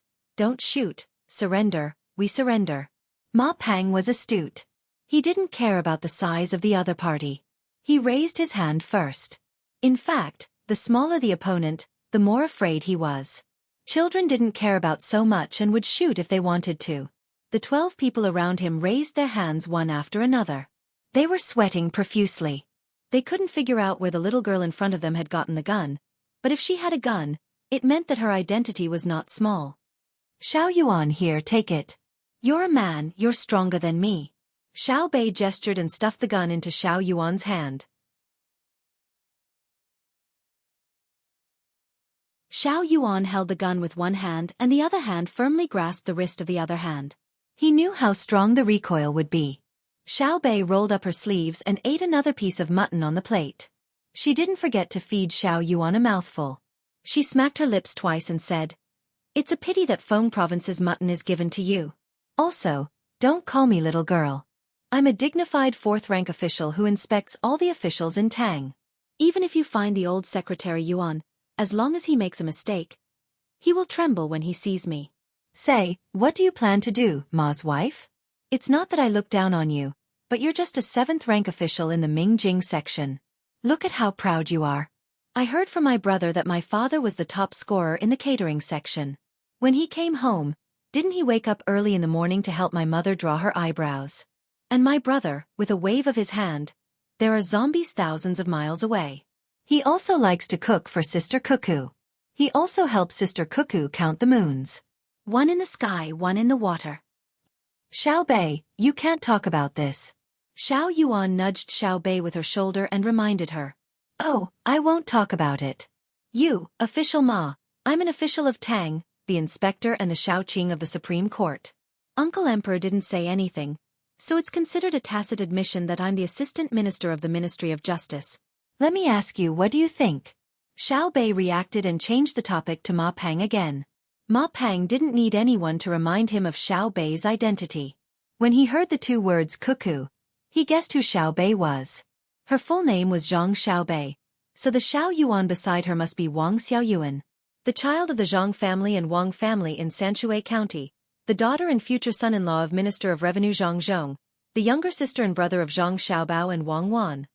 shoot, surrender, we surrender. Ma Pang was astute. He didn't care about the size of the other party. He raised his hand first. In fact, the smaller the opponent, the more afraid he was. Children didn't care about so much and would shoot if they wanted to. The 12 people around him raised their hands one after another. They were sweating profusely. They couldn't figure out where the little girl in front of them had gotten the gun, but if she had a gun, it meant that her identity was not small. "Xiao Yuan, here, take it. You're a man, you're stronger than me." Xiao Bei gestured and stuffed the gun into Xiao Yuan's hand. Xiao Yuan held the gun with one hand and the other hand firmly grasped the wrist of the other hand. He knew how strong the recoil would be. Xiao Bei rolled up her sleeves and ate another piece of mutton on the plate. She didn't forget to feed Xiao Yuan a mouthful. She smacked her lips twice and said, "It's a pity that Feng Province's mutton is given to you. Also, don't call me little girl. I'm a dignified 4th-rank official who inspects all the officials in Tang. Even if you find the old Secretary Yuan, as long as he makes a mistake, he will tremble when he sees me. Say, what do you plan to do, Ma's wife? It's not that I look down on you, but you're just a 7th-rank official in the Mingjing section. Look at how proud you are. I heard from my brother that my father was the top scorer in the catering section. When he came home, didn't he wake up early in the morning to help my mother draw her eyebrows? And my brother, with a wave of his hand, there are zombies thousands of miles away. He also likes to cook for Sister Cuckoo. He also helps Sister Cuckoo count the moons. One in the sky, one in the water." "Xiao Bei, you can't talk about this." Xiao Yuan nudged Xiao Bei with her shoulder and reminded her. "Oh, I won't talk about it. You, Official Ma, I'm an official of Tang, the inspector and the Shaoqing of the Supreme Court. Uncle Emperor didn't say anything, so it's considered a tacit admission that I'm the Assistant Minister of the Ministry of Justice. Let me ask you, what do you think?" Xiao Bei reacted and changed the topic to Ma Pang again. Ma Pang didn't need anyone to remind him of Xiao Bei's identity. When he heard the 2 words cuckoo, he guessed who Xiao Bei was. Her full name was Zhang Xiaobei, so the Xiao Yuan beside her must be Wang Xiaoyuan, the child of the Zhang family and Wang family in Xueqi County, the daughter and future son-in-law of Minister of Revenue Zhang Zhong, the younger sister and brother of Zhang Xiaobao and Wang Wan.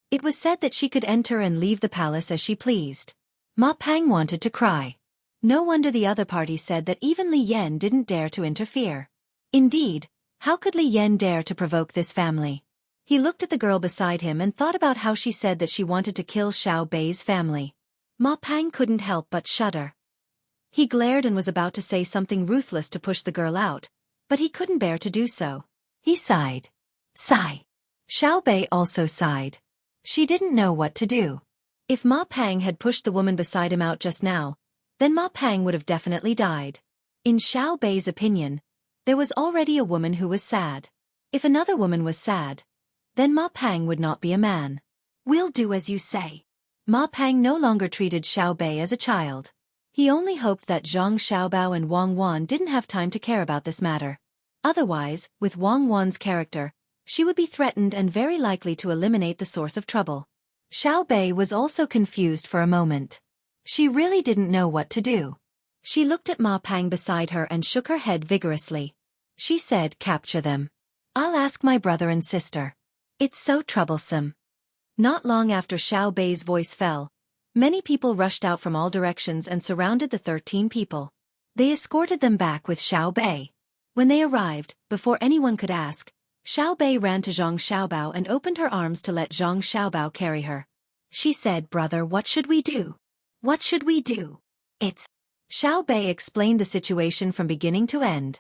It was said that she could enter and leave the palace as she pleased. Ma Pang wanted to cry. No wonder the other party said that even Li Yan didn't dare to interfere. Indeed, how could Li Yan dare to provoke this family? He looked at the girl beside him and thought about how she said that she wanted to kill Xiao Bei's family. Ma Pang couldn't help but shudder. He glared and was about to say something ruthless to push the girl out, but he couldn't bear to do so. He sighed. Sigh. Xiao Bei also sighed. She didn't know what to do. If Ma Pang had pushed the woman beside him out just now, then Ma Pang would have definitely died. In Xiao Bei's opinion, there was already a woman who was sad. If another woman was sad, then Ma Pang would not be a man. We'll do as you say. Ma Pang no longer treated Xiao Bei as a child. He only hoped that Zhang Xiaobao and Wang Wan didn't have time to care about this matter. Otherwise, with Wang Wan's character, she would be threatened and very likely to eliminate the source of trouble. Xiao Bei was also confused for a moment. She really didn't know what to do. She looked at Ma Pang beside her and shook her head vigorously. She said, "Capture them. I'll ask my brother and sister. It's so troublesome." Not long after Xiao Bei's voice fell, many people rushed out from all directions and surrounded the 13 people. They escorted them back with Xiao Bei. When they arrived, before anyone could ask, Xiao Bei ran to Zhang Xiaobao and opened her arms to let Zhang Xiaobao carry her. She said, "Brother, what should we do? What should we do?" Xiao Bei explained the situation from beginning to end.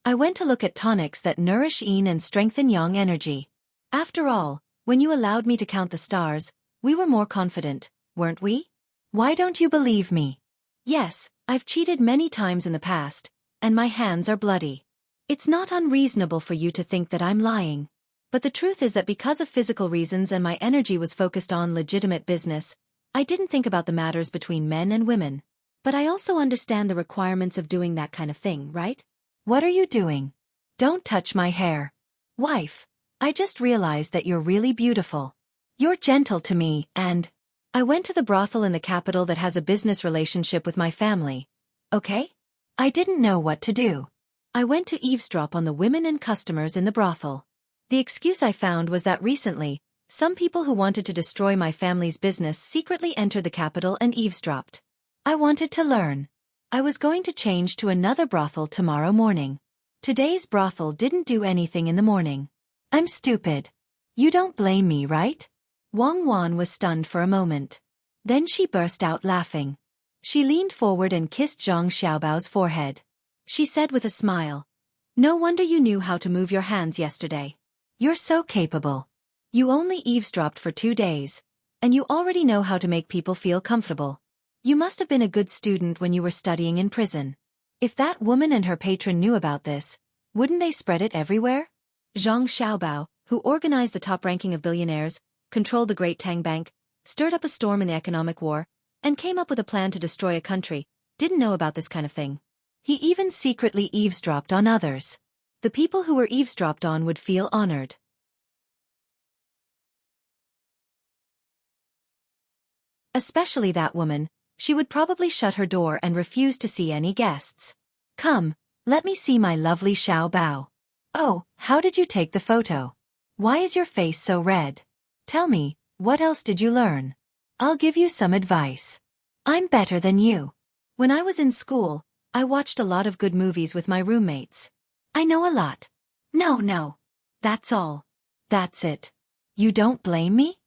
I went to look at tonics that nourish yin and strengthen yang energy. After all, when you allowed me to count the stars, we were more confident, weren't we? Why don't you believe me? Yes, I've cheated many times in the past, and my hands are bloody. It's not unreasonable for you to think that I'm lying. But the truth is that because of physical reasons and my energy was focused on legitimate business, I didn't think about the matters between men and women. But I also understand the requirements of doing that kind of thing, right? What are you doing? Don't touch my hair. Wife, I just realized that you're really beautiful. You're gentle to me, and I went to the brothel in the capital that has a business relationship with my family. Okay? I didn't know what to do. I went to eavesdrop on the women and customers in the brothel. The excuse I found was that recently, some people who wanted to destroy my family's business secretly entered the capital and eavesdropped. I wanted to learn. I was going to change to another brothel tomorrow morning. Today's brothel didn't do anything in the morning. I'm stupid. You don't blame me, right? Wang Wan was stunned for a moment. Then she burst out laughing. She leaned forward and kissed Zhang Xiaobao's forehead. She said with a smile, "No wonder you knew how to move your hands yesterday. You're so capable. You only eavesdropped for 2 days, and you already know how to make people feel comfortable. You must have been a good student when you were studying in prison. If that woman and her patron knew about this, wouldn't they spread it everywhere?" Zhang Xiaobao, who organized the top ranking of billionaires, controlled the great Tang Bank, stirred up a storm in the economic war, and came up with a plan to destroy a country, didn't know about this kind of thing. He even secretly eavesdropped on others. The people who were eavesdropped on would feel honored. Especially that woman. She would probably shut her door and refuse to see any guests. "Come, let me see my lovely Xiao Bao. Oh, how did you take the photo? Why is your face so red? Tell me, what else did you learn? I'll give you some advice. I'm better than you. When I was in school, I watched a lot of good movies with my roommates. I know a lot." No. That's all. That's it. You don't blame me?"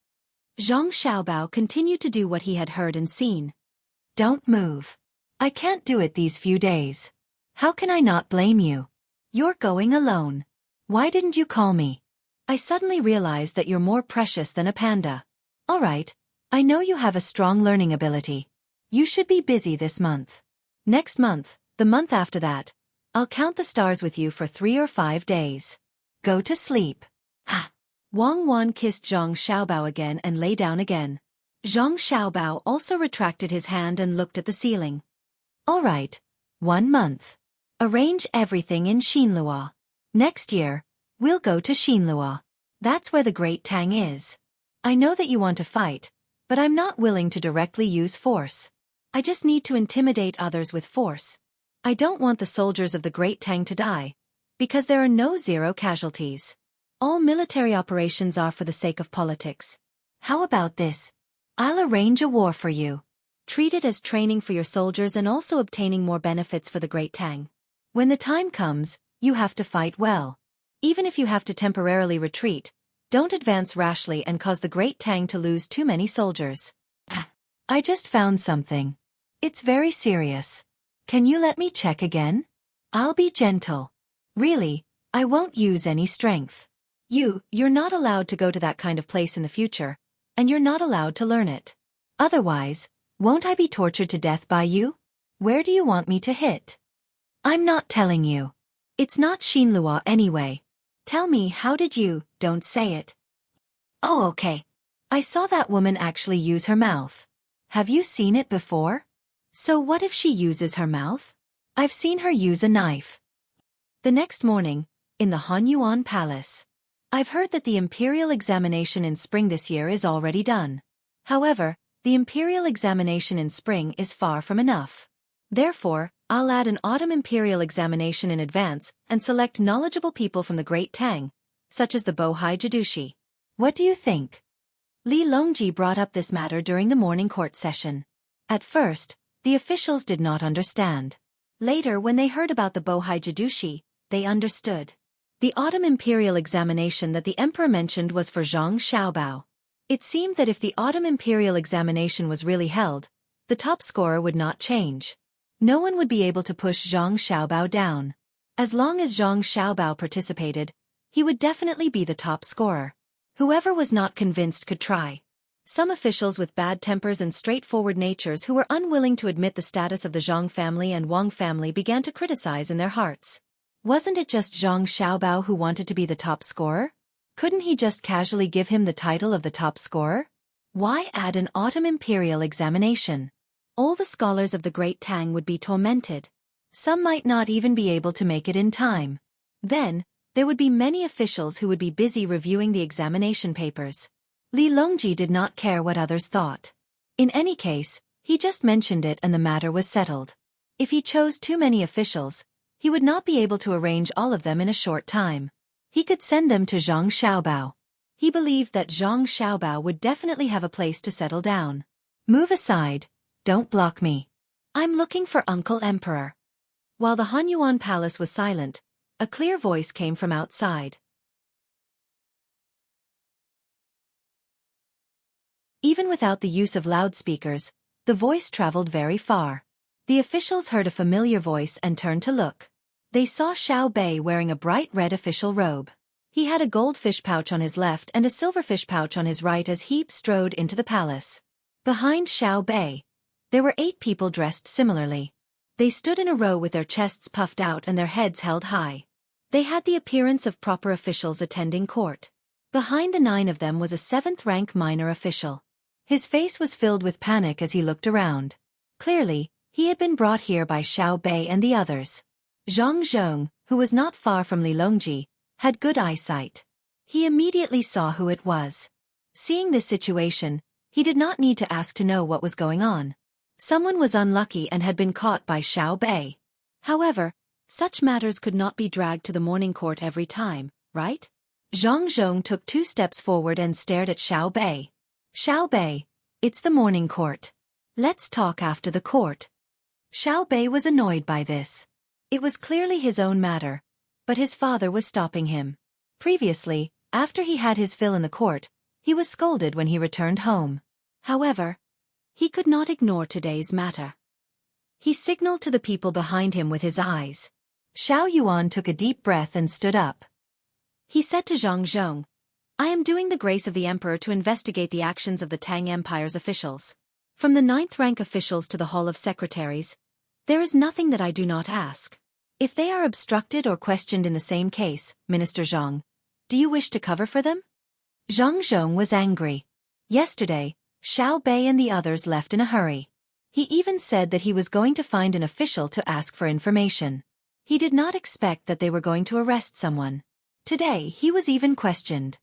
Zhang Xiaobao continued to do what he had heard and seen. "Don't move. I can't do it these few days. How can I not blame you? You're going alone. Why didn't you call me? I suddenly realized that you're more precious than a panda. All right, I know you have a strong learning ability. You should be busy this month. Next month, the month after that, I'll count the stars with you for 3 or 5 days. Go to sleep." Ha! Wang Wan kissed Zhang Xiaobao again and lay down again. Zhang Xiaobao also retracted his hand and looked at the ceiling. "All right, 1 month. Arrange everything in Xinlua. Next year, we'll go to Xinlua. That's where the great Tang is. I know that you want to fight, but I'm not willing to directly use force. I just need to intimidate others with force. I don't want the soldiers of the great Tang to die, because there are no 0 casualties. All military operations are for the sake of politics. How about this? I'll arrange a war for you. Treat it as training for your soldiers and also obtaining more benefits for the great Tang. When the time comes, you have to fight well. Even if you have to temporarily retreat, Don't advance rashly and cause the great Tang to lose too many soldiers. I just found something. It's very serious. Can you let me check again? I'll be gentle. Really, I won't use any strength. You're not allowed to go to that kind of place in the future, and you're not allowed to learn it. Otherwise, won't I be tortured to death by you? Where do you want me to hit? I'm not telling you. It's not Xinlua anyway. Tell me, how did you? Don't say it. Oh, okay. I saw that woman actually use her mouth. Have you seen it before? So what if she uses her mouth? I've seen her use a knife. The next morning, in the Hanyuan Palace. I've heard that the imperial examination in spring this year is already done. However, the imperial examination in spring is far from enough. Therefore, I'll add an autumn imperial examination in advance and select knowledgeable people from the Great Tang, such as the Bohai Jadushi. What do you think? Li Longji brought up this matter during the morning court session. At first, the officials did not understand. Later, when they heard about the Bohai Jadushi, they understood. The autumn imperial examination that the emperor mentioned was for Zhang Xiaobao. It seemed that if the autumn imperial examination was really held, the top scorer would not change. No one would be able to push Zhang Xiaobao down. As long as Zhang Xiaobao participated, he would definitely be the top scorer. Whoever was not convinced could try. Some officials with bad tempers and straightforward natures who were unwilling to admit the status of the Zhang family and Wang family began to criticize in their hearts. Wasn't it just Zhang Xiaobao who wanted to be the top scorer? Couldn't he just casually give him the title of the top scorer? Why add an autumn imperial examination? All the scholars of the Great Tang would be tormented. Some might not even be able to make it in time. Then, there would be many officials who would be busy reviewing the examination papers. Li Longji did not care what others thought. In any case, he just mentioned it and the matter was settled. If he chose too many officials, he would not be able to arrange all of them in a short time. He could send them to Zhang Xiaobao. He believed that Zhang Xiaobao would definitely have a place to settle down. Move aside. Don't block me. I'm looking for Uncle Emperor. While the Hanyuan Palace was silent, a clear voice came from outside. Even without the use of loudspeakers, the voice traveled very far. The officials heard a familiar voice and turned to look. They saw Xiao Bei wearing a bright red official robe. He had a gold fish pouch on his left and a silver fish pouch on his right as he strode into the palace. Behind Xiao Bei, there were 8 people dressed similarly. They stood in a row with their chests puffed out and their heads held high. They had the appearance of proper officials attending court. Behind the 9 of them was a 7th-rank minor official. His face was filled with panic as he looked around. Clearly, he had been brought here by Xiao Bei and the others. Zhang Zhong, who was not far from Li Longji, had good eyesight. He immediately saw who it was. Seeing this situation, he did not need to ask to know what was going on. Someone was unlucky and had been caught by Xiao Bei. However, such matters could not be dragged to the morning court every time, right? Zhang Zhong took 2 steps forward and stared at Xiao Bei. Xiao Bei, it's the morning court. Let's talk after the court. Xiao Bei was annoyed by this. It was clearly his own matter, but his father was stopping him. Previously, after he had his fill in the court, he was scolded when he returned home. However, he could not ignore today's matter. He signaled to the people behind him with his eyes. Xiao Yuan took a deep breath and stood up. He said to Zhang Zhong, I am doing the grace of the emperor to investigate the actions of the Tang Empire's officials. From the 9th-rank officials to the Hall of Secretaries, there is nothing that I do not ask. If they are obstructed or questioned in the same case, Minister Zhang, do you wish to cover for them? Zhang Zhong was angry. Yesterday, Xiao Bei and the others left in a hurry. He even said that he was going to find an official to ask for information. He did not expect that they were going to arrest someone. Today, he was even questioned.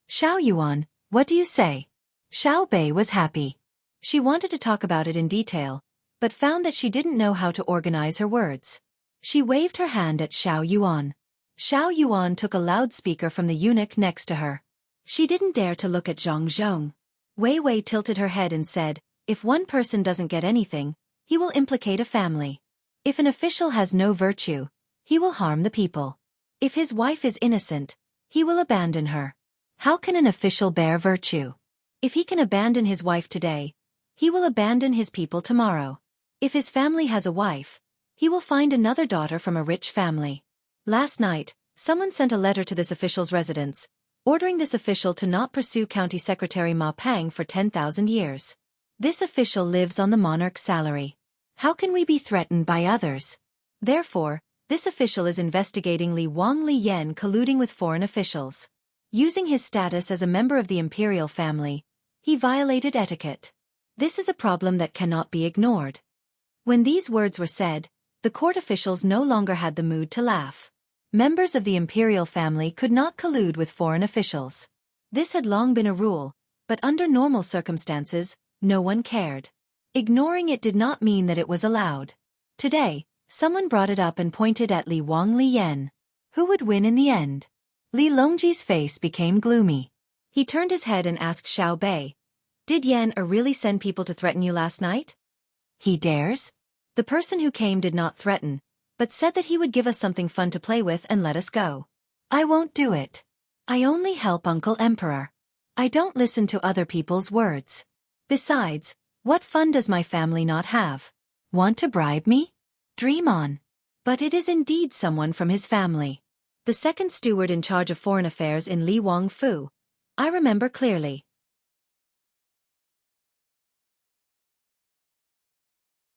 Xiao Yuan, what do you say? Xiao Bei was happy. She wanted to talk about it in detail, but found that she didn't know how to organize her words. She waved her hand at Xiao Yuan. Xiao Yuan took a loudspeaker from the eunuch next to her. She didn't dare to look at Zhang Zhong. Wei Wei tilted her head and said, if one person doesn't get anything, he will implicate a family. If an official has no virtue, he will harm the people. If his wife is innocent, he will abandon her. How can an official bear virtue? If he can abandon his wife today, he will abandon his people tomorrow. If his family has a wife, he will find another daughter from a rich family. Last night, someone sent a letter to this official's residence, ordering this official to not pursue County Secretary Ma Pang for 10,000 years. This official lives on the monarch's salary. How can we be threatened by others? Therefore, this official is investigating Li Yen colluding with foreign officials. Using his status as a member of the imperial family, he violated etiquette. This is a problem that cannot be ignored. When these words were said, the court officials no longer had the mood to laugh. Members of the imperial family could not collude with foreign officials. This had long been a rule, but under normal circumstances, no one cared. Ignoring it did not mean that it was allowed. Today, someone brought it up and pointed at Li Yen. Who would win in the end? Li Longji's face became gloomy. He turned his head and asked Xiao Bei, "Did Yan really send people to threaten you last night?" "He dares?" The person who came did not threaten, but said that he would give us something fun to play with and let us go. "I won't do it. I only help Uncle Emperor. I don't listen to other people's words. Besides, what fun does my family not have? Want to bribe me? Dream on." But it is indeed someone from his family. The second steward in charge of foreign affairs in Li Wangfu. I remember clearly.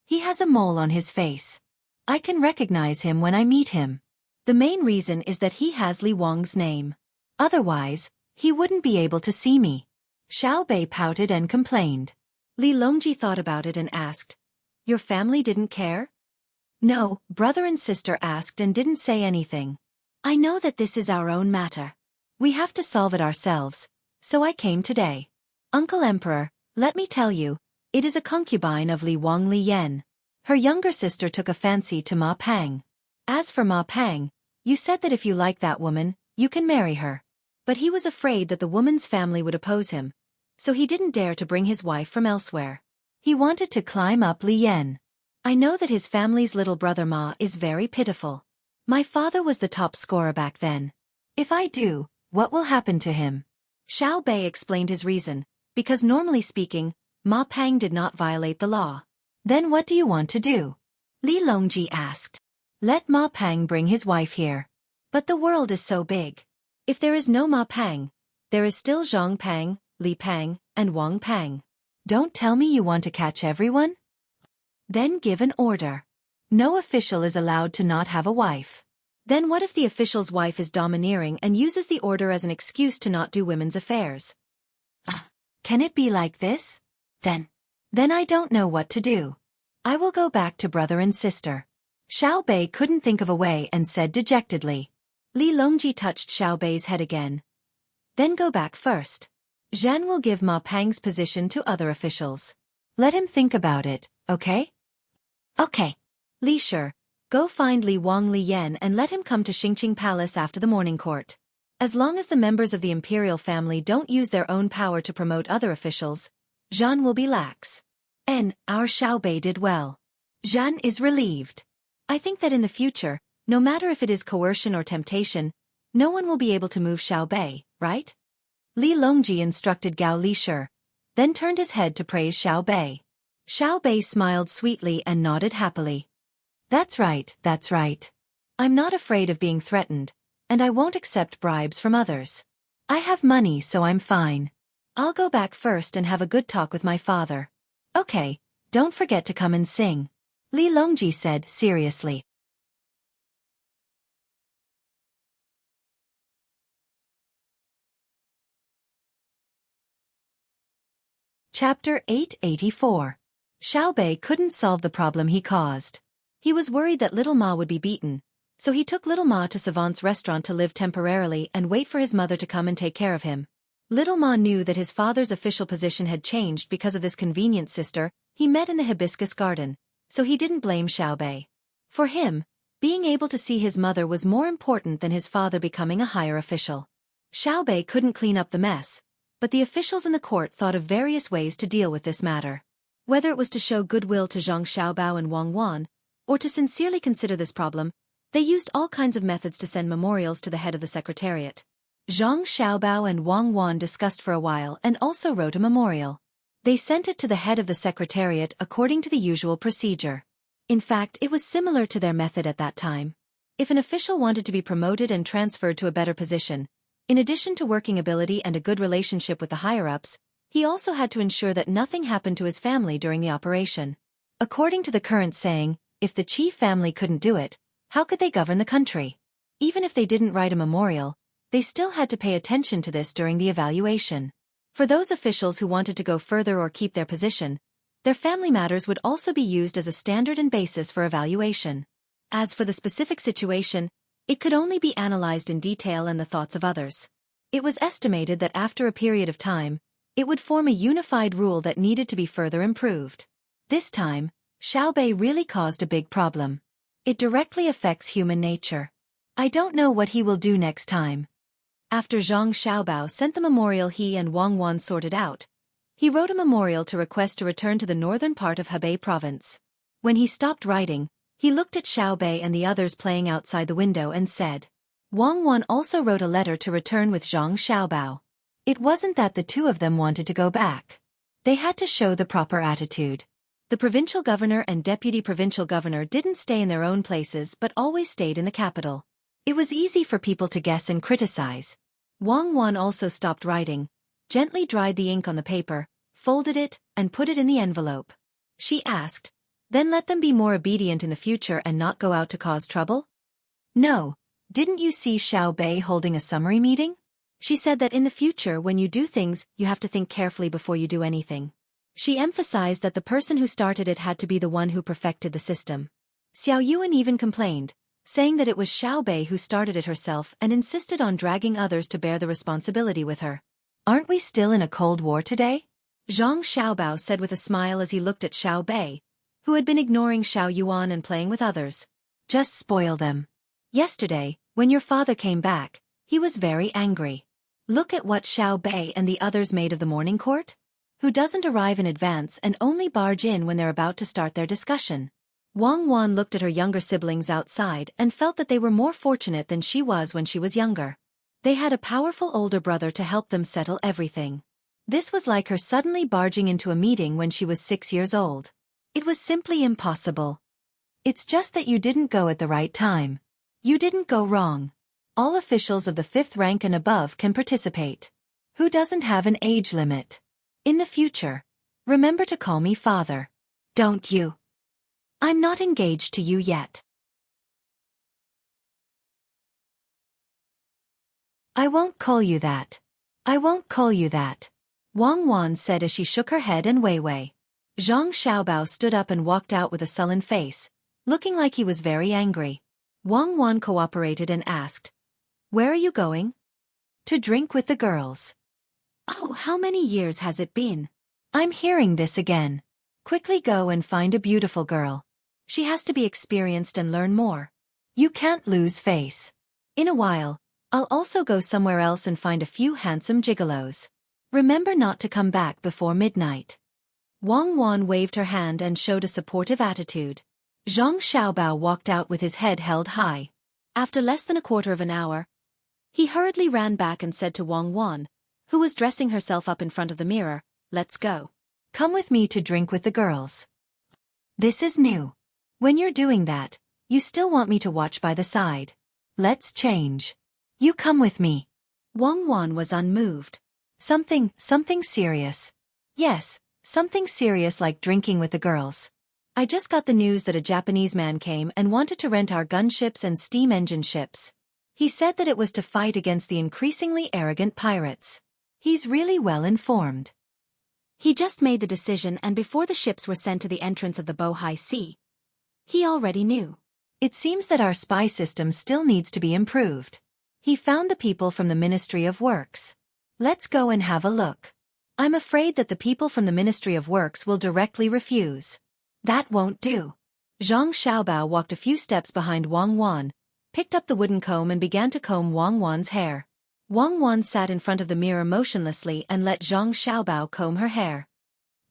He has a mole on his face. I can recognize him when I meet him. The main reason is that he has Li Wang's name. Otherwise, he wouldn't be able to see me. Xiao Bei pouted and complained. Li Longji thought about it and asked, "Your family didn't care?" "No," brother and sister asked and didn't say anything. "I know that this is our own matter. We have to solve it ourselves, so I came today. Uncle Emperor, let me tell you, it is a concubine of Li Yen. Her younger sister took a fancy to Ma Pang. As for Ma Pang, you said that if you like that woman, you can marry her. But he was afraid that the woman's family would oppose him, so he didn't dare to bring his wife from elsewhere. He wanted to climb up Li Yen. I know that his family's little brother Ma is very pitiful. My father was the top scorer back then. If I do, what will happen to him?" Xiao Bei explained his reason, because normally speaking, Ma Pang did not violate the law. "Then what do you want to do?" Li Longji asked. "Let Ma Pang bring his wife here." "But the world is so big. If there is no Ma Pang, there is still Zhang Pang, Li Pang, and Wang Pang. Don't tell me you want to catch everyone? Then give an order. No official is allowed to not have a wife. Then what if the official's wife is domineering and uses the order as an excuse to not do women's affairs? Can it be like this? Then I don't know what to do. I will go back to brother and sister." Xiao Bei couldn't think of a way and said dejectedly. Li Longji touched Xiao Bei's head again. "Then go back first. Zhan will give Ma Pang's position to other officials. Let him think about it, okay?" "Okay." "Li Shi, go find Li Yen and let him come to Xingqing Palace after the morning court. As long as the members of the imperial family don't use their own power to promote other officials, Zhan will be lax." Our Xiao Bei did well. Zhan is relieved. I think that in the future, no matter if it is coercion or temptation, no one will be able to move Xiao Bei, right? Li Longji instructed Gao Li Shi, then turned his head to praise Xiao Bei. Xiao Bei smiled sweetly and nodded happily. That's right. I'm not afraid of being threatened, and I won't accept bribes from others. I have money, so I'm fine. I'll go back first and have a good talk with my father." "Okay, don't forget to come and sing," Li Longji said seriously. Chapter 884. Xiao Bei couldn't solve the problem he caused. He was worried that Little Ma would be beaten, so he took Little Ma to Savant's restaurant to live temporarily and wait for his mother to come and take care of him. Little Ma knew that his father's official position had changed because of this convenient sister he met in the hibiscus garden, so he didn't blame Xiao Bei. For him, being able to see his mother was more important than his father becoming a higher official. Xiao Bei couldn't clean up the mess, but the officials in the court thought of various ways to deal with this matter. Whether it was to show goodwill to Zhang Xiaobao and Wang Wan, or to sincerely consider this problem, they used all kinds of methods to send memorials to the head of the secretariat. Zhang Xiaobao and Wang Wan discussed for a while and also wrote a memorial. They sent it to the head of the secretariat according to the usual procedure. In fact, it was similar to their method at that time. If an official wanted to be promoted and transferred to a better position, in addition to working ability and a good relationship with the higher-ups, he also had to ensure that nothing happened to his family during the operation. According to the current saying, if the Qi family couldn't do it, how could they govern the country? Even if they didn't write a memorial, they still had to pay attention to this during the evaluation. For those officials who wanted to go further or keep their position, their family matters would also be used as a standard and basis for evaluation. As for the specific situation, it could only be analyzed in detail and the thoughts of others. It was estimated that after a period of time, it would form a unified rule that needed to be further improved. This time, Xiaobei really caused a big problem. It directly affects human nature. I don't know what he will do next time. After Zhang Xiaobao sent the memorial he and Wang Wan sorted out, he wrote a memorial to request to return to the northern part of Hebei province. When he stopped writing, he looked at Xiaobei and the others playing outside the window and said. Wang Wan also wrote a letter to return with Zhang Xiaobao. It wasn't that the two of them wanted to go back. They had to show the proper attitude. The provincial governor and deputy provincial governor didn't stay in their own places but always stayed in the capital. It was easy for people to guess and criticize. Wang Wan also stopped writing, gently dried the ink on the paper, folded it, and put it in the envelope. She asked, then let them be more obedient in the future and not go out to cause trouble? No, didn't you see Xiaobei holding a summary meeting? She said that in the future when you do things, you have to think carefully before you do anything. She emphasized that the person who started it had to be the one who perfected the system. Xiao Yuan even complained, saying that it was Xiaobei who started it herself and insisted on dragging others to bear the responsibility with her. Aren't we still in a Cold War today? Zhang Xiaobao said with a smile as he looked at Xiaobei, who had been ignoring Xiao Yuan and playing with others. Just spoil them. Yesterday, when your father came back, he was very angry. Look at what Xiaobei and the others made of the morning court. Who doesn't arrive in advance and only barge in when they're about to start their discussion. Wang Wan looked at her younger siblings outside and felt that they were more fortunate than she was when she was younger. They had a powerful older brother to help them settle everything. This was like her suddenly barging into a meeting when she was 6 years old. It was simply impossible. It's just that you didn't go at the right time. You didn't go wrong. All officials of the 5th rank and above can participate. Who doesn't have an age limit? In the future, remember to call me father. Don't you? I'm not engaged to you yet. I won't call you that. I won't call you that. Wang Wan said as she shook her head and Weiwei. Zhang Xiaobao stood up and walked out with a sullen face, looking like he was very angry. Wang Wan cooperated and asked, "Where are you going?" "To drink with the girls." "Oh, how many years has it been? I'm hearing this again. Quickly go and find a beautiful girl. She has to be experienced and learn more. You can't lose face. In a while, I'll also go somewhere else and find a few handsome gigolos. Remember not to come back before midnight." Wang Wan waved her hand and showed a supportive attitude. Zhang Xiaobao walked out with his head held high. After less than a quarter of an hour, he hurriedly ran back and said to Wang Wan, who was dressing herself up in front of the mirror, "Let's go. Come with me to drink with the girls." "This is new. When you're doing that, you still want me to watch by the side. Let's change. You come with me." Wang Wan was unmoved. Something serious. Yes, something serious like drinking with the girls. I just got the news that a Japanese man came and wanted to rent our gunships and steam engine ships. He said that it was to fight against the increasingly arrogant pirates. He's really well informed. He just made the decision and before the ships were sent to the entrance of the Bohai Sea, he already knew. It seems that our spy system still needs to be improved. He found the people from the Ministry of Works. Let's go and have a look. I'm afraid that the people from the Ministry of Works will directly refuse. That won't do. Zhang Xiaobao walked a few steps behind Wang Wan, picked up the wooden comb and began to comb Wang Wan's hair. Wang Wan sat in front of the mirror motionlessly and let Zhang Xiaobao comb her hair.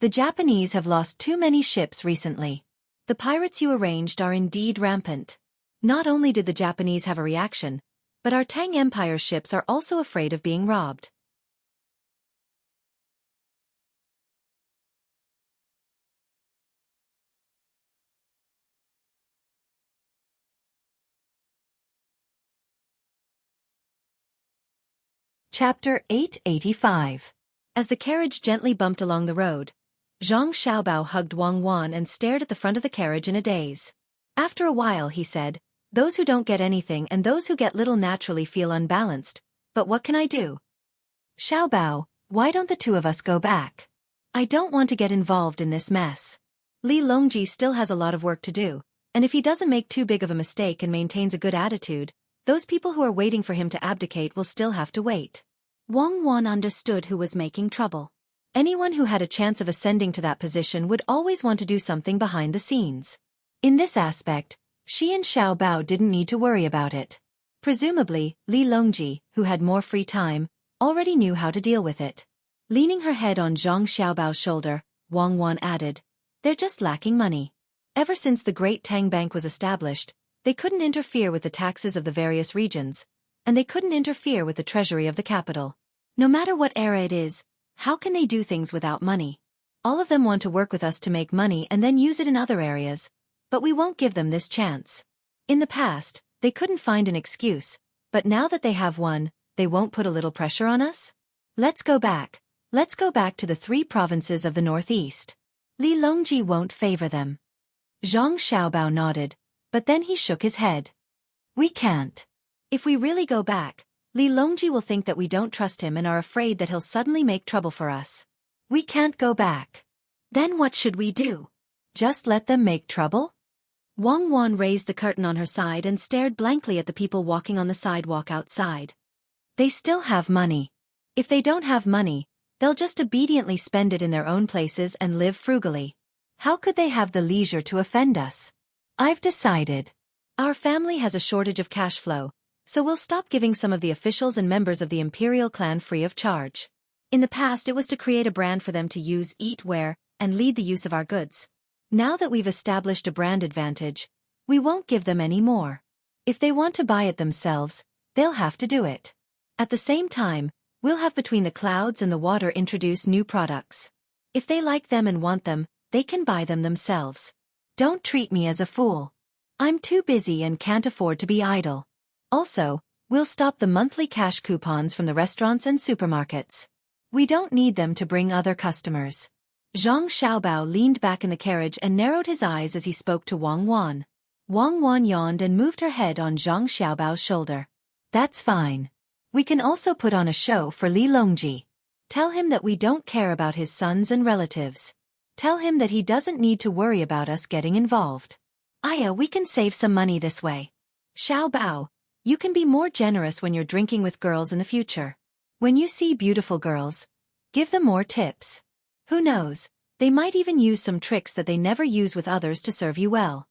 The Japanese have lost too many ships recently. The pirates you arranged are indeed rampant. Not only did the Japanese have a reaction, but our Tang Empire ships are also afraid of being robbed. Chapter 885. As the carriage gently bumped along the road, Zhang Xiaobao hugged Wang Wan and stared at the front of the carriage in a daze. After a while he said, "Those who don't get anything and those who get little naturally feel unbalanced, but what can I do? Xiaobao, why don't the two of us go back? I don't want to get involved in this mess." Li Longji still has a lot of work to do, and if he doesn't make too big of a mistake and maintains a good attitude, those people who are waiting for him to abdicate will still have to wait. Wang Wan understood who was making trouble. Anyone who had a chance of ascending to that position would always want to do something behind the scenes. In this aspect, she and Xiao Bao didn't need to worry about it. Presumably, Li Longji, who had more free time, already knew how to deal with it. Leaning her head on Zhang Xiaobao's shoulder, Wang Wan added, "They're just lacking money. Ever since the Great Tang Bank was established, they couldn't interfere with the taxes of the various regions, and they couldn't interfere with the treasury of the capital. No matter what era it is, how can they do things without money? All of them want to work with us to make money and then use it in other areas, but we won't give them this chance. In the past, they couldn't find an excuse, but now that they have one, they won't put a little pressure on us? Let's go back. Let's go back to the 3 provinces of the northeast. Li Longji won't favor them." Zhang Xiaobao nodded, but then he shook his head. "We can't. If we really go back, Li Longji will think that we don't trust him and are afraid that he'll suddenly make trouble for us. We can't go back. Then what should we do? Just let them make trouble?" Wang Wan raised the curtain on her side and stared blankly at the people walking on the sidewalk outside. They still have money. If they don't have money, they'll just obediently spend it in their own places and live frugally. How could they have the leisure to offend us? I've decided. Our family has a shortage of cash flow, so we'll stop giving some of the officials and members of the imperial clan free of charge. In the past it was to create a brand for them to use, eat, wear, and lead the use of our goods. Now that we've established a brand advantage, we won't give them any more. If they want to buy it themselves, they'll have to do it. At the same time, we'll have Between the Clouds and the Water introduce new products. If they like them and want them, they can buy them themselves. Don't treat me as a fool. I'm too busy and can't afford to be idle. Also, we'll stop the monthly cash coupons from the restaurants and supermarkets. We don't need them to bring other customers." Zhang Xiaobao leaned back in the carriage and narrowed his eyes as he spoke to Wang Wan. Wang Wan yawned and moved her head on Zhang Xiaobao's shoulder. "That's fine. We can also put on a show for Li Longji. Tell him that we don't care about his sons and relatives. Tell him that he doesn't need to worry about us getting involved. We can save some money this way. Xiao Bao, you can be more generous when you're drinking with girls in the future. When you see beautiful girls, give them more tips. Who knows, they might even use some tricks that they never use with others to serve you well."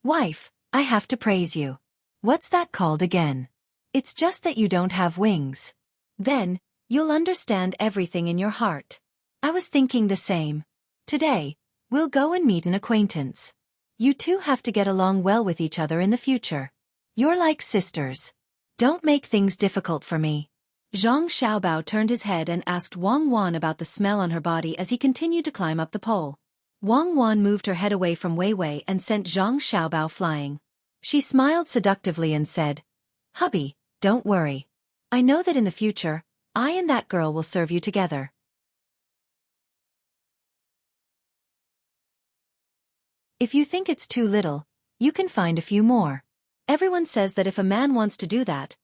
"Wife, I have to praise you. What's that called again? It's just that you don't have wings. Then, you'll understand everything in your heart. I was thinking the same. Today, we'll go and meet an acquaintance. You two have to get along well with each other in the future. You're like sisters. Don't make things difficult for me." Zhang Xiaobao turned his head and asked Wang Wan about the smell on her body as he continued to climb up the pole. Wang Wan moved her head away from Wei Wei and sent Zhang Xiaobao flying. She smiled seductively and said, "Hubby, don't worry. I know that in the future, I and that girl will serve you together." If you think it's too little, you can find a few more. Everyone says that if a man wants to do that,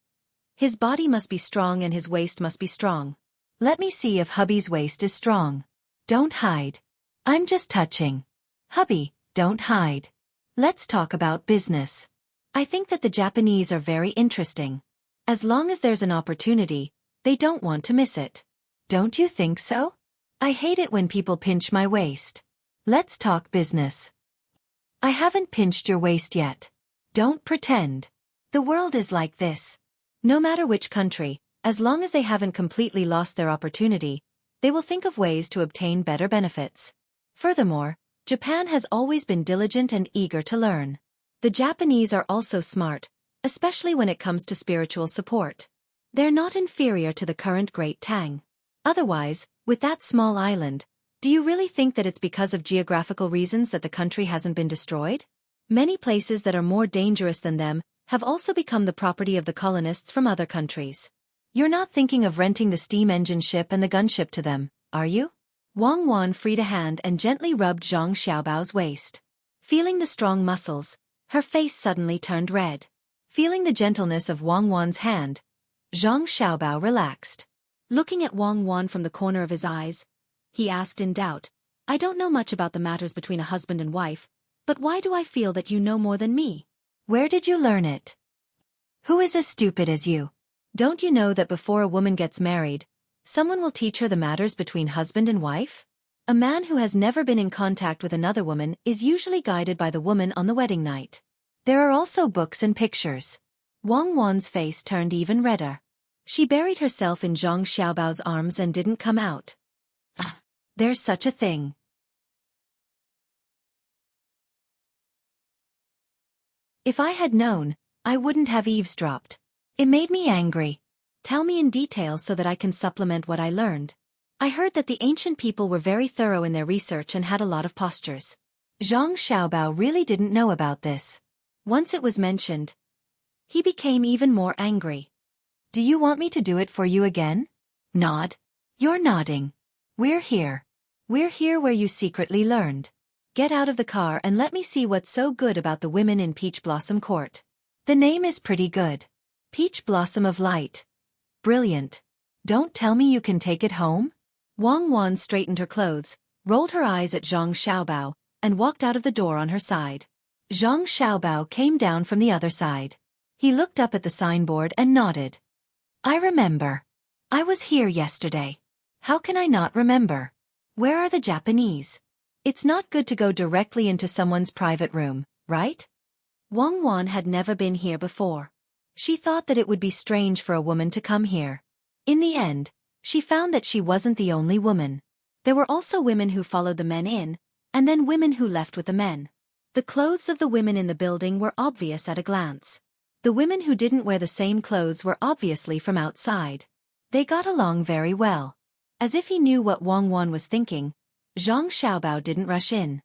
his body must be strong and his waist must be strong. Let me see if hubby's waist is strong. Don't hide. I'm just touching. Hubby, don't hide. Let's talk about business. I think that the Japanese are very interesting. As long as there's an opportunity, they don't want to miss it. Don't you think so? I hate it when people pinch my waist. Let's talk business. I haven't pinched your waist yet. Don't pretend. The world is like this. No matter which country, as long as they haven't completely lost their opportunity, They will think of ways to obtain better benefits. Furthermore, Japan has always been diligent and eager to learn. The Japanese are also smart, especially when it comes to spiritual support. They're not inferior to the current Great Tang. Otherwise, with that small island, do you really think that it's because of geographical reasons that the country hasn't been destroyed? Many places that are more dangerous than them have also become the property of the colonists from other countries. You're not thinking of renting the steam engine ship and the gunship to them, are you? Wang Wan freed a hand and gently rubbed Zhang Xiaobao's waist. Feeling the strong muscles, her face suddenly turned red. Feeling the gentleness of Wang Wan's hand, Zhang Xiaobao relaxed. Looking at Wang Wan from the corner of his eyes, he asked in doubt, I don't know much about the matters between a husband and wife, but why do I feel that you know more than me? Where did you learn it? Who is as stupid as you? Don't you know that before a woman gets married, someone will teach her the matters between husband and wife? A man who has never been in contact with another woman is usually guided by the woman on the wedding night. There are also books and pictures. Wang Wan's face turned even redder. She buried herself in Zhang Xiaobao's arms and didn't come out. There's such a thing. If I had known, I wouldn't have eavesdropped. It made me angry. Tell me in detail so that I can supplement what I learned. I heard that the ancient people were very thorough in their research and had a lot of postures. Zhang Xiaobao really didn't know about this. Once it was mentioned, he became even more angry. Do you want me to do it for you again? Nod. You're nodding. We're here. We're here where you secretly learned. Get out of the car and let me see what's so good about the women in Peach Blossom Court. The name is pretty good. Peach Blossom of Light. Brilliant. Don't tell me you can take it home? Wang Wan straightened her clothes, rolled her eyes at Zhang Xiaobao, and walked out of the door on her side. Zhang Xiaobao came down from the other side. He looked up at the signboard and nodded. I remember. I was here yesterday. How can I not remember? Where are the Japanese? It's not good to go directly into someone's private room, right? Wang Wan had never been here before. She thought that it would be strange for a woman to come here. In the end, she found that she wasn't the only woman. There were also women who followed the men in, and then women who left with the men. The clothes of the women in the building were obvious at a glance. The women who didn't wear the same clothes were obviously from outside. They got along very well. As if he knew what Wang Wan was thinking, Zhang Xiaobao didn't rush in.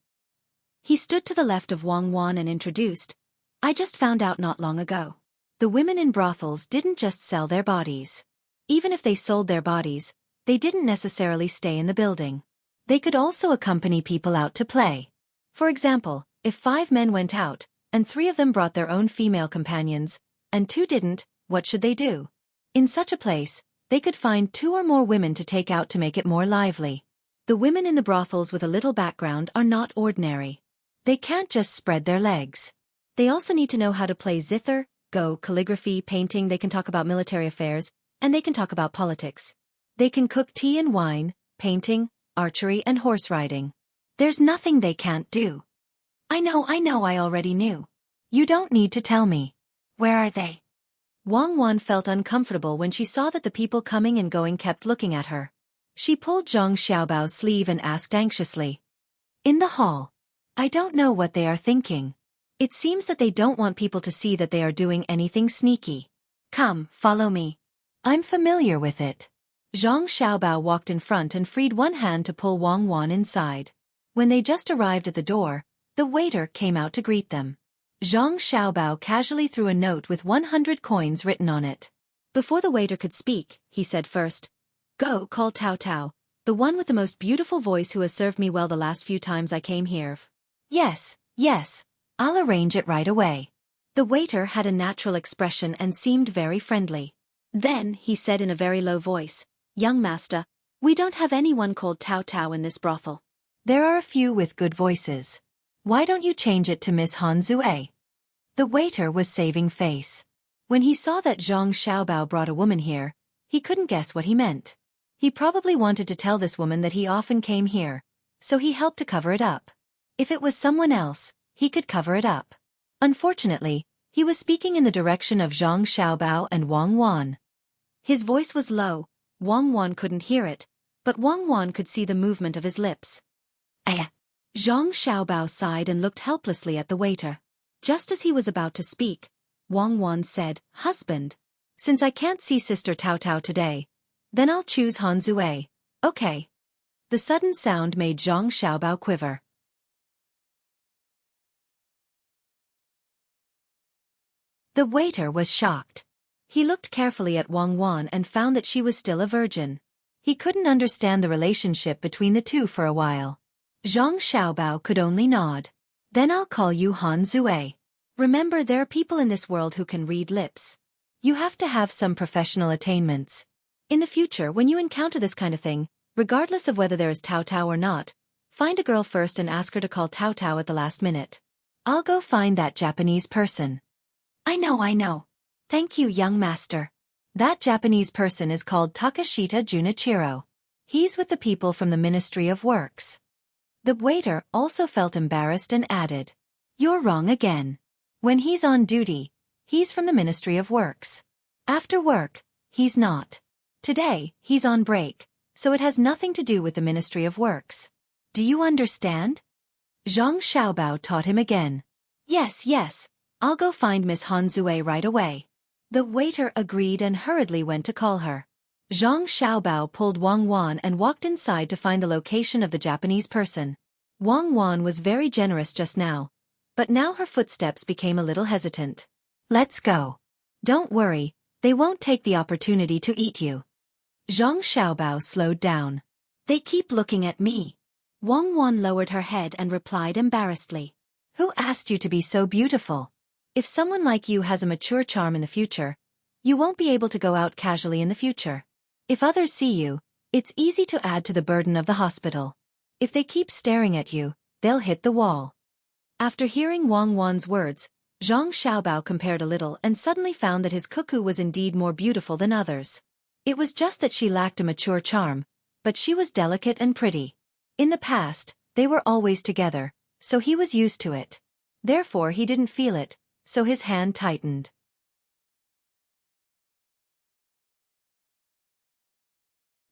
He stood to the left of Wang Wan and introduced, I just found out not long ago. The women in brothels didn't just sell their bodies. Even if they sold their bodies, they didn't necessarily stay in the building. They could also accompany people out to play. For example, if 5 men went out, and 3 of them brought their own female companions, and 2 didn't, what should they do? In such a place, they could find 2 or more women to take out to make it more lively. The women in the brothels with a little background are not ordinary. They can't just spread their legs. They also need to know how to play zither, go, calligraphy, painting, they can talk about military affairs, and they can talk about politics. They can cook tea and wine, painting, archery and horse riding. There's nothing they can't do. I know, I already knew. You don't need to tell me. Where are they? Wang Wan felt uncomfortable when she saw that the people coming and going kept looking at her. She pulled Zhang Xiaobao's sleeve and asked anxiously. In the hall. I don't know what they are thinking. It seems that they don't want people to see that they are doing anything sneaky. Come, follow me. I'm familiar with it. Zhang Xiaobao walked in front and freed one hand to pull Wang Wan inside. When they just arrived at the door, the waiter came out to greet them. Zhang Xiaobao casually threw a note with 100 coins written on it. Before the waiter could speak, he said first, Go, call Tao Tao, the one with the most beautiful voice who has served me well the last few times I came here. Yes, I'll arrange it right away. The waiter had a natural expression and seemed very friendly. Then, he said in a very low voice, Young master, we don't have anyone called Tao Tao in this brothel. There are a few with good voices. Why don't you change it to Miss Han Zue? The waiter was saving face. When he saw that Zhang Xiaobao brought a woman here, he couldn't guess what he meant. He probably wanted to tell this woman that he often came here, so he helped to cover it up. If it was someone else, he could cover it up. Unfortunately, he was speaking in the direction of Zhang Xiaobao and Wang Wan. His voice was low, Wang Wan couldn't hear it, but Wang Wan could see the movement of his lips. "Eh." Zhang Xiaobao sighed and looked helplessly at the waiter. Just as he was about to speak, Wang Wan said, "Husband, since I can't see Sister Tao Tao today, then I'll choose Han Zue. Okay." The sudden sound made Zhang Xiaobao quiver. The waiter was shocked. He looked carefully at Wang Wan and found that she was still a virgin. He couldn't understand the relationship between the two for a while. Zhang Xiaobao could only nod. "Then I'll call you Han Zue. Remember, there are people in this world who can read lips. You have to have some professional attainments. In the future, when you encounter this kind of thing, regardless of whether there is Tao Tao or not, find a girl first and ask her to call Tao Tao at the last minute. I'll go find that Japanese person." I know. Thank you, young master. That Japanese person is called Takashita Junichiro. He's with the people from the Ministry of Works." The waiter also felt embarrassed and added, "You're wrong again. When he's on duty, he's from the Ministry of Works. After work, he's not. Today, he's on break, so it has nothing to do with the Ministry of Works. Do you understand?" Zhang Xiaobao taught him again. Yes, I'll go find Miss Han Zue right away." The waiter agreed and hurriedly went to call her. Zhang Xiaobao pulled Wang Wan and walked inside to find the location of the Japanese person. Wang Wan was very generous just now, but now her footsteps became a little hesitant. "Let's go. Don't worry, they won't take the opportunity to eat you." Zhang Xiaobao slowed down. "They keep looking at me." Wang Wan lowered her head and replied embarrassedly. "Who asked you to be so beautiful? If someone like you has a mature charm in the future, you won't be able to go out casually in the future. If others see you, it's easy to add to the burden of the hospital. If they keep staring at you, they'll hit the wall." After hearing Wang Wan's words, Zhang Xiaobao compared a little and suddenly found that his cuckoo was indeed more beautiful than others. It was just that she lacked a mature charm, but she was delicate and pretty. In the past, they were always together, so he was used to it. Therefore he didn't feel it, so his hand tightened.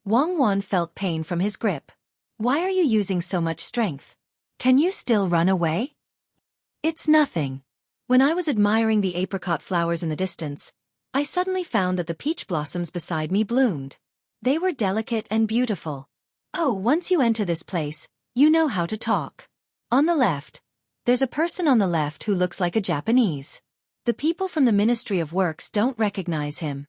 Wang Wan felt pain from his grip. "Why are you using so much strength? Can you still run away?" "It's nothing. When I was admiring the apricot flowers in the distance, I suddenly found that the peach blossoms beside me bloomed. They were delicate and beautiful. Oh, once you enter this place, you know how to talk. On the left, there's a person on the left who looks like a Japanese. The people from the Ministry of Works don't recognize him."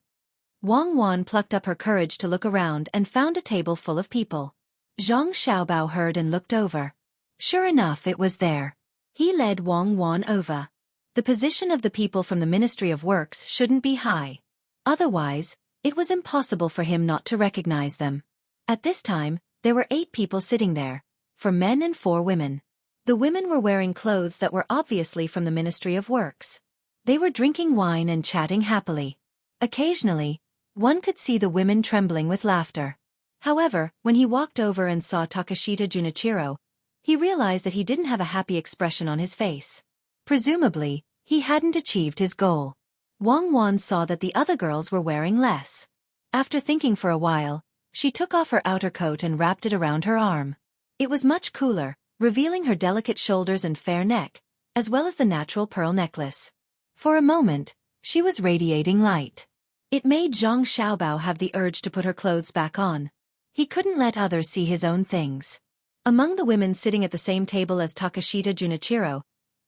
Wang Wan plucked up her courage to look around and found a table full of people. Zhang Xiaobao heard and looked over. Sure enough, it was there. He led Wang Wan over. The position of the people from the Ministry of Works shouldn't be high. Otherwise, it was impossible for him not to recognize them. At this time, there were 8 people sitting there, 4 men and 4 women. The women were wearing clothes that were obviously from the Ministry of Works. They were drinking wine and chatting happily. Occasionally, one could see the women trembling with laughter. However, when he walked over and saw Takashita Junichiro, he realized that he didn't have a happy expression on his face. Presumably, he hadn't achieved his goal. Wang Wan saw that the other girls were wearing less. After thinking for a while, she took off her outer coat and wrapped it around her arm. It was much cooler, revealing her delicate shoulders and fair neck, as well as the natural pearl necklace. For a moment, she was radiating light. It made Zhang Xiaobao have the urge to put her clothes back on. He couldn't let others see his own things. Among the women sitting at the same table as Takashita Junichiro,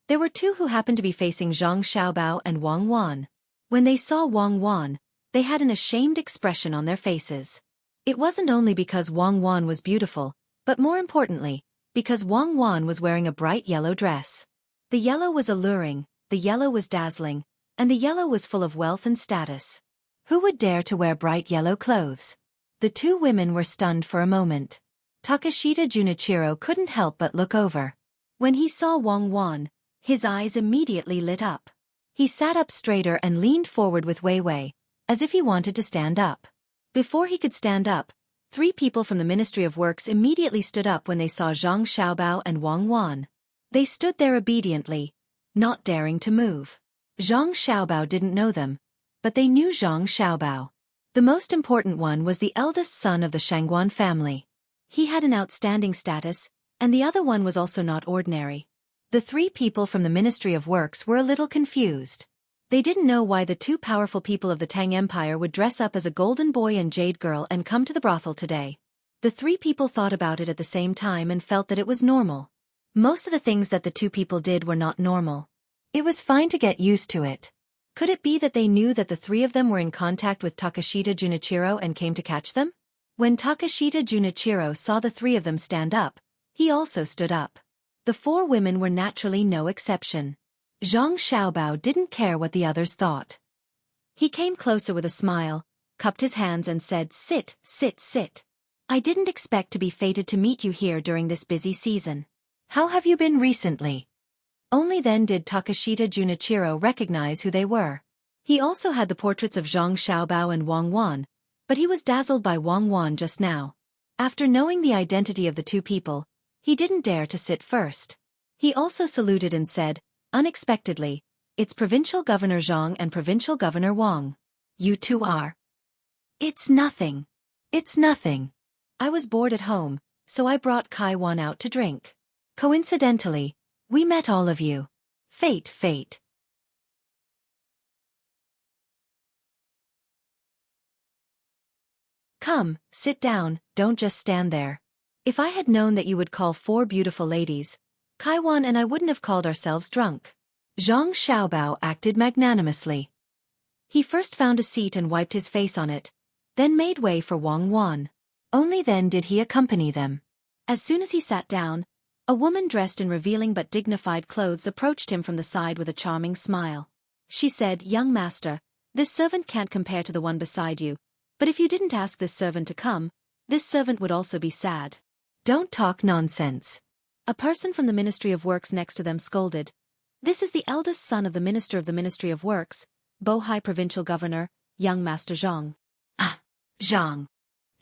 there were 2 who happened to be facing Zhang Xiaobao and Wang Wan. When they saw Wang Wan, they had an ashamed expression on their faces. It wasn't only because Wang Wan was beautiful, but more importantly, because Wang Wan was wearing a bright yellow dress. The yellow was alluring, the yellow was dazzling, and the yellow was full of wealth and status. Who would dare to wear bright yellow clothes? The 2 women were stunned for a moment. Takashita Junichiro couldn't help but look over. When he saw Wang Wan, his eyes immediately lit up. He sat up straighter and leaned forward with Weiwei, as if he wanted to stand up. Before he could stand up, 3 people from the Ministry of Works immediately stood up when they saw Zhang Xiaobao and Wang Wan. They stood there obediently, not daring to move. Zhang Xiaobao didn't know them, but they knew Zhang Xiaobao. The most important one was the eldest son of the Shangguan family. He had an outstanding status, and the other one was also not ordinary. The three people from the Ministry of Works were a little confused. They didn't know why the two powerful people of the Tang Empire would dress up as a golden boy and jade girl and come to the brothel today. The three people thought about it at the same time and felt that it was normal. Most of the things that the two people did were not normal. It was fine to get used to it. Could it be that they knew that the three of them were in contact with Takashita Junichiro and came to catch them? When Takashita Junichiro saw the three of them stand up, he also stood up. The four women were naturally no exception. Zhang Xiaobao didn't care what the others thought. He came closer with a smile, cupped his hands and said, "Sit, sit, sit. I didn't expect to be fated to meet you here during this busy season. How have you been recently?" Only then did Takashita Junichiro recognize who they were. He also had the portraits of Zhang Xiaobao and Wang Wan, but he was dazzled by Wang Wan just now. After knowing the identity of the two people, he didn't dare to sit first. He also saluted and said, unexpectedly, "It's Provincial Governor Zhang and Provincial Governor Wang. You two are." "It's nothing. It's nothing. I was bored at home, so I brought Kai Wan out to drink. Coincidentally, we met all of you. Fate, fate." "Come, sit down, don't just stand there. If I had known that you would call four beautiful ladies, Kaiwan and I wouldn't have called ourselves drunk." Zhang Xiaobao acted magnanimously. He first found a seat and wiped his face on it, then made way for Wang Wan. Only then did he accompany them. As soon as he sat down, a woman dressed in revealing but dignified clothes approached him from the side with a charming smile. She said, "Young master, this servant can't compare to the one beside you, but if you didn't ask this servant to come, this servant would also be sad." "Don't talk nonsense." A person from the Ministry of Works next to them scolded. "This is the eldest son of the Minister of the Ministry of Works, Bohai Provincial Governor, young Master Zhang." "Ah, Zhang.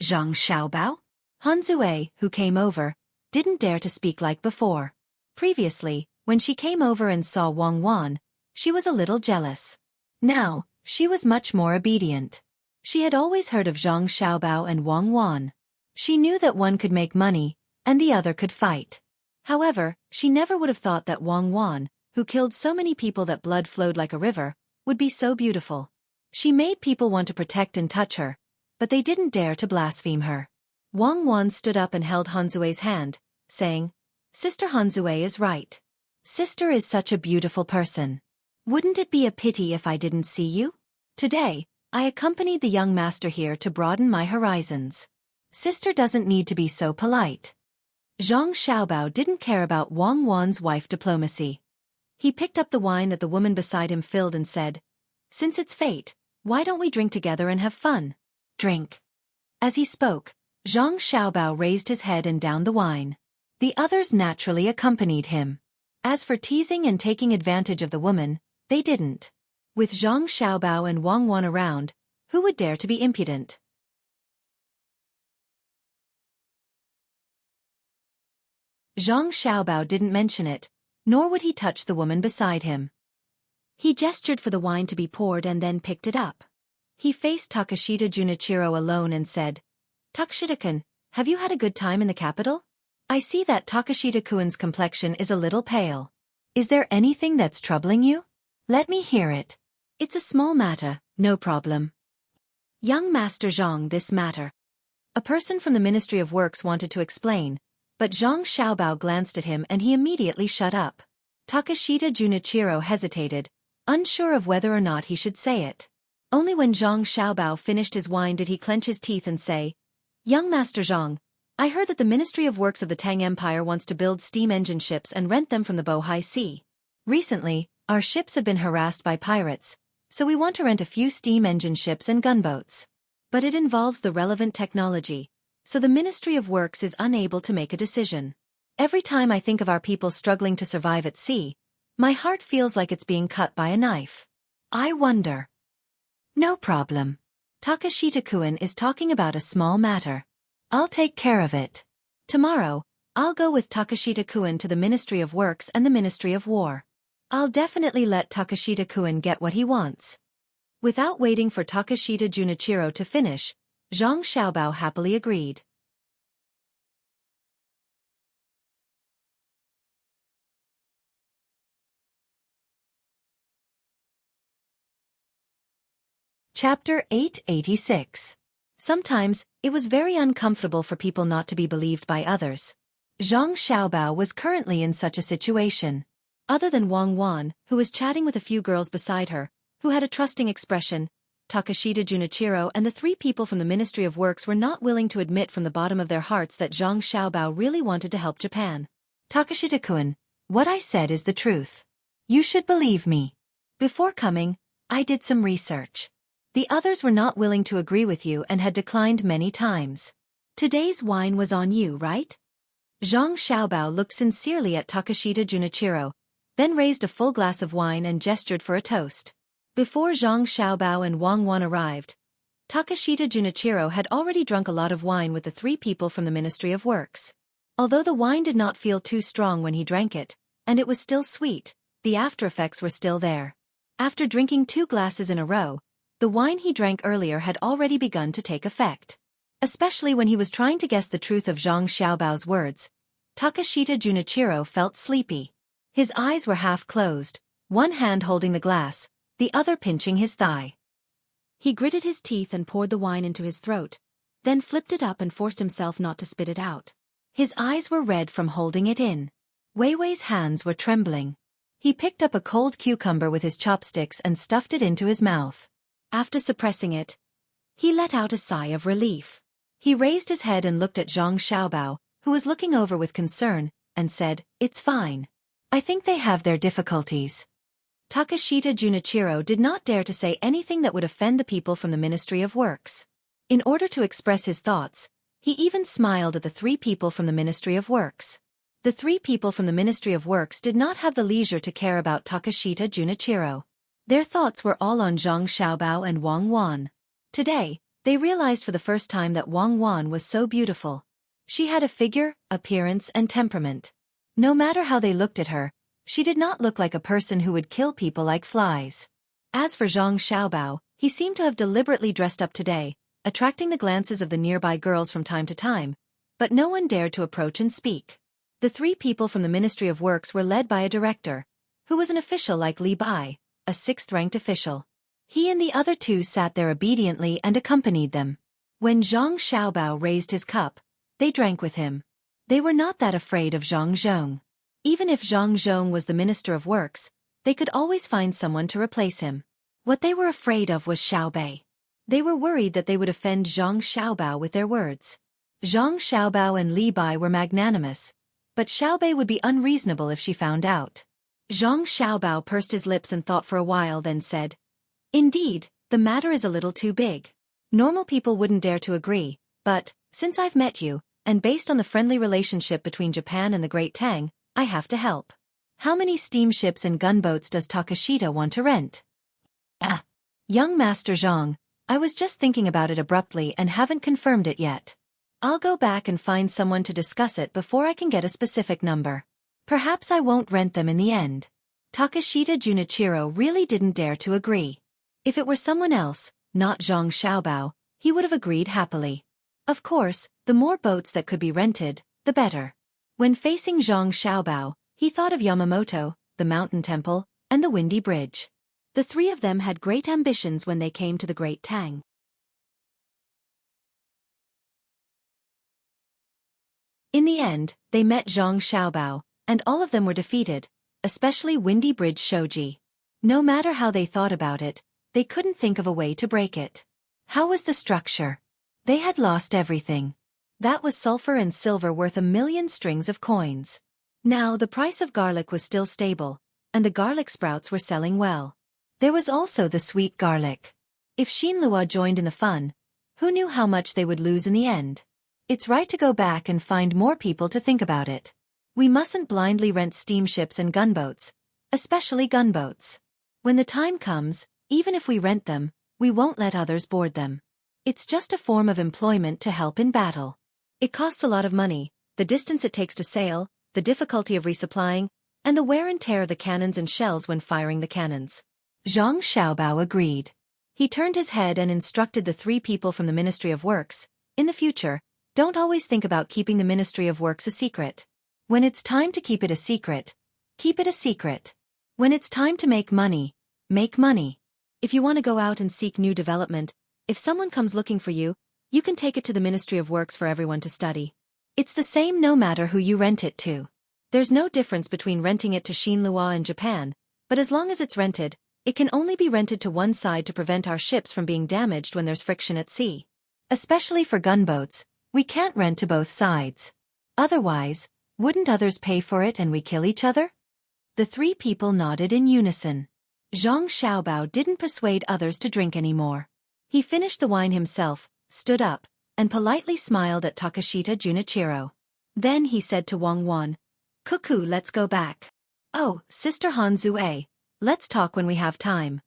Zhang Xiaobao?" Han Zue, who came over, didn't dare to speak like before. Previously, when she came over and saw Wang Wan, she was a little jealous. Now, she was much more obedient. She had always heard of Zhang Xiaobao and Wang Wan. She knew that one could make money, and the other could fight. However, she never would have thought that Wang Wan, who killed so many people that blood flowed like a river, would be so beautiful. She made people want to protect and touch her, but they didn't dare to blaspheme her. Wang Wan stood up and held Hanzue's hand, saying, "Sister Hanzue is right. Sister is such a beautiful person. Wouldn't it be a pity if I didn't see you? Today, I accompanied the young master here to broaden my horizons. Sister doesn't need to be so polite." Zhang Xiaobao didn't care about Wang Wan's wife diplomacy. He picked up the wine that the woman beside him filled and said, "Since it's fate, why don't we drink together and have fun? Drink." As he spoke, Zhang Xiaobao raised his head and downed the wine. The others naturally accompanied him. As for teasing and taking advantage of the woman, they didn't. With Zhang Xiaobao and Wang Wan around, who would dare to be impudent? Zhang Xiaobao didn't mention it, nor would he touch the woman beside him. He gestured for the wine to be poured and then picked it up. He faced Takashita Junichiro alone and said, "Takashita-kun, have you had a good time in the capital? I see that Takashita-kun's complexion is a little pale. Is there anything that's troubling you? Let me hear it. It's a small matter, no problem." "Young Master Zhang, this matter." A person from the Ministry of Works wanted to explain, but Zhang Xiaobao glanced at him and he immediately shut up. Takashita Junichiro hesitated, unsure of whether or not he should say it. Only when Zhang Xiaobao finished his wine did he clench his teeth and say, "Young Master Zhang, I heard that the Ministry of Works of the Tang Empire wants to build steam engine ships and rent them from the Bohai Sea. Recently, our ships have been harassed by pirates, so we want to rent a few steam engine ships and gunboats. But it involves the relevant technology, so the Ministry of Works is unable to make a decision. Every time I think of our people struggling to survive at sea, my heart feels like it's being cut by a knife. I wonder." "No problem. Takashita-kun is talking about a small matter. I'll take care of it. Tomorrow, I'll go with Takashita-kun to the Ministry of Works and the Ministry of War. I'll definitely let Takashita-kun get what he wants." Without waiting for Takashita Junichiro to finish, Zhang Xiaobao happily agreed. Chapter 886. Sometimes, it was very uncomfortable for people not to be believed by others. Zhang Xiaobao was currently in such a situation. Other than Wang Wan, who was chatting with a few girls beside her, who had a trusting expression, Takashita Junichiro and the three people from the Ministry of Works were not willing to admit from the bottom of their hearts that Zhang Xiaobao really wanted to help Japan. Takashita-kun, what I said is the truth. You should believe me. Before coming, I did some research. The others were not willing to agree with you and had declined many times. Today's wine was on you, right? Zhang Xiaobao looked sincerely at Takashita Junichiro, then raised a full glass of wine and gestured for a toast. Before Zhang Xiaobao and Wang Wan arrived, Takashita Junichiro had already drunk a lot of wine with the three people from the Ministry of Works. Although the wine did not feel too strong when he drank it, and it was still sweet, the after-effects were still there. After drinking 2 glasses in a row, the wine he drank earlier had already begun to take effect. Especially when he was trying to guess the truth of Zhang Xiaobao's words, Takashita Junichiro felt sleepy. His eyes were half closed, one hand holding the glass, the other pinching his thigh. He gritted his teeth and poured the wine into his throat, then flipped it up and forced himself not to spit it out. His eyes were red from holding it in. Weiwei's hands were trembling. He picked up a cold cucumber with his chopsticks and stuffed it into his mouth. After suppressing it, he let out a sigh of relief. He raised his head and looked at Zhang Xiaobao, who was looking over with concern, and said, "It's fine. I think they have their difficulties." Takashita Junichiro did not dare to say anything that would offend the people from the Ministry of Works. In order to express his thoughts, he even smiled at the three people from the Ministry of Works. The three people from the Ministry of Works did not have the leisure to care about Takashita Junichiro. Their thoughts were all on Zhang Xiaobao and Wang Wan. Today, they realized for the first time that Wang Wan was so beautiful. She had a figure, appearance, and temperament. No matter how they looked at her, she did not look like a person who would kill people like flies. As for Zhang Xiaobao, he seemed to have deliberately dressed up today, attracting the glances of the nearby girls from time to time, but no one dared to approach and speak. The three people from the Ministry of Works were led by a director, who was an official like Li Bai, a 6th-ranked official. He and the other 2 sat there obediently and accompanied them. When Zhang Xiaobao raised his cup, they drank with him. They were not that afraid of Zhang Zhong. Even if Zhang Zhong was the Minister of Works, they could always find someone to replace him. What they were afraid of was Xiaobei. They were worried that they would offend Zhang Xiaobao with their words. Zhang Xiaobao and Li Bai were magnanimous, but Xiaobei would be unreasonable if she found out. Zhang Xiaobao pursed his lips and thought for a while, then said, "Indeed, the matter is a little too big. Normal people wouldn't dare to agree, but, since I've met you, and based on the friendly relationship between Japan and the Great Tang, I have to help. How many steamships and gunboats does Takashita want to rent?" Young Master Zhang, I was just thinking about it abruptly and haven't confirmed it yet. I'll go back and find someone to discuss it before I can get a specific number. Perhaps I won't rent them in the end. Takashita Junichiro really didn't dare to agree. If it were someone else, not Zhang Xiaobao, he would have agreed happily. Of course, the more boats that could be rented, the better. When facing Zhang Xiaobao, he thought of Yamamoto, the mountain temple, and the windy bridge. The three of them had great ambitions when they came to the Great Tang. In the end, they met Zhang Xiaobao, and all of them were defeated, especially Windy Bridge Shoji. No matter how they thought about it, they couldn't think of a way to break it. How was the structure? They had lost everything. That was sulfur and silver worth 1,000,000 strings of coins. Now the price of garlic was still stable, and the garlic sprouts were selling well. There was also the sweet garlic. If Xinlua joined in the fun, who knew how much they would lose in the end? It's right to go back and find more people to think about it. We mustn't blindly rent steamships and gunboats, especially gunboats. When the time comes, even if we rent them, we won't let others board them. It's just a form of employment to help in battle. It costs a lot of money, the distance it takes to sail, the difficulty of resupplying, and the wear and tear of the cannons and shells when firing the cannons. Zhang Xiaobao agreed. He turned his head and instructed the three people from the Ministry of Works, in the future, don't always think about keeping the Ministry of Works a secret. When it's time to keep it a secret, keep it a secret. When it's time to make money, make money. If you want to go out and seek new development, if someone comes looking for you, you can take it to the Ministry of Works for everyone to study. It's the same no matter who you rent it to. There's no difference between renting it to Shinlua in Japan, but as long as it's rented, it can only be rented to one side to prevent our ships from being damaged when there's friction at sea. Especially for gunboats, we can't rent to both sides. Otherwise, wouldn't others pay for it and we kill each other? The three people nodded in unison. Zhang Xiaobao didn't persuade others to drink anymore. He finished the wine himself, stood up, and politely smiled at Takashita Junichiro. Then he said to Wang Wan, "Cuckoo, let's go back. Oh, Sister Han Zue, let's talk when we have time."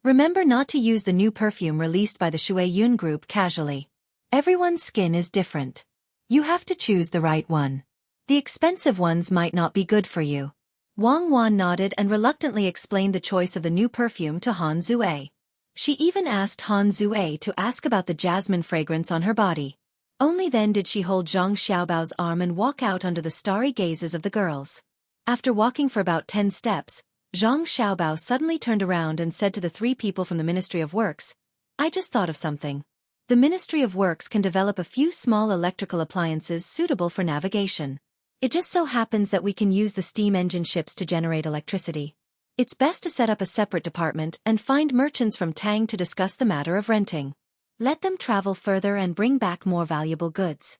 Remember not to use the new perfume released by the Xueqi group casually. Everyone's skin is different. You have to choose the right one. The expensive ones might not be good for you. Wang Wan nodded and reluctantly explained the choice of the new perfume to Han Zue. She even asked Han Zue to ask about the jasmine fragrance on her body. Only then did she hold Zhang Xiaobao's arm and walk out under the starry gazes of the girls. After walking for about 10 steps, Zhang Xiaobao suddenly turned around and said to the three people from the Ministry of Works, "I just thought of something. The Ministry of Works can develop a few small electrical appliances suitable for navigation. It just so happens that we can use the steam engine ships to generate electricity. It's best to set up a separate department and find merchants from Tang to discuss the matter of renting. Let them travel further and bring back more valuable goods."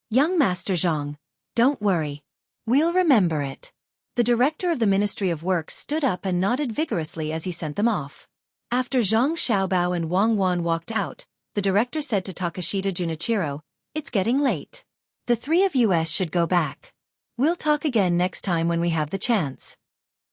"Young Master Zhang, don't worry. We'll remember it." The director of the Ministry of Works stood up and nodded vigorously as he sent them off. After Zhang Xiaobao and Wang Wan walked out, the director said to Takashita Junichiro, "It's getting late. The three of us should go back. We'll talk again next time when we have the chance."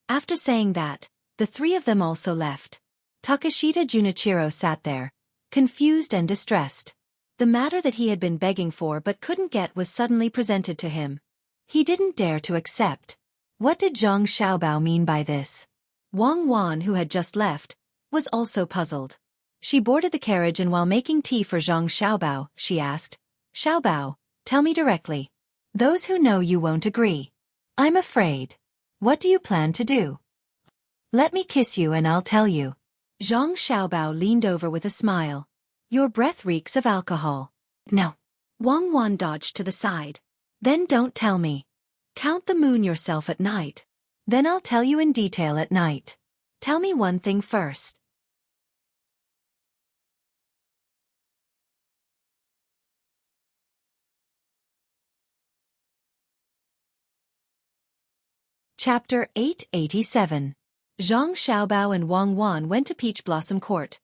After saying that, the three of them also left. Takashita Junichiro sat there, confused and distressed. The matter that he had been begging for but couldn't get was suddenly presented to him. He didn't dare to accept. What did Zhang Xiaobao mean by this? Wang Wan, who had just left, was also puzzled. She boarded the carriage and while making tea for Zhang Xiaobao, she asked, "Xiaobao, tell me directly. Those who know you won't agree. I'm afraid. What do you plan to do? Let me kiss you and I'll tell you." Zhang Xiaobao leaned over with a smile. "Your breath reeks of alcohol." "No." Wang Wan dodged to the side. "Then don't tell me. Count the moon yourself at night. Then I'll tell you in detail at night. Tell me one thing first." Chapter 887. Zhang Xiaobao and Wang Wan went to Peach Blossom Court,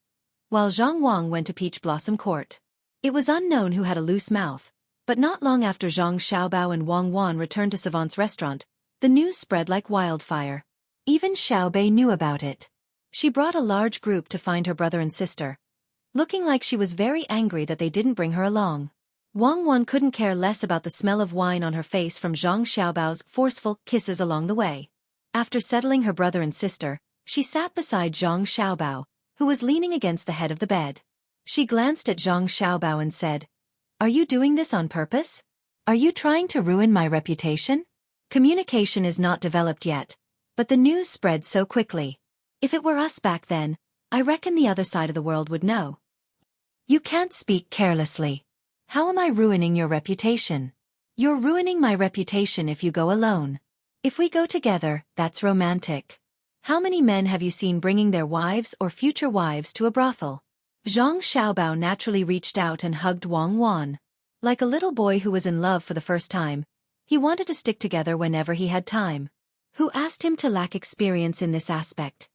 while Zhang Wang went to Peach Blossom Court. It was unknown who had a loose mouth, but not long after Zhang Xiaobao and Wang Wan returned to Savant's restaurant, the news spread like wildfire. Even Xiaobei knew about it. She brought a large group to find her brother and sister, looking like she was very angry that they didn't bring her along. Wang Wan couldn't care less about the smell of wine on her face from Zhang Xiaobao's forceful kisses along the way. After settling her brother and sister, she sat beside Zhang Xiaobao, who was leaning against the head of the bed. She glanced at Zhang Xiaobao and said, "Are you doing this on purpose? Are you trying to ruin my reputation?" Communication is not developed yet, but the news spread so quickly. If it were us back then, I reckon the other side of the world would know. "You can't speak carelessly. How am I ruining your reputation?" "You're ruining my reputation if you go alone. If we go together, that's romantic. How many men have you seen bringing their wives or future wives to a brothel?" Zhang Xiaobao naturally reached out and hugged Wang Wan. Like a little boy who was in love for the first time, he wanted to stick together whenever he had time. Who asked him to lack experience in this aspect?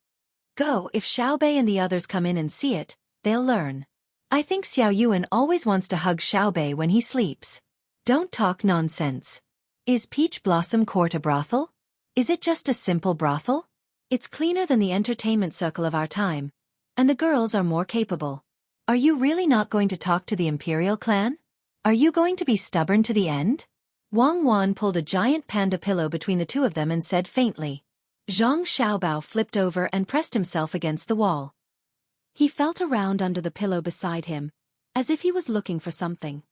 Go, if Xiaobei and the others come in and see it, they'll learn. I think Xiao Yuan always wants to hug Xiaobei when he sleeps. Don't talk nonsense. Is Peach Blossom Court a brothel? Is it just a simple brothel? It's cleaner than the entertainment circle of our time, and the girls are more capable. Are you really not going to talk to the Imperial clan? Are you going to be stubborn to the end? Wang Wan pulled a giant panda pillow between the two of them and said faintly. Zhang Xiaobao flipped over and pressed himself against the wall. He felt around under the pillow beside him, as if he was looking for something.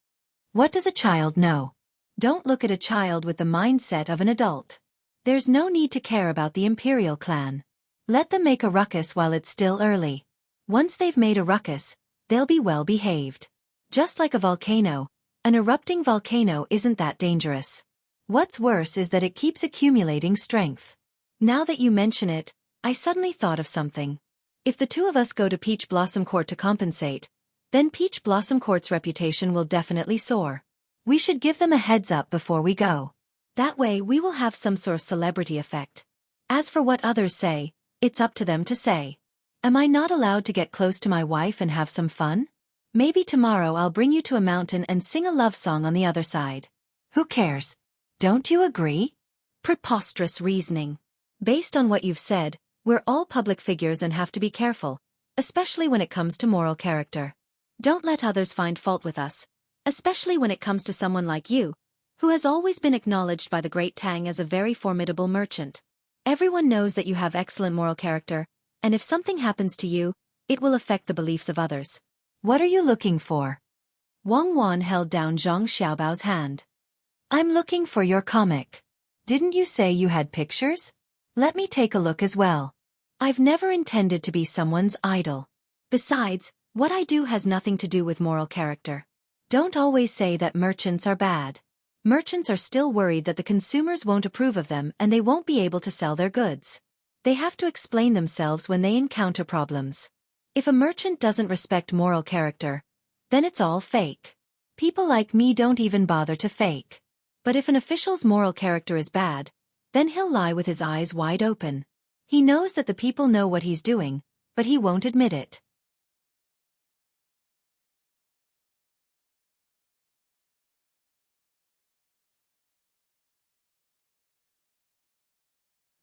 What does a child know? Don't look at a child with the mindset of an adult. There's no need to care about the imperial clan. Let them make a ruckus while it's still early. Once they've made a ruckus, they'll be well behaved. Just like a volcano, an erupting volcano isn't that dangerous. What's worse is that it keeps accumulating strength. Now that you mention it, I suddenly thought of something. If the two of us go to Peach Blossom Court to compensate, then Peach Blossom Court's reputation will definitely soar. We should give them a heads up before we go. That way we will have some sort of celebrity effect. As for what others say, it's up to them to say. Am I not allowed to get close to my wife and have some fun? Maybe tomorrow I'll bring you to a mountain and sing a love song on the other side. Who cares? Don't you agree? Preposterous reasoning. Based on what you've said, we're all public figures and have to be careful, especially when it comes to moral character. Don't let others find fault with us, especially when it comes to someone like you, who has always been acknowledged by the great Tang as a very formidable merchant. Everyone knows that you have excellent moral character, and if something happens to you, it will affect the beliefs of others. What are you looking for? Wang Wan held down Zhang Xiaobao's hand. I'm looking for your comic. Didn't you say you had pictures? Let me take a look as well. I've never intended to be someone's idol. Besides, what I do has nothing to do with moral character. Don't always say that merchants are bad. Merchants are still worried that the consumers won't approve of them and they won't be able to sell their goods. They have to explain themselves when they encounter problems. If a merchant doesn't respect moral character, then it's all fake. People like me don't even bother to fake. But if an official's moral character is bad, then he'll lie with his eyes wide open. He knows that the people know what he's doing, but he won't admit it.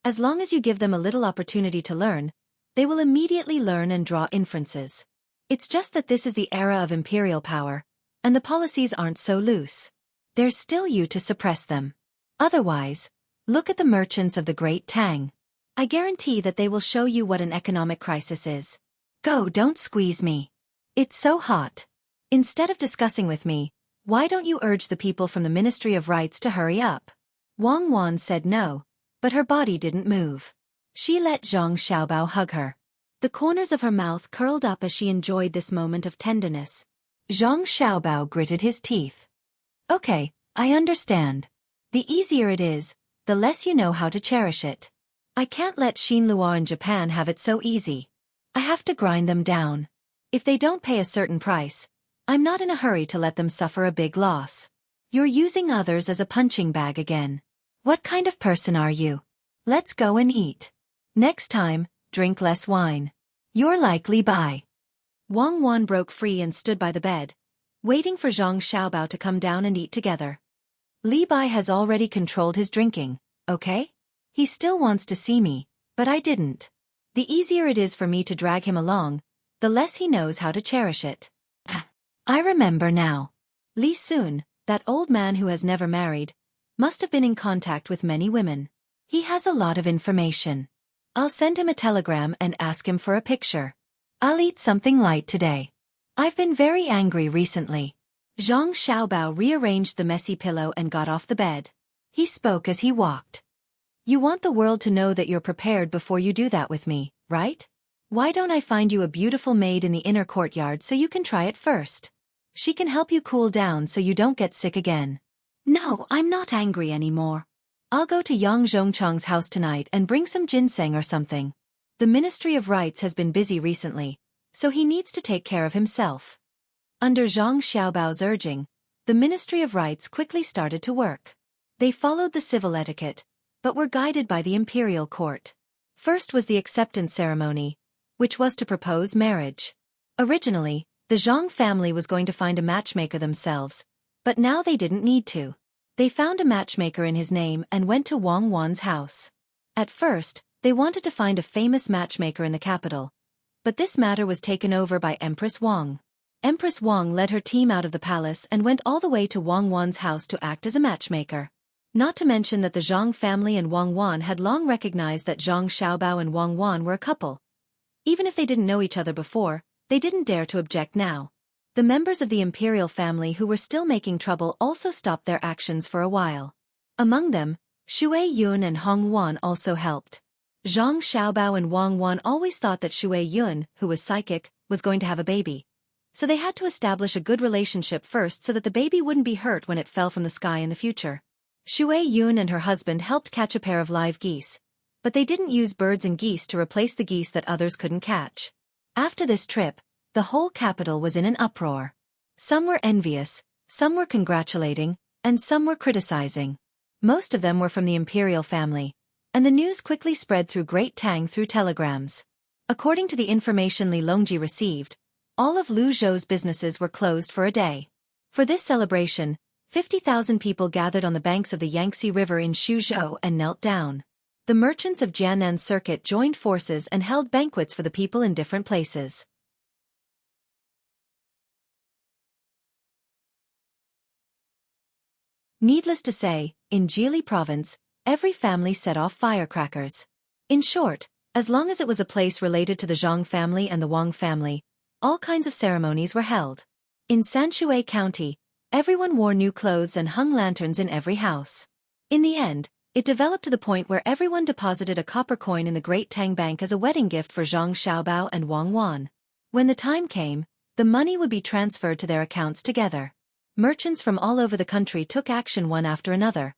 As long as you give them a little opportunity to learn, they will immediately learn and draw inferences. It's just that this is the era of imperial power, and the policies aren't so loose. There's still you to suppress them. Otherwise, look at the merchants of the great Tang. I guarantee that they will show you what an economic crisis is. Go, don't squeeze me. It's so hot. Instead of discussing with me, why don't you urge the people from the Ministry of Rights to hurry up? Wang Wan said no, but her body didn't move. She let Zhang Xiaobao hug her. The corners of her mouth curled up as she enjoyed this moment of tenderness. Zhang Xiaobao gritted his teeth. Okay, I understand. The easier it is, the less you know how to cherish it. I can't let Xinlua in Japan have it so easy. I have to grind them down. If they don't pay a certain price, I'm not in a hurry to let them suffer a big loss. You're using others as a punching bag again. What kind of person are you? Let's go and eat. Next time, drink less wine. You're like Li Bai. Wang Wan broke free and stood by the bed, waiting for Zhang Xiaobao to come down and eat together. Li Bai has already controlled his drinking, okay? He still wants to see me, but I didn't. The easier it is for me to drag him along, the less he knows how to cherish it. I remember now. Li Sun, that old man who has never married, must have been in contact with many women. He has a lot of information. I'll send him a telegram and ask him for a picture. I'll eat something light today. I've been very angry recently. Zhang Xiaobao rearranged the messy pillow and got off the bed. He spoke as he walked. You want the world to know that you're prepared before you do that with me, right? Why don't I find you a beautiful maid in the inner courtyard so you can try it first? She can help you cool down so you don't get sick again. No, I'm not angry anymore. I'll go to Yang Zhongchang's house tonight and bring some ginseng or something. The Ministry of Rights has been busy recently, so he needs to take care of himself. Under Zhang Xiaobao's urging, the Ministry of Rights quickly started to work. They followed the civil etiquette, but were guided by the imperial court. First was the acceptance ceremony, which was to propose marriage. Originally, the Zhang family was going to find a matchmaker themselves, but now they didn't need to. They found a matchmaker in his name and went to Wang Wan's house. At first, they wanted to find a famous matchmaker in the capital, but this matter was taken over by Empress Wang. Empress Wang led her team out of the palace and went all the way to Wang Wan's house to act as a matchmaker. Not to mention that the Zhang family and Wang Wan had long recognized that Zhang Xiaobao and Wang Wan were a couple. Even if they didn't know each other before, they didn't dare to object now. The members of the imperial family who were still making trouble also stopped their actions for a while. Among them, Xue Yun and Hong Wan also helped. Zhang Xiaobao and Wang Wan always thought that Xue Yun, who was psychic, was going to have a baby. So they had to establish a good relationship first so that the baby wouldn't be hurt when it fell from the sky in the future. Xue Yun and her husband helped catch a pair of live geese, but they didn't use birds and geese to replace the geese that others couldn't catch. After this trip, the whole capital was in an uproar. Some were envious, some were congratulating, and some were criticizing. Most of them were from the imperial family, and the news quickly spread through Great Tang through telegrams. According to the information Li Longji received, all of Lu Zhou's businesses were closed for a day. For this celebration, 50,000 people gathered on the banks of the Yangtze River in Xuzhou and knelt down. The merchants of Jiannan Circuit joined forces and held banquets for the people in different places. Needless to say, in Jili province, every family set off firecrackers. In short, as long as it was a place related to the Zhang family and the Wang family, all kinds of ceremonies were held. In Sanshui County, everyone wore new clothes and hung lanterns in every house. In the end, it developed to the point where everyone deposited a copper coin in the Great Tang Bank as a wedding gift for Zhang Xiaobao and Wang Wan. When the time came, the money would be transferred to their accounts together. Merchants from all over the country took action one after another,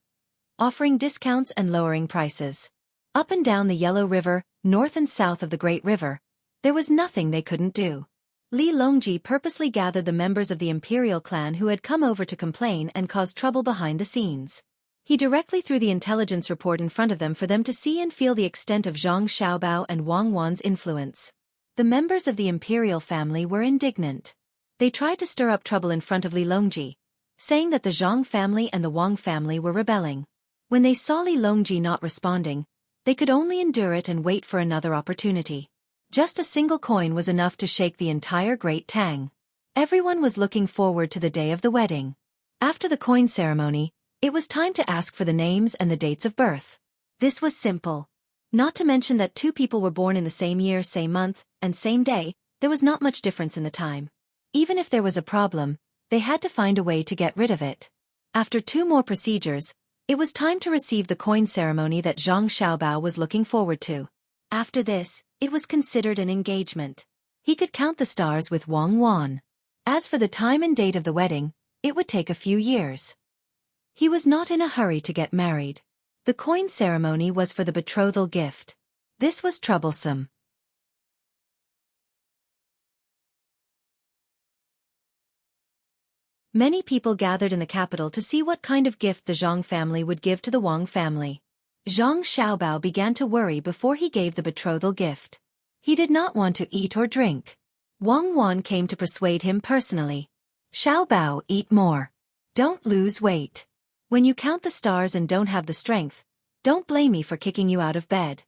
offering discounts and lowering prices. Up and down the Yellow River, north and south of the Great River, there was nothing they couldn't do. Li Longji purposely gathered the members of the imperial clan who had come over to complain and cause trouble behind the scenes. He directly threw the intelligence report in front of them for them to see and feel the extent of Zhang Xiaobao and Wang Wan's influence. The members of the imperial family were indignant. They tried to stir up trouble in front of Li Longji, saying that the Zhang family and the Wang family were rebelling. When they saw Li Longji not responding, they could only endure it and wait for another opportunity. Just a single coin was enough to shake the entire Great Tang. Everyone was looking forward to the day of the wedding. After the coin ceremony, it was time to ask for the names and the dates of birth. This was simple. Not to mention that two people were born in the same year, same month, and same day, there was not much difference in the time. Even if there was a problem, they had to find a way to get rid of it. After two more procedures, it was time to receive the coin ceremony that Zhang Xiaobao was looking forward to. After this, it was considered an engagement. He could count the stars with Wang Wan. As for the time and date of the wedding, it would take a few years. He was not in a hurry to get married. The coin ceremony was for the betrothal gift. This was troublesome. Many people gathered in the capital to see what kind of gift the Zhang family would give to the Wang family. Zhang Xiaobao began to worry before he gave the betrothal gift. He did not want to eat or drink. Wang Wan came to persuade him personally. Xiaobao, eat more. Don't lose weight. When you count the stars and don't have the strength, don't blame me for kicking you out of bed.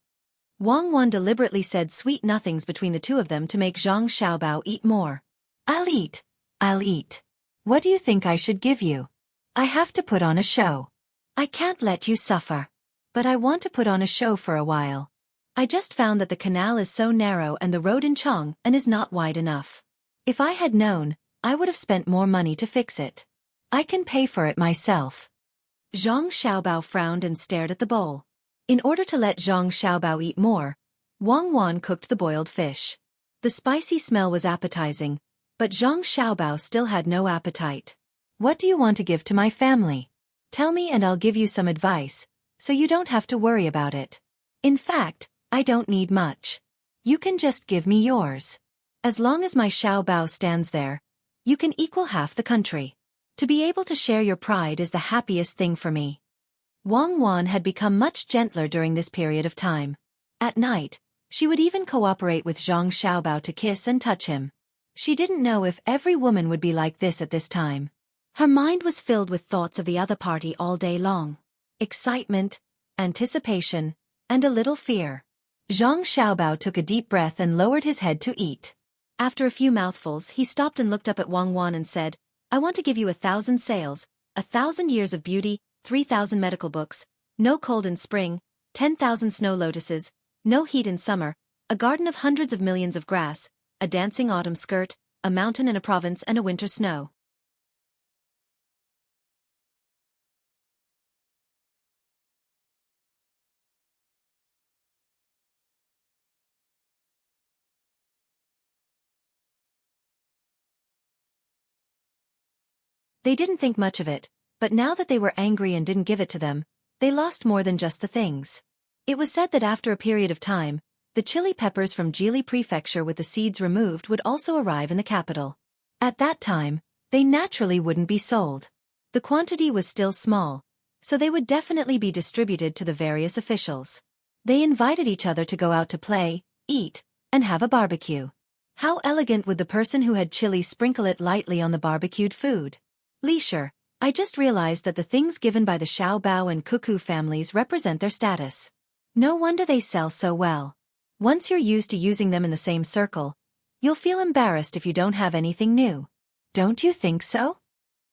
Wang Wan deliberately said sweet nothings between the two of them to make Zhang Xiaobao eat more. I'll eat. I'll eat. What do you think I should give you? I have to put on a show. I can't let you suffer. But I want to put on a show for a while. I just found that the canal is so narrow and the road in Chang'an is not wide enough. If I had known, I would have spent more money to fix it. I can pay for it myself. Zhang Xiaobao frowned and stared at the bowl. In order to let Zhang Xiaobao eat more, Wang Wan cooked the boiled fish. The spicy smell was appetizing, but Zhang Xiaobao still had no appetite. What do you want to give to my family? Tell me and I'll give you some advice, so you don't have to worry about it. In fact, I don't need much. You can just give me yours. As long as my Xiaobao stands there, you can equal half the country. To be able to share your pride is the happiest thing for me. Wang Wan had become much gentler during this period of time. At night, she would even cooperate with Zhang Xiaobao to kiss and touch him. She didn't know if every woman would be like this at this time. Her mind was filled with thoughts of the other party all day long. Excitement, anticipation, and a little fear. Zhang Xiaobao took a deep breath and lowered his head to eat. After a few mouthfuls, he stopped and looked up at Wang Wan and said, I want to give you 1,000 sails, 1,000 years of beauty, 3,000 medical books, no cold in spring, 10,000 snow lotuses, no heat in summer, a garden of hundreds of millions of grass, a dancing autumn skirt, a mountain and a province and a winter snow. They didn't think much of it, but now that they were angry and didn't give it to them, they lost more than just the things. It was said that after a period of time, the chili peppers from Jili Prefecture with the seeds removed would also arrive in the capital. At that time, they naturally wouldn't be sold. The quantity was still small, so they would definitely be distributed to the various officials. They invited each other to go out to play, eat, and have a barbecue. How elegant would the person who had chili sprinkle it lightly on the barbecued food? Leisure, I just realized that the things given by the Xiaobao and Xueqi families represent their status. No wonder they sell so well. Once you're used to using them in the same circle, you'll feel embarrassed if you don't have anything new. Don't you think so?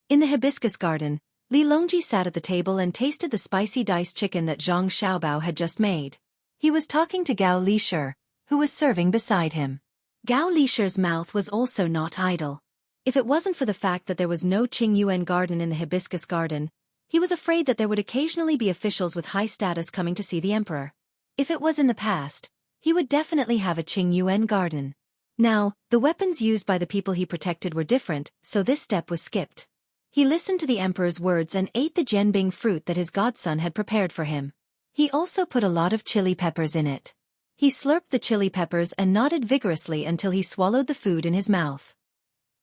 In the hibiscus garden, Li Longji sat at the table and tasted the spicy diced chicken that Zhang Xiaobao had just made. He was talking to Gao Lisher, who was serving beside him. Gao Lisher's mouth was also not idle. If it wasn't for the fact that there was no Qingyuan garden in the hibiscus garden, he was afraid that there would occasionally be officials with high status coming to see the emperor. If it was in the past, he would definitely have a Qingyuan garden. Now, the weapons used by the people he protected were different, so this step was skipped. He listened to the emperor's words and ate the jianbing fruit that his godson had prepared for him. He also put a lot of chili peppers in it. He slurped the chili peppers and nodded vigorously until he swallowed the food in his mouth.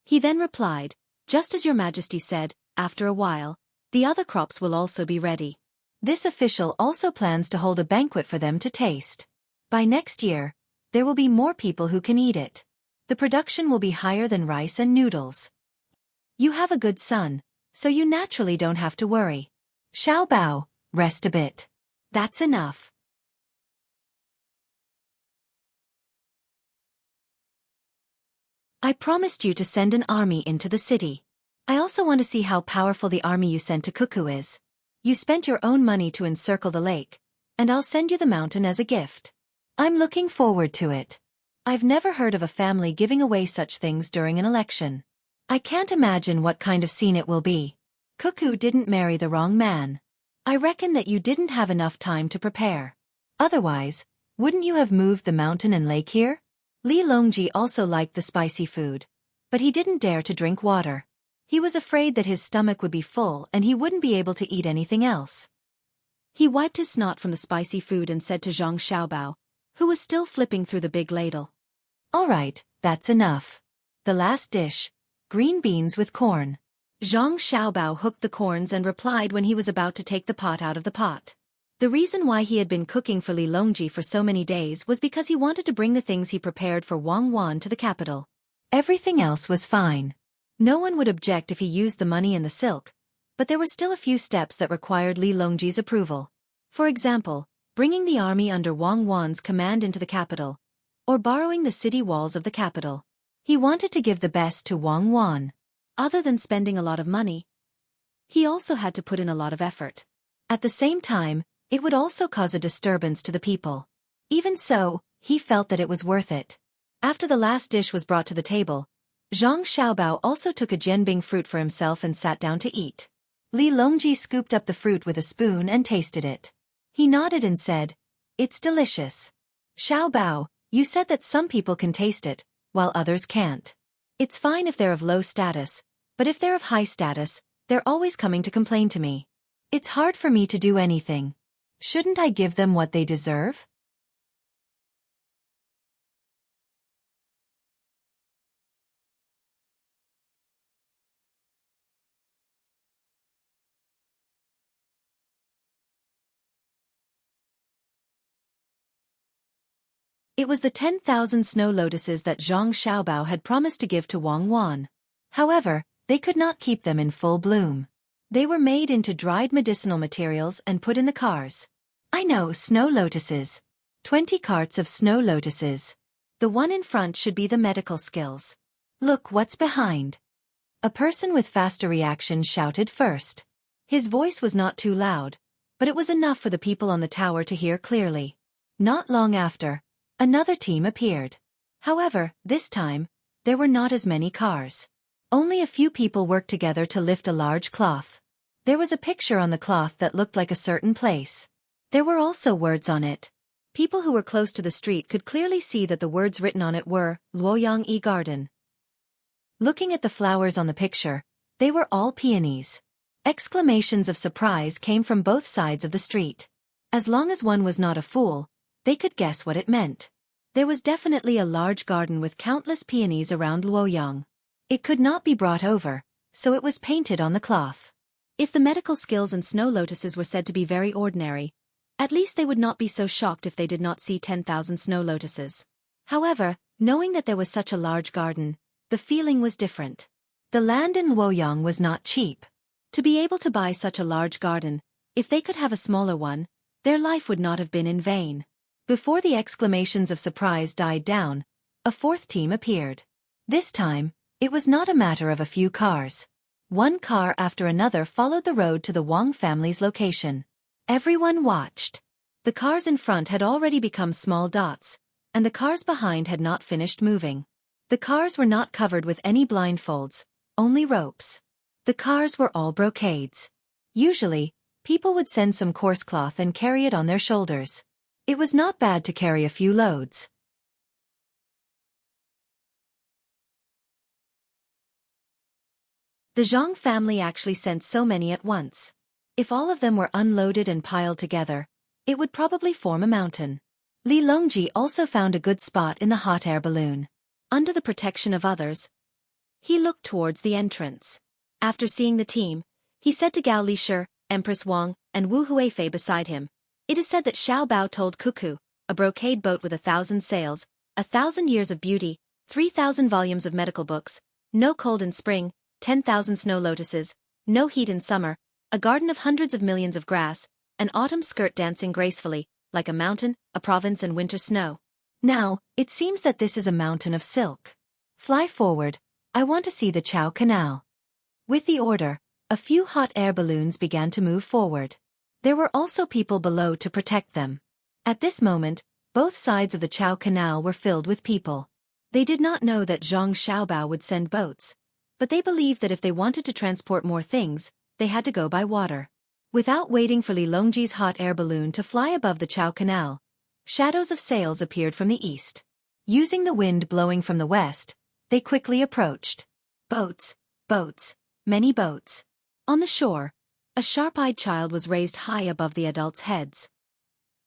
He then replied, "Just as your majesty said, after a while, the other crops will also be ready. This official also plans to hold a banquet for them to taste. By next year, there will be more people who can eat it. The production will be higher than rice and noodles. You have a good son, so you naturally don't have to worry. Xiaobao, rest a bit. That's enough." I promised you to send an army into the city. I also want to see how powerful the army you sent to Xueqi is. You spent your own money to encircle the lake, and I'll send you the mountain as a gift. I'm looking forward to it. I've never heard of a family giving away such things during an election. I can't imagine what kind of scene it will be. Xueqi didn't marry the wrong man. I reckon that you didn't have enough time to prepare. Otherwise, wouldn't you have moved the mountain and lake here? Li Longji also liked the spicy food, but he didn't dare to drink water. He was afraid that his stomach would be full and he wouldn't be able to eat anything else. He wiped his snot from the spicy food and said to Zhang Xiaobao, who was still flipping through the big ladle, "All right, that's enough. The last dish, green beans with corn." Zhang Xiaobao hooked the corns and replied when he was about to take the pot out of the pot. The reason why he had been cooking for Li Longji for so many days was because he wanted to bring the things he prepared for Wang Wan to the capital. Everything else was fine. No one would object if he used the money and the silk, but there were still a few steps that required Li Longji's approval. For example, bringing the army under Wang Wan's command into the capital, or borrowing the city walls of the capital. He wanted to give the best to Wang Wan. Other than spending a lot of money, he also had to put in a lot of effort. At the same time, it would also cause a disturbance to the people. Even so, he felt that it was worth it. After the last dish was brought to the table, Zhang Xiaobao also took a jianbing fruit for himself and sat down to eat. Li Longji scooped up the fruit with a spoon and tasted it. He nodded and said, "It's delicious. Xiaobao, you said that some people can taste it, while others can't. It's fine if they're of low status, but if they're of high status, they're always coming to complain to me. It's hard for me to do anything. Shouldn't I give them what they deserve?" It was the 10,000 snow lotuses that Zhang Xiaobao had promised to give to Wang Wan. However, they could not keep them in full bloom. They were made into dried medicinal materials and put in the cars. I know, snow lotuses. 20 carts of snow lotuses. The one in front should be the medical skills. Look what's behind. A person with faster reaction shouted first. His voice was not too loud, but it was enough for the people on the tower to hear clearly. Not long after, another team appeared. However, this time, there were not as many cars. Only a few people worked together to lift a large cloth. There was a picture on the cloth that looked like a certain place. There were also words on it. People who were close to the street could clearly see that the words written on it were, Luoyang Garden. Looking at the flowers on the picture, they were all peonies. Exclamations of surprise came from both sides of the street. As long as one was not a fool, they could guess what it meant. There was definitely a large garden with countless peonies around Luoyang. It could not be brought over, so it was painted on the cloth. If the medical skills and snow lotuses were said to be very ordinary, at least they would not be so shocked if they did not see 10,000 snow lotuses. However, knowing that there was such a large garden, the feeling was different. The land in Luoyang was not cheap. To be able to buy such a large garden, if they could have a smaller one, their life would not have been in vain. Before the exclamations of surprise died down, a fourth team appeared. This time, it was not a matter of a few cars. One car after another followed the road to the Wang family's location. Everyone watched. The cars in front had already become small dots, and the cars behind had not finished moving. The cars were not covered with any blindfolds, only ropes. The cars were all brocades. Usually, people would send some coarse cloth and carry it on their shoulders. It was not bad to carry a few loads. The Zhang family actually sent so many at once. If all of them were unloaded and piled together, it would probably form a mountain. Li Longji also found a good spot in the hot air balloon. Under the protection of others, he looked towards the entrance. After seeing the team, he said to Gao Lishir, Empress Wang, and Wu Huifei beside him, "It is said that Xiao Bao told Cuckoo, a brocade boat with 1,000 sails, 1,000 years of beauty, 3,000 volumes of medical books, no cold in spring, 10,000 snow lotuses, no heat in summer, a garden of hundreds of millions of grass, an autumn skirt dancing gracefully, like a mountain, a province and winter snow. Now, it seems that this is a mountain of silk. Fly forward, I want to see the Chao Canal." With the order, a few hot air balloons began to move forward. There were also people below to protect them. At this moment, both sides of the Chao Canal were filled with people. They did not know that Zhang Xiaobao would send boats, but they believed that if they wanted to transport more things, they had to go by water. Without waiting for Li Longji's hot air balloon to fly above the Chao Canal, shadows of sails appeared from the east. Using the wind blowing from the west, they quickly approached. Boats, boats, many boats. On the shore, a sharp-eyed child was raised high above the adults' heads.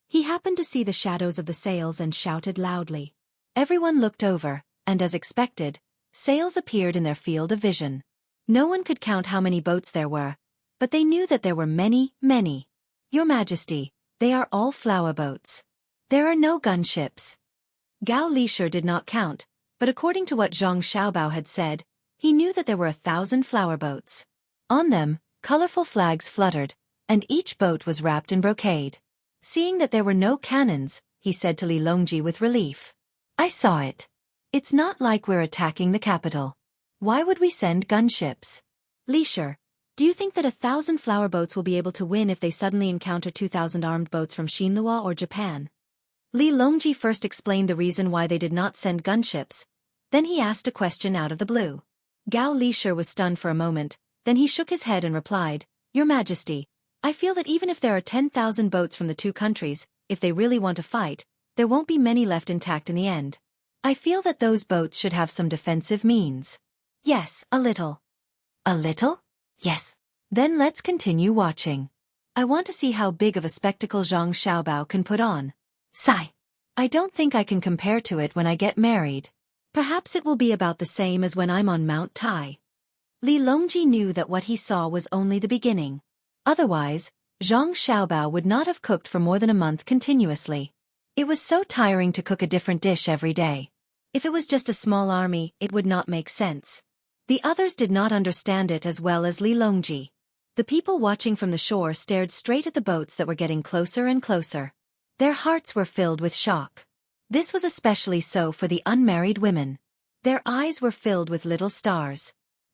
He happened to see the shadows of the sails and shouted loudly. Everyone looked over, and as expected, sails appeared in their field of vision. No one could count how many boats there were, but they knew that there were many, many. "Your Majesty, they are all flower boats. There are no gunships." Gao Lishir did not count, but according to what Zhang Xiaobao had said, he knew that there were 1,000 flower boats. On them, colorful flags fluttered, and each boat was wrapped in brocade. Seeing that there were no cannons, he said to Li Longji with relief. "I saw it. It's not like we're attacking the capital. Why would we send gunships?" "Lishir, do you think that 1,000 flower boats will be able to win if they suddenly encounter 2,000 armed boats from Xinhua or Japan?" Li Longji first explained the reason why they did not send gunships, then he asked a question out of the blue. Gao Lishir was stunned for a moment, then he shook his head and replied, "Your Majesty, I feel that even if there are 10,000 boats from the two countries, if they really want to fight, there won't be many left intact in the end. I feel that those boats should have some defensive means." "Yes, a little." "A little? Yes. Then let's continue watching. I want to see how big of a spectacle Zhang Xiaobao can put on. Sigh. I don't think I can compare to it when I get married. Perhaps it will be about the same as when I'm on Mount Tai." Li Longji knew that what he saw was only the beginning. Otherwise, Zhang Xiaobao would not have cooked for more than a month continuously. It was so tiring to cook a different dish every day. If it was just a small army, it would not make sense. The others did not understand it as well as Li Longji. The people watching from the shore stared straight at the boats that were getting closer and closer. Their hearts were filled with shock. This was especially so for the unmarried women. Their eyes were filled with little stars.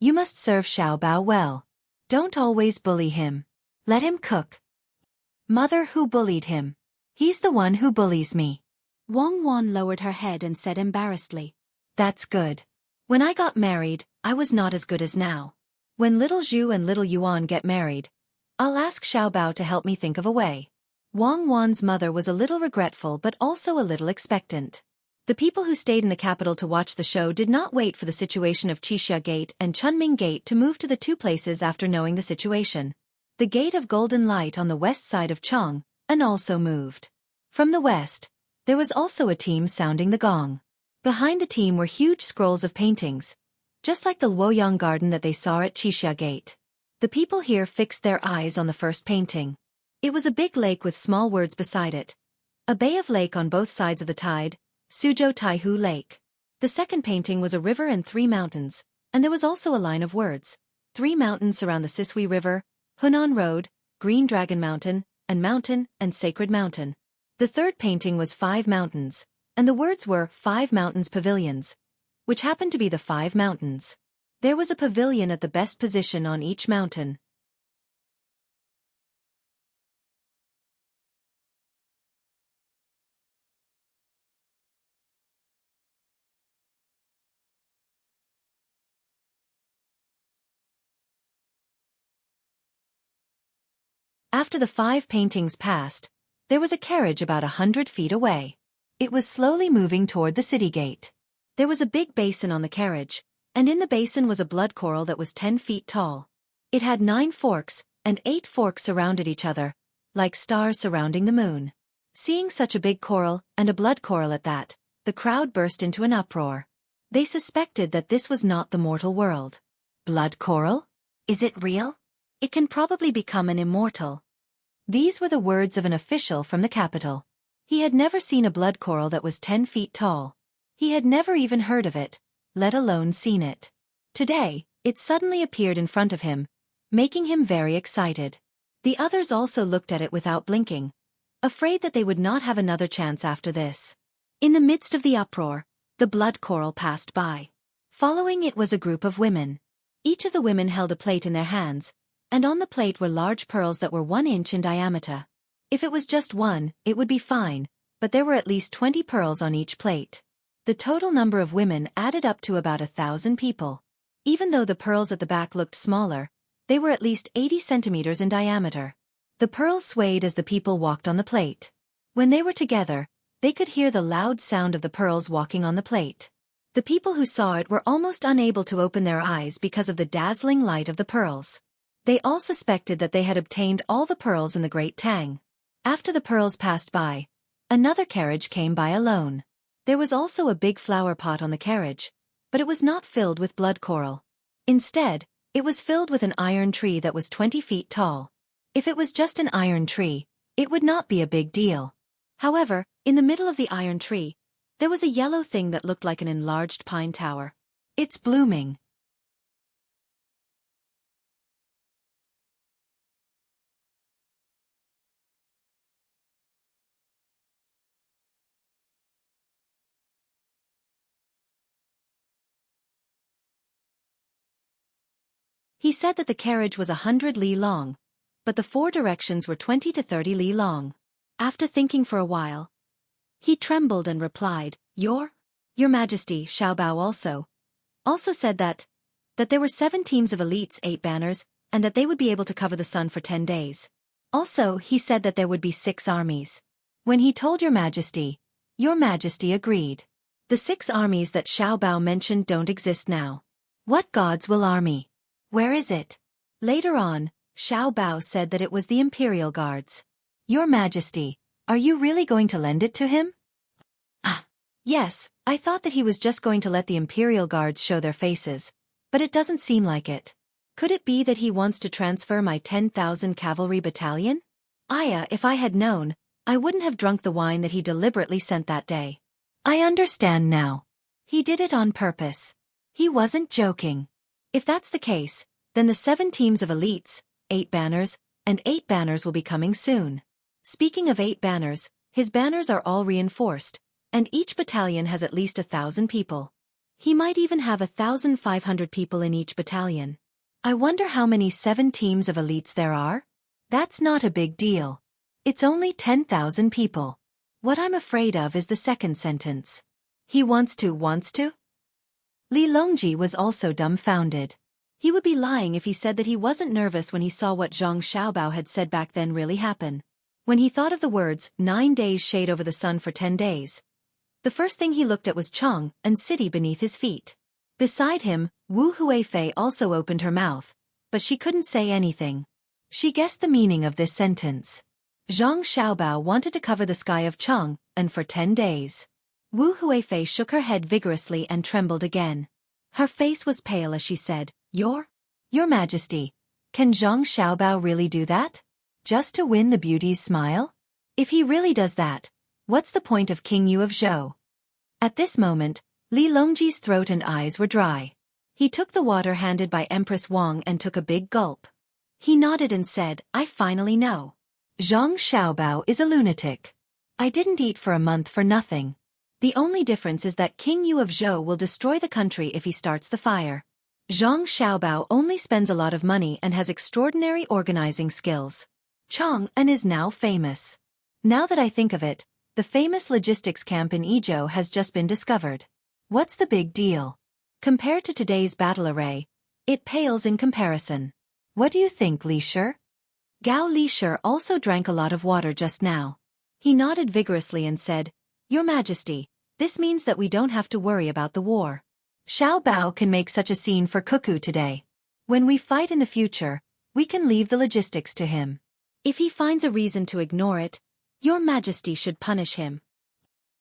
You must serve Xiaobao well. Don't always bully him. Let him cook. Mother, who bullied him? He's the one who bullies me. Wang Wan lowered her head and said embarrassedly. That's good. When I got married, I was not as good as now. When little Zhu and little Yuan get married, I'll ask Xiaobao to help me think of a way. Wang Wan's mother was a little regretful but also a little expectant. The people who stayed in the capital to watch the show did not wait for the situation of Qixia Gate and Chunming Gate to move to the two places after knowing the situation. The Gate of Golden Light on the west side of Chong, and also moved. From the west, there was also a team sounding the gong. Behind the team were huge scrolls of paintings, just like the Luoyang garden that they saw at Qixia Gate. The people here fixed their eyes on the first painting. It was a big lake with small words beside it. A bay of lake on both sides of the tide, Suzhou Taihu Lake. The second painting was a river and 3 mountains, and there was also a line of words. 3 mountains surround the Sisui River, Hunan Road, Green Dragon Mountain, and Sacred Mountain. The third painting was 5 mountains, and the words were 5 mountains pavilions, which happened to be the 5 mountains. There was a pavilion at the best position on each mountain. After the 5 paintings passed, there was a carriage about 100 feet away. It was slowly moving toward the city gate. There was a big basin on the carriage, and in the basin was a blood coral that was 10 feet tall. It had 9 forks, and 8 forks surrounded each other, like stars surrounding the moon. Seeing such a big coral, and a blood coral at that, the crowd burst into an uproar. They suspected that this was not the mortal world. Blood coral? Is it real? It can probably become an immortal. These were the words of an official from the capital. He had never seen a blood coral that was 10 feet tall. He had never even heard of it, let alone seen it. Today, it suddenly appeared in front of him, making him very excited. The others also looked at it without blinking, afraid that they would not have another chance after this. In the midst of the uproar, the blood coral passed by. Following it was a group of women. Each of the women held a plate in their hands, and on the plate were large pearls that were 1 inch in diameter. If it was just one, it would be fine, but there were at least 20 pearls on each plate. The total number of women added up to about 1,000 people. Even though the pearls at the back looked smaller, they were at least 80 centimeters in diameter. The pearls swayed as the people walked on the plate. When they were together, they could hear the loud sound of the pearls walking on the plate. The people who saw it were almost unable to open their eyes because of the dazzling light of the pearls. They all suspected that they had obtained all the pearls in the Great Tang. After the pearls passed by, another carriage came by alone. There was also a big flower pot on the carriage, but it was not filled with blood coral. Instead, it was filled with an iron tree that was 20 feet tall. If it was just an iron tree, it would not be a big deal. However, in the middle of the iron tree, there was a yellow thing that looked like an enlarged pine tower. It's blooming. He said that the carriage was 100 li long, but the 4 directions were 20 to 30 li long. After thinking for a while, he trembled and replied, Your Majesty. Xiaobao also said that there were 7 teams of elites, 8 banners, and that they would be able to cover the sun for 10 days. Also, he said that there would be 6 armies. When he told Your Majesty agreed. The 6 armies that Xiaobao mentioned don't exist now. What gods will army? Where is it? Later on, Xiaobao said that it was the Imperial Guards. Your Majesty, are you really going to lend it to him? Yes, I thought that he was just going to let the Imperial Guards show their faces, but it doesn't seem like it. Could it be that he wants to transfer my 10,000 cavalry battalion? If I had known, I wouldn't have drunk the wine that he deliberately sent that day. I understand now. He did it on purpose. He wasn't joking. If that's the case, then the 7 teams of elites, 8 banners, and 8 banners will be coming soon. Speaking of 8 banners, his banners are all reinforced, and each battalion has at least 1,000 people. He might even have 1,500 people in each battalion. I wonder how many 7 teams of elites there are? That's not a big deal. It's only 10,000 people. What I'm afraid of is the second sentence. He wants to. Li Longji was also dumbfounded. He would be lying if he said that he wasn't nervous when he saw what Zhang Xiaobao had said back then really happen. When he thought of the words, 9 days shade over the sun for 10 days. The first thing he looked at was Chang and city beneath his feet. Beside him, Wu Huifei also opened her mouth, but she couldn't say anything. She guessed the meaning of this sentence. Zhang Xiaobao wanted to cover the sky of Chang, and for 10 days. Wu Huifei shook her head vigorously and trembled again. Her face was pale as she said, Your Majesty, can Zhang Xiaobao really do that? Just to win the beauty's smile? If he really does that, what's the point of King Yu of Zhou? At this moment, Li Longji's throat and eyes were dry. He took the water handed by Empress Wang and took a big gulp. He nodded and said, I finally know. Zhang Xiaobao is a lunatic. I didn't eat for a month for nothing. The only difference is that King Yu of Zhou will destroy the country if he starts the fire. Zhang Xiaobao only spends a lot of money and has extraordinary organizing skills. Chang and is now famous. Now that I think of it, the famous logistics camp in Izhou has just been discovered. What's the big deal? Compared to today's battle array, it pales in comparison. What do you think, Li Shi? Gao Li Shi also drank a lot of water just now. He nodded vigorously and said, Your Majesty, this means that we don't have to worry about the war. Xiao Bao can make such a scene for Cuckoo today. When we fight in the future, we can leave the logistics to him. If he finds a reason to ignore it, Your Majesty should punish him.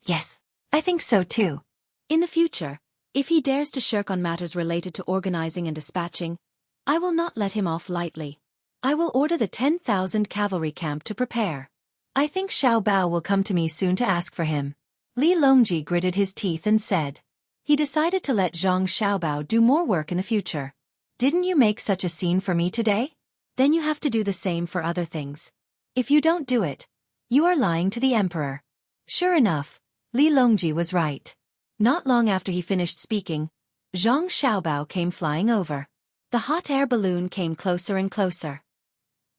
Yes, I think so too. In the future, if he dares to shirk on matters related to organizing and dispatching, I will not let him off lightly. I will order the 10,000 cavalry camp to prepare. I think Xiao Bao will come to me soon to ask for him. Li Longji gritted his teeth and said. He decided to let Zhang Xiaobao do more work in the future. Didn't you make such a scene for me today? Then you have to do the same for other things. If you don't do it, you are lying to the emperor. Sure enough, Li Longji was right. Not long after he finished speaking, Zhang Xiaobao came flying over. The hot air balloon came closer and closer.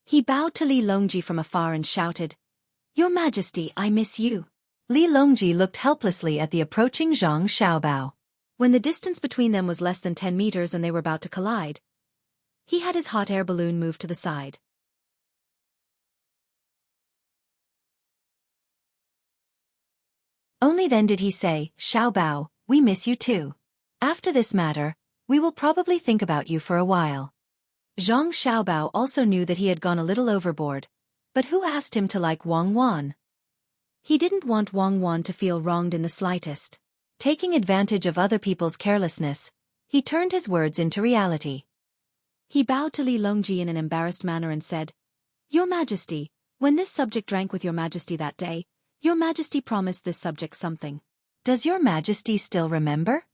He bowed to Li Longji from afar and shouted, Your Majesty, I miss you. Li Longji looked helplessly at the approaching Zhang Xiaobao. When the distance between them was less than 10 meters and they were about to collide, he had his hot air balloon moved to the side. Only then did he say, Xiaobao, we miss you too. After this matter, we will probably think about you for a while. Zhang Xiaobao also knew that he had gone a little overboard, but who asked him to like Wang Wan? He didn't want Wang Wan to feel wronged in the slightest. Taking advantage of other people's carelessness, he turned his words into reality. He bowed to Li Longji in an embarrassed manner and said, Your Majesty, when this subject drank with Your Majesty that day, Your Majesty promised this subject something. Does Your Majesty still remember?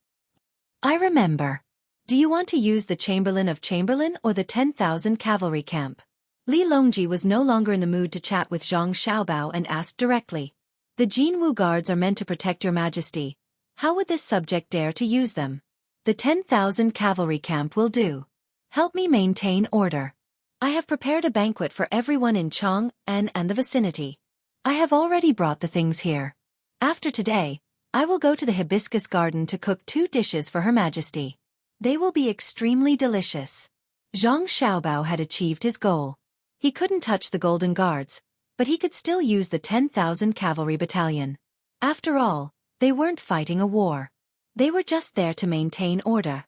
I remember. Do you want to use the Chamberlain of Chamberlain or the 10,000 cavalry camp? Li Longji was no longer in the mood to chat with Zhang Xiaobao and asked directly. The Jinwu guards are meant to protect Your Majesty. How would this subject dare to use them? The 10,000 cavalry camp will do. Help me maintain order. I have prepared a banquet for everyone in Chang'an and the vicinity. I have already brought the things here. After today, I will go to the hibiscus garden to cook 2 dishes for Her Majesty. They will be extremely delicious. Zhang Xiaobao had achieved his goal. He couldn't touch the Golden Guards, but he could still use the 10,000 cavalry battalion. After all, they weren't fighting a war. They were just there to maintain order.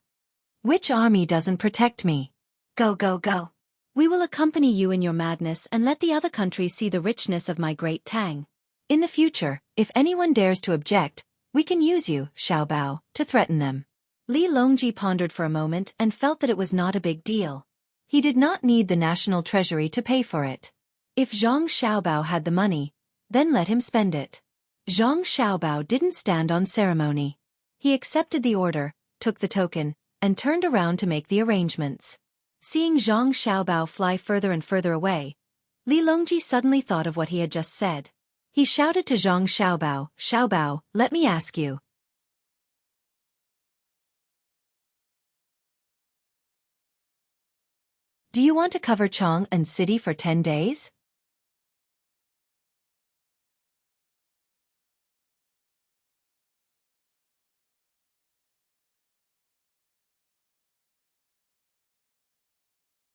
Which army doesn't protect me? Go, go, go. We will accompany you in your madness and let the other countries see the richness of my great Tang. In the future, if anyone dares to object, we can use you, Xiaobao, to threaten them. Li Longji pondered for a moment and felt that it was not a big deal. He did not need the national treasury to pay for it. If Zhang Xiaobao had the money, then let him spend it. Zhang Xiaobao didn't stand on ceremony. He accepted the order, took the token, and turned around to make the arrangements. Seeing Zhang Xiaobao fly further and further away, Li Longji suddenly thought of what he had just said. He shouted to Zhang Xiaobao, Xiaobao, let me ask you. Do you want to cover Chang and city for 10 days?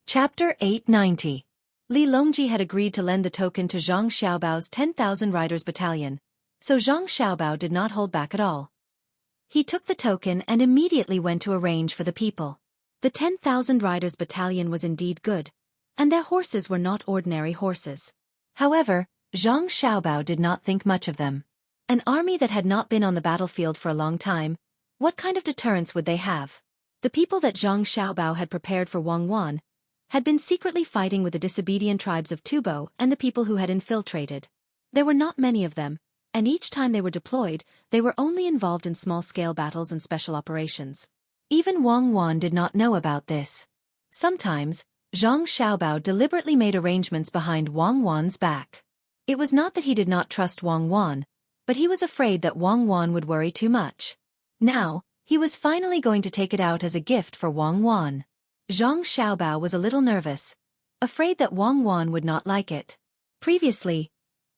Chapter 890. Li Longji had agreed to lend the token to Zhang Xiaobao's 10,000 riders battalion, so Zhang Xiaobao did not hold back at all. He took the token and immediately went to arrange for the people. The 10,000 riders battalion was indeed good, and their horses were not ordinary horses. However, Zhang Xiaobao did not think much of them. An army that had not been on the battlefield for a long time, what kind of deterrence would they have? The people that Zhang Xiaobao had prepared for Wangwan had been secretly fighting with the disobedient tribes of Tubo and the people who had infiltrated. There were not many of them, and each time they were deployed, they were only involved in small-scale battles and special operations. Even Wang Wan did not know about this. Sometimes, Zhang Xiaobao deliberately made arrangements behind Wang Wan's back. It was not that he did not trust Wang Wan, but he was afraid that Wang Wan would worry too much. Now, he was finally going to take it out as a gift for Wang Wan. Zhang Xiaobao was a little nervous, afraid that Wang Wan would not like it. Previously,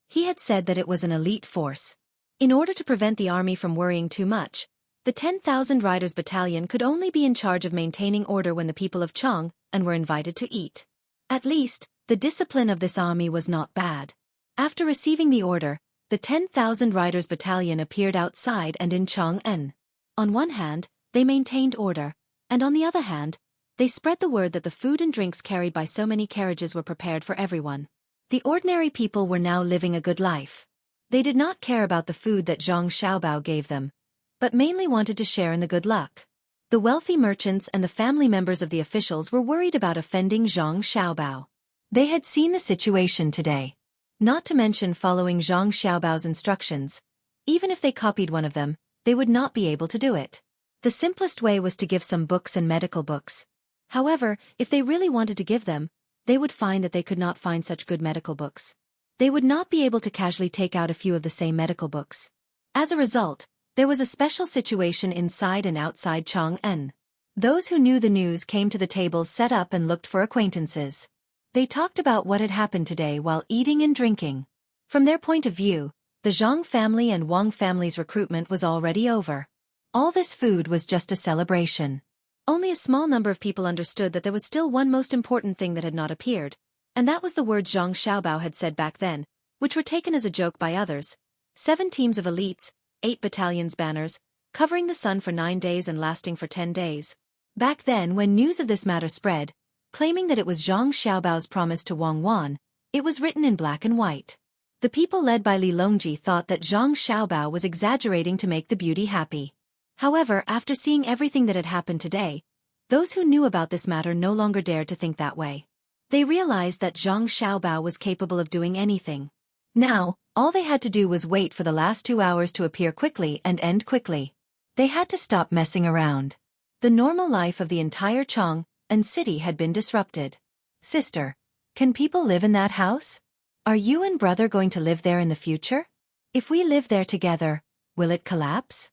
he had said that it was an elite force. In order to prevent the army from worrying too much, the 10,000 riders battalion could only be in charge of maintaining order when the people of Chang and were invited to eat. At least, the discipline of this army was not bad. After receiving the order, the 10,000 riders battalion appeared outside and in Chang'an. On one hand, they maintained order, and on the other hand, they spread the word that the food and drinks carried by so many carriages were prepared for everyone. The ordinary people were now living a good life. They did not care about the food that Zhang Xiaobao gave them, but mainly wanted to share in the good luck. The wealthy merchants and the family members of the officials were worried about offending Zhang Xiaobao. They had seen the situation today. Not to mention following Zhang Xiaobao's instructions. Even if they copied one of them, they would not be able to do it. The simplest way was to give some books and medical books. However, if they really wanted to give them, they would find that they could not find such good medical books. They would not be able to casually take out a few of the same medical books. As a result, there was a special situation inside and outside Chang'an. Those who knew the news came to the tables set up and looked for acquaintances. They talked about what had happened today while eating and drinking. From their point of view, the Zhang family and Wang family's recruitment was already over. All this food was just a celebration. Only a small number of people understood that there was still one most important thing that had not appeared, and that was the words Zhang Xiaobao had said back then, which were taken as a joke by others. 7 teams of elites, 8 battalions banners, covering the sun for 9 days and lasting for 10 days. Back then, when news of this matter spread, claiming that it was Zhang Xiaobao's promise to Wang Wan, it was written in black and white. The people led by Li Longji thought that Zhang Xiaobao was exaggerating to make the beauty happy. However, after seeing everything that had happened today, those who knew about this matter no longer dared to think that way. They realized that Zhang Xiaobao was capable of doing anything. Now, all they had to do was wait for the last 2 hours to appear quickly and end quickly. They had to stop messing around. The normal life of the entire Chang and city had been disrupted. Sister, can people live in that house? Are you and brother going to live there in the future? If we live there together, will it collapse?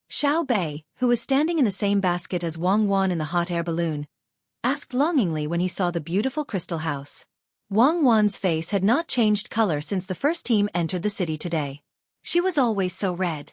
Xiao Bei, who was standing in the same basket as Wang Wan in the hot air balloon, asked longingly when he saw the beautiful crystal house. Wang Wan's face had not changed color since the first team entered the city today. She was always so red.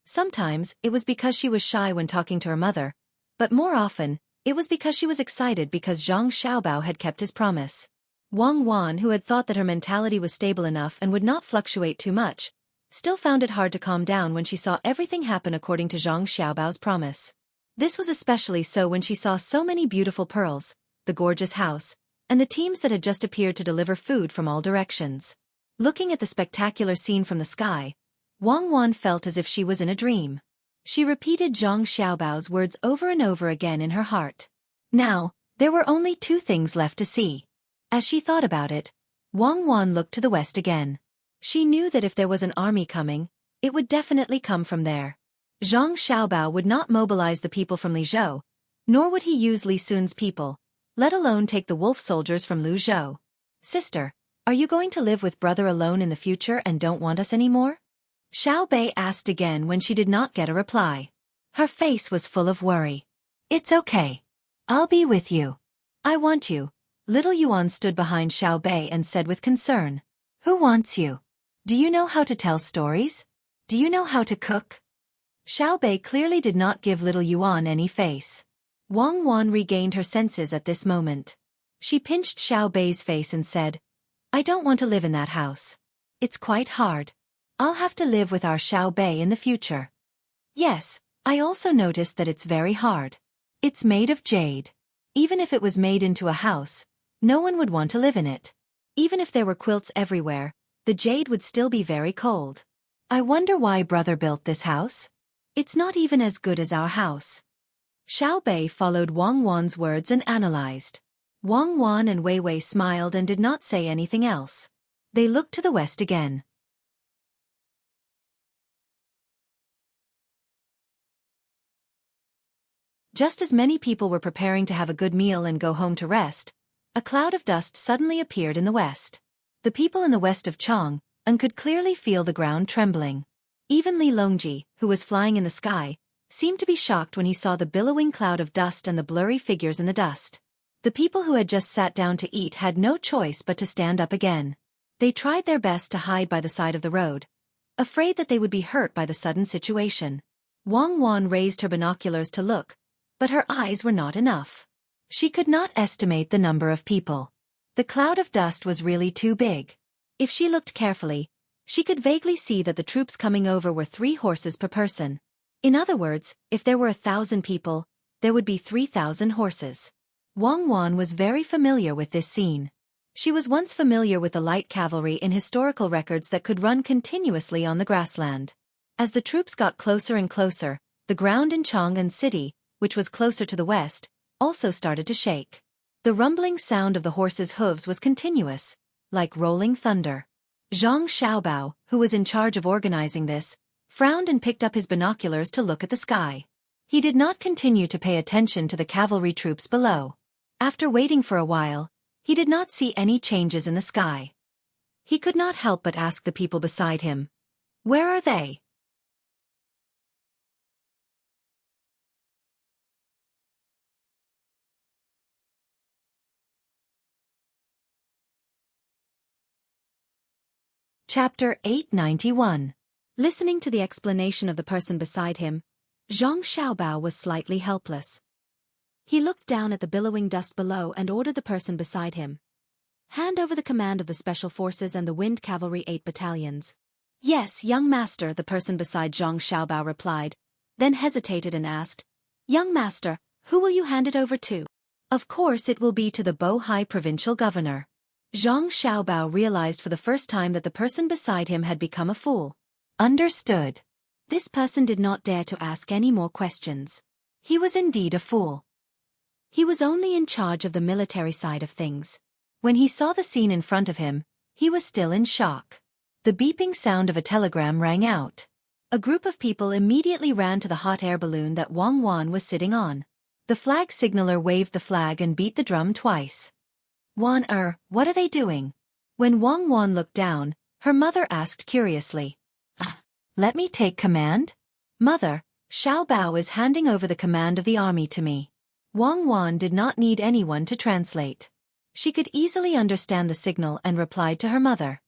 Sometimes, it was because she was shy when talking to her mother, but more often, it was because she was excited because Zhang Xiaobao had kept his promise. Wang Wan, who had thought that her mentality was stable enough and would not fluctuate too much, still found it hard to calm down when she saw everything happen according to Zhang Xiaobao's promise. This was especially so when she saw so many beautiful pearls, the gorgeous house, and the teams that had just appeared to deliver food from all directions. Looking at the spectacular scene from the sky, Wang Wan felt as if she was in a dream. She repeated Zhang Xiaobao's words over and over again in her heart. Now, there were only 2 things left to see. As she thought about it, Wang Wan looked to the west again. She knew that if there was an army coming, it would definitely come from there. Zhang Xiaobao would not mobilize the people from Lizhou, nor would he use Li Sun's people, let alone take the wolf soldiers from Luzhou. Sister, are you going to live with brother alone in the future and don't want us anymore? Xiao Bei asked again when she did not get a reply. Her face was full of worry. It's okay. I'll be with you. I want you. Little Yuan stood behind Xiao Bei and said with concern. Who wants you? Do you know how to tell stories? Do you know how to cook? Xiao Bei clearly did not give little Yuan any face. Wang Wan regained her senses at this moment. She pinched Xiao Bei's face and said, I don't want to live in that house. It's quite hard. I'll have to live with our Xiao Bei in the future. Yes, I also noticed that it's very hard. It's made of jade. Even if it was made into a house, no one would want to live in it. Even if there were quilts everywhere, the jade would still be very cold. I wonder why brother built this house? It's not even as good as our house. Xiao Bei followed Wang Wan's words and analyzed. Wang Wan and Wei Wei smiled and did not say anything else. They looked to the west again. Just as many people were preparing to have a good meal and go home to rest, a cloud of dust suddenly appeared in the west. The people in the west of Chang could clearly feel the ground trembling. Even Li Longji, who was flying in the sky, seemed to be shocked when he saw the billowing cloud of dust and the blurry figures in the dust. The people who had just sat down to eat had no choice but to stand up again. They tried their best to hide by the side of the road, afraid that they would be hurt by the sudden situation. Wang Wan raised her binoculars to look, but her eyes were not enough. She could not estimate the number of people. The cloud of dust was really too big. If she looked carefully, she could vaguely see that the troops coming over were 3 horses per person. In other words, if there were 1,000 people, there would be 3,000 horses. Wang Wan was very familiar with this scene. She was once familiar with the light cavalry in historical records that could run continuously on the grassland. As the troops got closer and closer, the ground in Chang'an City, which was closer to the west, also started to shake. The rumbling sound of the horses' hooves was continuous, like rolling thunder. Zhang Xiaobao, who was in charge of organizing this, frowned and picked up his binoculars to look at the sky. He did not continue to pay attention to the cavalry troops below. After waiting for a while, he did not see any changes in the sky. He could not help but ask the people beside him, "Where are they?" Chapter 891. Listening to the explanation of the person beside him, Zhang Xiaobao was slightly helpless. He looked down at the billowing dust below and ordered the person beside him, "Hand over the command of the Special Forces and the Wind Cavalry 8 battalions." "Yes, young master," the person beside Zhang Xiaobao replied, then hesitated and asked, "Young master, who will you hand it over to?" "Of course it will be to the Bohai provincial governor." Zhang Xiaobao realized for the first time that the person beside him had become a fool. Understood. This person did not dare to ask any more questions. He was indeed a fool. He was only in charge of the military side of things. When he saw the scene in front of him, he was still in shock. The beeping sound of a telegram rang out. A group of people immediately ran to the hot air balloon that Wang Wan was sitting on. The flag signaler waved the flag and beat the drum twice. "Wan, what are they doing?" When Wang Wan looked down, her mother asked curiously. "Let me take command?" "Mother, Xiao Bao is handing over the command of the army to me." Wang Wan did not need anyone to translate. She could easily understand the signal and replied to her mother.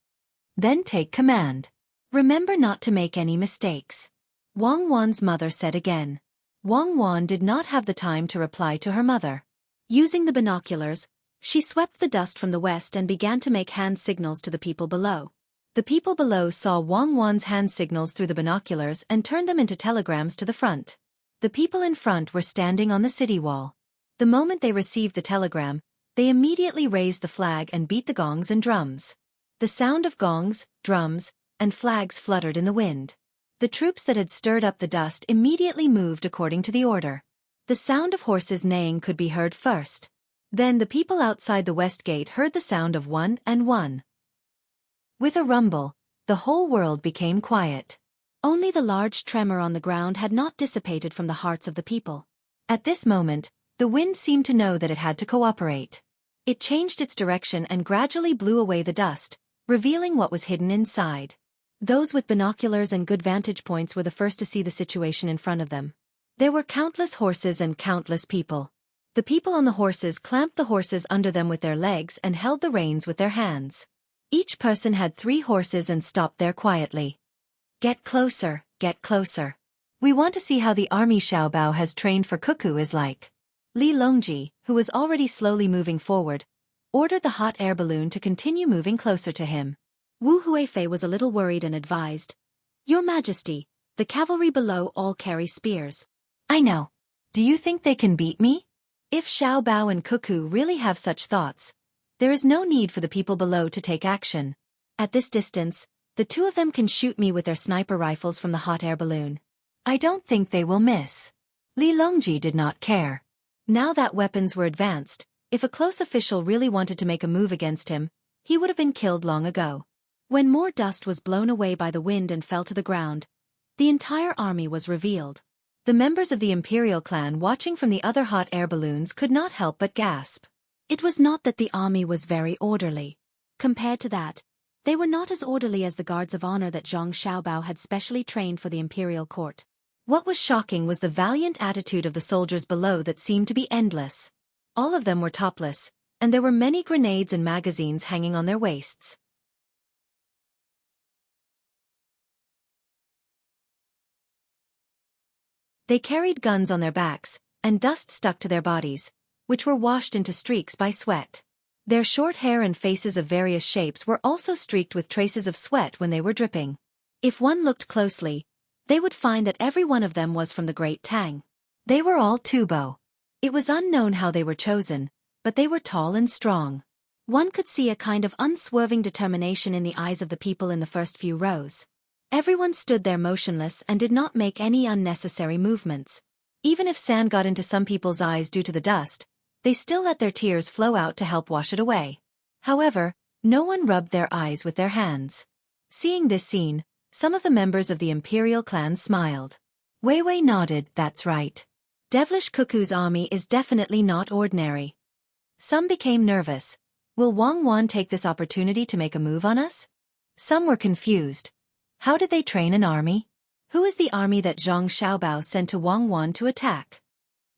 "Then take command. Remember not to make any mistakes," Wang Wan's mother said again. Wang Wan did not have the time to reply to her mother. Using the binoculars, she swept the dust from the west and began to make hand signals to the people below. The people below saw Wang Wan's hand signals through the binoculars and turned them into telegrams to the front. The people in front were standing on the city wall. The moment they received the telegram, they immediately raised the flag and beat the gongs and drums. The sound of gongs, drums, and flags fluttered in the wind. The troops that had stirred up the dust immediately moved according to the order. The sound of horses neighing could be heard first. Then the people outside the west gate heard the sound of 1 and 1. With a rumble, the whole world became quiet. Only the large tremor on the ground had not dissipated from the hearts of the people. At this moment, the wind seemed to know that it had to cooperate. It changed its direction and gradually blew away the dust, revealing what was hidden inside. Those with binoculars and good vantage points were the first to see the situation in front of them. There were countless horses and countless people. The people on the horses clamped the horses under them with their legs and held the reins with their hands. Each person had 3 horses and stopped there quietly. Get closer, get closer. We want to see how the army Xiaobao has trained for Xueqi is like. Li Longji, who was already slowly moving forward, ordered the hot air balloon to continue moving closer to him. Wu Huifei was a little worried and advised, "Your Majesty, the cavalry below all carry spears." "I know. Do you think they can beat me?" If Xiaobao and Xueqi really have such thoughts, there is no need for the people below to take action. At this distance, the 2 of them can shoot me with their sniper rifles from the hot air balloon. I don't think they will miss. Li Longji did not care. Now that weapons were advanced, if a close official really wanted to make a move against him, he would have been killed long ago. When more dust was blown away by the wind and fell to the ground, the entire army was revealed. The members of the imperial clan watching from the other hot air balloons could not help but gasp. It was not that the army was very orderly. Compared to that, they were not as orderly as the guards of honor that Zhang Xiaobao had specially trained for the imperial court. What was shocking was the valiant attitude of the soldiers below that seemed to be endless. All of them were topless, and there were many grenades and magazines hanging on their waists. They carried guns on their backs, and dust stuck to their bodies, which were washed into streaks by sweat. Their short hair and faces of various shapes were also streaked with traces of sweat when they were dripping. If one looked closely, they would find that every one of them was from the great Tang. They were all Tubo. It was unknown how they were chosen, but they were tall and strong. One could see a kind of unswerving determination in the eyes of the people in the first few rows. Everyone stood there motionless and did not make any unnecessary movements. Even if sand got into some people's eyes due to the dust, they still let their tears flow out to help wash it away. However, no one rubbed their eyes with their hands. Seeing this scene, some of the members of the imperial clan smiled. Wei Wei nodded, "That's right. Devilish Cuckoo's army is definitely not ordinary." Some became nervous. Will Wang Wan take this opportunity to make a move on us? Some were confused. How did they train an army? Who is the army that Zhang Xiaobao sent to Wang Wan to attack?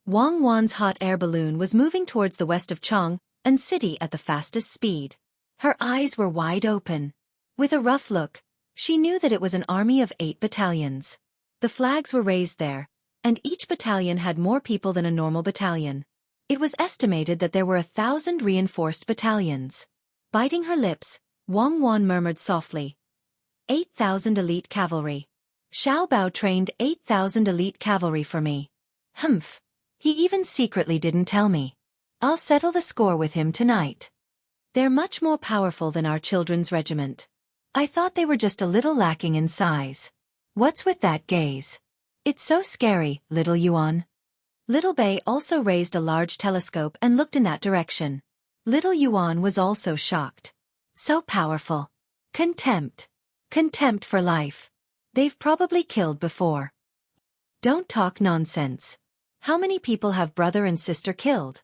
Wang Wan's hot air balloon was moving towards the west of Chang and city at the fastest speed. Her eyes were wide open. With a rough look, she knew that it was an army of 8 battalions. The flags were raised there, and each battalion had more people than a normal battalion. It was estimated that there were 1,000 reinforced battalions. Biting her lips, Wang Wan murmured softly, 8,000 elite cavalry. Xiaobao trained 8,000 elite cavalry for me. Humph. He even secretly didn't tell me. I'll settle the score with him tonight. They're much more powerful than our children's regiment. I thought they were just a little lacking in size. What's with that gaze? It's so scary, little Yuan. Little Bei also raised a large telescope and looked in that direction. Little Yuan was also shocked. So powerful. Contempt. Contempt for life. They've probably killed before. Don't talk nonsense. How many people have brother and sister killed?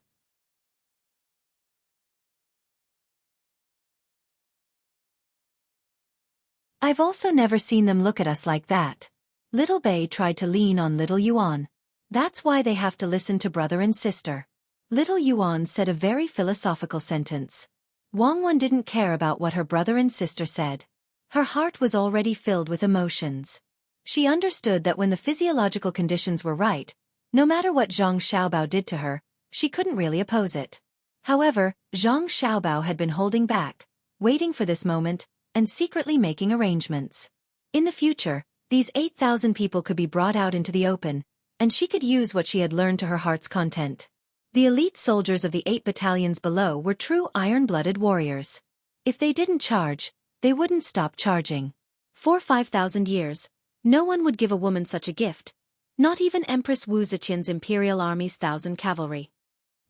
I've also never seen them look at us like that. Little Bei tried to lean on Little Yuan. That's why they have to listen to brother and sister. Little Yuan said a very philosophical sentence. Wang Wan didn't care about what her brother and sister said. Her heart was already filled with emotions. She understood that when the physiological conditions were right, no matter what Zhang Xiaobao did to her, she couldn't really oppose it. However, Zhang Xiaobao had been holding back, waiting for this moment, and secretly making arrangements. In the future, these 8,000 people could be brought out into the open, and she could use what she had learned to her heart's content. The elite soldiers of the 8 battalions below were true iron-blooded warriors. If they didn't charge, they wouldn't stop charging. For 5,000 years, no one would give a woman such a gift, not even Empress Wu Ziqian's imperial army's 1,000 cavalry.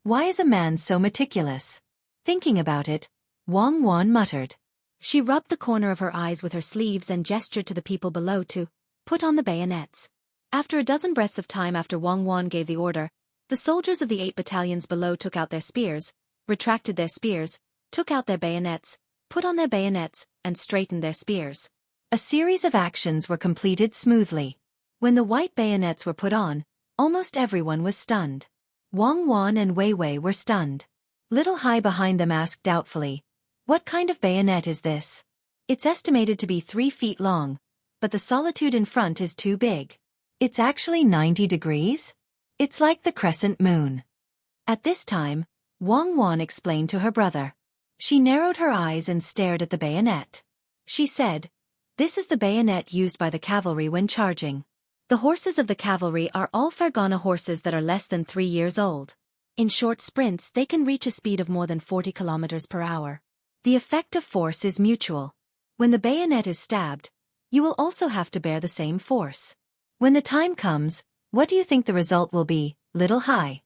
Why is a man so meticulous? Thinking about it, Wang Wan muttered. She rubbed the corner of her eyes with her sleeves and gestured to the people below to put on the bayonets. After a dozen breaths of time after Wang Wan gave the order, the soldiers of the 8 battalions below took out their spears, retracted their spears, took out their bayonets, put on their bayonets, and straightened their spears. A series of actions were completed smoothly. When the white bayonets were put on, almost everyone was stunned. Wang Wan and Wei Wei were stunned. Little Hai behind them asked doubtfully, "What kind of bayonet is this? It's estimated to be 3 feet long, but the solitude in front is too big. It's actually 90 degrees? It's like the crescent moon." At this time, Wang Wan explained to her brother. She narrowed her eyes and stared at the bayonet. She said, "This is the bayonet used by the cavalry when charging. The horses of the cavalry are all Fergana horses that are less than 3 years old. In short sprints they can reach a speed of more than 40 kilometers per hour. The effect of force is mutual. When the bayonet is stabbed, you will also have to bear the same force. When the time comes, what do you think the result will be, Little Hai?"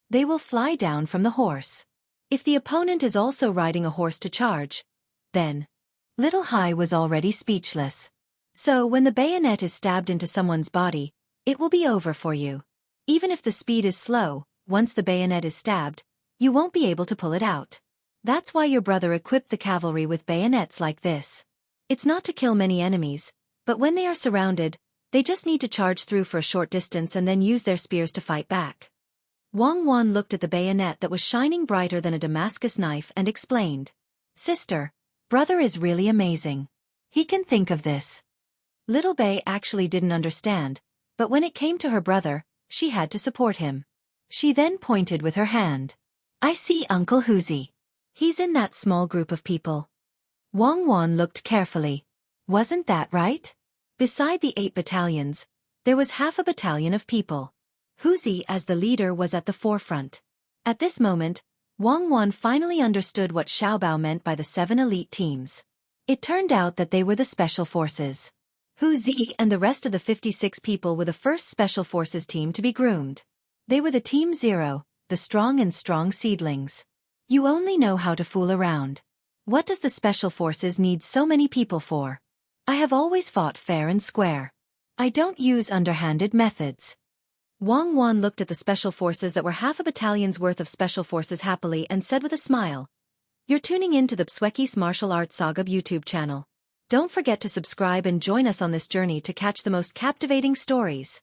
"They will fly down from the horse. If the opponent is also riding a horse to charge, then..." Little Hai was already speechless. "So when the bayonet is stabbed into someone's body, it will be over for you. Even if the speed is slow, once the bayonet is stabbed, you won't be able to pull it out. That's why your brother equipped the cavalry with bayonets like this. It's not to kill many enemies, but when they are surrounded, they just need to charge through for a short distance and then use their spears to fight back." Wang Wan looked at the bayonet that was shining brighter than a Damascus knife and explained, "Sister, brother is really amazing. He can think of this." Little Bei actually didn't understand, but when it came to her brother, she had to support him. She then pointed with her hand. "I see Uncle Huzi. He's in that small group of people." Wang Wan looked carefully. Wasn't that right? Beside the 8 battalions, there was half a battalion of people. Huzi as the leader was at the forefront. At this moment, Wang Wan finally understood what Xiaobao meant by the 7 elite teams. It turned out that they were the special forces. Huzi and the rest of the 56 people were the first special forces team to be groomed. They were the Team 0, the strong and strong seedlings. You only know how to fool around. What does the special forces need so many people for? I have always fought fair and square. I don't use underhanded methods." Wang Wan looked at the special forces that were half a battalion's worth of special forces happily and said with a smile, "You're tuning in to the Xueqi's Martial Arts Saga YouTube channel. Don't forget to subscribe and join us on this journey to catch the most captivating stories.